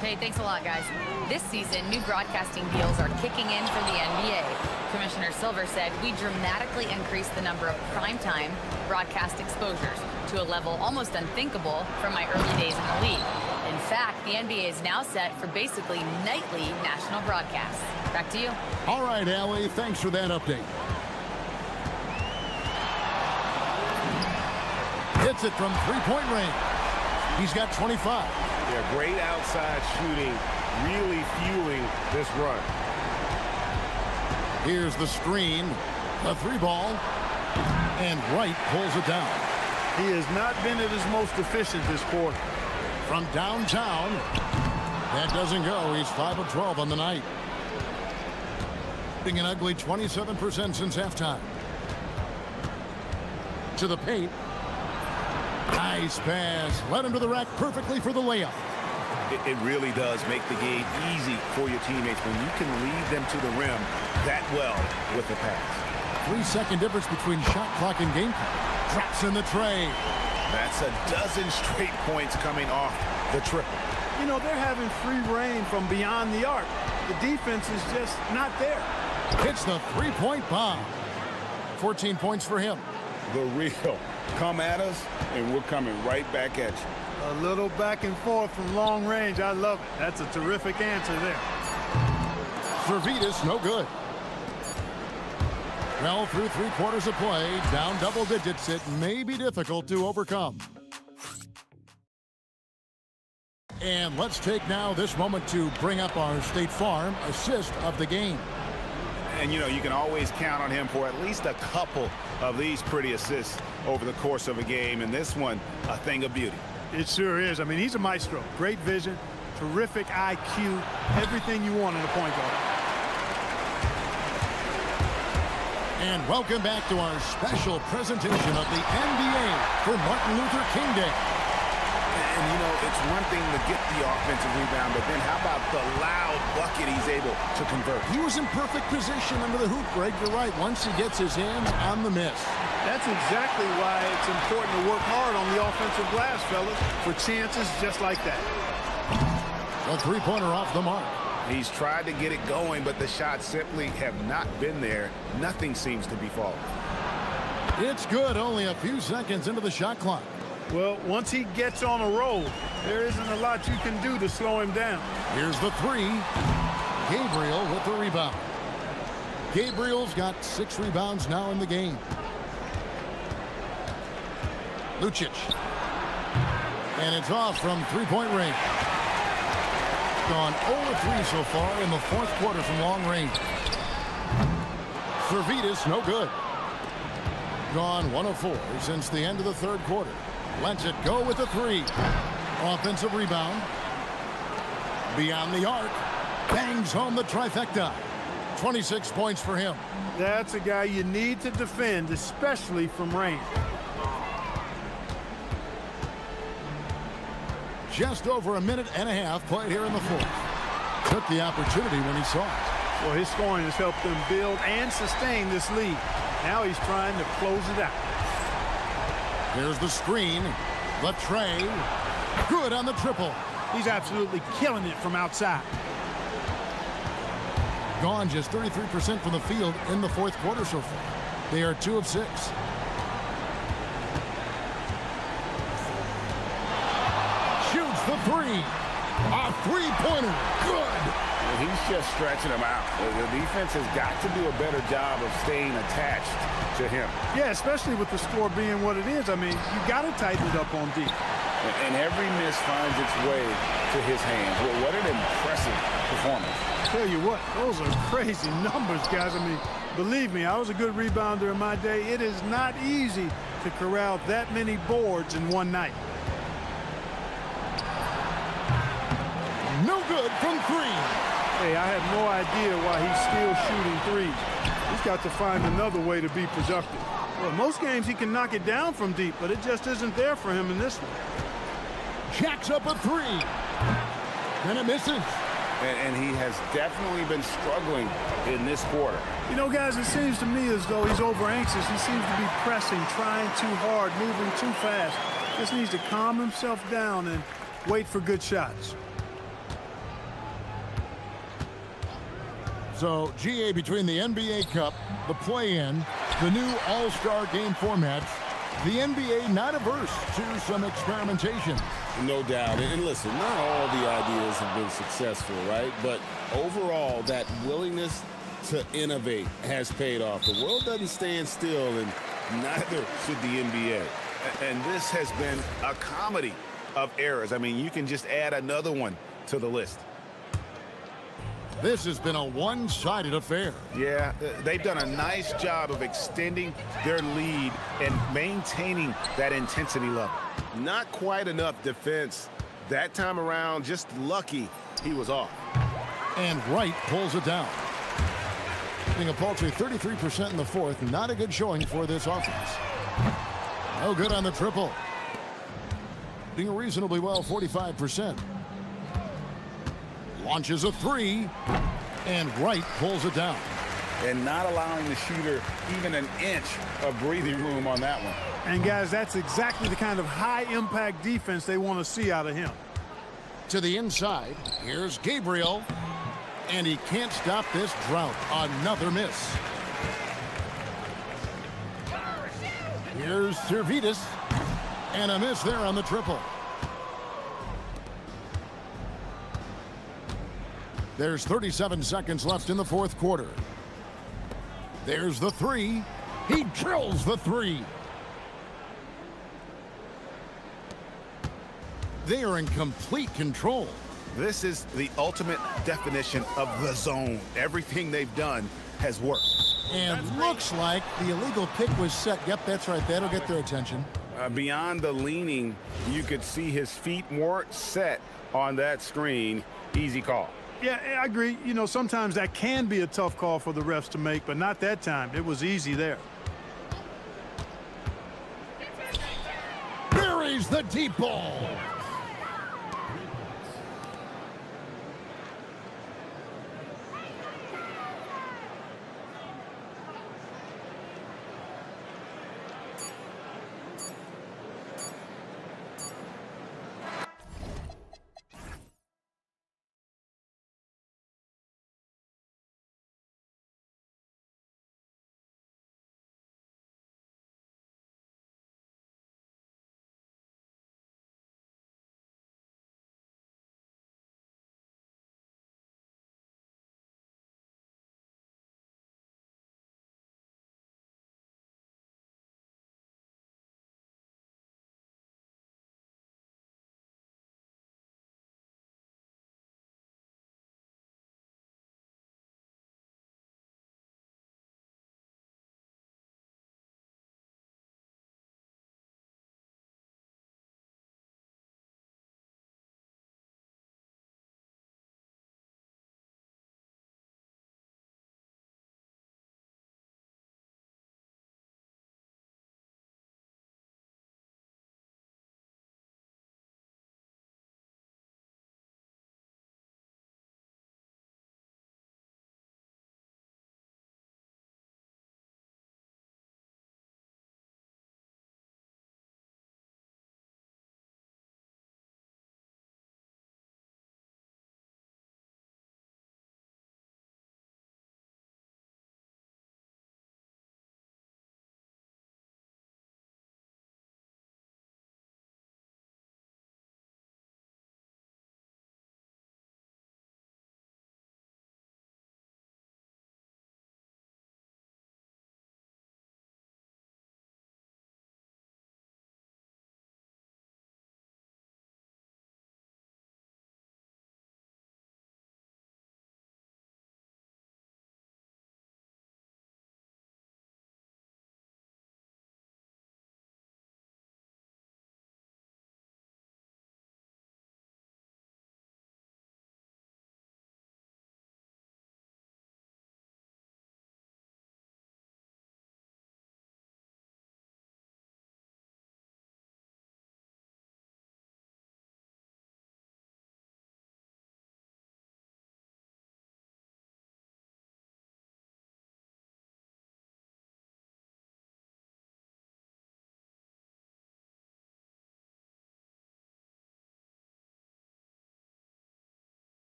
Speaker 10: Hey, thanks a lot, guys. This season, new broadcasting deals are kicking in for the NBA. Commissioner Silver said we dramatically increased the number of primetime broadcast exposures to a level almost unthinkable from my early days in the league. In fact, the NBA is now set for basically nightly national broadcasts. Back to you.
Speaker 6: All right, Allie, thanks for that update. Hits it from three-point range. He's got 25.
Speaker 9: Yeah, great outside shooting, really fueling this run.
Speaker 6: Here's the screen, a 3-ball, and Wright pulls it down.
Speaker 11: He has not been at his most efficient this quarter.
Speaker 6: From downtown, that doesn't go. He's 5 of 12 on the night. An ugly 27% since halftime. To the paint. Nice pass. Led him to the rack perfectly for the layup.
Speaker 9: It really does make the game easy for your teammates when you can lead them to the rim that well with the pass.
Speaker 6: 3-second difference between shot clock and game clock. Drops in the tray.
Speaker 9: That's a dozen straight points coming off the triple.
Speaker 11: You know, they're having free reign from beyond the arc. The defense is just not there.
Speaker 6: Hits the three-point bomb. 14 points for him.
Speaker 9: The real. Come at us, and we're coming right back at you.
Speaker 11: A little back and forth from long range. I love it. That's a terrific answer there.
Speaker 6: Servidis, no good. Well, through 3 quarters of play, down double digits, it may be difficult to overcome. And let's take now this moment to bring up our State Farm assist of the game.
Speaker 9: And, you know, you can always count on him for at least a couple of these pretty assists over the course of a game. And this one, a thing of beauty.
Speaker 11: It sure is. I mean, he's a maestro. Great vision, terrific IQ, everything you want in a point guard.
Speaker 6: And welcome back to our special presentation of the NBA for Martin Luther King Day.
Speaker 9: And, you know, it's one thing to get the offensive rebound, but then how about the loud bucket he's able to convert?
Speaker 6: He was in perfect position under the hoop, Greg. You're right. Once he gets his hands on the miss.
Speaker 11: That's exactly why it's important to work hard on the offensive glass, fellas, for chances just like that.
Speaker 6: A three-pointer off the mark.
Speaker 9: He's tried to get it going, but the shots simply have not been there. Nothing seems to be falling.
Speaker 6: It's good. Only a few seconds into the shot clock.
Speaker 11: Well, once he gets on a roll, there isn't a lot you can do to slow him down.
Speaker 6: Here's the three. Gabriel with the rebound. Gabriel's got 6 rebounds now in the game. Lucic. And it's off from three-point range. Gone 0-3 so far in the fourth quarter from long range. Servetus, no good. Gone 1 of 4 since the end of the third quarter. Lets it go with the three. Offensive rebound. Beyond the arc. Bangs home the trifecta. 26 points for him.
Speaker 11: That's a guy you need to defend, especially from range.
Speaker 6: Just over a minute and a half played here in the fourth. Took the opportunity when he saw it.
Speaker 11: Well, his scoring has helped them build and sustain this lead. Now he's trying to close it out.
Speaker 6: Here's the screen. The tray. Good on the triple.
Speaker 11: He's absolutely killing it from outside.
Speaker 6: Gone just 33% from the field in the fourth quarter so far. They are 2 of 6. Shoots the three. A three-pointer. Good.
Speaker 9: Well, he's just stretching him out. The defense has got to do a better job of staying attached to him.
Speaker 11: Yeah, especially with the score being what it is. I mean, you got to tighten it up on D.
Speaker 9: And every miss finds its way to his hands. Well, what an impressive performance.
Speaker 11: Tell you what, those are crazy numbers, guys. I mean, believe me, I was a good rebounder in my day. It is not easy to corral that many boards in one night.
Speaker 6: No good from 3.
Speaker 11: Hey, I have no idea why he's still shooting threes. He's got to find another way to be productive. Well, most games he can knock it down from deep, but it just isn't there for him in this one.
Speaker 6: Jacks up a 3. And it misses.
Speaker 9: And he has definitely been struggling in this quarter.
Speaker 11: You know, guys, it seems to me as though he's over-anxious. He seems to be pressing, trying too hard, moving too fast. Just needs to calm himself down and wait for good shots.
Speaker 6: So, GA, between the NBA Cup, the play-in, the new All-Star game formats, the NBA not averse to some experimentation.
Speaker 8: No doubt. And listen, not all the ideas have been successful, right? But overall, that willingness to innovate has paid off. The world doesn't stand still, and neither should the NBA.
Speaker 9: And this has been a comedy of errors. I mean, you can just add another one to the list.
Speaker 6: This has been a one-sided affair.
Speaker 9: Yeah, they've done a nice job of extending their lead and maintaining that intensity level.
Speaker 8: Not quite enough defense. That time around, just lucky he was off.
Speaker 6: And Wright pulls it down. Being a paltry 33% in the fourth, not a good showing for this offense. No good on the triple. Doing reasonably well, 45%. Launches a 3, and Wright pulls it down.
Speaker 9: And not allowing the shooter even an inch of breathing room on that one.
Speaker 11: And, guys, that's exactly the kind of high-impact defense they want to see out of him.
Speaker 6: To the inside, here's Gabriel, and he can't stop this drought. Another miss. Here's Servetus, and a miss there on the triple. There's 37 seconds left in the fourth quarter. There's the 3. He drills the 3. They are in complete control.
Speaker 9: This is the ultimate definition of the zone. Everything they've done has worked.
Speaker 6: And looks like the illegal pick was set. Yep, that's right. That'll get their attention.
Speaker 9: Beyond the leaning, you could see his feet weren't set on that screen. Easy call.
Speaker 11: Yeah, I agree. You know, sometimes that can be a tough call for the refs to make, but not that time. It was easy there.
Speaker 6: Buries the deep ball.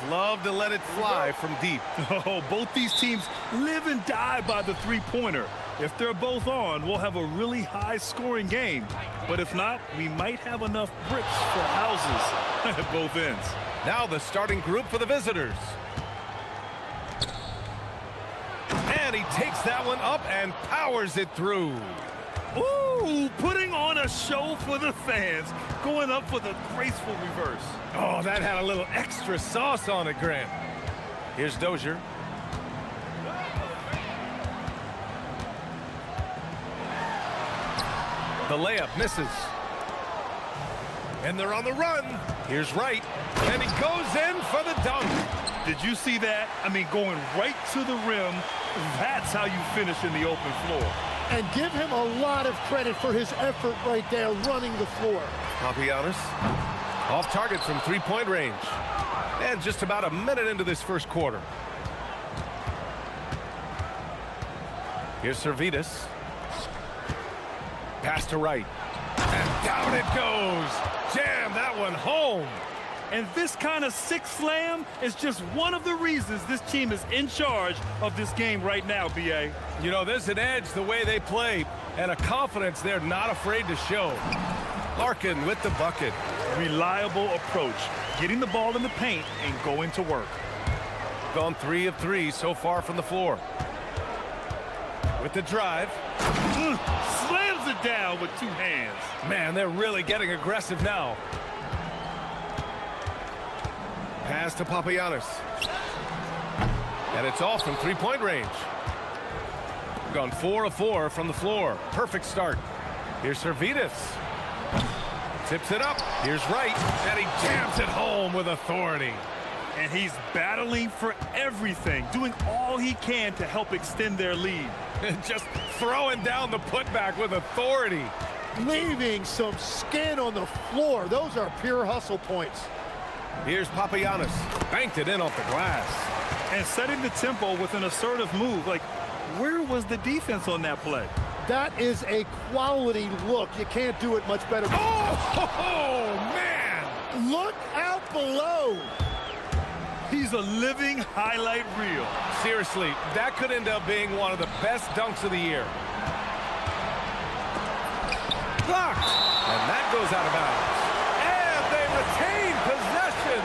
Speaker 1: Love to let it fly from deep.
Speaker 2: Oh, both these teams live and die by the three-pointer. If they're both on, we'll have a really high-scoring game. But if not, we might have enough bricks for houses at both ends.
Speaker 1: Now the starting group for the visitors. And he takes that one up and powers it through.
Speaker 2: Ooh, putting on a show for the fans, going up for the graceful reverse.
Speaker 1: Oh, that had a little extra sauce on it, Grant. Here's Dozier. The layup misses. And they're on the run. Here's Wright. And he goes in for the dunk.
Speaker 2: Did you see that? I mean, going right to the rim, that's how you finish in the open floor.
Speaker 3: And give him a lot of credit for his effort right there running the floor.
Speaker 1: Papagiannis off target from three-point range. And just about a minute into this first quarter. Here's Servetus. Pass to Wright. And down it goes. Jam that one home.
Speaker 2: And this kind of six slam is just one of the reasons this team is in charge of this game right now, B.A.
Speaker 1: You know, there's an edge the way they play and a confidence they're not afraid to show. Larkin with the bucket.
Speaker 2: Reliable approach, getting the ball in the paint and going to work.
Speaker 1: Gone 3 of 3 so far from the floor. With the drive.
Speaker 2: Slams it down with two hands.
Speaker 1: Man, they're really getting aggressive now. Pass to Papagiannis. And it's off from three-point range. Gone 4 of 4 from the floor. Perfect start. Here's Servetus. Tips it up. Here's Wright. And he jams it home with authority.
Speaker 2: And he's battling for everything, doing all he can to help extend their lead.
Speaker 1: Just throwing down the putback with authority.
Speaker 3: Leaving some skin on the floor. Those are pure hustle points.
Speaker 1: Here's Papagiannis. Banked it in off the glass.
Speaker 2: And setting the tempo with an assertive move. Like, where was the defense on that play?
Speaker 3: That is a quality look. You can't do it much better.
Speaker 1: Oh, man!
Speaker 3: Look out below.
Speaker 2: He's a living highlight reel.
Speaker 1: Seriously, that could end up being one of the best dunks of the year. Blocked! And that goes out of bounds. And they retain possession!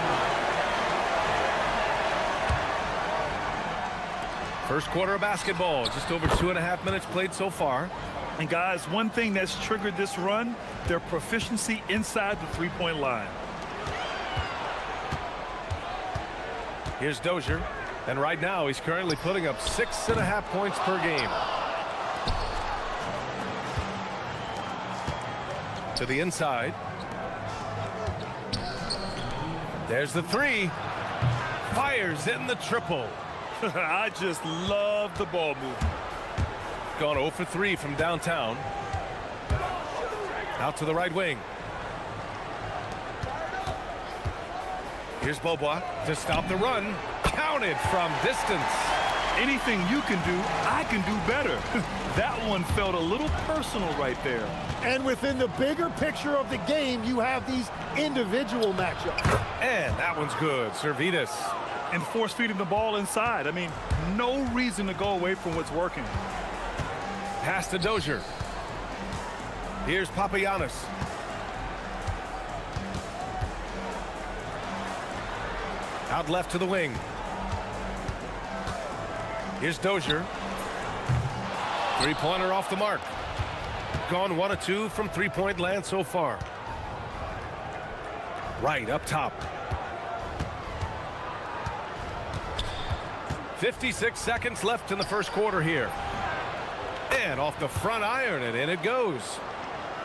Speaker 1: First quarter of basketball, just over 2.5 minutes played so far.
Speaker 2: And guys, one thing that's triggered this run, their proficiency inside the three-point line.
Speaker 1: Here's Dozier, and right now he's currently putting up 6.5 points per game. To the inside. There's the three. Fires in the triple.
Speaker 2: I just love the ball movement.
Speaker 1: Gone 0 for 3 from downtown. Out to the right wing. Here's Beaubois to stop the run. Counted from distance.
Speaker 2: Anything you can do, I can do better. That one felt a little personal right there.
Speaker 3: And within the bigger picture of the game, you have these individual matchups.
Speaker 1: And that one's good. Servetus.
Speaker 2: And force feeding the ball inside. I mean, no reason to go away from what's working.
Speaker 1: Pass to Dozier. Here's Papagiannis. Out left to the wing. Here's Dozier. Three-pointer off the mark. Gone 1 of 2 from three-point land so far. Right up top. 56 seconds left in the first quarter here. And off the front iron, and in it goes.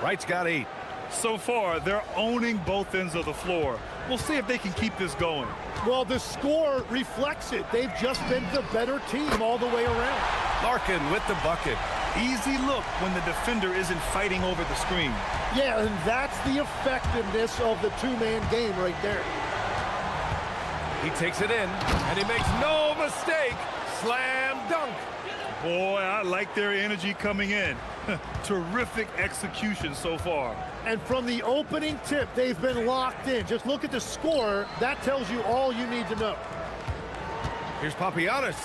Speaker 1: Wright's got 8.
Speaker 2: So far, they're owning both ends of the floor. We'll see if they can keep this going.
Speaker 3: Well, the score reflects it. They've just been the better team all the way around.
Speaker 1: Larkin with the bucket.
Speaker 2: Easy look when the defender isn't fighting over the screen.
Speaker 3: Yeah, and that's the effectiveness of the two-man game right there.
Speaker 1: He takes it in, and he makes no mistake. Slam dunk.
Speaker 2: Boy, I like their energy coming in. Terrific execution so far.
Speaker 3: And from the opening tip, they've been locked in. Just look at the score. That tells you all you need to know.
Speaker 1: Here's Papagiannis.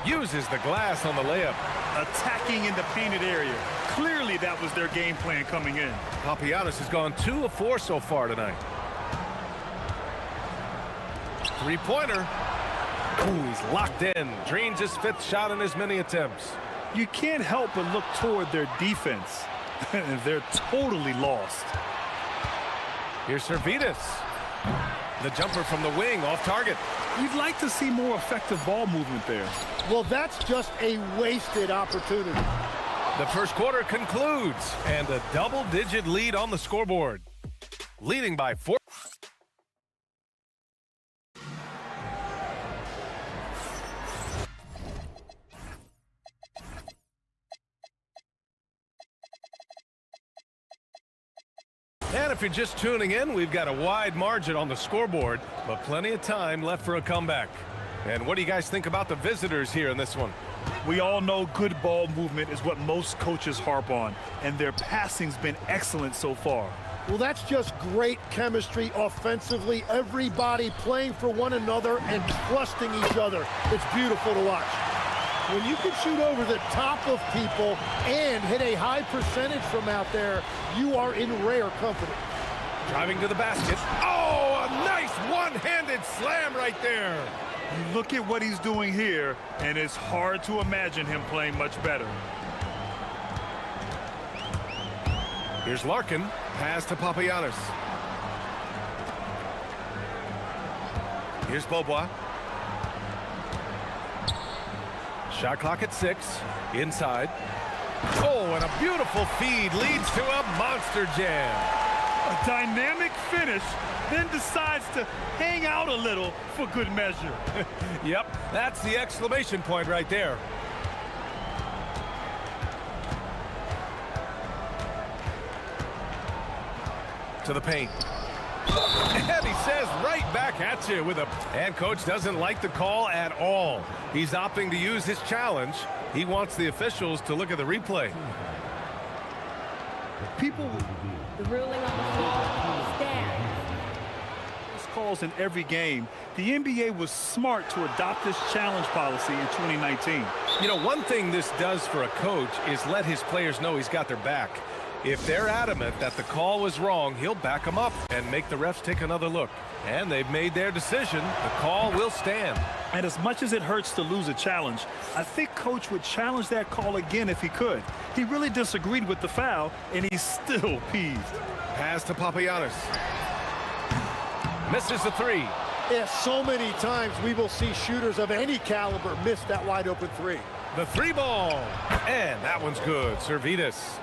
Speaker 1: Uses the glass on the layup.
Speaker 2: Attacking in the painted area. Clearly that was their game plan coming in.
Speaker 1: Papagiannis has gone 2 of 4 so far tonight. Three-pointer. Ooh, he's locked in. Drains his 5th shot in as many attempts.
Speaker 2: You can't help but look toward their defense. They're totally lost.
Speaker 1: Here's Servidis. The jumper from the wing off target.
Speaker 2: You'd like to see more effective ball movement there.
Speaker 3: Well, that's just a wasted opportunity.
Speaker 1: The first quarter concludes, and a double-digit lead on the scoreboard. Leading by 4. And if you're just tuning in, we've got a wide margin on the scoreboard, but plenty of time left for a comeback. And what do you guys think about the visitors here in this one?
Speaker 2: We all know good ball movement is what most coaches harp on, and their passing's been excellent so far.
Speaker 3: Well, that's just great chemistry offensively. Everybody playing for one another and trusting each other. It's beautiful to watch. When you can shoot over the top of people and hit a high percentage from out there, you are in rare company.
Speaker 1: Driving to the basket. Oh, a nice one-handed slam right there.
Speaker 2: You look at what he's doing here, and it's hard to imagine him playing much better.
Speaker 1: Here's Larkin. Pass to Papagiannis. Here's Beaubois. Shot clock at 6. Inside. Oh, and a beautiful feed leads to a monster jam.
Speaker 2: A dynamic finish, then decides to hang out a little for good measure.
Speaker 1: Yep, that's the exclamation point right there. To the paint. And he says right back at you with a... And coach doesn't like the call at all. He's opting to use his challenge. He wants the officials to look at the replay.
Speaker 2: People...
Speaker 13: The ruling on the floor stands.
Speaker 2: Calls in every game. The NBA was smart to adopt this challenge policy in 2019.
Speaker 1: You know, one thing this does for a coach is let his players know he's got their back. If they're adamant that the call was wrong, he'll back them up and make the refs take another look. And they've made their decision. The call will stand.
Speaker 2: And as much as it hurts to lose a challenge, I think Coach would challenge that call again if he could. He really disagreed with the foul, and he's still peeved.
Speaker 1: Pass to Papagiannis. Misses the 3.
Speaker 3: Yeah, so many times we will see shooters of any caliber miss that wide open 3.
Speaker 1: The 3 ball. And that one's good. Servidis.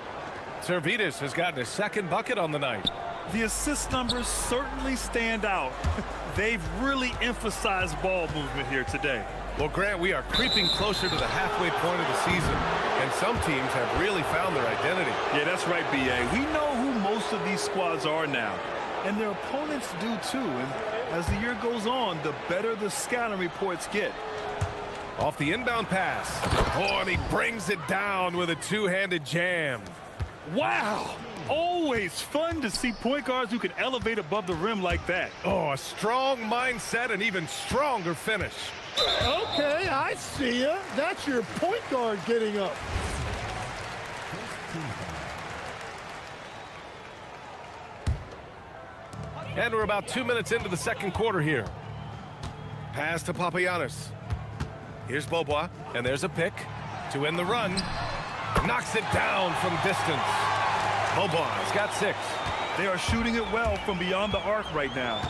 Speaker 1: Servidis has gotten his 2nd bucket on the night.
Speaker 2: The assist numbers certainly stand out. They've really emphasized ball movement here today.
Speaker 1: Well, Grant, we are creeping closer to the halfway point of the season, and some teams have really found their identity.
Speaker 2: Yeah, that's right, B.A. We know who most of these squads are now, and their opponents do too. And as the year goes on, the better the scouting reports get.
Speaker 1: Off the inbound pass. Oh, and he brings it down with a 2-handed jam.
Speaker 2: Wow! Always fun to see point guards who can elevate above the rim like that.
Speaker 1: Oh, a strong mindset and even stronger finish.
Speaker 3: Okay, I see ya. That's your point guard getting up.
Speaker 1: And we're about 2 minutes into the 2nd quarter here. Pass to Papagiannis. Here's Beaubois, and there's a pick to end the run. Knocks it down from distance. Beaubois got 6.
Speaker 2: They are shooting it well from beyond the arc right now.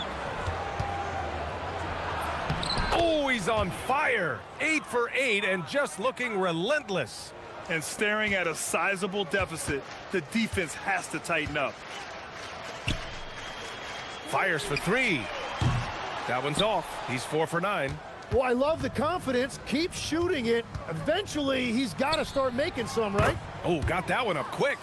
Speaker 1: Oh, he's on fire. 8 for 8 and just looking relentless.
Speaker 2: And staring at a sizable deficit, the defense has to tighten up.
Speaker 1: Fires for 3. That one's off. He's 4 for 9.
Speaker 3: Well, I love the confidence. Keep shooting it. Eventually, he's got to start making some, right?
Speaker 1: Oh, got that one up quick.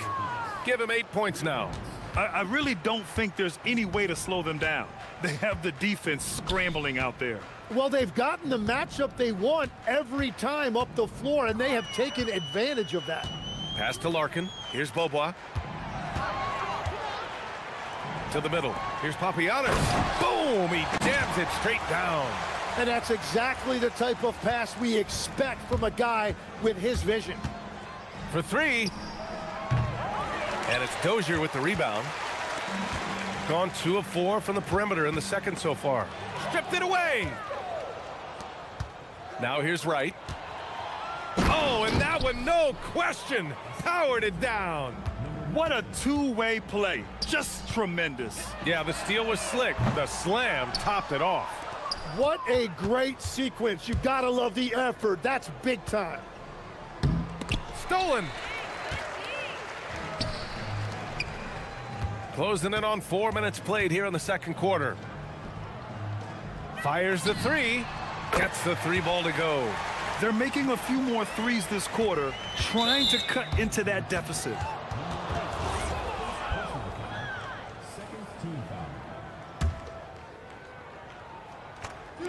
Speaker 1: Give him 8 points now.
Speaker 2: I really don't think there's any way to slow them down. They have the defense scrambling out there.
Speaker 3: Well, they've gotten the matchup they want every time up the floor, and they have taken advantage of that.
Speaker 1: Pass to Larkin. Here's Beaubois. To the middle. Here's Papagiannis. Boom! He jams it straight down.
Speaker 3: And that's exactly the type of pass we expect from a guy with his vision.
Speaker 1: For three. And it's Dozier with the rebound. Gone 2 of 4 from the perimeter in the second so far. Stripped it away. Now here's Wright. Oh, and that one, no question, powered it down.
Speaker 2: What a two-way play. Just tremendous.
Speaker 1: Yeah, the steal was slick. The slam topped it off.
Speaker 3: What a great sequence. You've got to love the effort. That's big time.
Speaker 1: Stolen. Closing in on 4 minutes played here in the second quarter. Fires the three. Gets the three ball to go.
Speaker 2: They're making a few more threes this quarter, trying to cut into that deficit.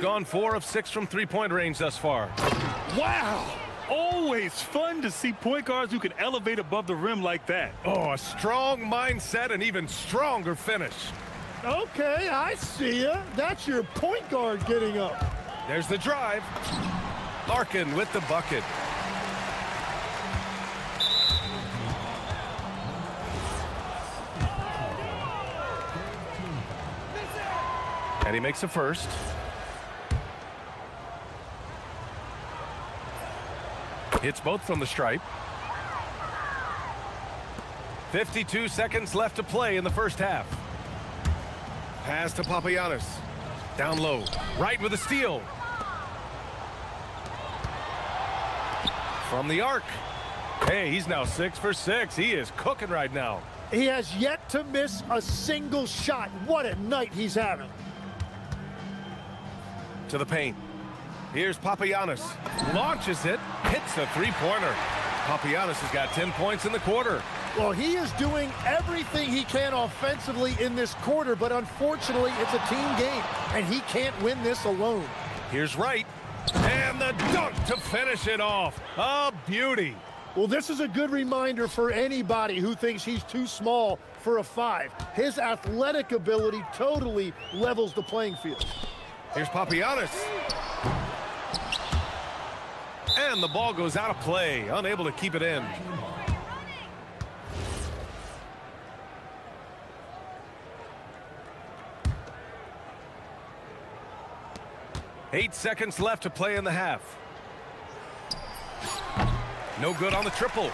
Speaker 1: Gone 4 of 6 from three-point range thus far.
Speaker 2: Wow! Always fun to see point guards who can elevate above the rim like that.
Speaker 1: Oh, a strong mindset and even stronger finish.
Speaker 3: Okay, I see ya. That's your point guard getting up.
Speaker 1: There's the drive. Larkin with the bucket. And he makes a first. Hits both from the stripe. 52 seconds left to play in the first half. Pass to Papagiannis. Down low. Right with a steal. From the arc. Hey, he's now 6 for 6. He is cooking right now.
Speaker 3: He has yet to miss a single shot. What a night he's having.
Speaker 1: To the paint. Here's Papagiannis. Launches it. Hits a three-pointer. Papagiannis has got 10 points in the quarter.
Speaker 3: Well, he is doing everything he can offensively in this quarter, but unfortunately, it's a team game, and he can't win this alone.
Speaker 1: Here's Wright. And the dunk to finish it off. A beauty.
Speaker 3: Well, this is a good reminder for anybody who thinks he's too small for a 5. His athletic ability totally levels the playing field.
Speaker 1: Here's Papagiannis. And the ball goes out of play, unable to keep it in. Eight seconds left to play in the half. No good on the triple.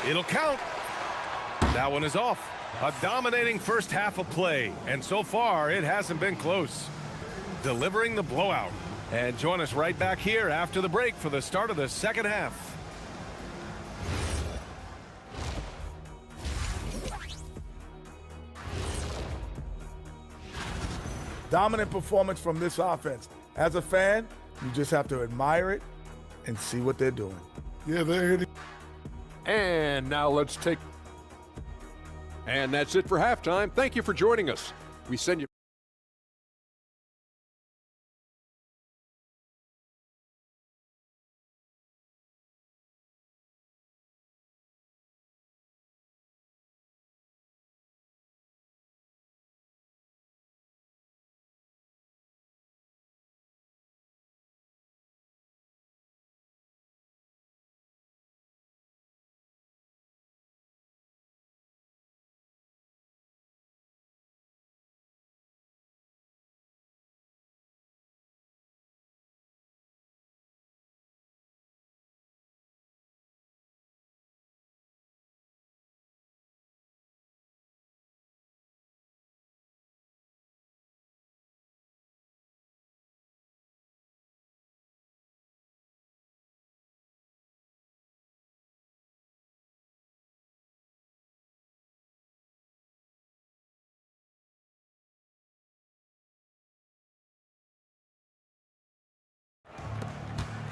Speaker 1: It'll count. That one is off. A dominating first half of play, and so far it hasn't been close. Delivering the blowout. And join us right back here after the break for the start of the second half.
Speaker 4: Dominant performance from this offense. As a fan, you just have to admire it and see what they're doing.
Speaker 12: Yeah, they're hitting.
Speaker 5: And now let's take... And that's it for halftime. Thank you for joining us. We send you...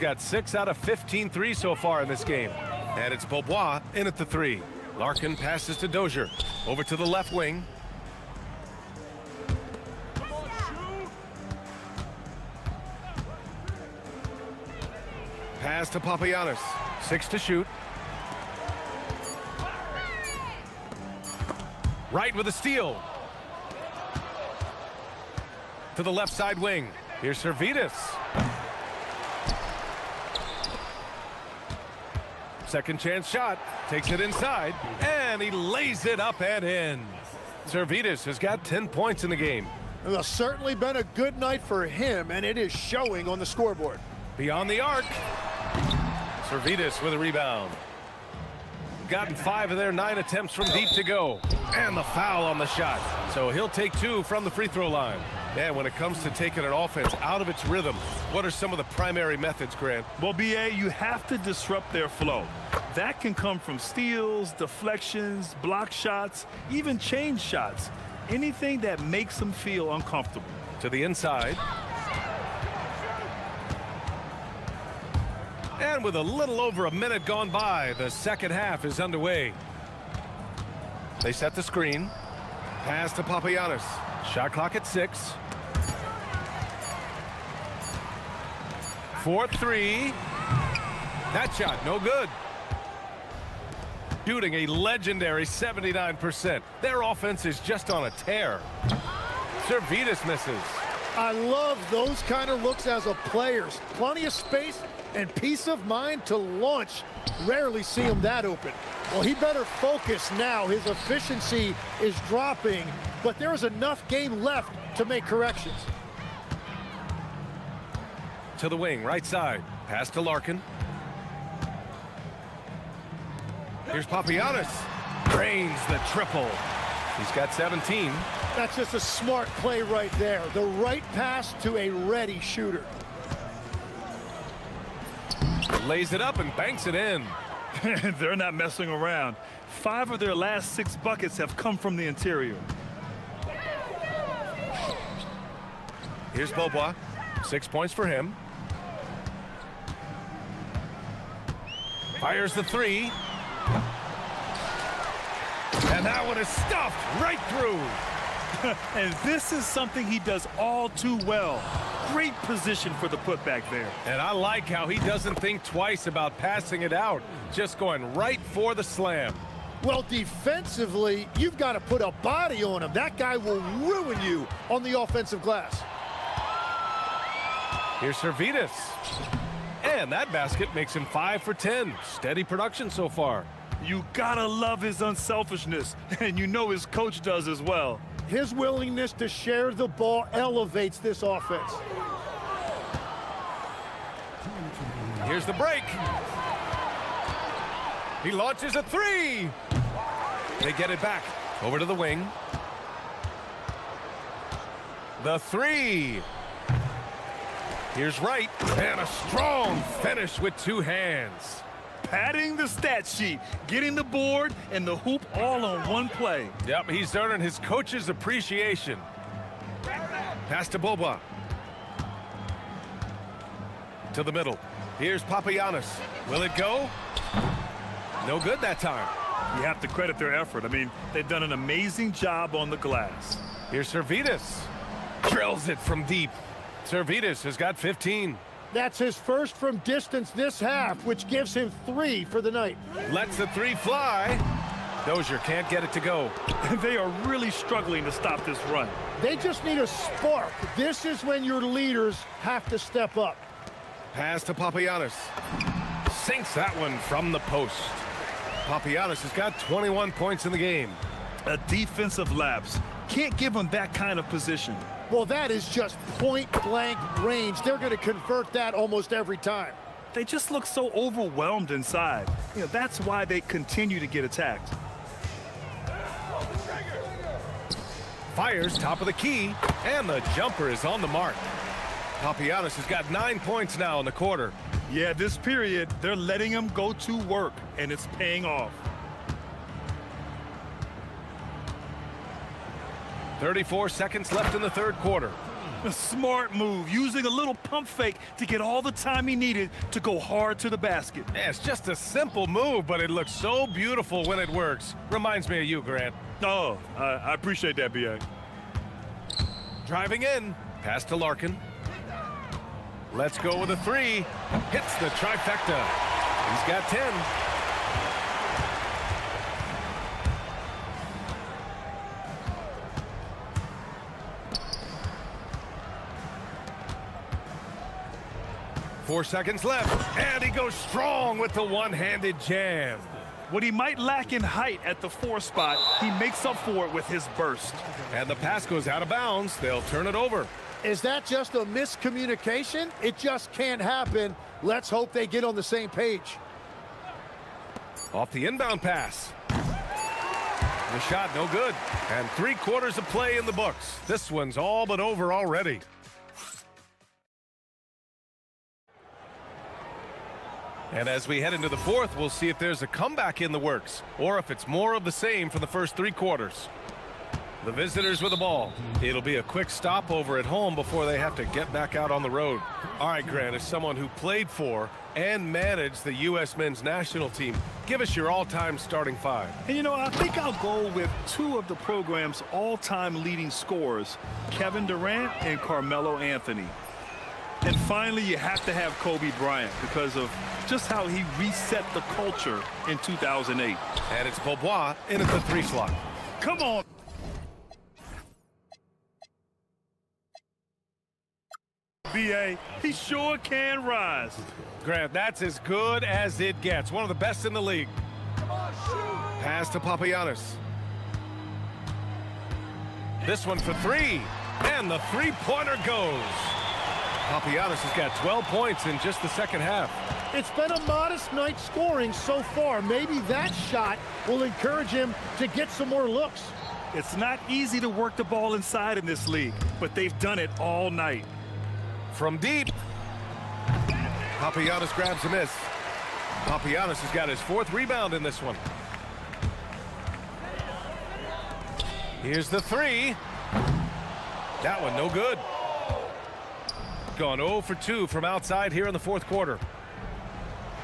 Speaker 1: Got 6 out of 15 threes so far in this game. And it's Beaubois in at the 3. Larkin passes to Dozier. Over to the left wing. Pass to Papagiannis. 6 to shoot. Right with a steal. To the left side wing. Here's Servetus. Second chance shot. Takes it inside. And he lays it up and in. Servetus has got 10 points in the game.
Speaker 3: Well, certainly been a good night for him, and it is showing on the scoreboard.
Speaker 1: Beyond the arc. Servetus with a rebound. Gotten 5 of their 9 attempts from deep to go. And the foul on the shot. So he'll take 2 from the free throw line. And when it comes to taking an offense out of its rhythm, what are some of the primary methods, Grant?
Speaker 2: Well, BA, you have to disrupt their flow. That can come from steals, deflections, block shots, even change shots. Anything that makes them feel uncomfortable.
Speaker 1: To the inside. And with a little over a minute gone by, the second half is underway. They set the screen. Pass to Papagiannis. Shot clock at 6. 4-3. That shot, no good. Shooting a legendary 79%. Their offense is just on a tear. Servetus misses.
Speaker 3: I love those kind of looks as a player. Plenty of space and peace of mind to launch. Rarely see him that open. Well, he better focus now. His efficiency is dropping, but there is enough game left to make corrections.
Speaker 1: To the wing, right side. Pass to Larkin. Here's Papagiannis. Drains the triple. He's got 17.
Speaker 3: That's just a smart play right there. The right pass to a ready shooter.
Speaker 1: Lays it up and banks it in.
Speaker 2: They're not messing around. 5 of their last 6 buckets have come from the interior.
Speaker 1: Here's Beaubois. 6 points for him. Fires the 3. And that one is stuffed right through.
Speaker 2: And this is something he does all too well. Great position for the putback there.
Speaker 1: And I like how he doesn't think twice about passing it out. Just going right for the slam.
Speaker 3: Well, defensively, you've got to put a body on him. That guy will ruin you on the offensive glass.
Speaker 1: Here's Servetus. And that basket makes him 5 for 10. Steady production so far.
Speaker 2: You gotta love his unselfishness, and you know his coach does as well.
Speaker 3: His willingness to share the ball elevates this offense.
Speaker 1: Here's the break. He launches a 3. They get it back. Over to the wing. The 3. Here's Wright. And a strong finish with 2 hands.
Speaker 2: Padding the stat sheet, getting the board and the hoop all on one play.
Speaker 1: Yep, he's earning his coach's appreciation. Pass to Beaubois. To the middle. Here's Papagiannis. Will it go? No good that time.
Speaker 2: You have to credit their effort. I mean, they've done an amazing job on the glass.
Speaker 1: Here's Servetus. Drills it from deep. Servetus has got 15.
Speaker 3: That's his first from distance this half, which gives him 3 for the night.
Speaker 1: Lets the 3 fly. Dozier can't get it to go.
Speaker 2: They are really struggling to stop this run.
Speaker 3: They just need a spark. This is when your leaders have to step up.
Speaker 1: Pass to Papagiannis. Sinks that one from the post. Papagiannis has got 21 points in the game.
Speaker 2: A defensive lapse. Can't give him that kind of position.
Speaker 3: Well, that is just point-blank range. They're going to convert that almost every time.
Speaker 2: They just look so overwhelmed inside. You know, that's why they continue to get attacked.
Speaker 1: Fires top of the key, and the jumper is on the mark. Papagiannis has got 9 points now in the quarter.
Speaker 2: Yeah, this period, they're letting him go to work, and it's paying off.
Speaker 1: 34 seconds left in the third quarter.
Speaker 2: A smart move, using a little pump fake to get all the time he needed to go hard to the basket.
Speaker 1: Yeah, it's just a simple move, but it looks so beautiful when it works. Reminds me of you, Grant.
Speaker 2: Oh, I appreciate that, B.A.
Speaker 1: Driving in. Pass to Larkin. Let's go with a 3. Hits the trifecta. He's got 10. 4 seconds left, and he goes strong with the one-handed jam.
Speaker 2: What he might lack in height at the 4 spot, he makes up for it with his burst.
Speaker 1: And the pass goes out of bounds. They'll turn it over.
Speaker 3: Is that just a miscommunication? It just can't happen. Let's hope they get on the same page.
Speaker 1: Off the inbound pass. The shot, no good. And 3/4 of play in the books. This one's all but over already. And as we head into the 4th, we'll see if there's a comeback in the works, or if it's more of the same for the first 3 quarters. The visitors with the ball. It'll be a quick stopover at home before they have to get back out on the road. All right, Grant, as someone who played for and managed the U.S. men's national team, give us your all-time starting 5.
Speaker 2: And you know, I think I'll go with 2 of the program's all-time leading scorers, Kevin Durant and Carmelo Anthony. And finally, you have to have Kobe Bryant because of just how he reset the culture in 2008.
Speaker 1: And it's Beaubois in at the 3 slot.
Speaker 2: Come on. BA, he sure can rise.
Speaker 1: Grant, that's as good as it gets. One of the best in the league. Pass to Papagiannis. This one for 3. And the 3-pointer goes. Papagiannis has got 12 points in just the second half.
Speaker 3: It's been a modest night scoring so far. Maybe that shot will encourage him to get some more looks.
Speaker 2: It's not easy to work the ball inside in this league, but they've done it all night.
Speaker 1: From deep. Papagiannis grabs a miss. Papagiannis has got his 4th rebound in this one. Here's the 3. That one no good. Gone 0 for 2 from outside here in the 4th quarter.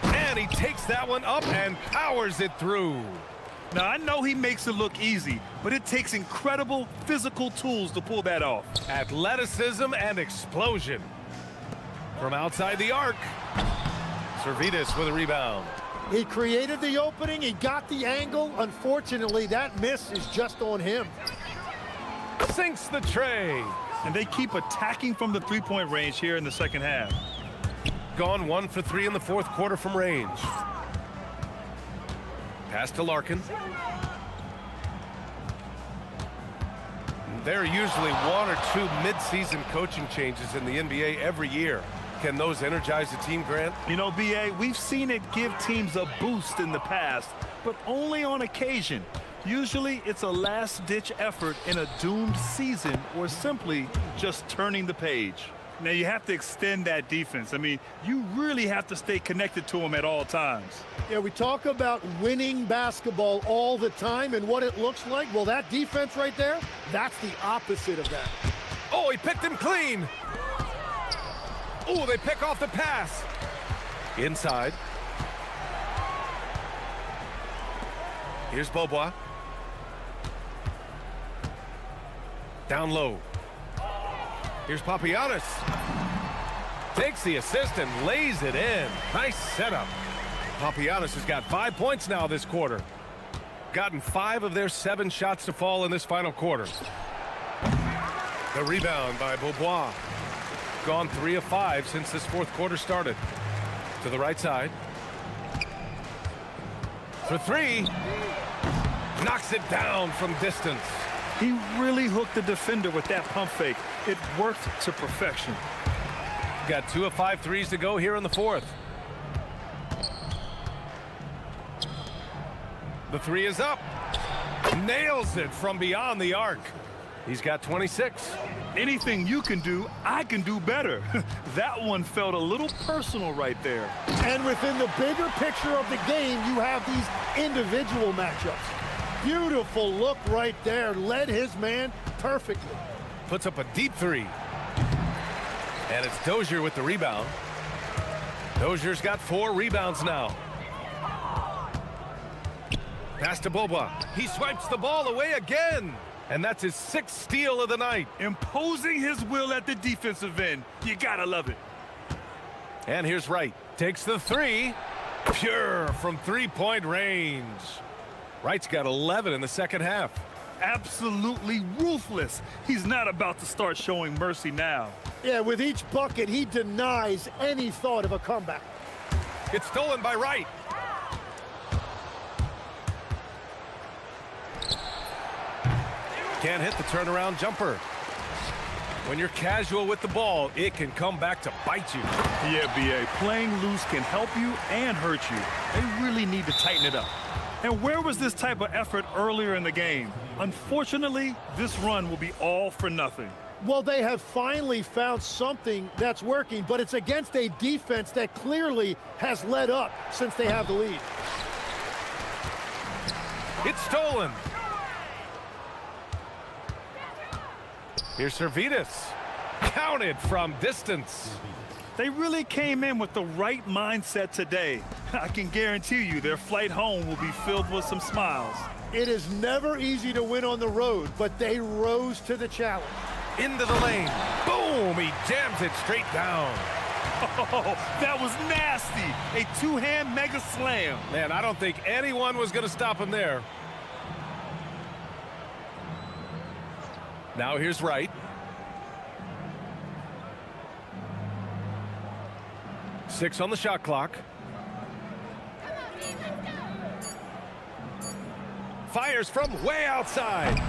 Speaker 1: And he takes that one up and powers it through.
Speaker 2: Now, I know he makes it look easy, but it takes incredible physical tools to pull that off.
Speaker 1: Athleticism and explosion. From outside the arc. Servetus with a rebound.
Speaker 3: He created the opening. He got the angle. Unfortunately, that miss is just on him.
Speaker 1: Sinks the tray.
Speaker 2: And they keep attacking from the 3-point range here in the second half.
Speaker 1: Gone 1 for 3 in the 4th quarter from range. Pass to Larkin. There are usually 1 or 2 mid-season coaching changes in the NBA every year. Can those energize the team, Grant?
Speaker 2: You know, BA, we've seen it give teams a boost in the past, but only on occasion. Usually, it's a last-ditch effort in a doomed season or simply just turning the page. Now, you have to extend that defense. I mean, you really have to stay connected to them at all times.
Speaker 3: Yeah, we talk about winning basketball all the time and what it looks like. Well, that defense right there, that's the opposite of that.
Speaker 1: Oh, he picked him clean. Oh, they pick off the pass. Inside. Here's Beaubois. Down low. Here's Papagiannis. Takes the assist and lays it in. Nice setup. Papagiannis has got 5 points now this quarter. Gotten 5 of their 7 shots to fall in this final quarter. The rebound by Beaubois. Gone 3 of 5 since this 4th quarter started. To the right side. For 3. Knocks it down from distance.
Speaker 2: He really hooked the defender with that pump fake. It worked to perfection.
Speaker 1: Got 2 of 5 threes to go here in the 4th. The 3 is up. Nails it from beyond the arc. He's got 26.
Speaker 2: Anything you can do, I can do better. That one felt a little personal right there.
Speaker 3: And within the bigger picture of the game, you have these individual matchups. Beautiful look right there. Led his man perfectly.
Speaker 1: Puts up a deep 3. And it's Dozier with the rebound. Dozier's got 4 rebounds now. Pass to Beaubois. He swipes the ball away again. And that's his 6th steal of the night.
Speaker 2: Imposing his will at the defensive end. You gotta love it.
Speaker 1: And here's Wright. Takes the 3. Pure from 3-point range. Wright's got 11 in the second half.
Speaker 2: absolutely ruthless. He's not about to start showing mercy now.
Speaker 3: Yeah, with each bucket, he denies any thought of a comeback.
Speaker 1: It's stolen by Wright. Can't hit the turnaround jumper. When you're casual with the ball, it can come back to bite you.
Speaker 2: Yeah, B.A., playing loose can help you and hurt you. They really need to tighten it up. And where was this type of effort earlier in the game? Unfortunately, this run will be all for nothing.
Speaker 3: Well, they have finally found something that's working, but it's against a defense that clearly has let up since they have the lead.
Speaker 1: It's stolen. Here's Servetus. Counted from distance.
Speaker 2: They really came in with the right mindset today. I can guarantee you their flight home will be filled with some smiles.
Speaker 3: It is never easy to win on the road, but they rose to the challenge.
Speaker 1: Into the lane. Boom! He jams it straight down.
Speaker 2: Oh, that was nasty. A two-hand mega slam.
Speaker 1: Man, I don't think anyone was going to stop him there. Now here's Wright. Six on the shot clock. Fires from way outside.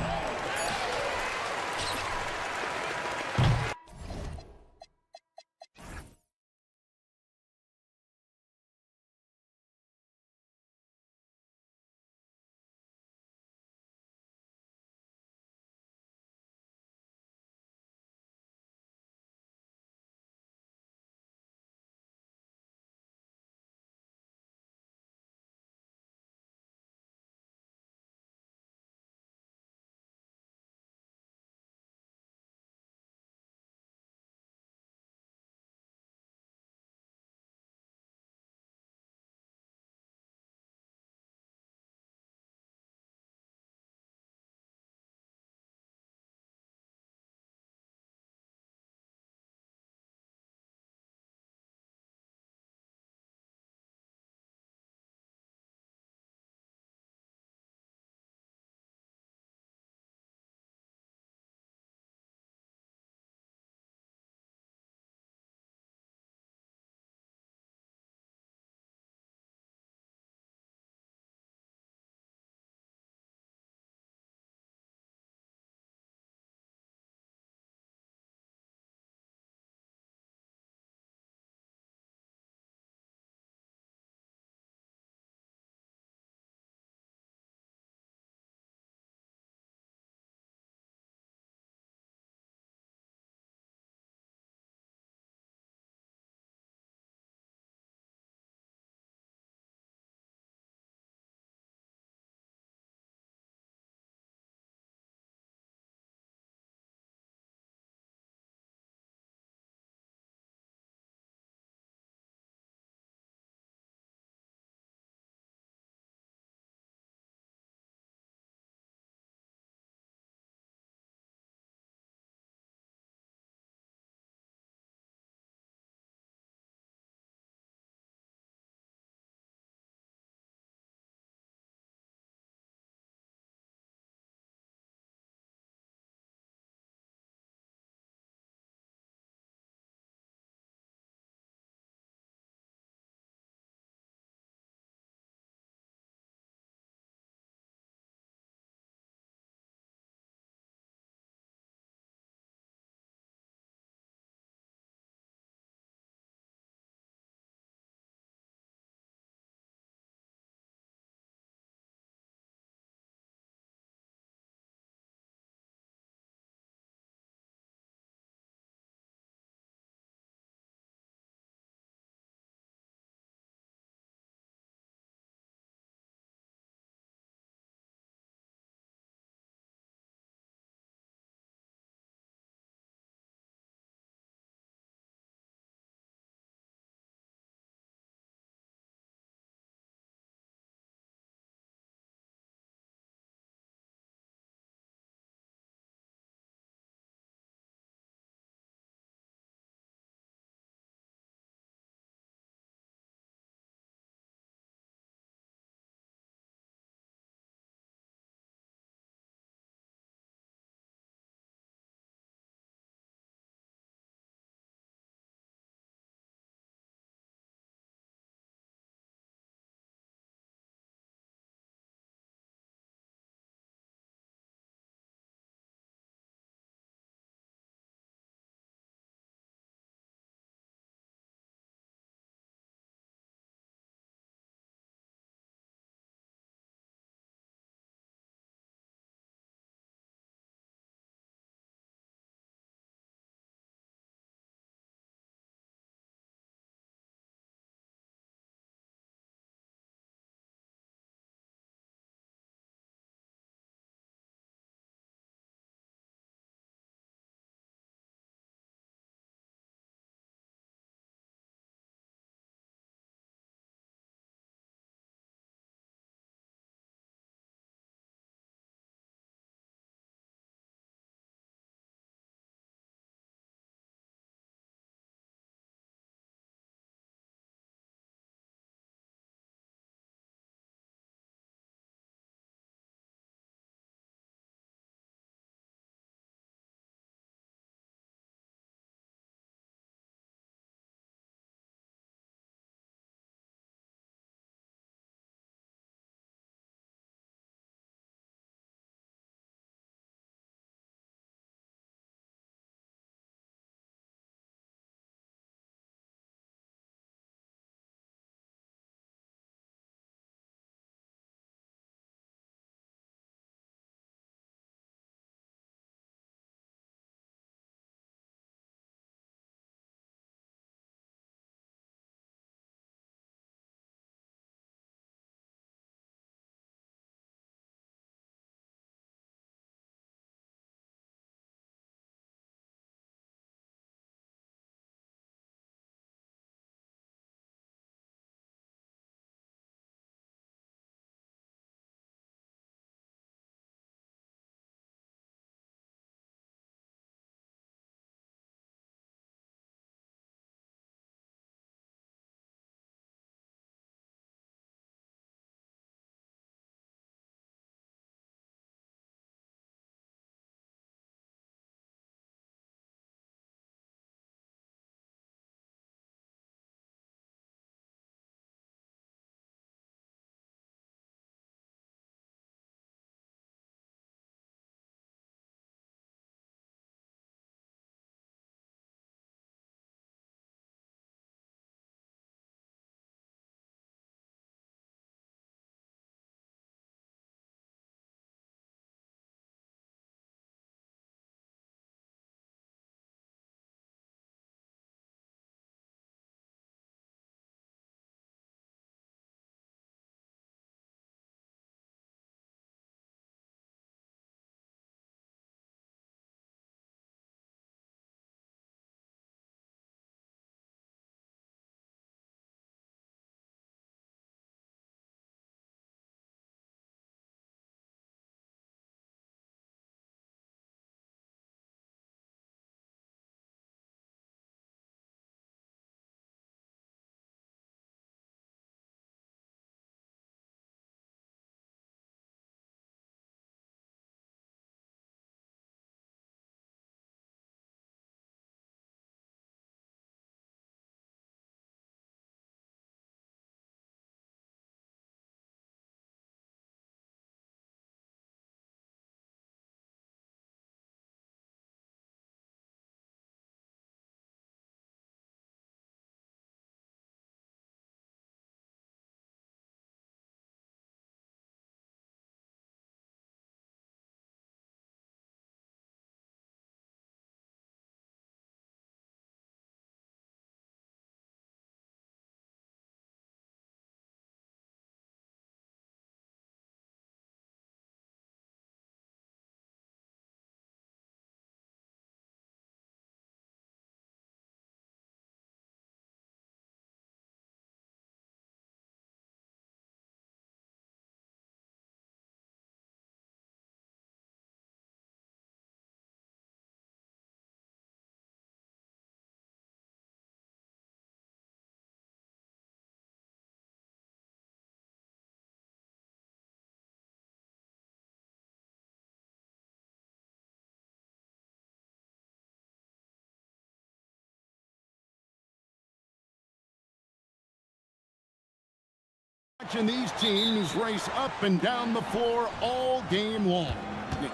Speaker 6: And these teams race up and down the floor all game long.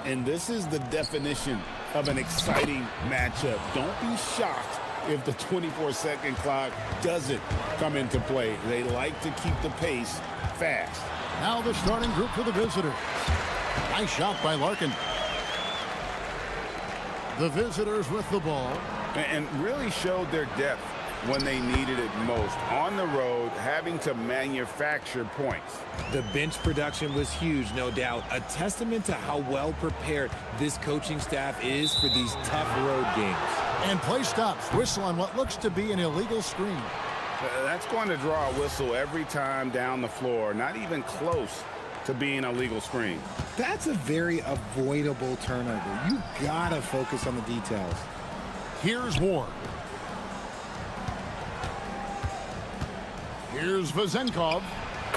Speaker 8: And this is the definition of an exciting matchup. Don't be shocked if the 24-second clock doesn't come into play. They like to keep the pace fast.
Speaker 6: Now the starting group for the visitors. Nice shot by Larkin. The visitors with the ball.
Speaker 8: And really showed their depth when they needed it most. On the road, having to manufacture points.
Speaker 7: The bench production was huge, no doubt. A testament to how well prepared this coaching staff is for these tough road games.
Speaker 6: And play stops. Whistle on what looks to be an illegal screen.
Speaker 8: That's going to draw a whistle every time down the floor. Not even close to being a legal screen.
Speaker 7: That's a very avoidable turnover. You gotta focus on the details.
Speaker 6: Here's Ward. Here's Vezenkov.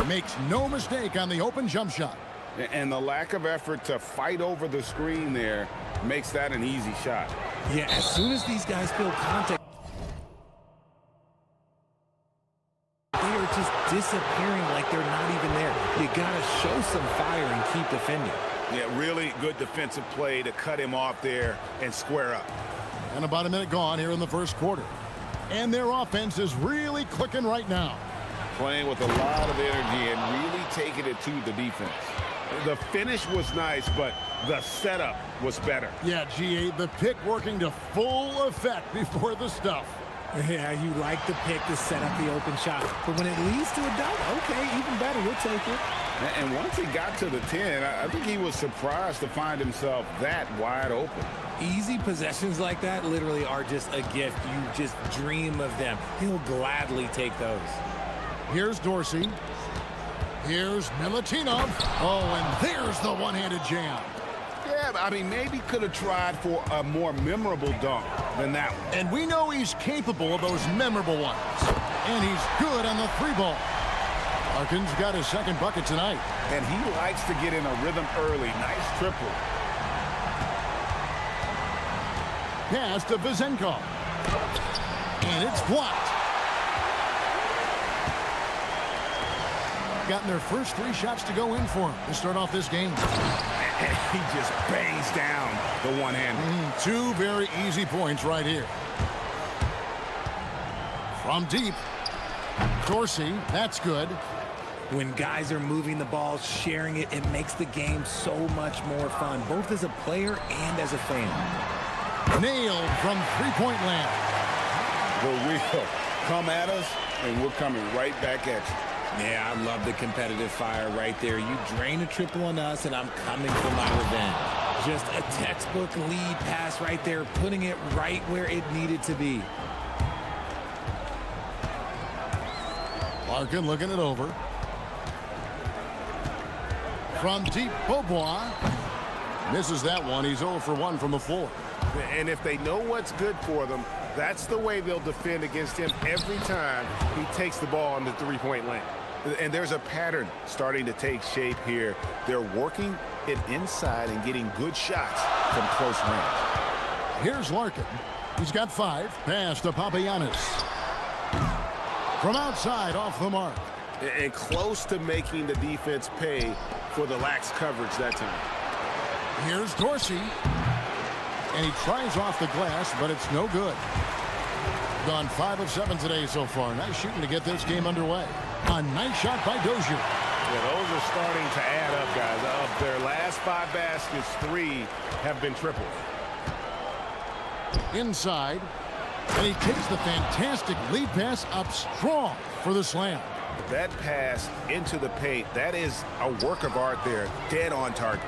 Speaker 6: Makes no mistake on the open jump shot.
Speaker 8: And the lack of effort to fight over the screen there makes that an easy shot.
Speaker 7: Yeah, as soon as these guys feel contact, they are just disappearing like they're not even there. You gotta show some fire and keep defending.
Speaker 8: Yeah, really good defensive play to cut him off there and square up.
Speaker 6: And about a minute gone here in the first quarter. And their offense is really clicking right now.
Speaker 8: Playing with a lot of energy and really taking it to the defense. The finish was nice, but the setup was better.
Speaker 6: Yeah, GA, the pick working to full effect before the stuff.
Speaker 7: Yeah, you like the pick to set up the open shot. But when it leads to a dunk, okay, even better, we'll take it.
Speaker 8: And once he got to the 10, I think he was surprised to find himself that wide open.
Speaker 7: Easy possessions like that literally are just a gift. You just dream of them. He'll gladly take those.
Speaker 6: Here's Dorsey. Here's Milutinov. Oh, and there's the one-handed jam.
Speaker 8: Yeah, I mean, maybe could have tried for a more memorable dunk than that one.
Speaker 6: And we know he's capable of those memorable ones. And he's good on the three ball. Larkin's got his second bucket tonight.
Speaker 8: And he likes to get in a rhythm early. Nice triple.
Speaker 6: Pass to Vezenkov. And it's blocked. Gotten their first 3 shots to go in for him to start off this game.
Speaker 8: And he just bangs down the one-hander.
Speaker 6: 2 very easy points right here. From deep. Dorsey, that's good.
Speaker 7: When guys are moving the ball, sharing it, it makes the game so much more fun, both as a player and as a fan.
Speaker 6: Nailed from three-point land.
Speaker 8: The wheel come at us, and we're coming right back at you.
Speaker 7: Yeah, I love the competitive fire right there. You drain a triple on us, and I'm coming for my revenge. Just a textbook lead pass right there, putting it right where it needed to be.
Speaker 6: Larkin looking it over. From deep, Beaubois. Misses that one. He's 0 for 1 from the floor.
Speaker 9: And if they know what's good for them, that's the way they'll defend against him every time he takes the ball in the three-point lane. And there's a pattern starting to take shape here. They're working it inside and getting good shots from close range.
Speaker 6: Here's Larkin. He's got 5. Pass to Papagiannis. From outside, off the mark.
Speaker 9: And close to making the defense pay for the lax coverage that time.
Speaker 6: Here's Dorsey. And he tries off the glass, but it's no good. Gone 5 of 7 today so far. Nice shooting to get this game underway. A nice shot by Dozier.
Speaker 9: Yeah, those are starting to add up, guys. Of their last 5 baskets, 3 have been triples.
Speaker 6: Inside. And he takes the fantastic lead pass up strong for the slam.
Speaker 9: That pass into the paint, that is a work of art there. Dead on target.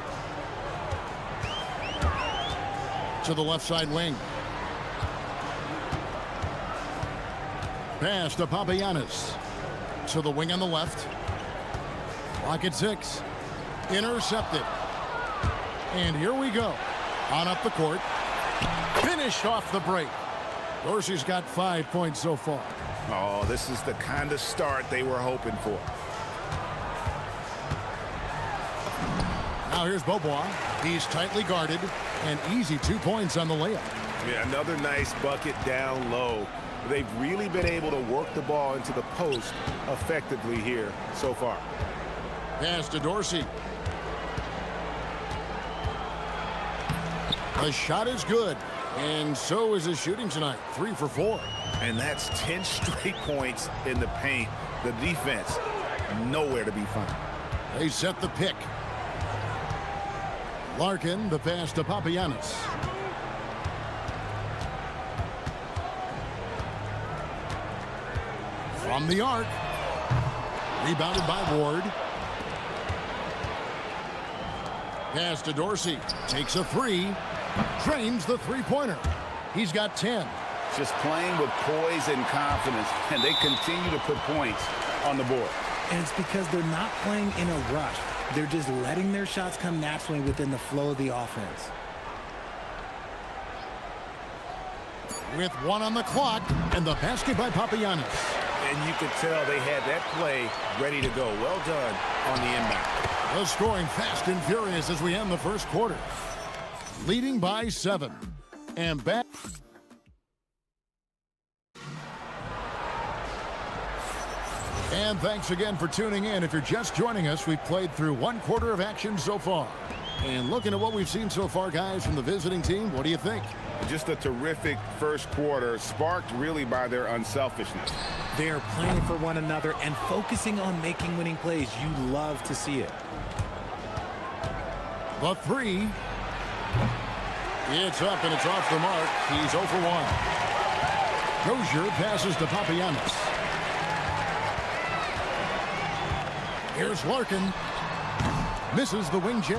Speaker 6: To the left side wing. Pass to Papagiannis. To the wing on the left. Clock at 6. Intercepted. And here we go. On up the court. Finished off the break. Dorsey's got 5 points so far.
Speaker 9: Oh, this is the kind of start they were hoping for.
Speaker 6: Now here's Beaubois. He's tightly guarded. And easy 2 points on the layup.
Speaker 9: Yeah, another nice bucket down low. They've really been able to work the ball into the post effectively here so far.
Speaker 6: Pass to Dorsey. The shot is good, and so is his shooting tonight, 3 for 4.
Speaker 9: And that's 10 straight points in the paint. The defense, nowhere to be found.
Speaker 6: They set the pick. Larkin, the pass to Papagiannis. From the arc. Rebounded by Ward. Pass to Dorsey. Takes a 3. Drains the three-pointer. He's got 10.
Speaker 9: Just playing with poise and confidence, and they continue to put points on the board.
Speaker 7: And it's because they're not playing in a rush. They're just letting their shots come naturally within the flow of the offense.
Speaker 6: With 1 on the clock, and the basket by Papagiannis.
Speaker 9: And you could tell they had that play ready to go. Well done on the inbound.
Speaker 6: The scoring fast and furious as we end the first quarter. Leading by 7. And back. And thanks again for tuning in. If you're just joining us, we've played through 1 quarter of action so far. And looking at what we've seen so far, guys, from the visiting team, what do you think?
Speaker 9: Just a terrific first quarter, sparked really by their unselfishness.
Speaker 7: They are playing for one another and focusing on making winning plays. You love to see it.
Speaker 6: The 3. It's up and it's off the mark. He's 0 for 1. Dozier passes to Papagiannis. Here's Larkin. Misses the wing J.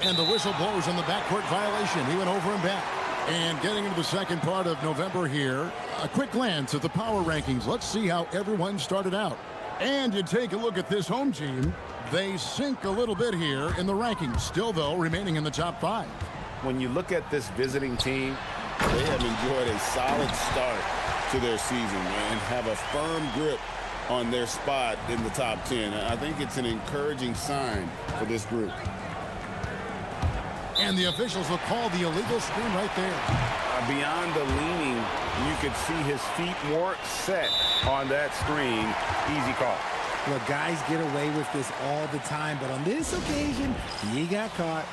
Speaker 6: And the whistle blows on the backcourt violation. He went over and back. And getting into the second part of November here, a quick glance at the power rankings. Let's see how everyone started out. And you take a look at this home team. They sink a little bit here in the rankings. Still, though, remaining in the top 5.
Speaker 9: When you look at this visiting team,
Speaker 8: they have enjoyed a solid start to their season and have a firm grip on their spot in the top 10. I think it's an encouraging sign for this group.
Speaker 6: And the officials will call the illegal screen right there.
Speaker 9: Beyond the leaning, you could see his feet more set on that screen. Easy call.
Speaker 7: Look, guys get away with this all the time, but on this occasion, he got caught.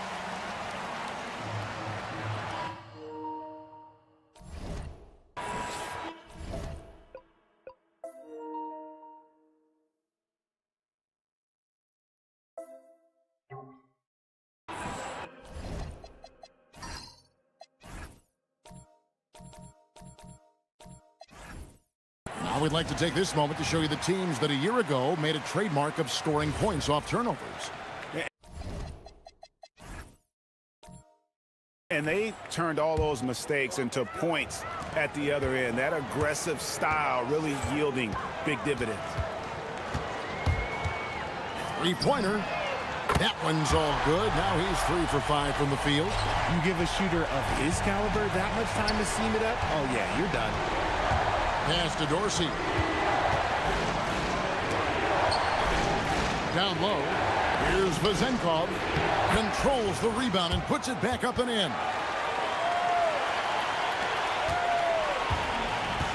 Speaker 6: Now we'd like to take this moment to show you the teams that a year ago made a trademark of scoring points off turnovers.
Speaker 9: And they turned all those mistakes into points at the other end. That aggressive style really yielding big dividends.
Speaker 6: Three-pointer. That one's all good. Now he's 3 for 5 from the field.
Speaker 7: You give a shooter of his caliber that much time to seam it up? Oh, yeah, you're done.
Speaker 6: Pass to Dorsey. Down low. Here's Vazenkov. Controls the rebound and puts it back up and in.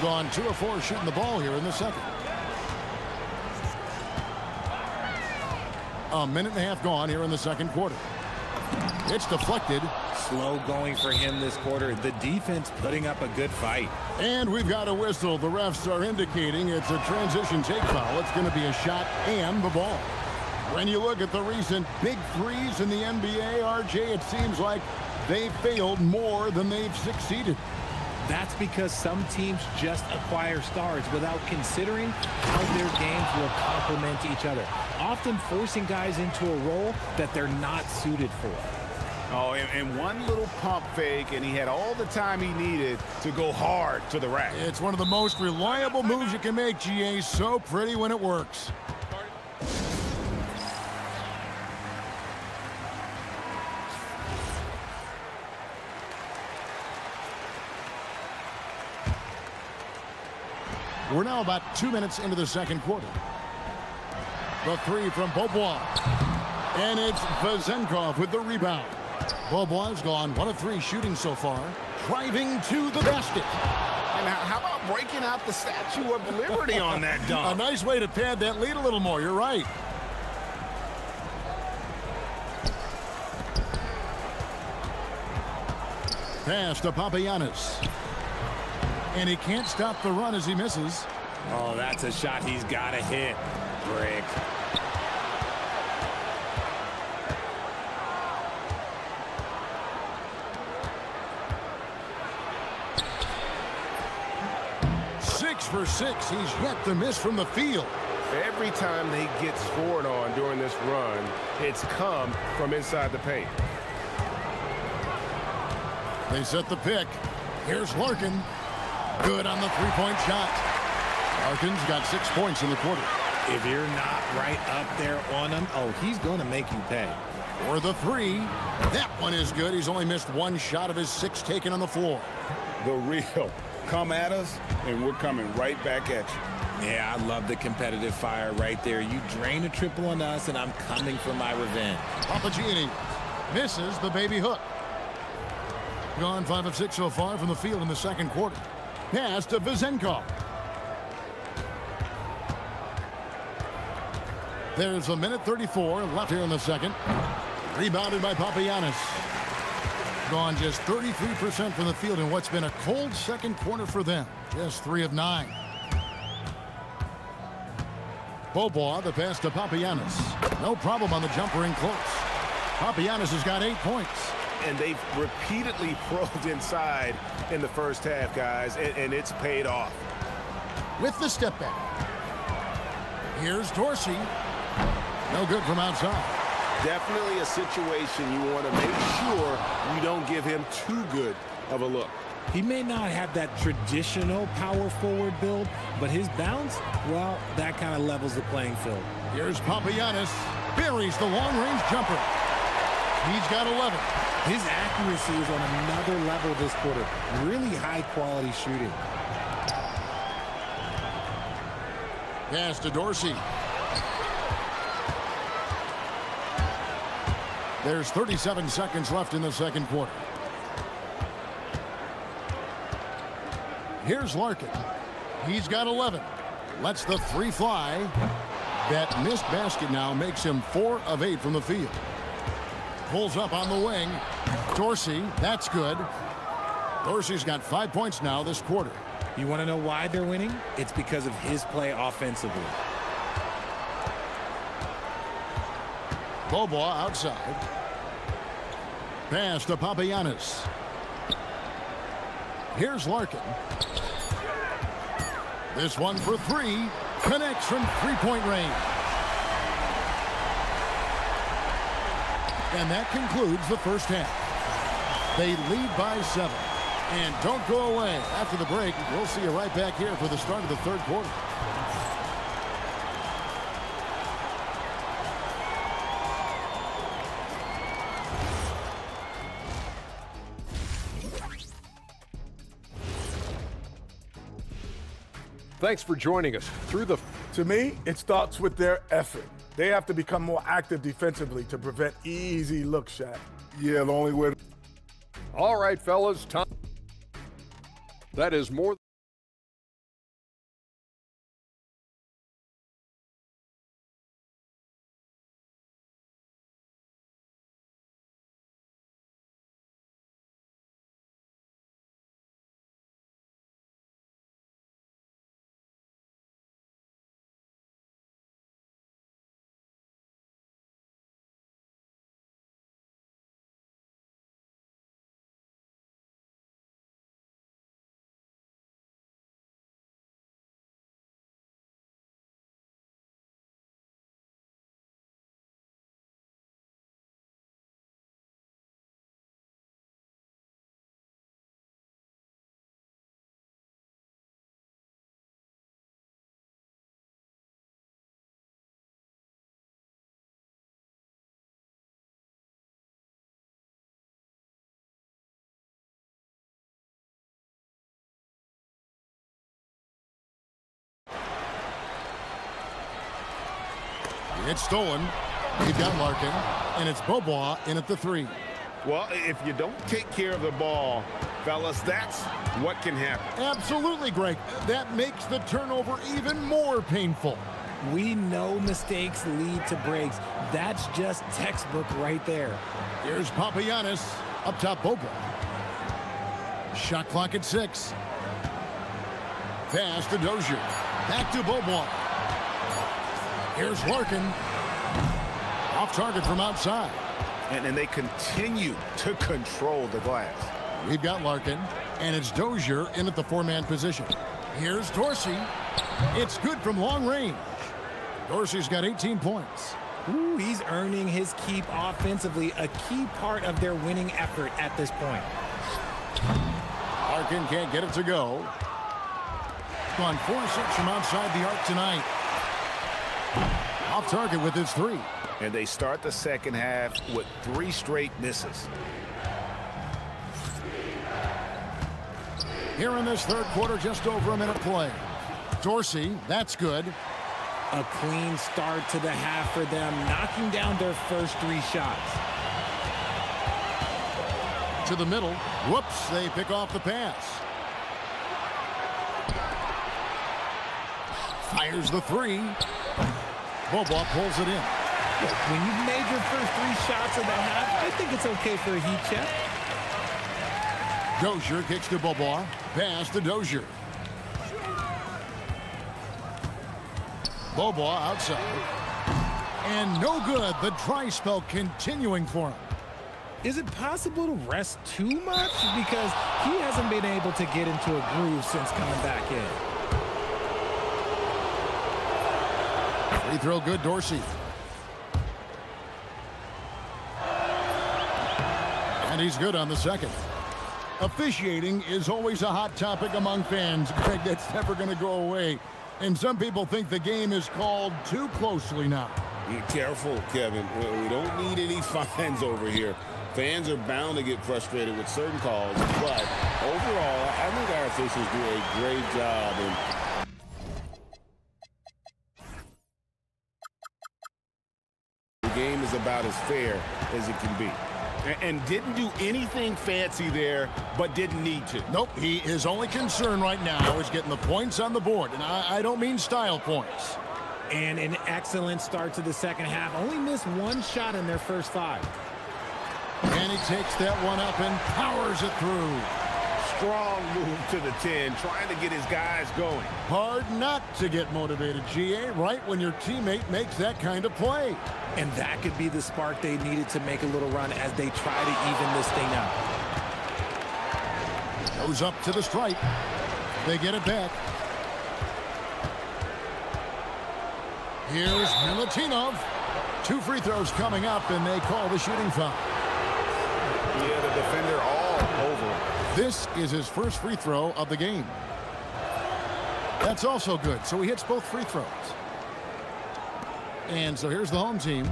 Speaker 6: Gone 2 of 4 shooting the ball here in the second. A minute and a half gone here in the second quarter. It's deflected.
Speaker 7: Slow going for him this quarter. The defense putting up a good fight.
Speaker 6: And we've got a whistle. The refs are indicating it's a transition take foul. It's going to be a shot and the ball. When you look at the recent big threes in the NBA, RJ, it seems like they've failed more than they've succeeded.
Speaker 7: That's because some teams just acquire stars without considering how their games will complement each other, often forcing guys into a role that they're not suited for.
Speaker 9: Oh, and one little pump fake, and he had all the time he needed to go hard to the rack.
Speaker 6: It's one of the most reliable moves you can make, GA. So pretty when it works. We're now about 2 minutes into the second quarter. The 3 from Beaubois. And it's Vazenkov with the rebound. Beaubois has gone 1 of 3 shooting so far. driving to the basket.
Speaker 9: And how about breaking out the Statue of Liberty on that dunk?
Speaker 6: A nice way to pad that lead a little more. You're right. Pass to Papagiannis. And he can't stop the run as he misses.
Speaker 7: Oh, that's a shot he's got to hit. Brick.
Speaker 6: For 6, he's yet to miss from the field.
Speaker 9: Every time they get scored on during this run, it's come from inside the paint.
Speaker 6: They set the pick. Here's Larkin. Good on the three-point shot. Larkin's got 6 points in the quarter.
Speaker 7: If you're not right up there on him, oh, he's going to make you pay.
Speaker 6: For the 3. That one is good. He's only missed 1 shot of his 6 taken on the floor.
Speaker 8: The real. Come at us, and we're coming right back at you.
Speaker 7: Yeah, I love the competitive fire right there. You drain a triple on us, and I'm coming for my revenge.
Speaker 6: Papagiannis misses the baby hook. Gone 5 of 6 so far from the field in the second quarter. Pass to Vizenko. There's a minute 34 left here in the second. Rebounded by Papagiannis. Gone just 33% from the field in what's been a cold second quarter for them. Just 3 of 9. Bobois, the pass to Papagiannis. No problem on the jumper in close. Papagiannis has got 8 points.
Speaker 9: And they've repeatedly probed inside in the first half, guys, and it's paid off.
Speaker 6: With the step back. Here's Dorsey. No good from outside.
Speaker 9: Definitely a situation you want to make sure you don't give him too good of a look.
Speaker 7: He may not have that traditional power forward build, but his bounce, well, that kind of levels the playing field.
Speaker 6: Here's Papagiannis. Buries the long-range jumper. He's got 11.
Speaker 7: His accuracy is on another level this quarter. Really high-quality shooting.
Speaker 6: Pass to Dorsey. There's 37 seconds left in the second quarter. Here's Larkin. He's got 11. Lets the 3 fly. That missed basket now makes him 4 of 8 from the field. Pulls up on the wing. Dorsey, that's good. Dorsey's got 5 points now this quarter.
Speaker 7: You want to know why they're winning? It's because of his play offensively.
Speaker 6: Bobois outside. Pass to Papagiannis. Here's Larkin. This one for 3. Connects from 3-point range. And that concludes the first half. They lead by 7. And don't go away. After the break, we'll see you right back here for the start of the third quarter.
Speaker 5: Thanks for joining us.
Speaker 4: To me, it starts with their effort. They have to become more active defensively to prevent easy look shots.
Speaker 12: Yeah, the only way.
Speaker 5: All right, fellas, time. That is more.
Speaker 6: It's stolen. They've got Larkin, and it's Bobois in at the 3.
Speaker 9: Well, if you don't take care of the ball Fellas, that's what can happen.
Speaker 6: Absolutely, Greg. That makes the turnover even more painful.
Speaker 7: We know mistakes lead to breaks. That's just textbook right there.
Speaker 6: Here's Papagiannis up top. Bobo. Shot clock at 6. Pass to Dozier. Back to Bobo. Here's Larkin. Off target from outside.
Speaker 9: And they continue to control the glass.
Speaker 6: We've got Larkin, and it's Dozier in at the 4-man position. Here's Dorsey. It's good from long range. Dorsey's got 18 points.
Speaker 7: Ooh, he's earning his keep offensively, a key part of their winning effort at this point.
Speaker 6: Larkin can't get it to go. Gone 4-6 from outside the arc tonight. Off target with his 3.
Speaker 9: And they start the second half with 3 straight misses.
Speaker 6: Here in this third quarter, just over a minute play. Dorsey, that's good.
Speaker 7: A clean start to the half for them, knocking down their first 3 shots.
Speaker 6: To the middle. Whoops, they pick off the pass. Fires the 3. Bobo pulls it in.
Speaker 7: When you've made your first 3 shots of the half, I think it's okay for a heat check.
Speaker 6: Dozier kicks to Bobo. Pass to Dozier. Bobo outside. And no good. The dry spell continuing for him.
Speaker 7: Is it possible to rest too much? Because he hasn't been able to get into a groove since coming back in.
Speaker 6: Free throw good, Dorsey. And he's good on the second. Officiating is always a hot topic among fans. Greg, that's never going to go away. And some people think the game is called too closely now.
Speaker 8: Be careful, Kevin. We don't need any fines over here. Fans are bound to get frustrated with certain calls, but overall, I think our officials do a great job. The game is about as fair as it can be.
Speaker 9: And didn't do anything fancy there, but didn't need to.
Speaker 6: Nope, his only concern right now is getting the points on the board. And I don't mean style points.
Speaker 7: And an excellent start to the second half. Only missed 1 shot in their first 5.
Speaker 6: And he takes that one up and powers it through.
Speaker 9: Strong move to the 10, trying to get his guys going.
Speaker 6: Hard not to get motivated, GA, right when your teammate makes that kind of play.
Speaker 7: And that could be the spark they needed to make a little run as they try to even this thing out.
Speaker 6: Goes up to the stripe. They get it back. Here's Milutinov. 2 free throws coming up, and they call the shooting foul.
Speaker 9: Yeah, the defender all over him.
Speaker 6: This is his first free throw of the game. That's also good, so he hits both free throws. And so here's the home team.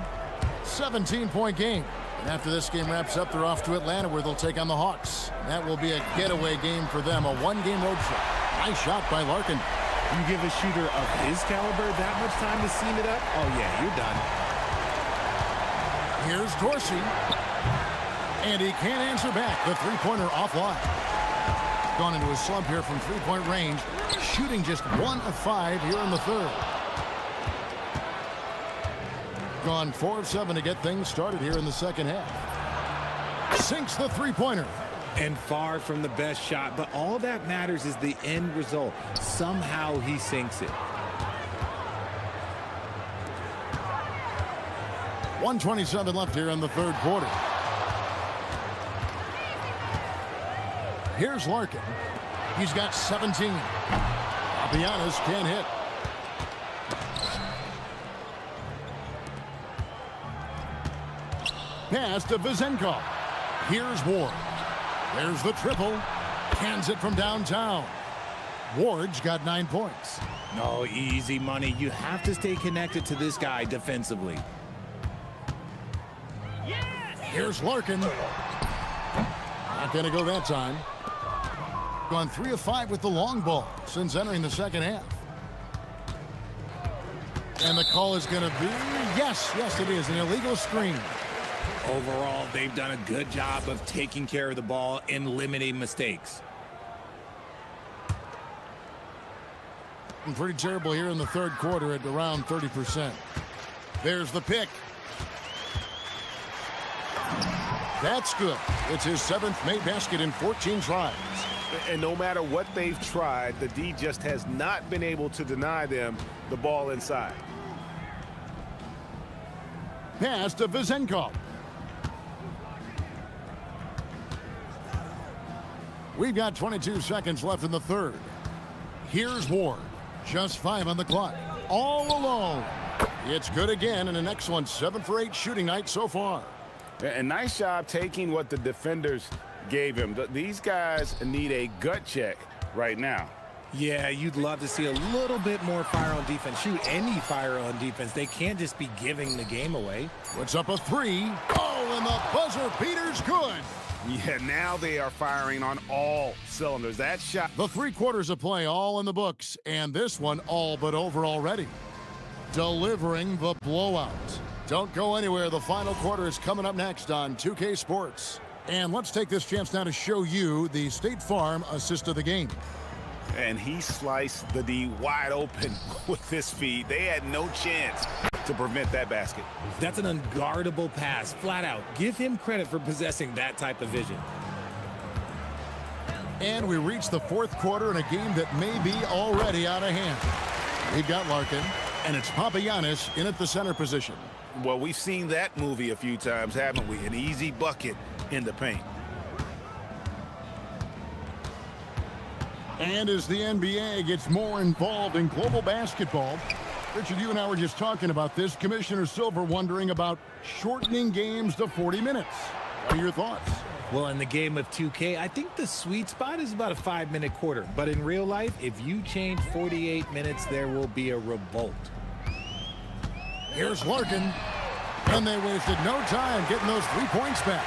Speaker 6: 17-point game. And after this game wraps up, they're off to Atlanta where they'll take on the Hawks. That will be a getaway game for them, a 1-game road trip. Nice shot by Larkin.
Speaker 7: You give a shooter of his caliber that much time to seam it up? Oh, yeah, you're done.
Speaker 6: Here's Dorsey. And he can't answer back. The 3-pointer offline. Gone into a slump here from 3-point range. Shooting just 1 of 5 here in the third. Gone 4 of 7 to get things started here in the second half. Sinks the 3-pointer.
Speaker 7: And far from the best shot, but all that matters is the end result. Somehow he sinks it.
Speaker 6: 1:27 left here in the third quarter. Here's Larkin. He's got 17. Papagiannis can't hit. Pass to Vizenkov. Here's Ward. There's the triple. Cans it from downtown. Ward's got 9 points.
Speaker 7: No, easy money. You have to stay connected to this guy defensively.
Speaker 6: Here's Larkin. Not going to go that time. Gone 3 of 5 with the long ball since entering the second half. And the call is going to be, yes, it is, an illegal screen.
Speaker 7: Overall, they've done a good job of taking care of the ball and limiting mistakes.
Speaker 6: Pretty terrible here in the third quarter at around 30%. There's the pick. That's good. It's his 7th made basket in 14 tries.
Speaker 9: And no matter what they've tried, the D just has not been able to deny them the ball inside.
Speaker 6: Pass to Vizenkov. We've got 22 seconds left in the third. Here's Ward. Just 5 on the clock. All alone. It's good again, and an excellent 7 for 8 shooting night so far.
Speaker 9: And nice job taking what the defenders gave him. These guys need a gut check right now.
Speaker 7: Yeah, you'd love to see a little bit more fire on defense. Shoot, any fire on defense. They can't just be giving the game away.
Speaker 6: Puts up a 3. Oh, and the buzzer beater's good.
Speaker 9: Yeah, now they are firing on all cylinders. That shot.
Speaker 6: The 3 quarters of play all in the books, and this one all but over already. Delivering the blowout. Don't go anywhere. The final quarter is coming up next on 2K Sports. And let's take this chance now to show you the State Farm assist of the game.
Speaker 9: And he sliced the D wide open with this feed. They had no chance to prevent that basket.
Speaker 7: That's an unguardable pass, flat out. Give him credit for possessing that type of vision.
Speaker 6: And we reach the 4th quarter in a game that may be already out of hand. We've got Larkin, and it's Papagiannis in at the center position.
Speaker 9: Well, we've seen that movie a few times, haven't we? An easy bucket in the paint.
Speaker 6: And as the NBA gets more involved in global basketball, Richard, you and I were just talking about this. Commissioner Silver wondering about shortening games to 40 minutes. What are your thoughts?
Speaker 7: Well, in the game of 2K, I think the sweet spot is about a 5-minute quarter. But in real life, if you change 48 minutes, there will be a revolt.
Speaker 6: Here's Larkin. And they wasted no time getting those 3 points back.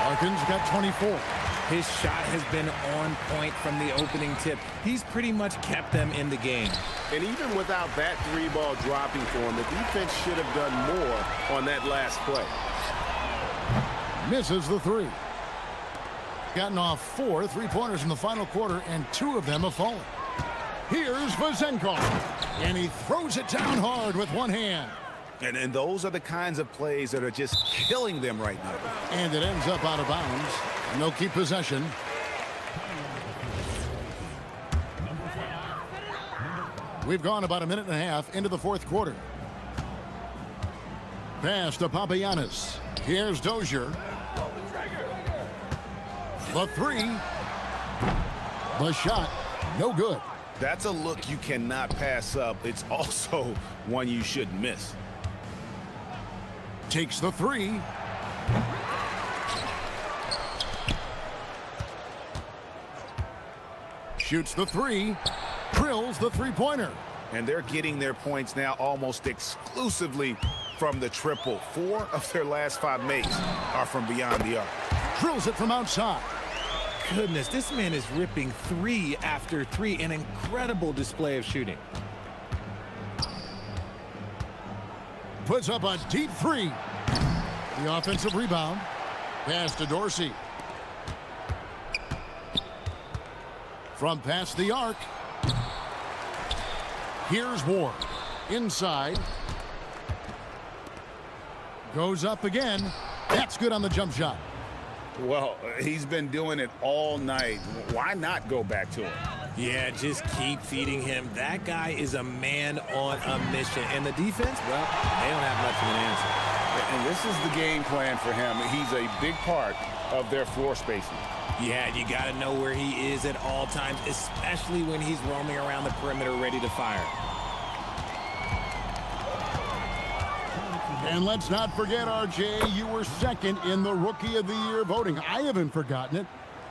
Speaker 6: Larkin's got 24.
Speaker 7: His shot has been on point from the opening tip. He's pretty much kept them in the game.
Speaker 9: And even without that 3-ball dropping for him, the defense should have done more on that last play.
Speaker 6: Misses the 3. Gotten off 4 3-pointers in the final quarter, and 2 of them have fallen. Here's Vizenkov. And he throws it down hard with one hand.
Speaker 9: And those are the kinds of plays that are just killing them right now.
Speaker 6: And it ends up out of bounds. No keep possession. We've gone about a minute and a half into the 4th quarter. Pass to Papagiannis. Here's Dozier. The 3. The shot, no good.
Speaker 9: That's a look you cannot pass up. It's also one you shouldn't miss.
Speaker 6: Takes the 3. Shoots the 3. Drills the 3-pointer.
Speaker 9: And they're getting their points now almost exclusively from the triple. 4 of their last 5 makes are from beyond the arc.
Speaker 6: Drills it from outside.
Speaker 7: Goodness, this man is ripping 3 after 3. An incredible display of shooting.
Speaker 6: Puts up a deep 3. The offensive rebound. Pass to Dorsey. From past the arc. Here's Ward. Inside. Goes up again. That's good on the jump shot.
Speaker 9: Well, he's been doing it all night. Why not go back to him?
Speaker 7: Yeah, just keep feeding him. That guy is a man on a mission. And the defense, well, they don't have much of an answer.
Speaker 9: And this is the game plan for him. He's a big part of their floor spacing.
Speaker 7: Yeah, you got to know where he is at all times, especially when he's roaming around the perimeter ready to fire.
Speaker 6: And let's not forget, RJ, you were second in the Rookie of the Year voting. I haven't forgotten it.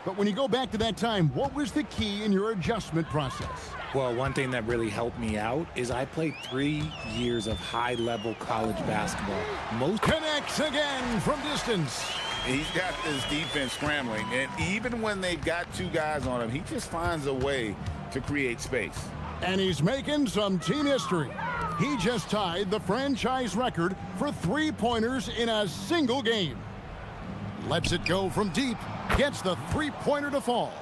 Speaker 6: But when you go back to that time, what was the key in your adjustment process?
Speaker 7: Well, one thing that really helped me out is I played 3 years of high-level college basketball. Most
Speaker 6: connects again from distance.
Speaker 8: He's got his defense scrambling, and even when they've got 2 guys on him, he just finds a way to create space.
Speaker 6: And he's making some team history. He just tied the franchise record for three-pointers in a single game. Lets it go from deep, gets the three-pointer to fall.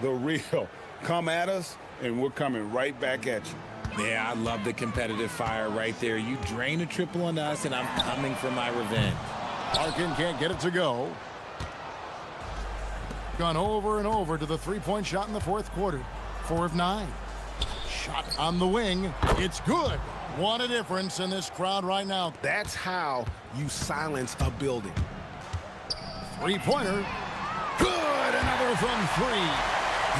Speaker 8: The real. Come at us, and we're coming right back at you.
Speaker 7: Yeah, I love the competitive fire right there. You drain a triple on us, and I'm coming for my revenge.
Speaker 6: Larkin can't get it to go. Gone over and over to the three-point shot in the fourth quarter. 4 of 9. Shot on the wing. It's good. What a difference in this crowd right now.
Speaker 9: That's how you silence a building.
Speaker 6: Three-pointer. Good. Another from 3.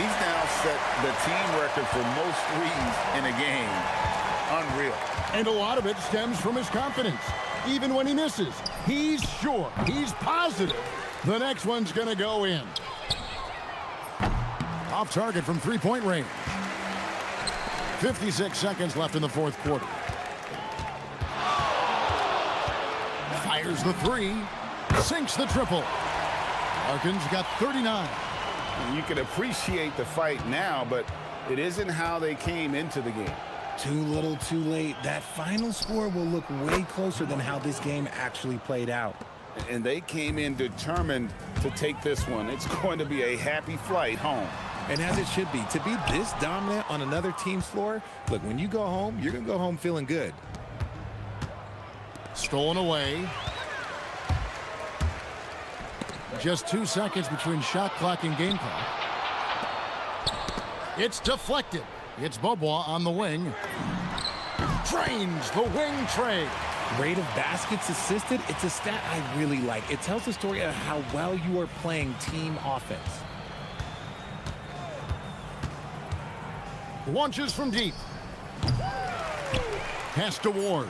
Speaker 8: He's now set the team record for most threes in a game. Unreal.
Speaker 6: And a lot of it stems from his confidence. Even when he misses, he's sure, he's positive the next one's going to go in. Off target from three-point range. 56 seconds left in the fourth quarter. Fires the 3. Sinks the triple. Larkin's got 39.
Speaker 8: You can appreciate the fight now, but it isn't how they came into the game.
Speaker 7: Too little, too late. That final score will look way closer than how this game actually played out.
Speaker 8: And they came in determined to take this one. It's going to be a happy flight home.
Speaker 7: And as it should be. To be this dominant on another team's floor, look, when you go home, you're going to go home feeling good.
Speaker 6: Stolen away. Just 2 seconds between shot clock and game clock. It's deflected. It's Bobois on the wing. Drains the wing trade.
Speaker 7: Rate of baskets assisted, it's a stat I really like. It tells the story of how well you are playing team offense.
Speaker 6: Launches from deep. Pass to Ward.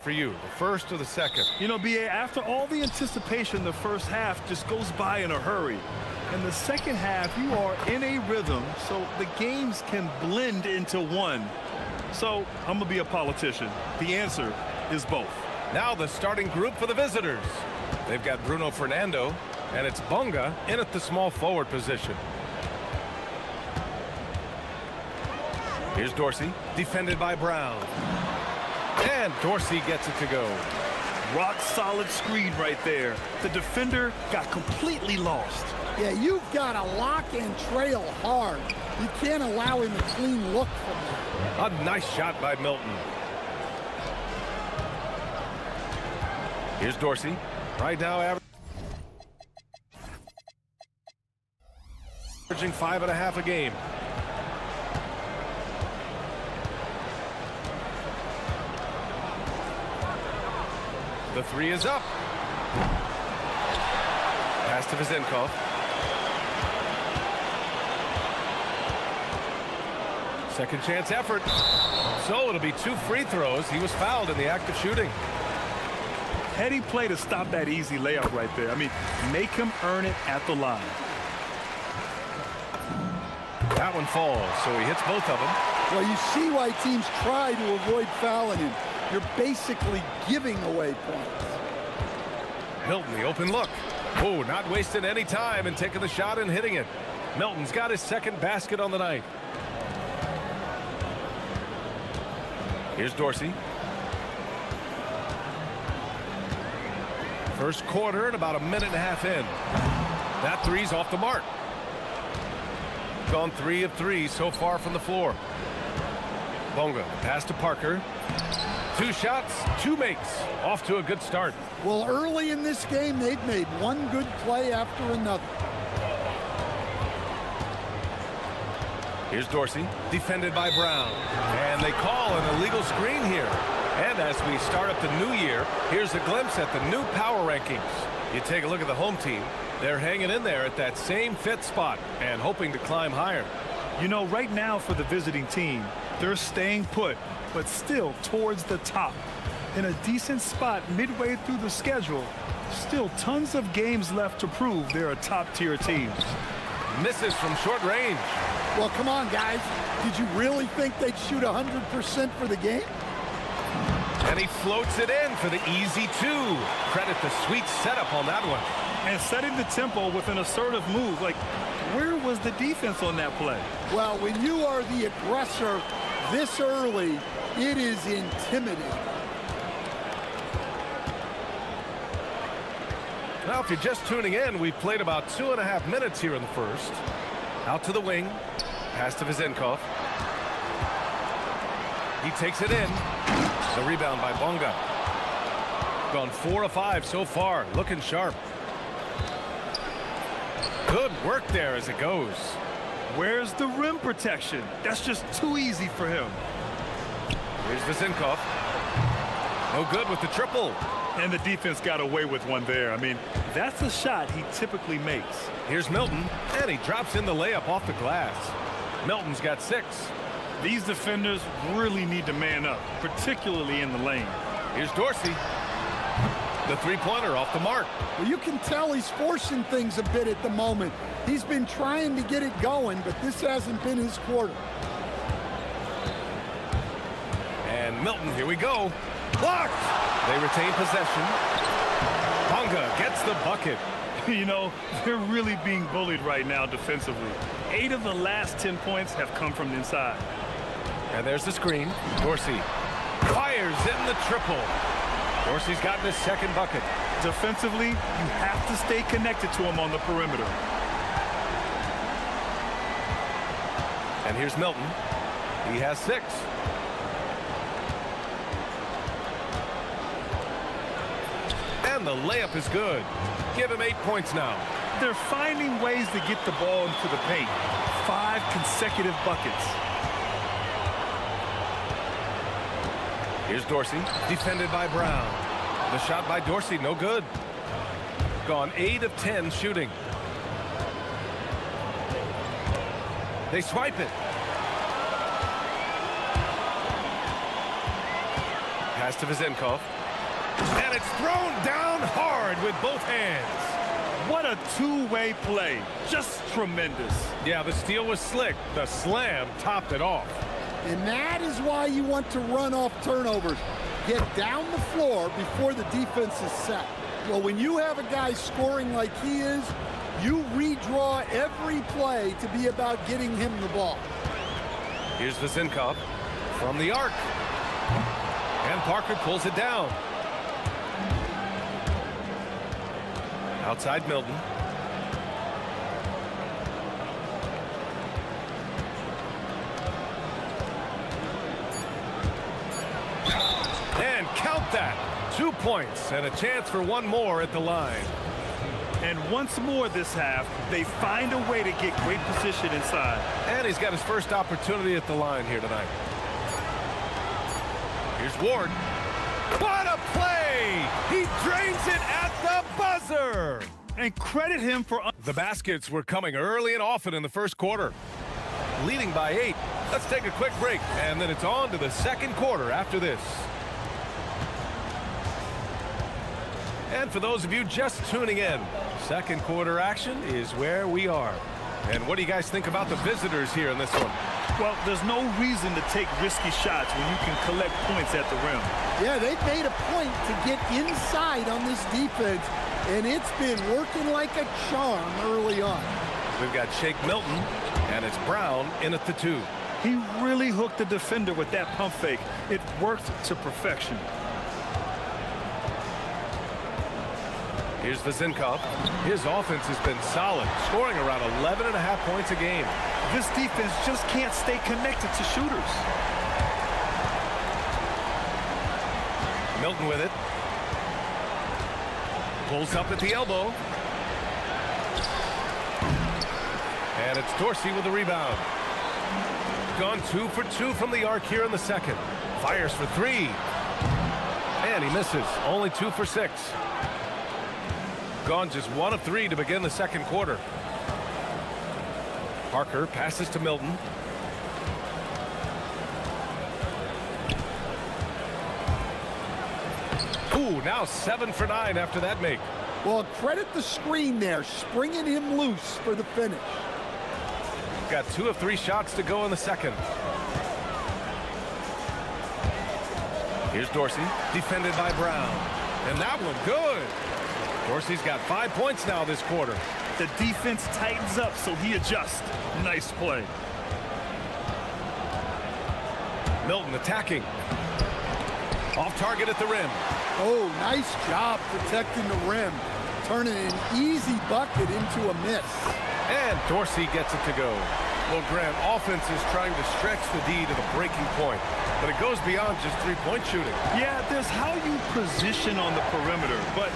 Speaker 1: For you, the first or the second?
Speaker 2: You know, B.A., after all the anticipation, the first half just goes by in a hurry. In the second half, you are in a rhythm, so the games can blend into one. So I'm going to be a politician. The answer is both.
Speaker 1: Now the starting group for the visitors. They've got Bruno Fernando, and it's Bonga in at the small forward position. Here's Dorsey, defended by Brown. And Dorsey gets it to go.
Speaker 2: Rock solid screen right there. The defender got completely lost.
Speaker 3: Yeah, you've got to lock and trail hard. You can't allow him a clean look from there.
Speaker 1: A nice shot by Milton. Here's Dorsey. Right now, averaging 5.5 a game. The three is up. Pass to Vizenkov. Second chance effort. So it'll be 2 free throws. He was fouled in the act of shooting.
Speaker 2: Heady play to stop that easy layup right there. I mean, make him earn it at the line.
Speaker 1: That one falls, so he hits both of them.
Speaker 3: Well, you see why teams try to avoid fouling him. You're basically giving away points.
Speaker 1: Milton, the open look. Oh, not wasting any time and taking the shot and hitting it. Milton's got his second basket on the night. Here's Dorsey. First quarter and about a minute and a half in. That three's off the mark. Gone 3 of 3 so far from the floor. Bonga, pass to Parker. 2 shots, 2 makes. Off to a good start.
Speaker 3: Well, early in this game, they've made one good play after another.
Speaker 1: Here's Dorsey, defended by Brown. And they call an illegal screen here. And as we start up the new year, here's a glimpse at the new power rankings. You take a look at the home team. They're hanging in there at that same 5th spot and hoping to climb higher.
Speaker 2: You know, right now for the visiting team, they're staying put, but still towards the top. In a decent spot midway through the schedule. Still tons of games left to prove they're a top-tier team.
Speaker 1: Misses from short range.
Speaker 3: Well, come on, guys. Did you really think they'd shoot 100% for the game?
Speaker 1: And he floats it in for the easy 2. Credit the sweet setup on that one.
Speaker 2: And setting the tempo with an assertive move. Like, where was the defense on that play?
Speaker 3: Well, when you are the aggressor this early, it is intimidating.
Speaker 1: Now, if you're just tuning in, we've played about 2.5 minutes here in the first. Out to the wing. Pass to Vizenkov. He takes it in. The rebound by Bonga. Gone 4 of 5 so far. Looking sharp. Good work there as it goes.
Speaker 2: Where's the rim protection? That's just too easy for him.
Speaker 1: Here's Vizenkov. No good with the triple.
Speaker 2: And the defense got away with one there. I mean, that's a shot he typically makes.
Speaker 1: Here's Milton, and he drops in the layup off the glass. Milton's got 6.
Speaker 2: These defenders really need to man up, particularly in the lane.
Speaker 1: Here's Dorsey. The three-pointer off the mark.
Speaker 3: Well, you can tell he's forcing things a bit at the moment. He's been trying to get it going, but this hasn't been his quarter.
Speaker 1: And Milton, here we go. Blocked! They retain possession. Bonga gets the bucket.
Speaker 2: You know, they're really being bullied right now defensively. 8 of the last 10 points have come from inside.
Speaker 1: And there's the screen. Dorsey fires in the triple. Dorsey's gotten his second bucket.
Speaker 2: Defensively, you have to stay connected to him on the perimeter.
Speaker 1: And here's Milton. He has 6. And the layup is good. Give him 8 points now.
Speaker 2: They're finding ways to get the ball into the paint. 5 consecutive buckets.
Speaker 1: Here's Dorsey, defended by Brown. The shot by Dorsey, no good. Gone 8 of 10 shooting. They swipe it. Pass to Vezenkov. And it's thrown down hard with both hands.
Speaker 2: What a two-way play. Just tremendous.
Speaker 1: Yeah, the steal was slick. The slam topped it off.
Speaker 6: And that is why you want to run off turnovers. Get down the floor before the defense is set. Well, when you have a guy scoring like he is, you redraw every play to be about getting him the ball.
Speaker 1: Here's Vezenkov from the arc. And Parker pulls it down. Outside Milton. And count that. 2 points and a chance for one more at the line.
Speaker 2: And once more this half, they find a way to get great position inside.
Speaker 1: And he's got his first opportunity at the line here tonight. Here's Ward. What a play! He drains it at the buzzer!
Speaker 2: And credit him for...
Speaker 1: The baskets were coming early and often in the first quarter. Leading by 8. Let's take a quick break, and then it's on to the second quarter after this. And for those of you just tuning in, second quarter action is where we are. And what do you guys think about the visitors here in this one?
Speaker 2: Well, there's no reason to take risky shots when you can collect points at the rim.
Speaker 6: Yeah, they've made a point to get inside on this defense, and it's been working like a charm early on.
Speaker 1: We've got Shake Milton, and it's Brown in at the 2.
Speaker 2: He really hooked the defender with that pump fake. It worked to perfection.
Speaker 1: Here's Vezenkov. His offense has been solid, scoring around 11.5 points a game.
Speaker 2: This defense just can't stay connected to shooters.
Speaker 1: Milton with it. Pulls up at the elbow. And it's Dorsey with the rebound. Gone 2 for 2 from the arc here in the second. Fires for 3. And he misses. Only 2 for 6. Gone just 1 of 3 to begin the second quarter. Parker passes to Milton. Ooh, now 7 for 9 after that make.
Speaker 6: Well, credit the screen there, springing him loose for the finish.
Speaker 1: Got 2 of 3 shots to go in the second. Here's Dorsey, defended by Brown. And that one good. Dorsey's got 5 points now this quarter.
Speaker 2: The defense tightens up, so he adjusts. Nice play.
Speaker 1: Milton attacking. Off target at the rim.
Speaker 6: Oh, nice job protecting the rim. Turning an easy bucket into a miss.
Speaker 1: And Dorsey gets it to go. Well, Grant, offense is trying to stretch the D to the breaking point, but it goes beyond just three-point shooting.
Speaker 2: Yeah, there's how you position on the perimeter, but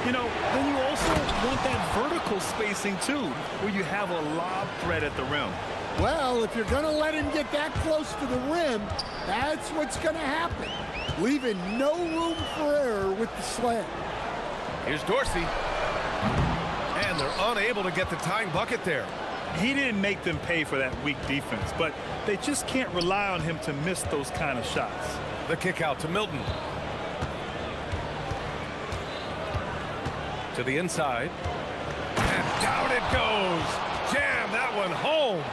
Speaker 2: you know, then you also want that vertical spacing too, where you have a lob threat at the rim.
Speaker 6: Well, if you're going to let him get that close to the rim, that's what's going to happen. Leaving no room for error with the slam.
Speaker 1: Here's Dorsey. And they're unable to get the tying bucket there.
Speaker 2: He didn't make them pay for that weak defense, but they just can't rely on him to miss those kind of shots.
Speaker 1: The kick out to Milton. To the inside. And down it goes. Jam that one home.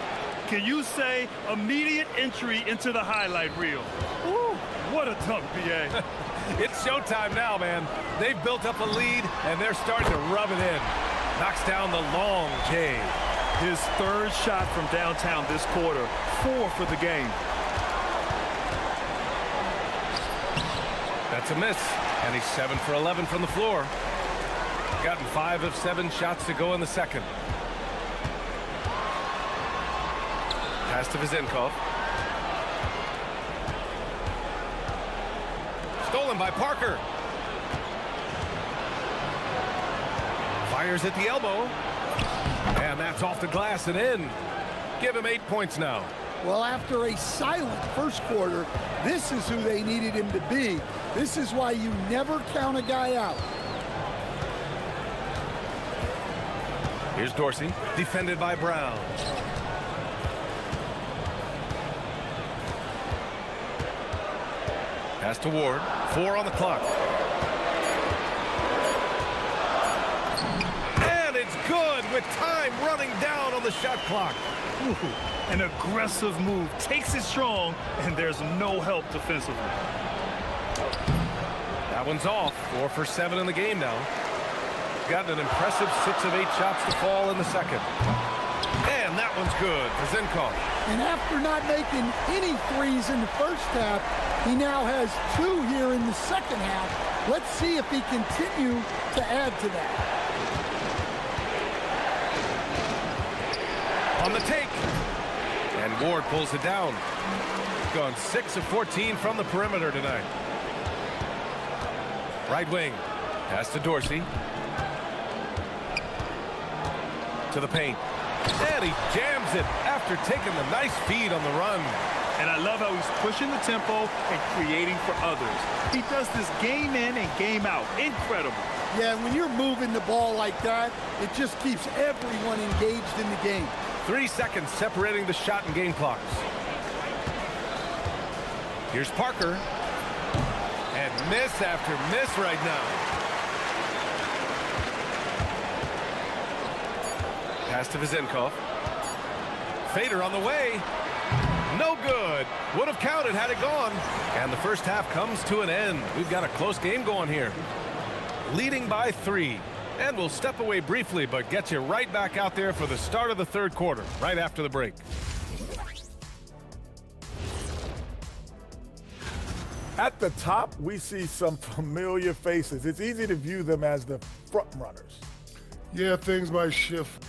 Speaker 2: Can you say immediate entry into the highlight reel? Ooh, what a dunk, BA.
Speaker 1: It's showtime now, man. They've built up a lead, and they're starting to rub it in. Knocks down the long J.
Speaker 2: His third shot from downtown this quarter. 4 for the game.
Speaker 1: That's a miss, and he's 7 for 11 from the floor. Gotten 5 of 7 shots to go in the second. Pass to Vezenkov. Stolen by Parker. Fires at the elbow. And that's off the glass and in. Give him 8 points now.
Speaker 6: Well, after a silent first quarter, this is who they needed him to be. This is why you never count a guy out.
Speaker 1: Here's Dorsey, defended by Brown. Pass to Ward. 4 on the clock. And it's good with time running down on the shot clock.
Speaker 2: Ooh, an aggressive move. Takes it strong, and there's no help defensively.
Speaker 1: That one's off. 4 for 7 in the game now. Gotten an impressive 6 of 8 shots to fall in the second. And that one's good for Zinkov.
Speaker 14: And after not making any threes in the first half, he now has 2 here in the second half. Let's see if he continue to add to that.
Speaker 1: On the take. And Ward pulls it down. Gone 6 of 14 from the perimeter tonight. Right wing. Pass to Dorsey. To the paint. And he jams it after taking the nice feed on the run.
Speaker 2: And I love how he's pushing the tempo and creating for others. He does this game in and game out. Incredible.
Speaker 14: Yeah, when you're moving the ball like that, it just keeps everyone engaged in the game.
Speaker 1: 3 seconds separating the shot and game clocks. Here's Parker. And miss after miss right now. Pass to Vizenkov. Fader on the way. No good. Would have counted had it gone. And the first half comes to an end. We've got a close game going here. Leading by 3. And we'll step away briefly, but get you right back out there for the start of the third quarter, right after the break.
Speaker 4: At the top, we see some familiar faces. It's easy to view them as the front runners.
Speaker 12: Yeah, things might shift.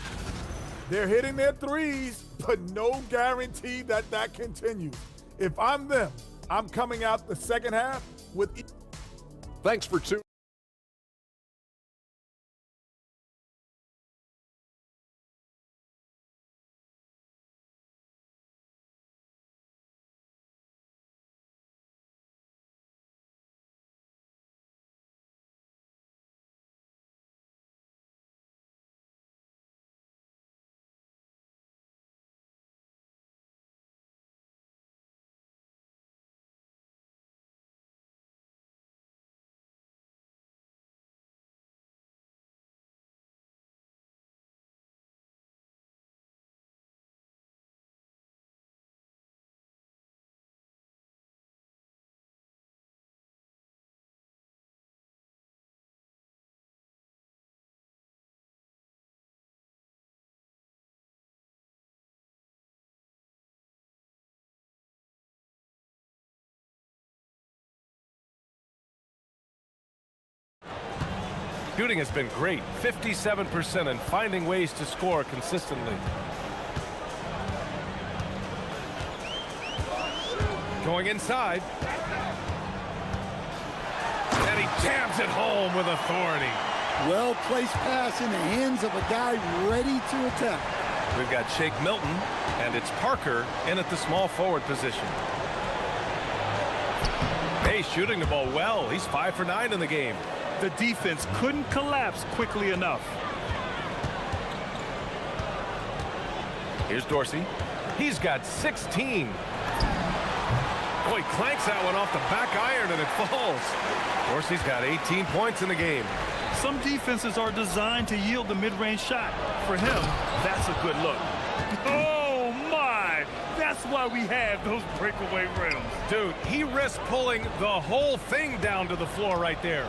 Speaker 4: They're hitting their threes, but no guarantee that that continues. If I'm them, I'm coming out the second half with...
Speaker 5: Thanks for tuning.
Speaker 1: Shooting has been great, 57%, and finding ways to score consistently. Going inside. And he jams it home with authority.
Speaker 14: Well-placed pass in the hands of a guy ready to attack.
Speaker 1: We've got Shake Milton, and it's Parker in at the small forward position. Hey, shooting the ball well. He's 5 for 9 in the game.
Speaker 2: The defense couldn't collapse quickly enough.
Speaker 1: Here's Dorsey. He's got 16. Boy, clanks that one off the back iron and it falls. Dorsey's got 18 points in the game.
Speaker 2: Some defenses are designed to yield the mid-range shot. For him, that's a good look. Oh, my! That's why we have those breakaway rims.
Speaker 1: Dude, he risked pulling the whole thing down to the floor right there.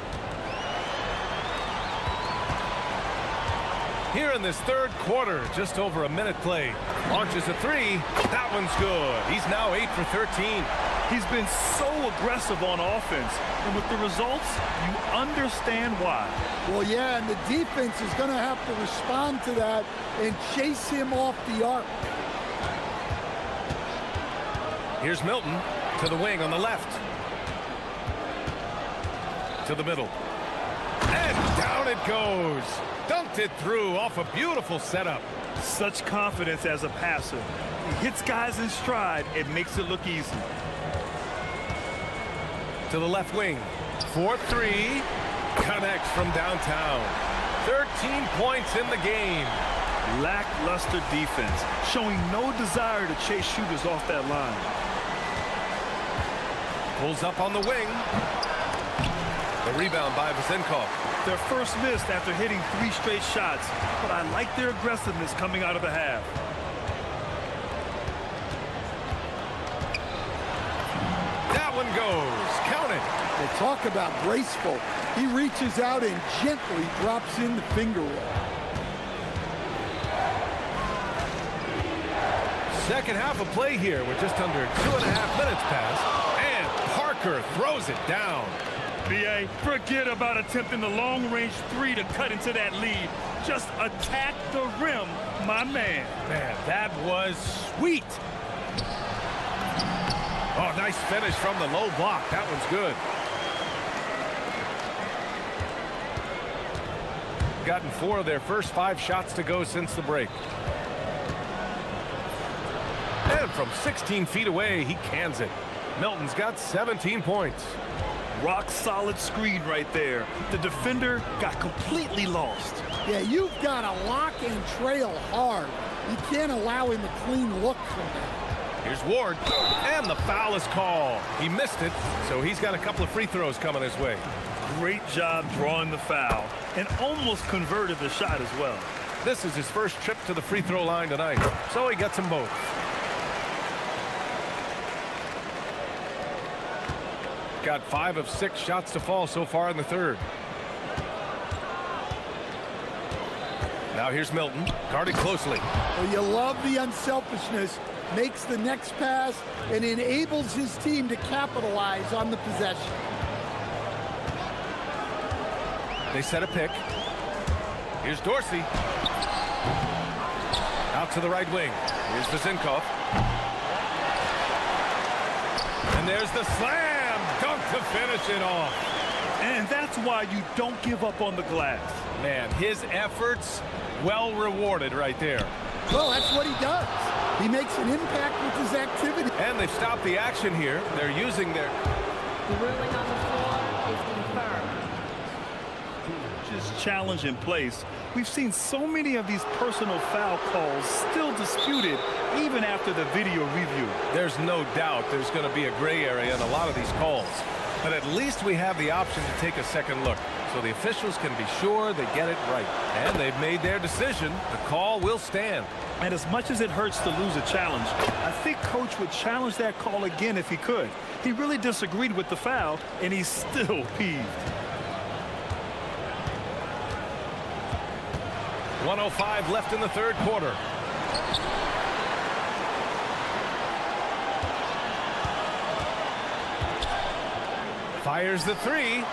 Speaker 1: Here in this third quarter, just over a minute played. Launches a 3. That one's good. He's now 8 for 13.
Speaker 2: He's been so aggressive on offense, and with the results, you understand why.
Speaker 14: Well, yeah, and the defense is going to have to respond to that and chase him off the arc.
Speaker 1: Here's Milton to the wing on the left. To the middle. And down it goes. Dunked it through off a beautiful setup.
Speaker 2: Such confidence as a passer. He hits guys in stride. It makes it look easy.
Speaker 1: To the left wing. 4-3. Connects from downtown. 13 points in the game.
Speaker 2: Lackluster defense, showing no desire to chase shooters off that line.
Speaker 1: Pulls up on the wing. The rebound by Vasenkov.
Speaker 2: Their first missed after hitting 3 straight shots, but I like their aggressiveness coming out of the half.
Speaker 1: That one goes. Count it.
Speaker 14: They talk about graceful. He reaches out and gently drops in the finger roll.
Speaker 1: Second half of play here with just under 2.5 minutes passed. And Parker throws it down.
Speaker 2: BA, forget about attempting the long-range 3 to cut into that lead. Just attack the rim, my man.
Speaker 1: Man, that was sweet. Oh, nice finish from the low block. That one's good. Gotten 4 of their first 5 shots to go since the break. And from 16 feet away, he cans it. Milton's got 17 points.
Speaker 2: Rock solid screen right there. The defender got completely lost.
Speaker 14: Yeah, you've got to lock and trail hard. You can't allow him a clean look from that.
Speaker 1: Here's Ward, and the foul is called. He missed it, so he's got a couple of free throws coming his way.
Speaker 2: Great job drawing the foul, and almost converted the shot as well.
Speaker 1: This is his first trip to the free throw line tonight, so he gets them both. Got 5 of 6 shots to fall so far in the third. Now here's Milton, guarded closely.
Speaker 14: Well, you love the unselfishness. Makes the next pass and enables his team to capitalize on the possession.
Speaker 1: They set a pick. Here's Dorsey. Out to the right wing. Here's Vasenkov. And there's the slam. Dunk to finish it off.
Speaker 2: And that's why you don't give up on the glass.
Speaker 1: Man, his efforts well rewarded right there.
Speaker 14: Well, that's what he does. He makes an impact with his activity.
Speaker 1: And they've stopped the action here. They're using their...
Speaker 13: The ruling on the floor is confirmed.
Speaker 2: Just challenge in place. We've seen so many of these personal foul calls still disputed even after the video review.
Speaker 1: There's no doubt there's going to be a gray area in a lot of these calls. But at least we have the option to take a second look, so the officials can be sure they get it right. And they've made their decision. The call will stand.
Speaker 2: And as much as it hurts to lose a challenge, I think Coach would challenge that call again if he could. He really disagreed with the foul, and he's still peeved.
Speaker 1: 1:05 left in the third quarter. Fires the 3.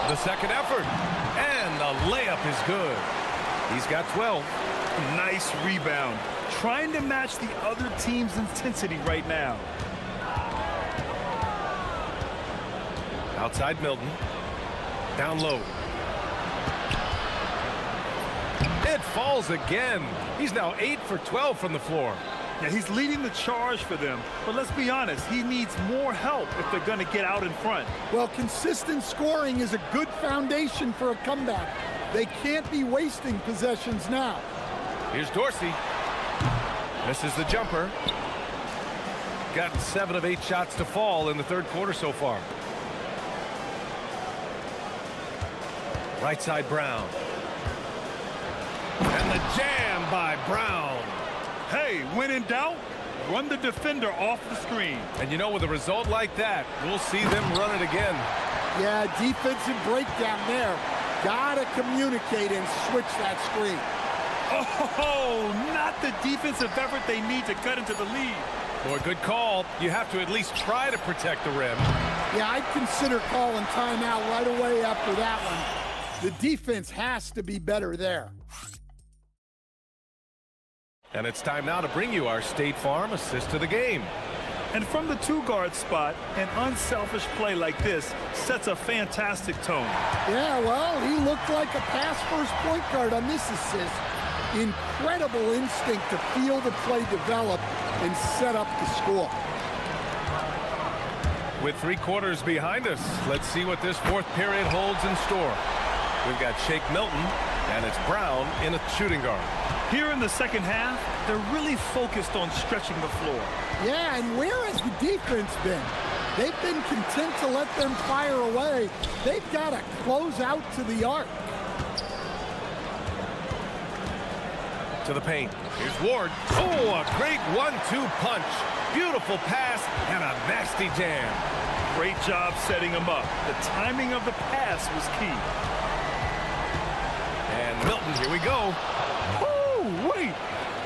Speaker 1: The second effort. And the layup is good. He's got 12.
Speaker 2: Nice rebound. Trying to match the other team's intensity right now.
Speaker 1: Outside Milton. Down low. It falls again. He's now 8 for 12 from the floor.
Speaker 2: Yeah, he's leading the charge for them. But let's be honest, he needs more help if they're going to get out in front.
Speaker 14: Well, consistent scoring is a good foundation for a comeback. They can't be wasting possessions now.
Speaker 1: Here's Dorsey. Misses the jumper. Gotten 7 of 8 shots to fall in the third quarter so far. Right side Brown. And the jam by Brown.
Speaker 2: Hey, when in doubt, run the defender off the screen.
Speaker 1: And you know, with a result like that, we'll see them run it again.
Speaker 14: Yeah, defensive breakdown there. Gotta communicate and switch that screen.
Speaker 2: Oh, not the defensive effort they need to cut into the lead.
Speaker 1: Boy, good call. You have to at least try to protect the rim.
Speaker 14: Yeah, I'd consider calling timeout right away after that one. The defense has to be better there.
Speaker 1: And it's time now to bring you our State Farm assist to the game.
Speaker 2: And from the 2-guard spot, an unselfish play like this sets a fantastic tone.
Speaker 14: Yeah, well, he looked like a pass-first point guard on this assist. Incredible instinct to feel the play develop and set up the score.
Speaker 1: With 3 quarters behind us, let's see what this fourth period holds in store. We've got Shake Milton, and it's Brown in a shooting guard.
Speaker 2: Here in the second half, they're really focused on stretching the floor.
Speaker 14: Yeah, and where has the defense been? They've been content to let them fire away. They've got to close out to the arc.
Speaker 1: To the paint. Here's Ward. Oh, a great 1-2 punch. Beautiful pass and a nasty jam.
Speaker 2: Great job setting him up. The timing of the pass was key.
Speaker 1: And Milton, here we go.
Speaker 2: Oh, wait.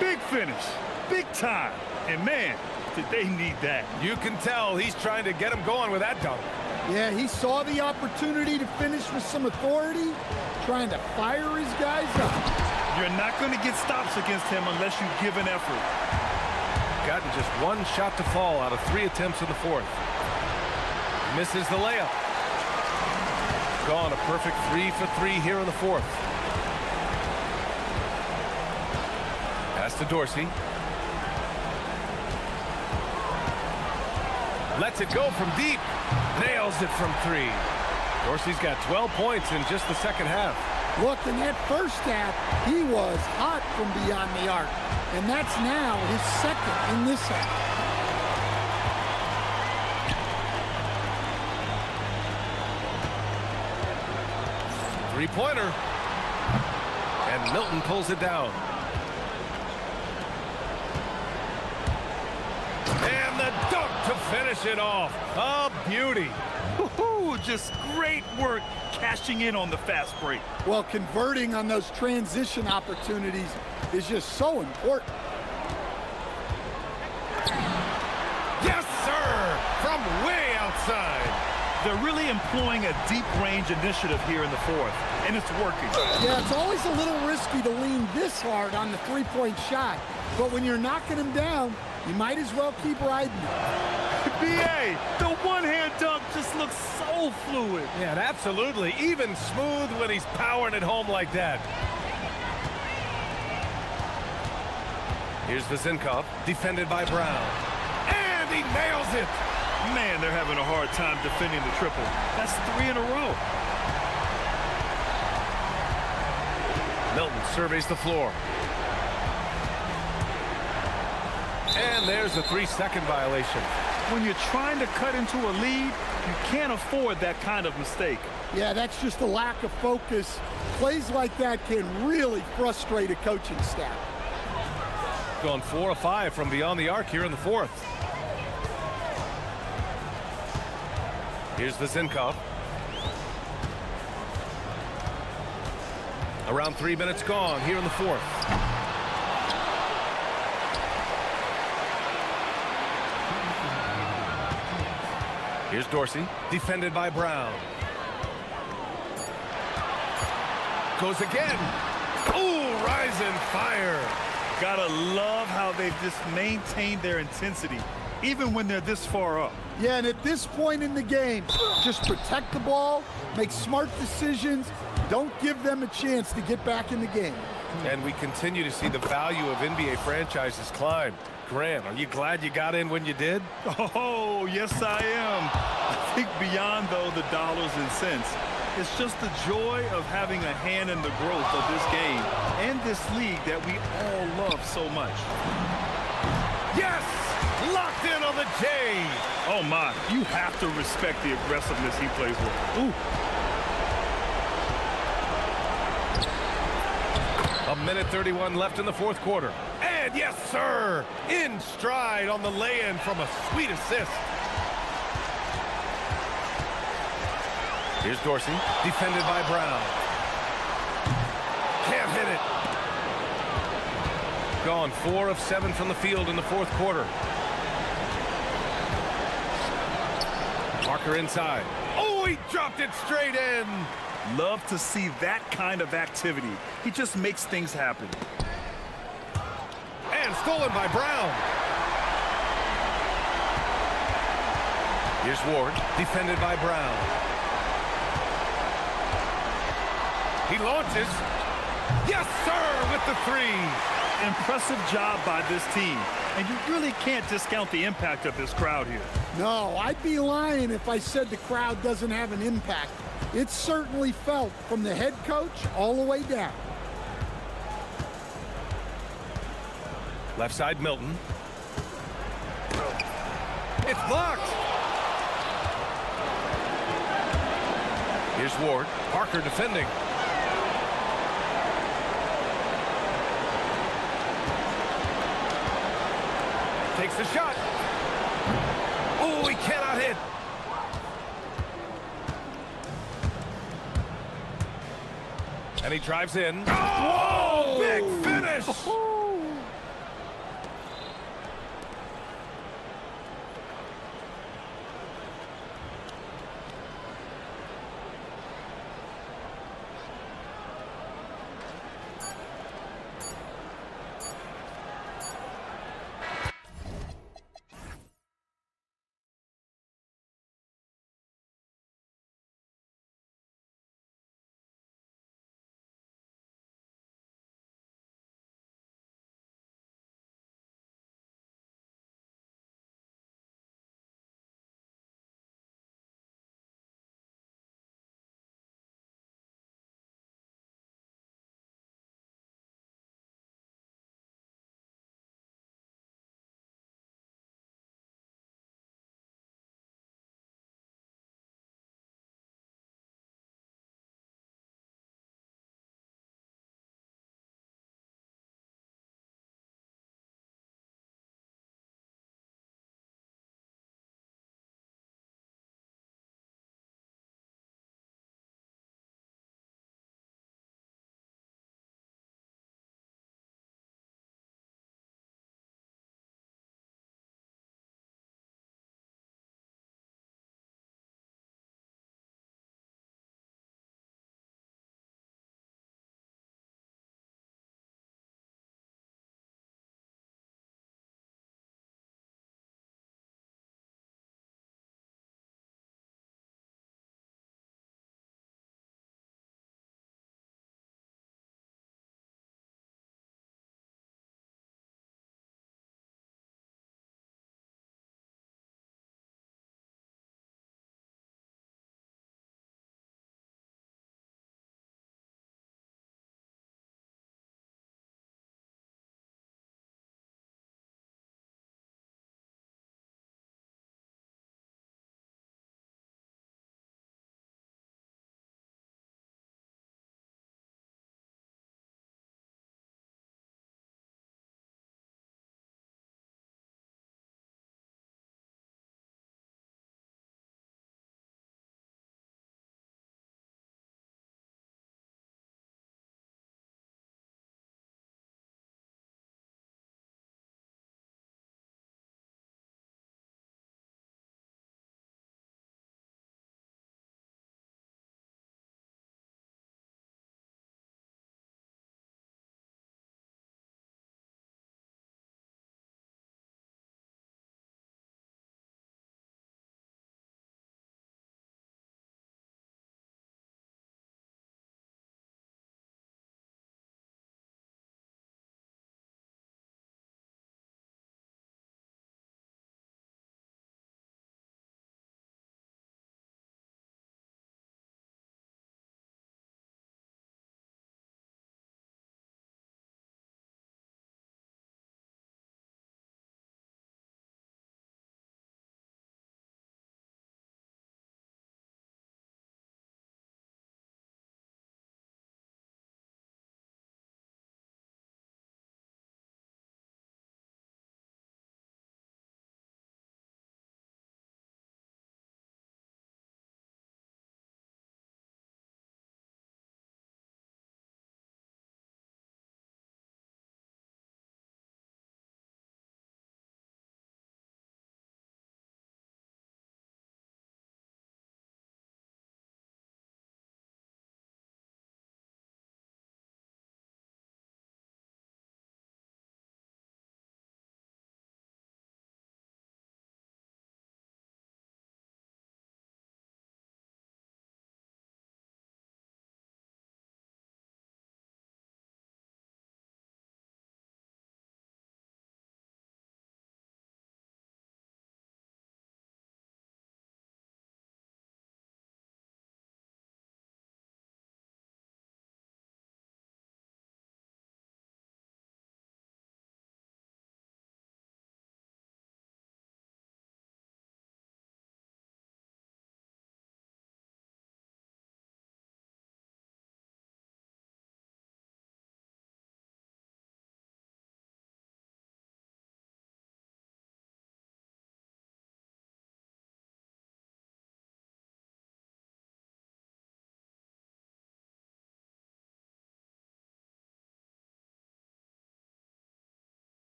Speaker 2: Big finish. Big time. And man, did they need that.
Speaker 1: You can tell he's trying to get him going with that dunk.
Speaker 14: Yeah, he saw the opportunity to finish with some authority, trying to fire his guys up.
Speaker 2: You're not going to get stops against him unless you give an effort.
Speaker 1: Gotten just one shot to fall out of 3 attempts in the fourth. Misses the layup. Gone a perfect 3 for 3 here in the fourth. Pass to Dorsey. Lets it go from deep. Nails it from 3. Dorsey's got 12 points in just the second half.
Speaker 14: Look, in that first half, he was hot from beyond the arc. And that's now his second in this half.
Speaker 1: Three-pointer. And Milton pulls it down. And the dunk to finish it off. A beauty.
Speaker 2: Just great work cashing in on the fast break.
Speaker 14: Well, converting on those transition opportunities is just so important.
Speaker 1: Yes, sir! From way outside.
Speaker 2: They're really employing a deep range initiative here in the fourth, and it's working.
Speaker 14: Yeah, it's always a little risky to lean this hard on the three-point shot, but when you're knocking him down, you might as well keep riding it.
Speaker 2: BA, the one-hand dunk just looks so fluid.
Speaker 1: Yeah, and absolutely. Even smooth when he's powering it home like that. Here's Vazinkov, defended by Brown. And he nails it.
Speaker 2: Man, they're having a hard time defending the triple. That's 3 in a row.
Speaker 1: Milton surveys the floor. And there's a 3-second violation.
Speaker 2: When you're trying to cut into a lead, you can't afford that kind of mistake.
Speaker 14: Yeah, that's just a lack of focus. Plays like that can really frustrate a coaching staff.
Speaker 1: Going 4 of 5 from beyond the arc here in the fourth. Here's Vazinkov. Around 3 minutes gone here in the fourth. Here's Dorsey, defended by Brown. Goes again. Ooh, rise and fire.
Speaker 2: Gotta love how they've just maintained their intensity, even when they're this far up.
Speaker 14: Yeah, and at this point in the game, just protect the ball, make smart decisions, don't give them a chance to get back in the game.
Speaker 1: And we continue to see the value of NBA franchises climb. Grant, are you glad you got in when you did?
Speaker 2: Oh, yes, I am. I think beyond, though, the dollars and cents, it's just the joy of having a hand in the growth of this game and this league that we all love so much.
Speaker 1: Yes! Locked in on the J!
Speaker 2: Oh, my. You have to respect the aggressiveness he plays with. Ooh.
Speaker 1: A minute 31 left in the fourth quarter. And yes, sir! In stride on the lay-in from a sweet assist. Here's Dorsey, defended by Brown. Can't hit it. Gone 4 of 7 from the field in the fourth quarter. Parker inside. Oh, he dropped it straight in.
Speaker 2: Love to see that kind of activity. He just makes things happen.
Speaker 1: And stolen by Brown. Here's Ward, defended by Brown. He launches. Yes, sir, with the 3.
Speaker 2: Impressive job by this team. And you really can't discount the impact of this crowd here.
Speaker 14: No, I'd be lying if I said the crowd doesn't have an impact. It's certainly felt from the head coach all the way down.
Speaker 1: Left side, Milton. It's blocked. Here's Ward. Parker defending. Takes the shot. Oh, he cannot hit. And he drives in. Oh, big finish!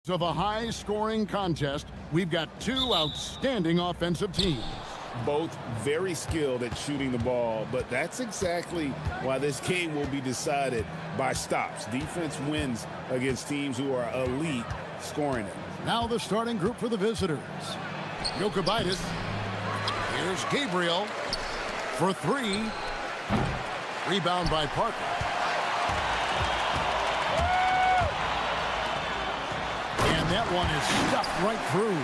Speaker 6: Of a high-scoring contest, we've got two outstanding offensive teams.
Speaker 8: Both very skilled at shooting the ball, but that's exactly why this game will be decided by stops. Defense wins against teams who are elite scoring it.
Speaker 6: Now the starting group for the visitors. Jokic. Here's Gabriel for three. Rebound by Parker. And that one is stuffed right through.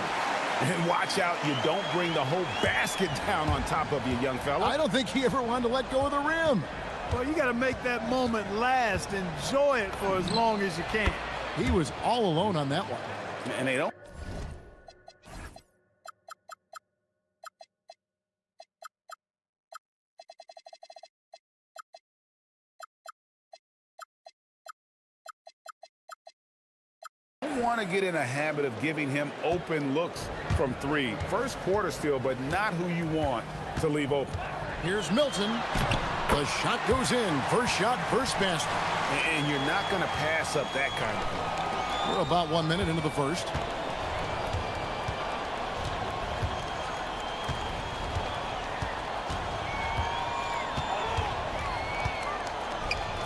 Speaker 9: And watch out, you don't bring the whole basket down on top of you, young fella.
Speaker 6: I don't think he ever wanted to let go of the rim.
Speaker 11: Well, you got to make that moment last. Enjoy it for as long as you can.
Speaker 6: He was all alone on that one.
Speaker 8: And they don't. Want to get in a habit of giving him open looks from three. First quarter still, but not who you want to leave open.
Speaker 6: Here's Milton. The shot goes in. First shot, first basket.
Speaker 9: And you're not going to pass up that kind of thing.
Speaker 6: We're about 1 minute into the first.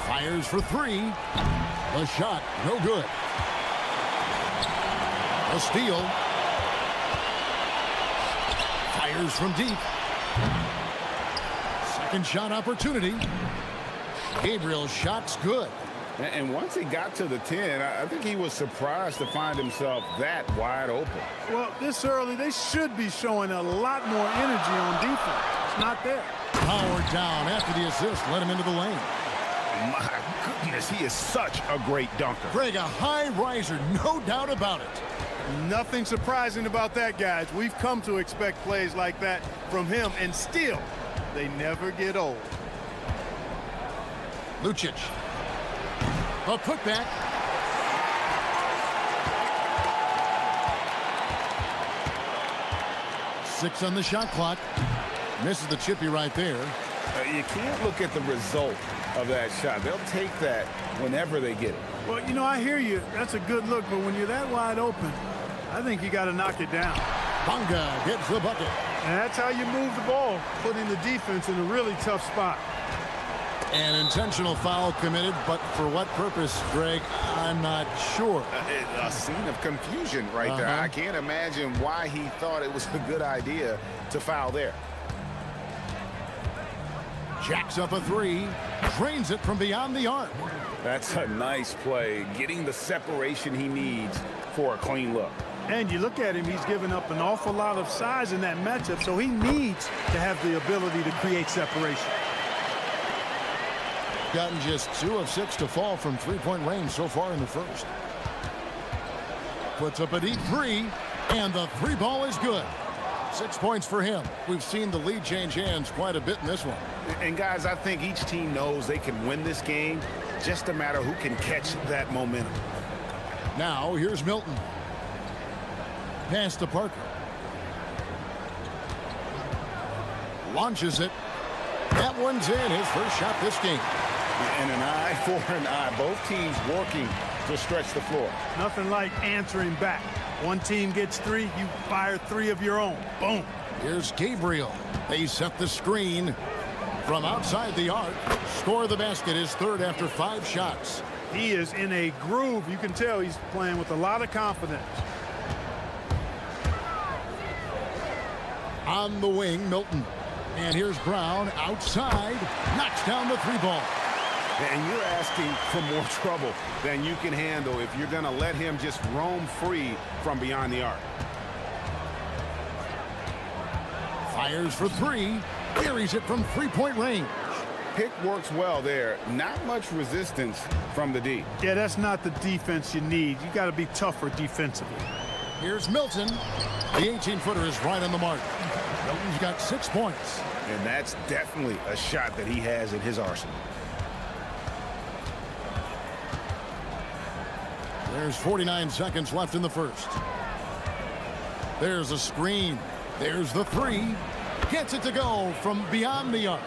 Speaker 6: Fires for three. The shot, no good. A steal. Fires from deep. Second shot opportunity. Gabriel's shot's good.
Speaker 8: And once he got to the 10, I think he was surprised to find himself that wide open.
Speaker 11: Well, this early, they should be showing a lot more energy on defense. It's not there.
Speaker 6: Powered down after the assist, led him into the lane.
Speaker 9: My goodness, he is such a great dunker.
Speaker 6: Greg, a high riser, no doubt about it.
Speaker 11: Nothing surprising about that, guys. We've come to expect plays like that from him, and still, they never get old.
Speaker 6: Lucic. A putback. Six on the shot clock. Misses the chippy right there.
Speaker 8: You can't look at the result of that shot. They'll take that whenever they get it.
Speaker 11: Well, you know, I hear you. That's a good look, but when you're that wide open, I think you got to knock it down.
Speaker 6: Bonga gets the bucket.
Speaker 11: And that's how you move the ball, putting the defense in a really tough spot.
Speaker 6: An intentional foul committed, but for what purpose, Greg, I'm not sure.
Speaker 8: A scene of confusion right there. I can't imagine why he thought it was a good idea to foul there.
Speaker 6: Jacks up a three, drains it from beyond the arc.
Speaker 8: That's a nice play, getting the separation he needs for a clean look.
Speaker 11: And you look at him, he's given up an awful lot of size in that matchup, so he needs to have the ability to create separation.
Speaker 6: Gotten just 2 of 6 to fall from three-point range so far in the first. Puts up a deep three, and the three ball is good. 6 points for him. We've seen the lead change hands quite a bit in this one.
Speaker 9: And guys, I think each team knows they can win this game, just a matter who can catch that momentum.
Speaker 6: Now here's Milton. Pass to Parker. Launches it. That one's in. His first shot this game.
Speaker 8: And an eye for an eye. Both teams working to stretch the floor.
Speaker 11: Nothing like answering back. One team gets 3, you fire 3 of your own. Boom.
Speaker 6: Here's Gabriel. They set the screen from outside the arc. Score the basket, his third after 5 shots.
Speaker 11: He is in a groove. You can tell he's playing with a lot of confidence.
Speaker 6: On the wing, Milton. And here's Brown outside. Knocks down the 3 ball.
Speaker 9: And you're asking for more trouble than you can handle if you're going to let him just roam free from beyond the arc.
Speaker 6: Fires for 3. Carries it from 3-point range.
Speaker 8: Pick works well there. Not much resistance from the D.
Speaker 11: Yeah, that's not the defense you need. You got to be tougher defensively.
Speaker 6: Here's Milton. The 18-footer is right on the mark. Milton's got 6 points.
Speaker 9: And that's definitely a shot that he has in his arsenal.
Speaker 6: There's 49 seconds left in the first. There's a screen. There's the 3. Gets it to go from beyond the arc.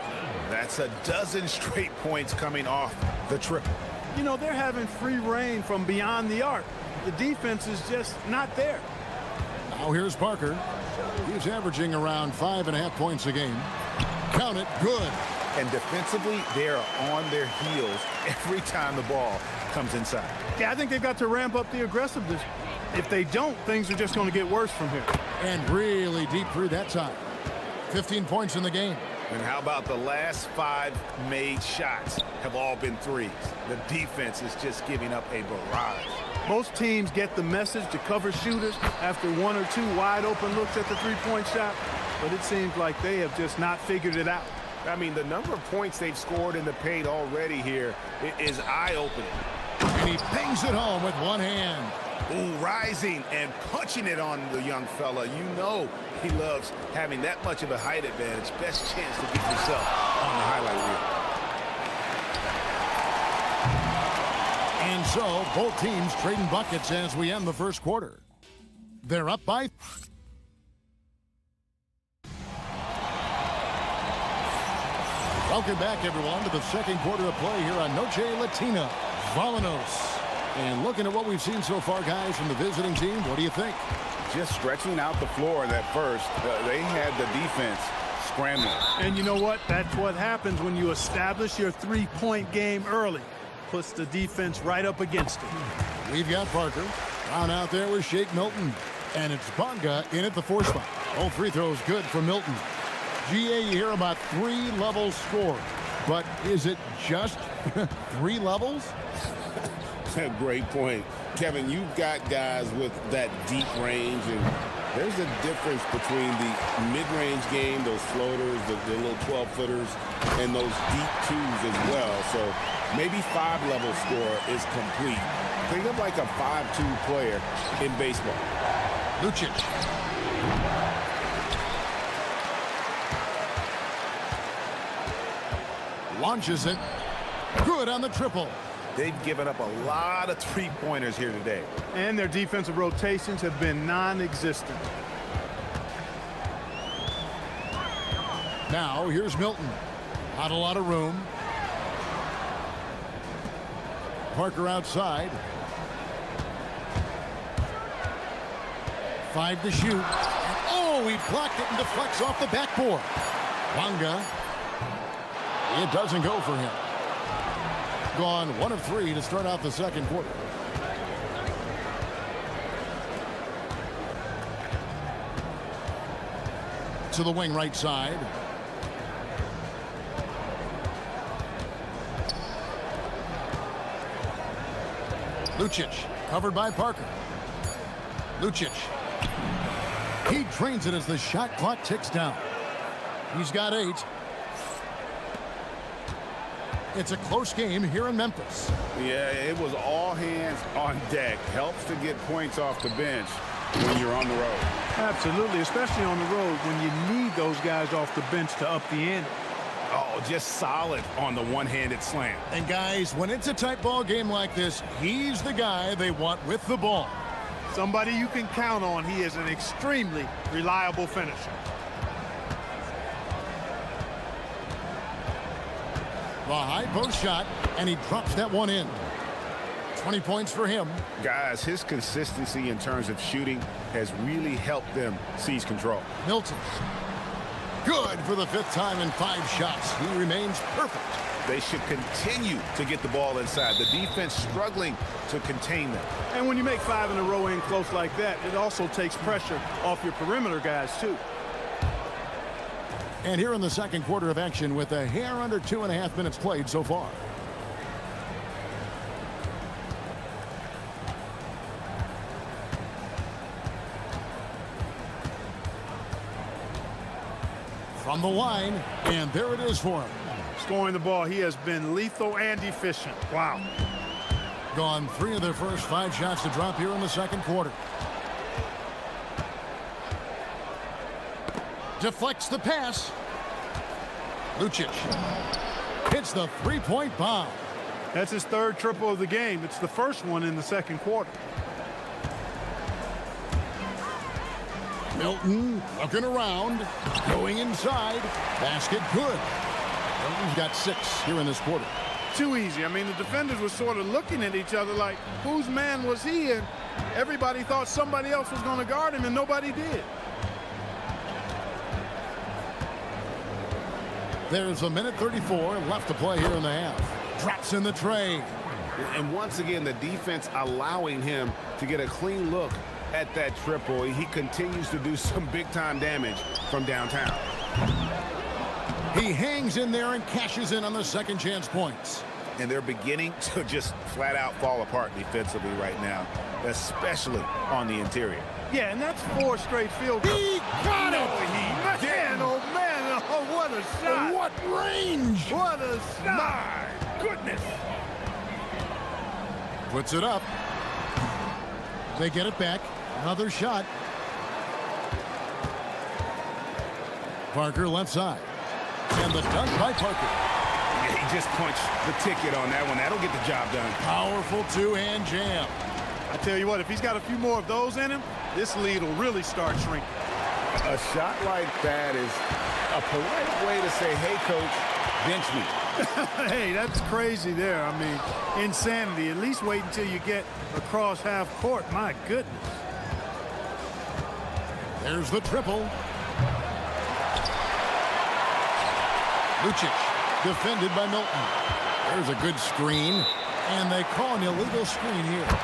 Speaker 9: That's a dozen straight points coming off the triple.
Speaker 11: You know, they're having free reign from beyond the arc. the defense is just not there.
Speaker 6: Now here's Parker. He's averaging around 5.5 points a game. Count it, good.
Speaker 9: And defensively, they're on their heels every time the ball comes inside.
Speaker 11: Yeah, I think they've got to ramp up the aggressiveness. If they don't, things are just going to get worse from here.
Speaker 6: And really deep through that time. 15 points in the game.
Speaker 9: And how about the last 5 made shots have all been threes? The defense is just giving up a barrage.
Speaker 11: Most teams get the message to cover shooters after 1 or 2 wide open looks at the three-point shot, but it seems like they have just not figured it out.
Speaker 9: I mean, the number of points they've scored in the paint already here is eye-opening.
Speaker 6: And he bangs it home with one hand.
Speaker 9: Ooh, rising and punching it on the young fella. You know he loves having that much of a height advantage. Best chance to get yourself on the highlight reel.
Speaker 6: And so, both teams trading buckets as we end the first quarter. They're up by... Welcome back, everyone, to the second quarter of play here on Noche Latina. Volanos. And looking at what we've seen so far, guys, from the visiting team, what do you think?
Speaker 9: Just stretching out the floor in that first. They had the defense scrambling.
Speaker 11: And you know what? That's what happens when you establish your three-point game early. Puts the defense right up against it.
Speaker 6: We've got Parker. Down out there with Shake Milton. And it's Bonga in at the 4 spot. All free throws good for Milton. GA, you hear about 3 levels scored. But is it just 3 levels?
Speaker 8: Great point. Kevin, you've got guys with that deep range, and there's a difference between the mid-range game, those floaters, the little 12-footers, and those deep 2s as well. So maybe 5-level score is complete. Think of like a 5-2 player in baseball.
Speaker 6: Lucic. Launches it. Good on the triple.
Speaker 9: They've given up a lot of three-pointers here today.
Speaker 11: And their defensive rotations have been non-existent.
Speaker 6: Now, here's Milton. Not a lot of room. Parker outside. 5 to shoot. Oh, he blocked it and deflects off the backboard. Bonga. It doesn't go for him. Gone 1 of 3 to start out the second quarter. To the wing right side. Lucic, covered by Parker. Lucic. He drains it as the shot clock ticks down. He's got 8. It's a close game here in Memphis.
Speaker 9: Yeah, it was all hands on deck. Helps to get points off the bench when you're on the road.
Speaker 11: Absolutely, especially on the road when you need those guys off the bench to up the ante.
Speaker 9: Oh, just solid on the one-handed slam.
Speaker 6: And guys, when it's a tight ball game like this, he's the guy they want with the ball.
Speaker 11: Somebody you can count on. He is an extremely reliable finisher.
Speaker 6: The high post shot, and he drops that one in. 20 points for him.
Speaker 9: Guys, his consistency in terms of shooting has really helped them seize control.
Speaker 6: Milton. Good for the 5th time in 5 shots. He remains perfect.
Speaker 9: They should continue to get the ball inside. The defense struggling to contain them.
Speaker 11: And when you make 5 in a row in close like that, it also takes pressure off your perimeter guys, too.
Speaker 6: And here in the second quarter of action with a hair under 2.5 minutes played so far. From the line, and there it is for him.
Speaker 11: Scoring the ball, he has been lethal and efficient. Wow.
Speaker 6: Gone 3 of their first 5 shots to drop here in the second quarter. Deflects the pass. Lucic hits the 3-point bomb.
Speaker 11: That's his 3rd triple of the game. It's the first one in the second quarter.
Speaker 6: Milton looking around, going inside. Basket good. Milton's got 6 here in this quarter.
Speaker 11: Too easy. I mean, the defenders were sort of looking at each other like, whose man was he? And Everybody thought somebody else was going to guard him, and nobody did.
Speaker 6: There's a minute 34 left to play here in the half. Drops in the tray.
Speaker 9: And once again, the defense allowing him to get a clean look at that triple. He continues to do some big-time damage from downtown.
Speaker 6: He hangs in there and cashes in on the second chance points.
Speaker 9: And they're beginning to just flat-out fall apart defensively right now, especially on the interior.
Speaker 11: Yeah, and that's 4 straight field goals.
Speaker 6: He got it!
Speaker 11: He did! Oh, man, oh, what a shot!
Speaker 6: What range!
Speaker 11: What a shot!
Speaker 9: My goodness!
Speaker 6: Puts it up. They get it back. Another shot. Parker left side. And the dunk by Parker.
Speaker 9: Yeah, he just punched the ticket on that one. That'll get the job done.
Speaker 6: Powerful two-hand jam.
Speaker 11: I tell you what, if he's got a few more of those in him, this lead will really start shrinking.
Speaker 9: A shot like that is a polite way to say, hey, coach, bench me.
Speaker 11: Hey, that's crazy there. I mean, insanity. At least wait until you get across half court. My goodness.
Speaker 6: There's the triple. Lucic, defended by Milton. There's a good screen, and they call an illegal screen here.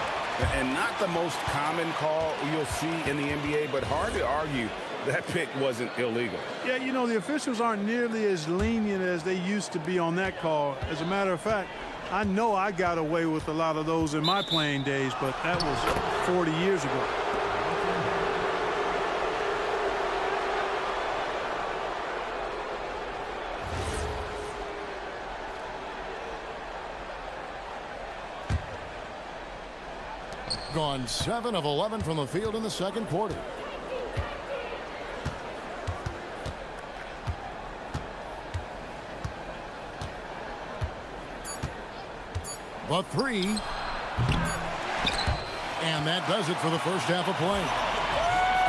Speaker 9: And not the most common call you'll see in the NBA, but hard to argue that pick wasn't illegal.
Speaker 11: Yeah, you know, the officials aren't nearly as lenient as they used to be on that call. As a matter of fact, I know I got away with a lot of those in my playing days, but that was 40 years ago.
Speaker 6: Gone 7 of 11 from the field in the second quarter. The three. And that does it for the first half of play.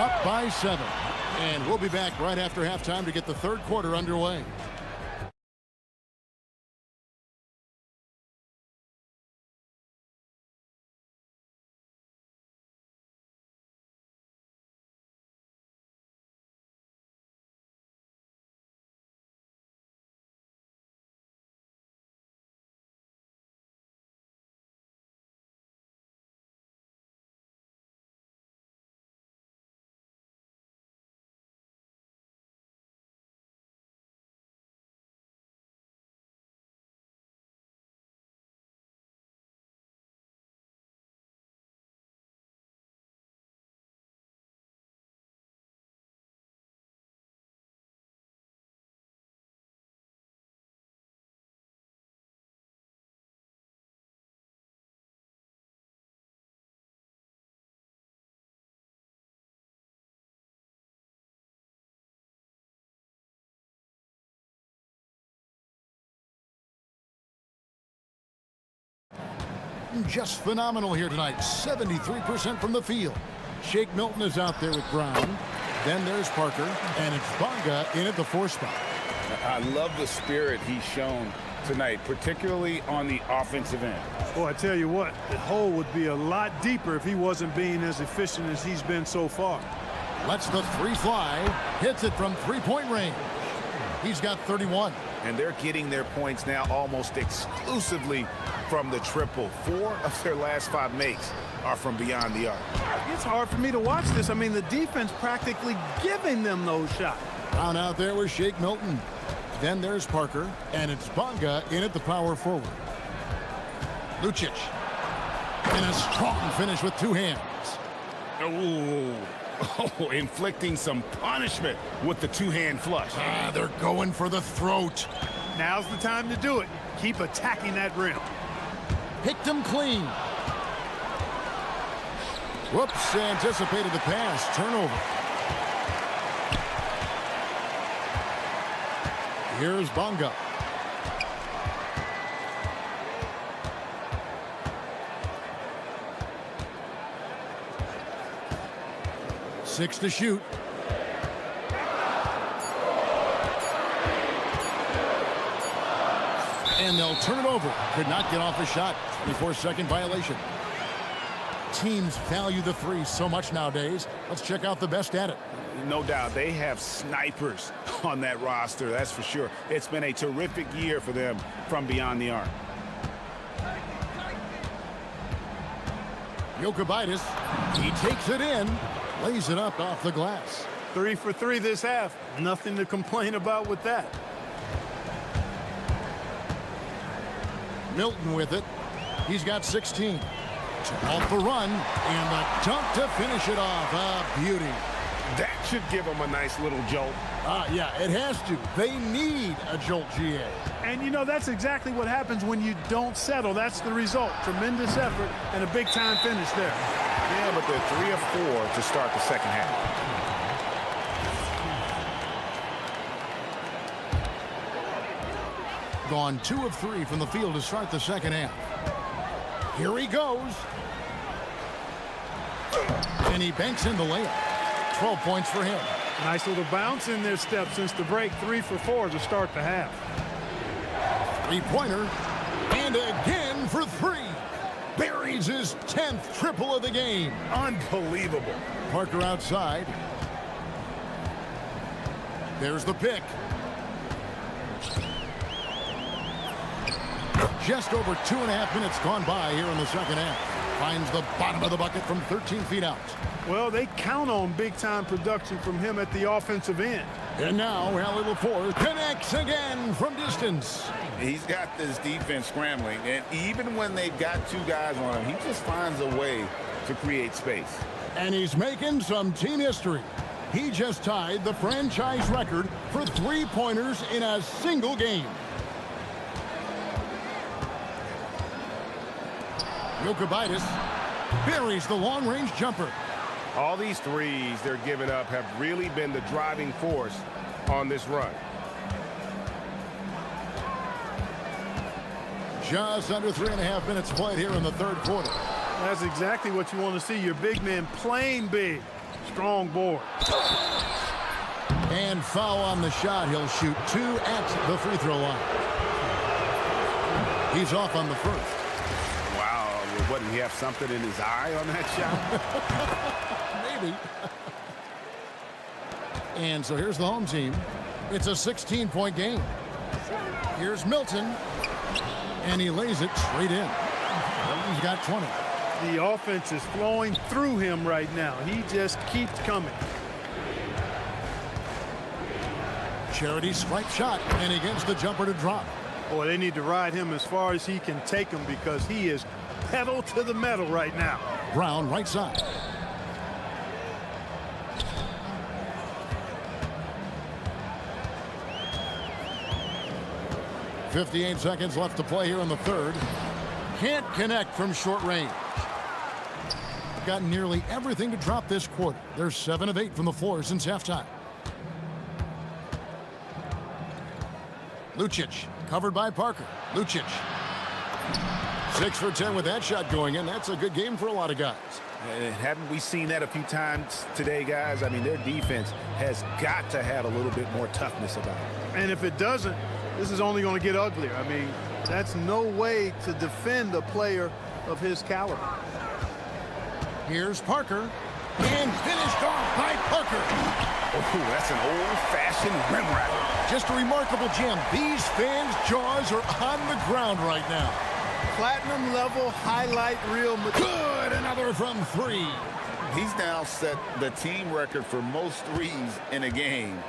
Speaker 6: Up by 7. And we'll be back right after halftime to get the third quarter underway. Just phenomenal here tonight. 73% from the field. Shake Milton is out there with Brown. Then there's Parker. And it's Bonga in at the 4 spot.
Speaker 9: I love the spirit he's shown tonight, particularly on the offensive end.
Speaker 11: Boy, I tell you what, the hole would be a lot deeper if he wasn't being as efficient as he's been so far.
Speaker 6: Lets the 3 fly. Hits it from 3-point range. He's got 31.
Speaker 9: And they're getting their points now almost exclusively from the triple. 4 of their last 5 makes are from beyond the arc.
Speaker 11: It's hard for me to watch this. I mean, the defense practically giving them those shots.
Speaker 6: Down out there with Shake Milton. Then there's Parker. And it's Bonga in at the power forward. Lucic. And a strong finish with 2 hands.
Speaker 9: Oh, inflicting some punishment with the 2-hand flush.
Speaker 6: They're going for the throat.
Speaker 11: Now's the time to do it. Keep attacking that rim.
Speaker 6: Picked him clean. Whoops, anticipated the pass. Turnover. Here's Bonga. Six to shoot. And they'll turn it over. Could not get off a shot. 24-second violation. teams value the three so much nowadays. Let's check out the best at it.
Speaker 9: No doubt, they have snipers on that roster, that's for sure. It's been a terrific year for them from beyond the arc.
Speaker 6: Jokubaitis, he takes it in, lays it up off the glass.
Speaker 11: 3 for 3 this half. Nothing to complain about with that.
Speaker 6: Milton with it. He's got 16. Off the run, and the dunk to finish it off. A beauty.
Speaker 9: That should give them a nice little jolt.
Speaker 6: Yeah, it has to. They need a jolt, GA.
Speaker 11: And, you know, that's exactly what happens when you don't settle. That's the result. Tremendous effort and a big-time finish there.
Speaker 9: Yeah, but they're 3 of 4 to start the second half.
Speaker 6: Gone 2 of 3 from the field to start the second half. Here he goes. And he banks in the layup. 12 points for him.
Speaker 11: Nice little bounce in their step since the break. 3 for 4 to start the half.
Speaker 6: Three-pointer. And again for 3. Buries his 10th triple of the game.
Speaker 9: Unbelievable.
Speaker 6: Parker outside. There's the pick. Just over 2.5 minutes gone by here in the second half. Finds the bottom of the bucket from 13 feet out.
Speaker 11: Well, they count on big-time production from him at the offensive end.
Speaker 6: And now, Allie LaForce connects again from distance.
Speaker 8: He's got this defense scrambling, and even when they've got 2 guys on him, he just finds a way to create space.
Speaker 6: And he's making some team history. He just tied the franchise record for 3-pointers in a single game. Jokubaitis buries the long-range jumper.
Speaker 9: All these threes they're giving up have really been the driving force on this run.
Speaker 6: Just under 3.5 minutes played here in the third quarter.
Speaker 11: That's exactly what you want to see. Your big men playing big. Strong board.
Speaker 6: And foul on the shot. He'll shoot 2 at the free throw line. He's off on the first.
Speaker 9: What, did he have something in his eye on that
Speaker 6: shot? Maybe. And so here's the home team. It's a 16-point game. Here's Milton. And he lays it straight in. He's got 20.
Speaker 11: The offense is flowing through him right now. He just keeps coming.
Speaker 6: Charity strike shot, and he gets the jumper to drop.
Speaker 11: Boy, they need to ride him as far as he can take him because he is pedal to the metal right now.
Speaker 6: Brown right side. .58 seconds left to play here in the third. Can't connect from short range. Got nearly everything to drop this quarter. They're 7 of 8 from the floor since halftime. Lucic covered by Parker. Lucic 6 for 10 with that shot going in. That's a good game for a lot of guys.
Speaker 9: Haven't we seen that a few times today, guys? I mean, their defense has got to have a little bit more toughness about it.
Speaker 11: And if it doesn't, this is only going to get uglier. I mean, that's no way to defend a player of his caliber.
Speaker 6: Here's Parker. And finished off by Parker.
Speaker 9: Oh, that's an old-fashioned rim rack.
Speaker 6: Just a remarkable jam. These fans' jaws are on the ground right now.
Speaker 11: Platinum level highlight reel.
Speaker 6: Good, another from 3.
Speaker 8: He's now set the team record for most threes in a game.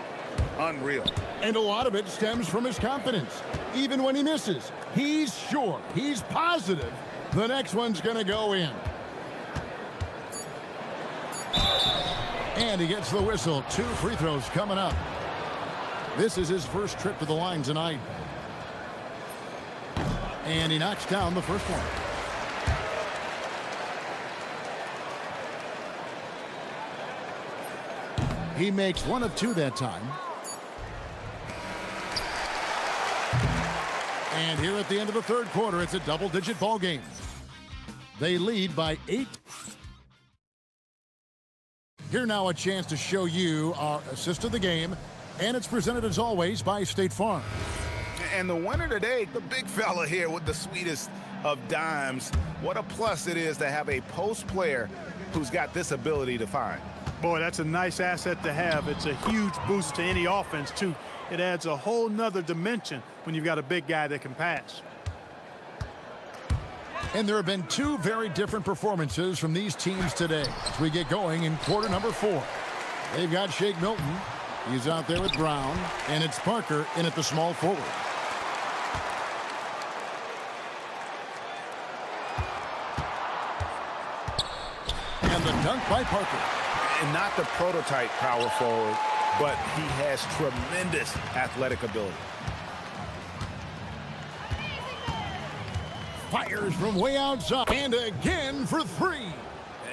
Speaker 8: Unreal.
Speaker 6: And a lot of it stems from his confidence. Even when he misses, he's sure, he's positive the next one's going to go in. And he gets the whistle. 2 free throws coming up. This is his first trip to the line tonight. And he knocks down the first one. He makes 1 of 2 that time. And here at the end of the third quarter, it's a double-digit ball game. They lead by 8. Here now a chance to show you our assist of the game. And it's presented as always by State Farm.
Speaker 8: And the winner today, the big fella here with the sweetest of dimes. What a plus it is to have a post player who's got this ability to find.
Speaker 11: Boy, that's a nice asset to have. It's a huge boost to any offense, too. It adds a whole nother dimension when you've got a big guy that can pass.
Speaker 6: And there have been two very different performances from these teams today as we get going in quarter number 4. They've got Shake Milton. He's out there with Brown. And it's Parker in at the small forward. And the dunk by Parker.
Speaker 8: And not the prototype power forward, but he has tremendous athletic ability.
Speaker 6: Fires from way outside. And again for 3.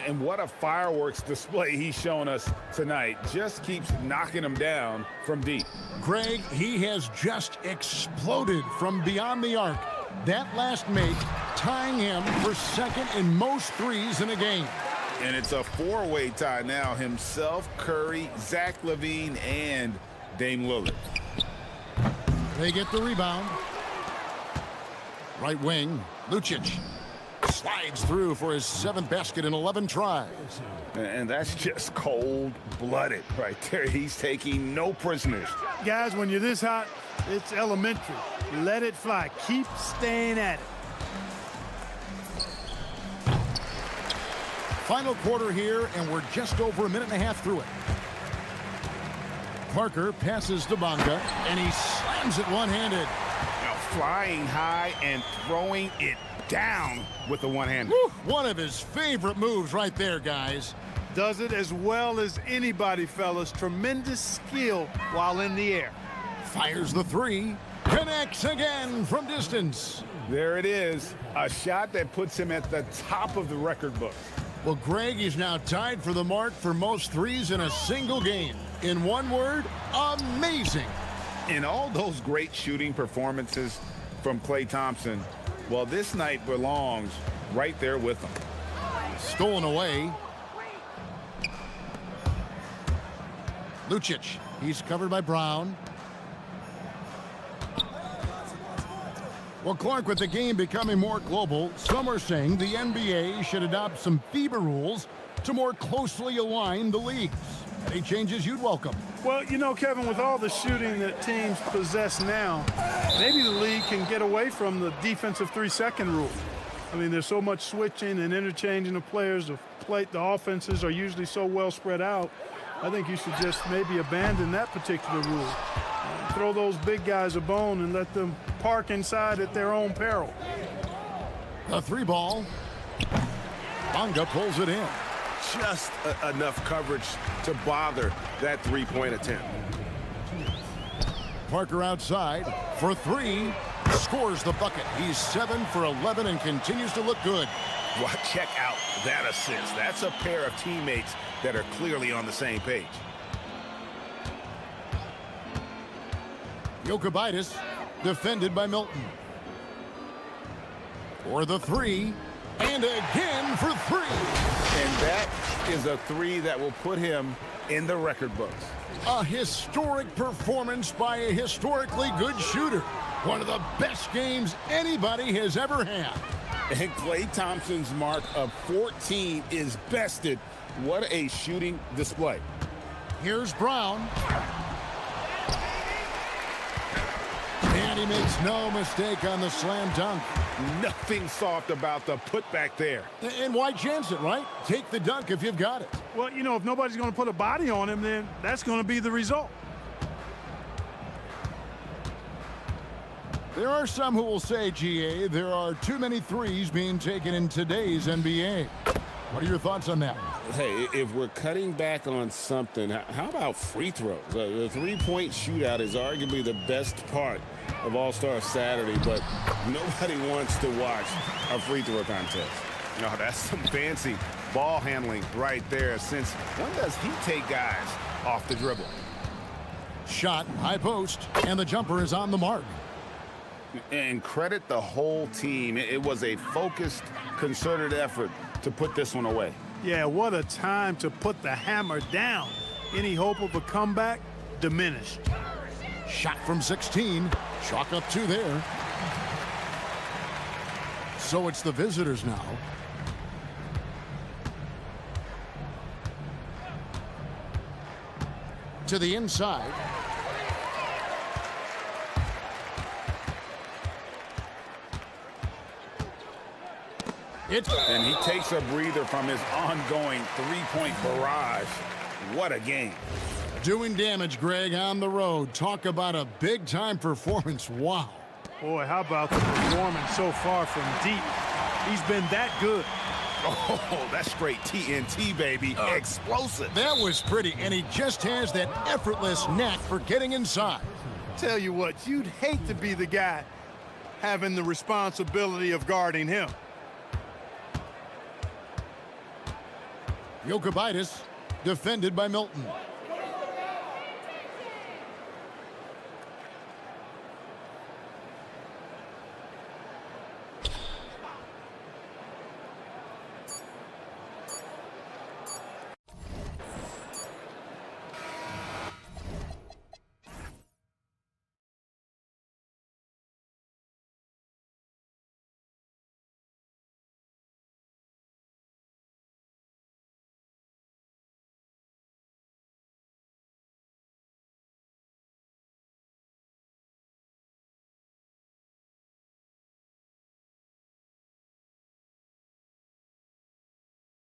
Speaker 8: And what a fireworks display he's shown us tonight. Just keeps knocking them down from deep.
Speaker 6: Greg, he has just exploded from beyond the arc. That last make tying him for second in most threes in a game.
Speaker 8: And it's a 4-way tie now. Himself, Curry, Zach LaVine, and Dame Lillard.
Speaker 6: They get the rebound. Right wing, Lucic slides through for his 7th basket in 11 tries.
Speaker 8: And that's just cold-blooded right there. He's taking no prisoners.
Speaker 11: Guys, when you're this hot, it's elementary. Let it fly. Keep staying at it.
Speaker 6: Final quarter here, and we're just over a minute and a half through it. Parker passes to Bonga, and he slams it one-handed.
Speaker 8: Now flying high and throwing it down with the one-hander.
Speaker 6: One of his favorite moves right there, guys.
Speaker 11: Does it as well as anybody, fellas. Tremendous skill while in the air.
Speaker 6: Fires the 3. Connects again from distance.
Speaker 8: There it is. A shot that puts him at the top of the record book.
Speaker 6: Well, Greg is now tied for the mark for most threes in a single game. In one word, amazing.
Speaker 8: In all those great shooting performances from Klay Thompson, well, this night belongs right there with him.
Speaker 6: Stolen away. Lucic, he's covered by Brown. Well, Clark, with the game becoming more global, some are saying the NBA should adopt some FIBA rules to more closely align the leagues. Any changes you'd welcome?
Speaker 11: Well, you know, Kevin, with all the shooting that teams possess now, maybe the league can get away from the defensive 3-second rule. I mean, there's so much switching and interchanging of players. The offenses are usually so well spread out. I think you should just maybe abandon that particular rule. Throw those big guys a bone and let them park inside at their own peril.
Speaker 6: A 3-ball. Bonga pulls it in.
Speaker 8: Just enough coverage to bother that 3-point attempt.
Speaker 6: Parker outside for 3. Scores the bucket. He's 7 for 11 and continues to look good.
Speaker 8: Well, check out that assist. That's a pair of teammates that are clearly on the same page.
Speaker 6: Jokibitis defended by Milton. For the 3. And again for 3.
Speaker 8: And that is a 3 that will put him in the record books.
Speaker 6: A historic performance by a historically good shooter. One of the best games anybody has ever had.
Speaker 8: And Klay Thompson's mark of 14 is bested. What a shooting display.
Speaker 6: Here's Brown. And he makes no mistake on the slam dunk.
Speaker 8: Nothing soft about the putback there.
Speaker 6: And why chance it, right? Take the dunk if you've got it.
Speaker 11: Well, you know, if nobody's going to put a body on him, then that's going to be the result.
Speaker 6: There are some who will say, GA, there are too many threes being taken in today's NBA. What are your thoughts on that?
Speaker 8: Hey, if we're cutting back on something, how about free throws? The 3-point shootout is arguably the best part of All-Star Saturday, but nobody wants to watch a free throw contest. No, that's some fancy ball handling right there. Since when does he take guys off the dribble?
Speaker 6: Shot, high post, and the jumper is on the mark.
Speaker 8: And credit the whole team. It was a focused, concerted effort to put this one away.
Speaker 11: Yeah, what a time to put the hammer down. Any hope of a comeback diminished.
Speaker 6: Shot from 16. Chalk up 2 there. So it's the visitors now. To the inside.
Speaker 8: And he takes a breather from his ongoing three-point barrage. What a game.
Speaker 6: Doing damage, Greg, on the road. Talk about a big-time performance. Wow.
Speaker 11: Boy, how about the performance so far from deep? He's been that good.
Speaker 8: Oh, that's straight TNT, baby. Explosive.
Speaker 6: That was pretty, and he just has that effortless knack for getting inside.
Speaker 11: Tell you what, you'd hate to be the guy having the responsibility of guarding him.
Speaker 6: Jokubaitis defended by Milton.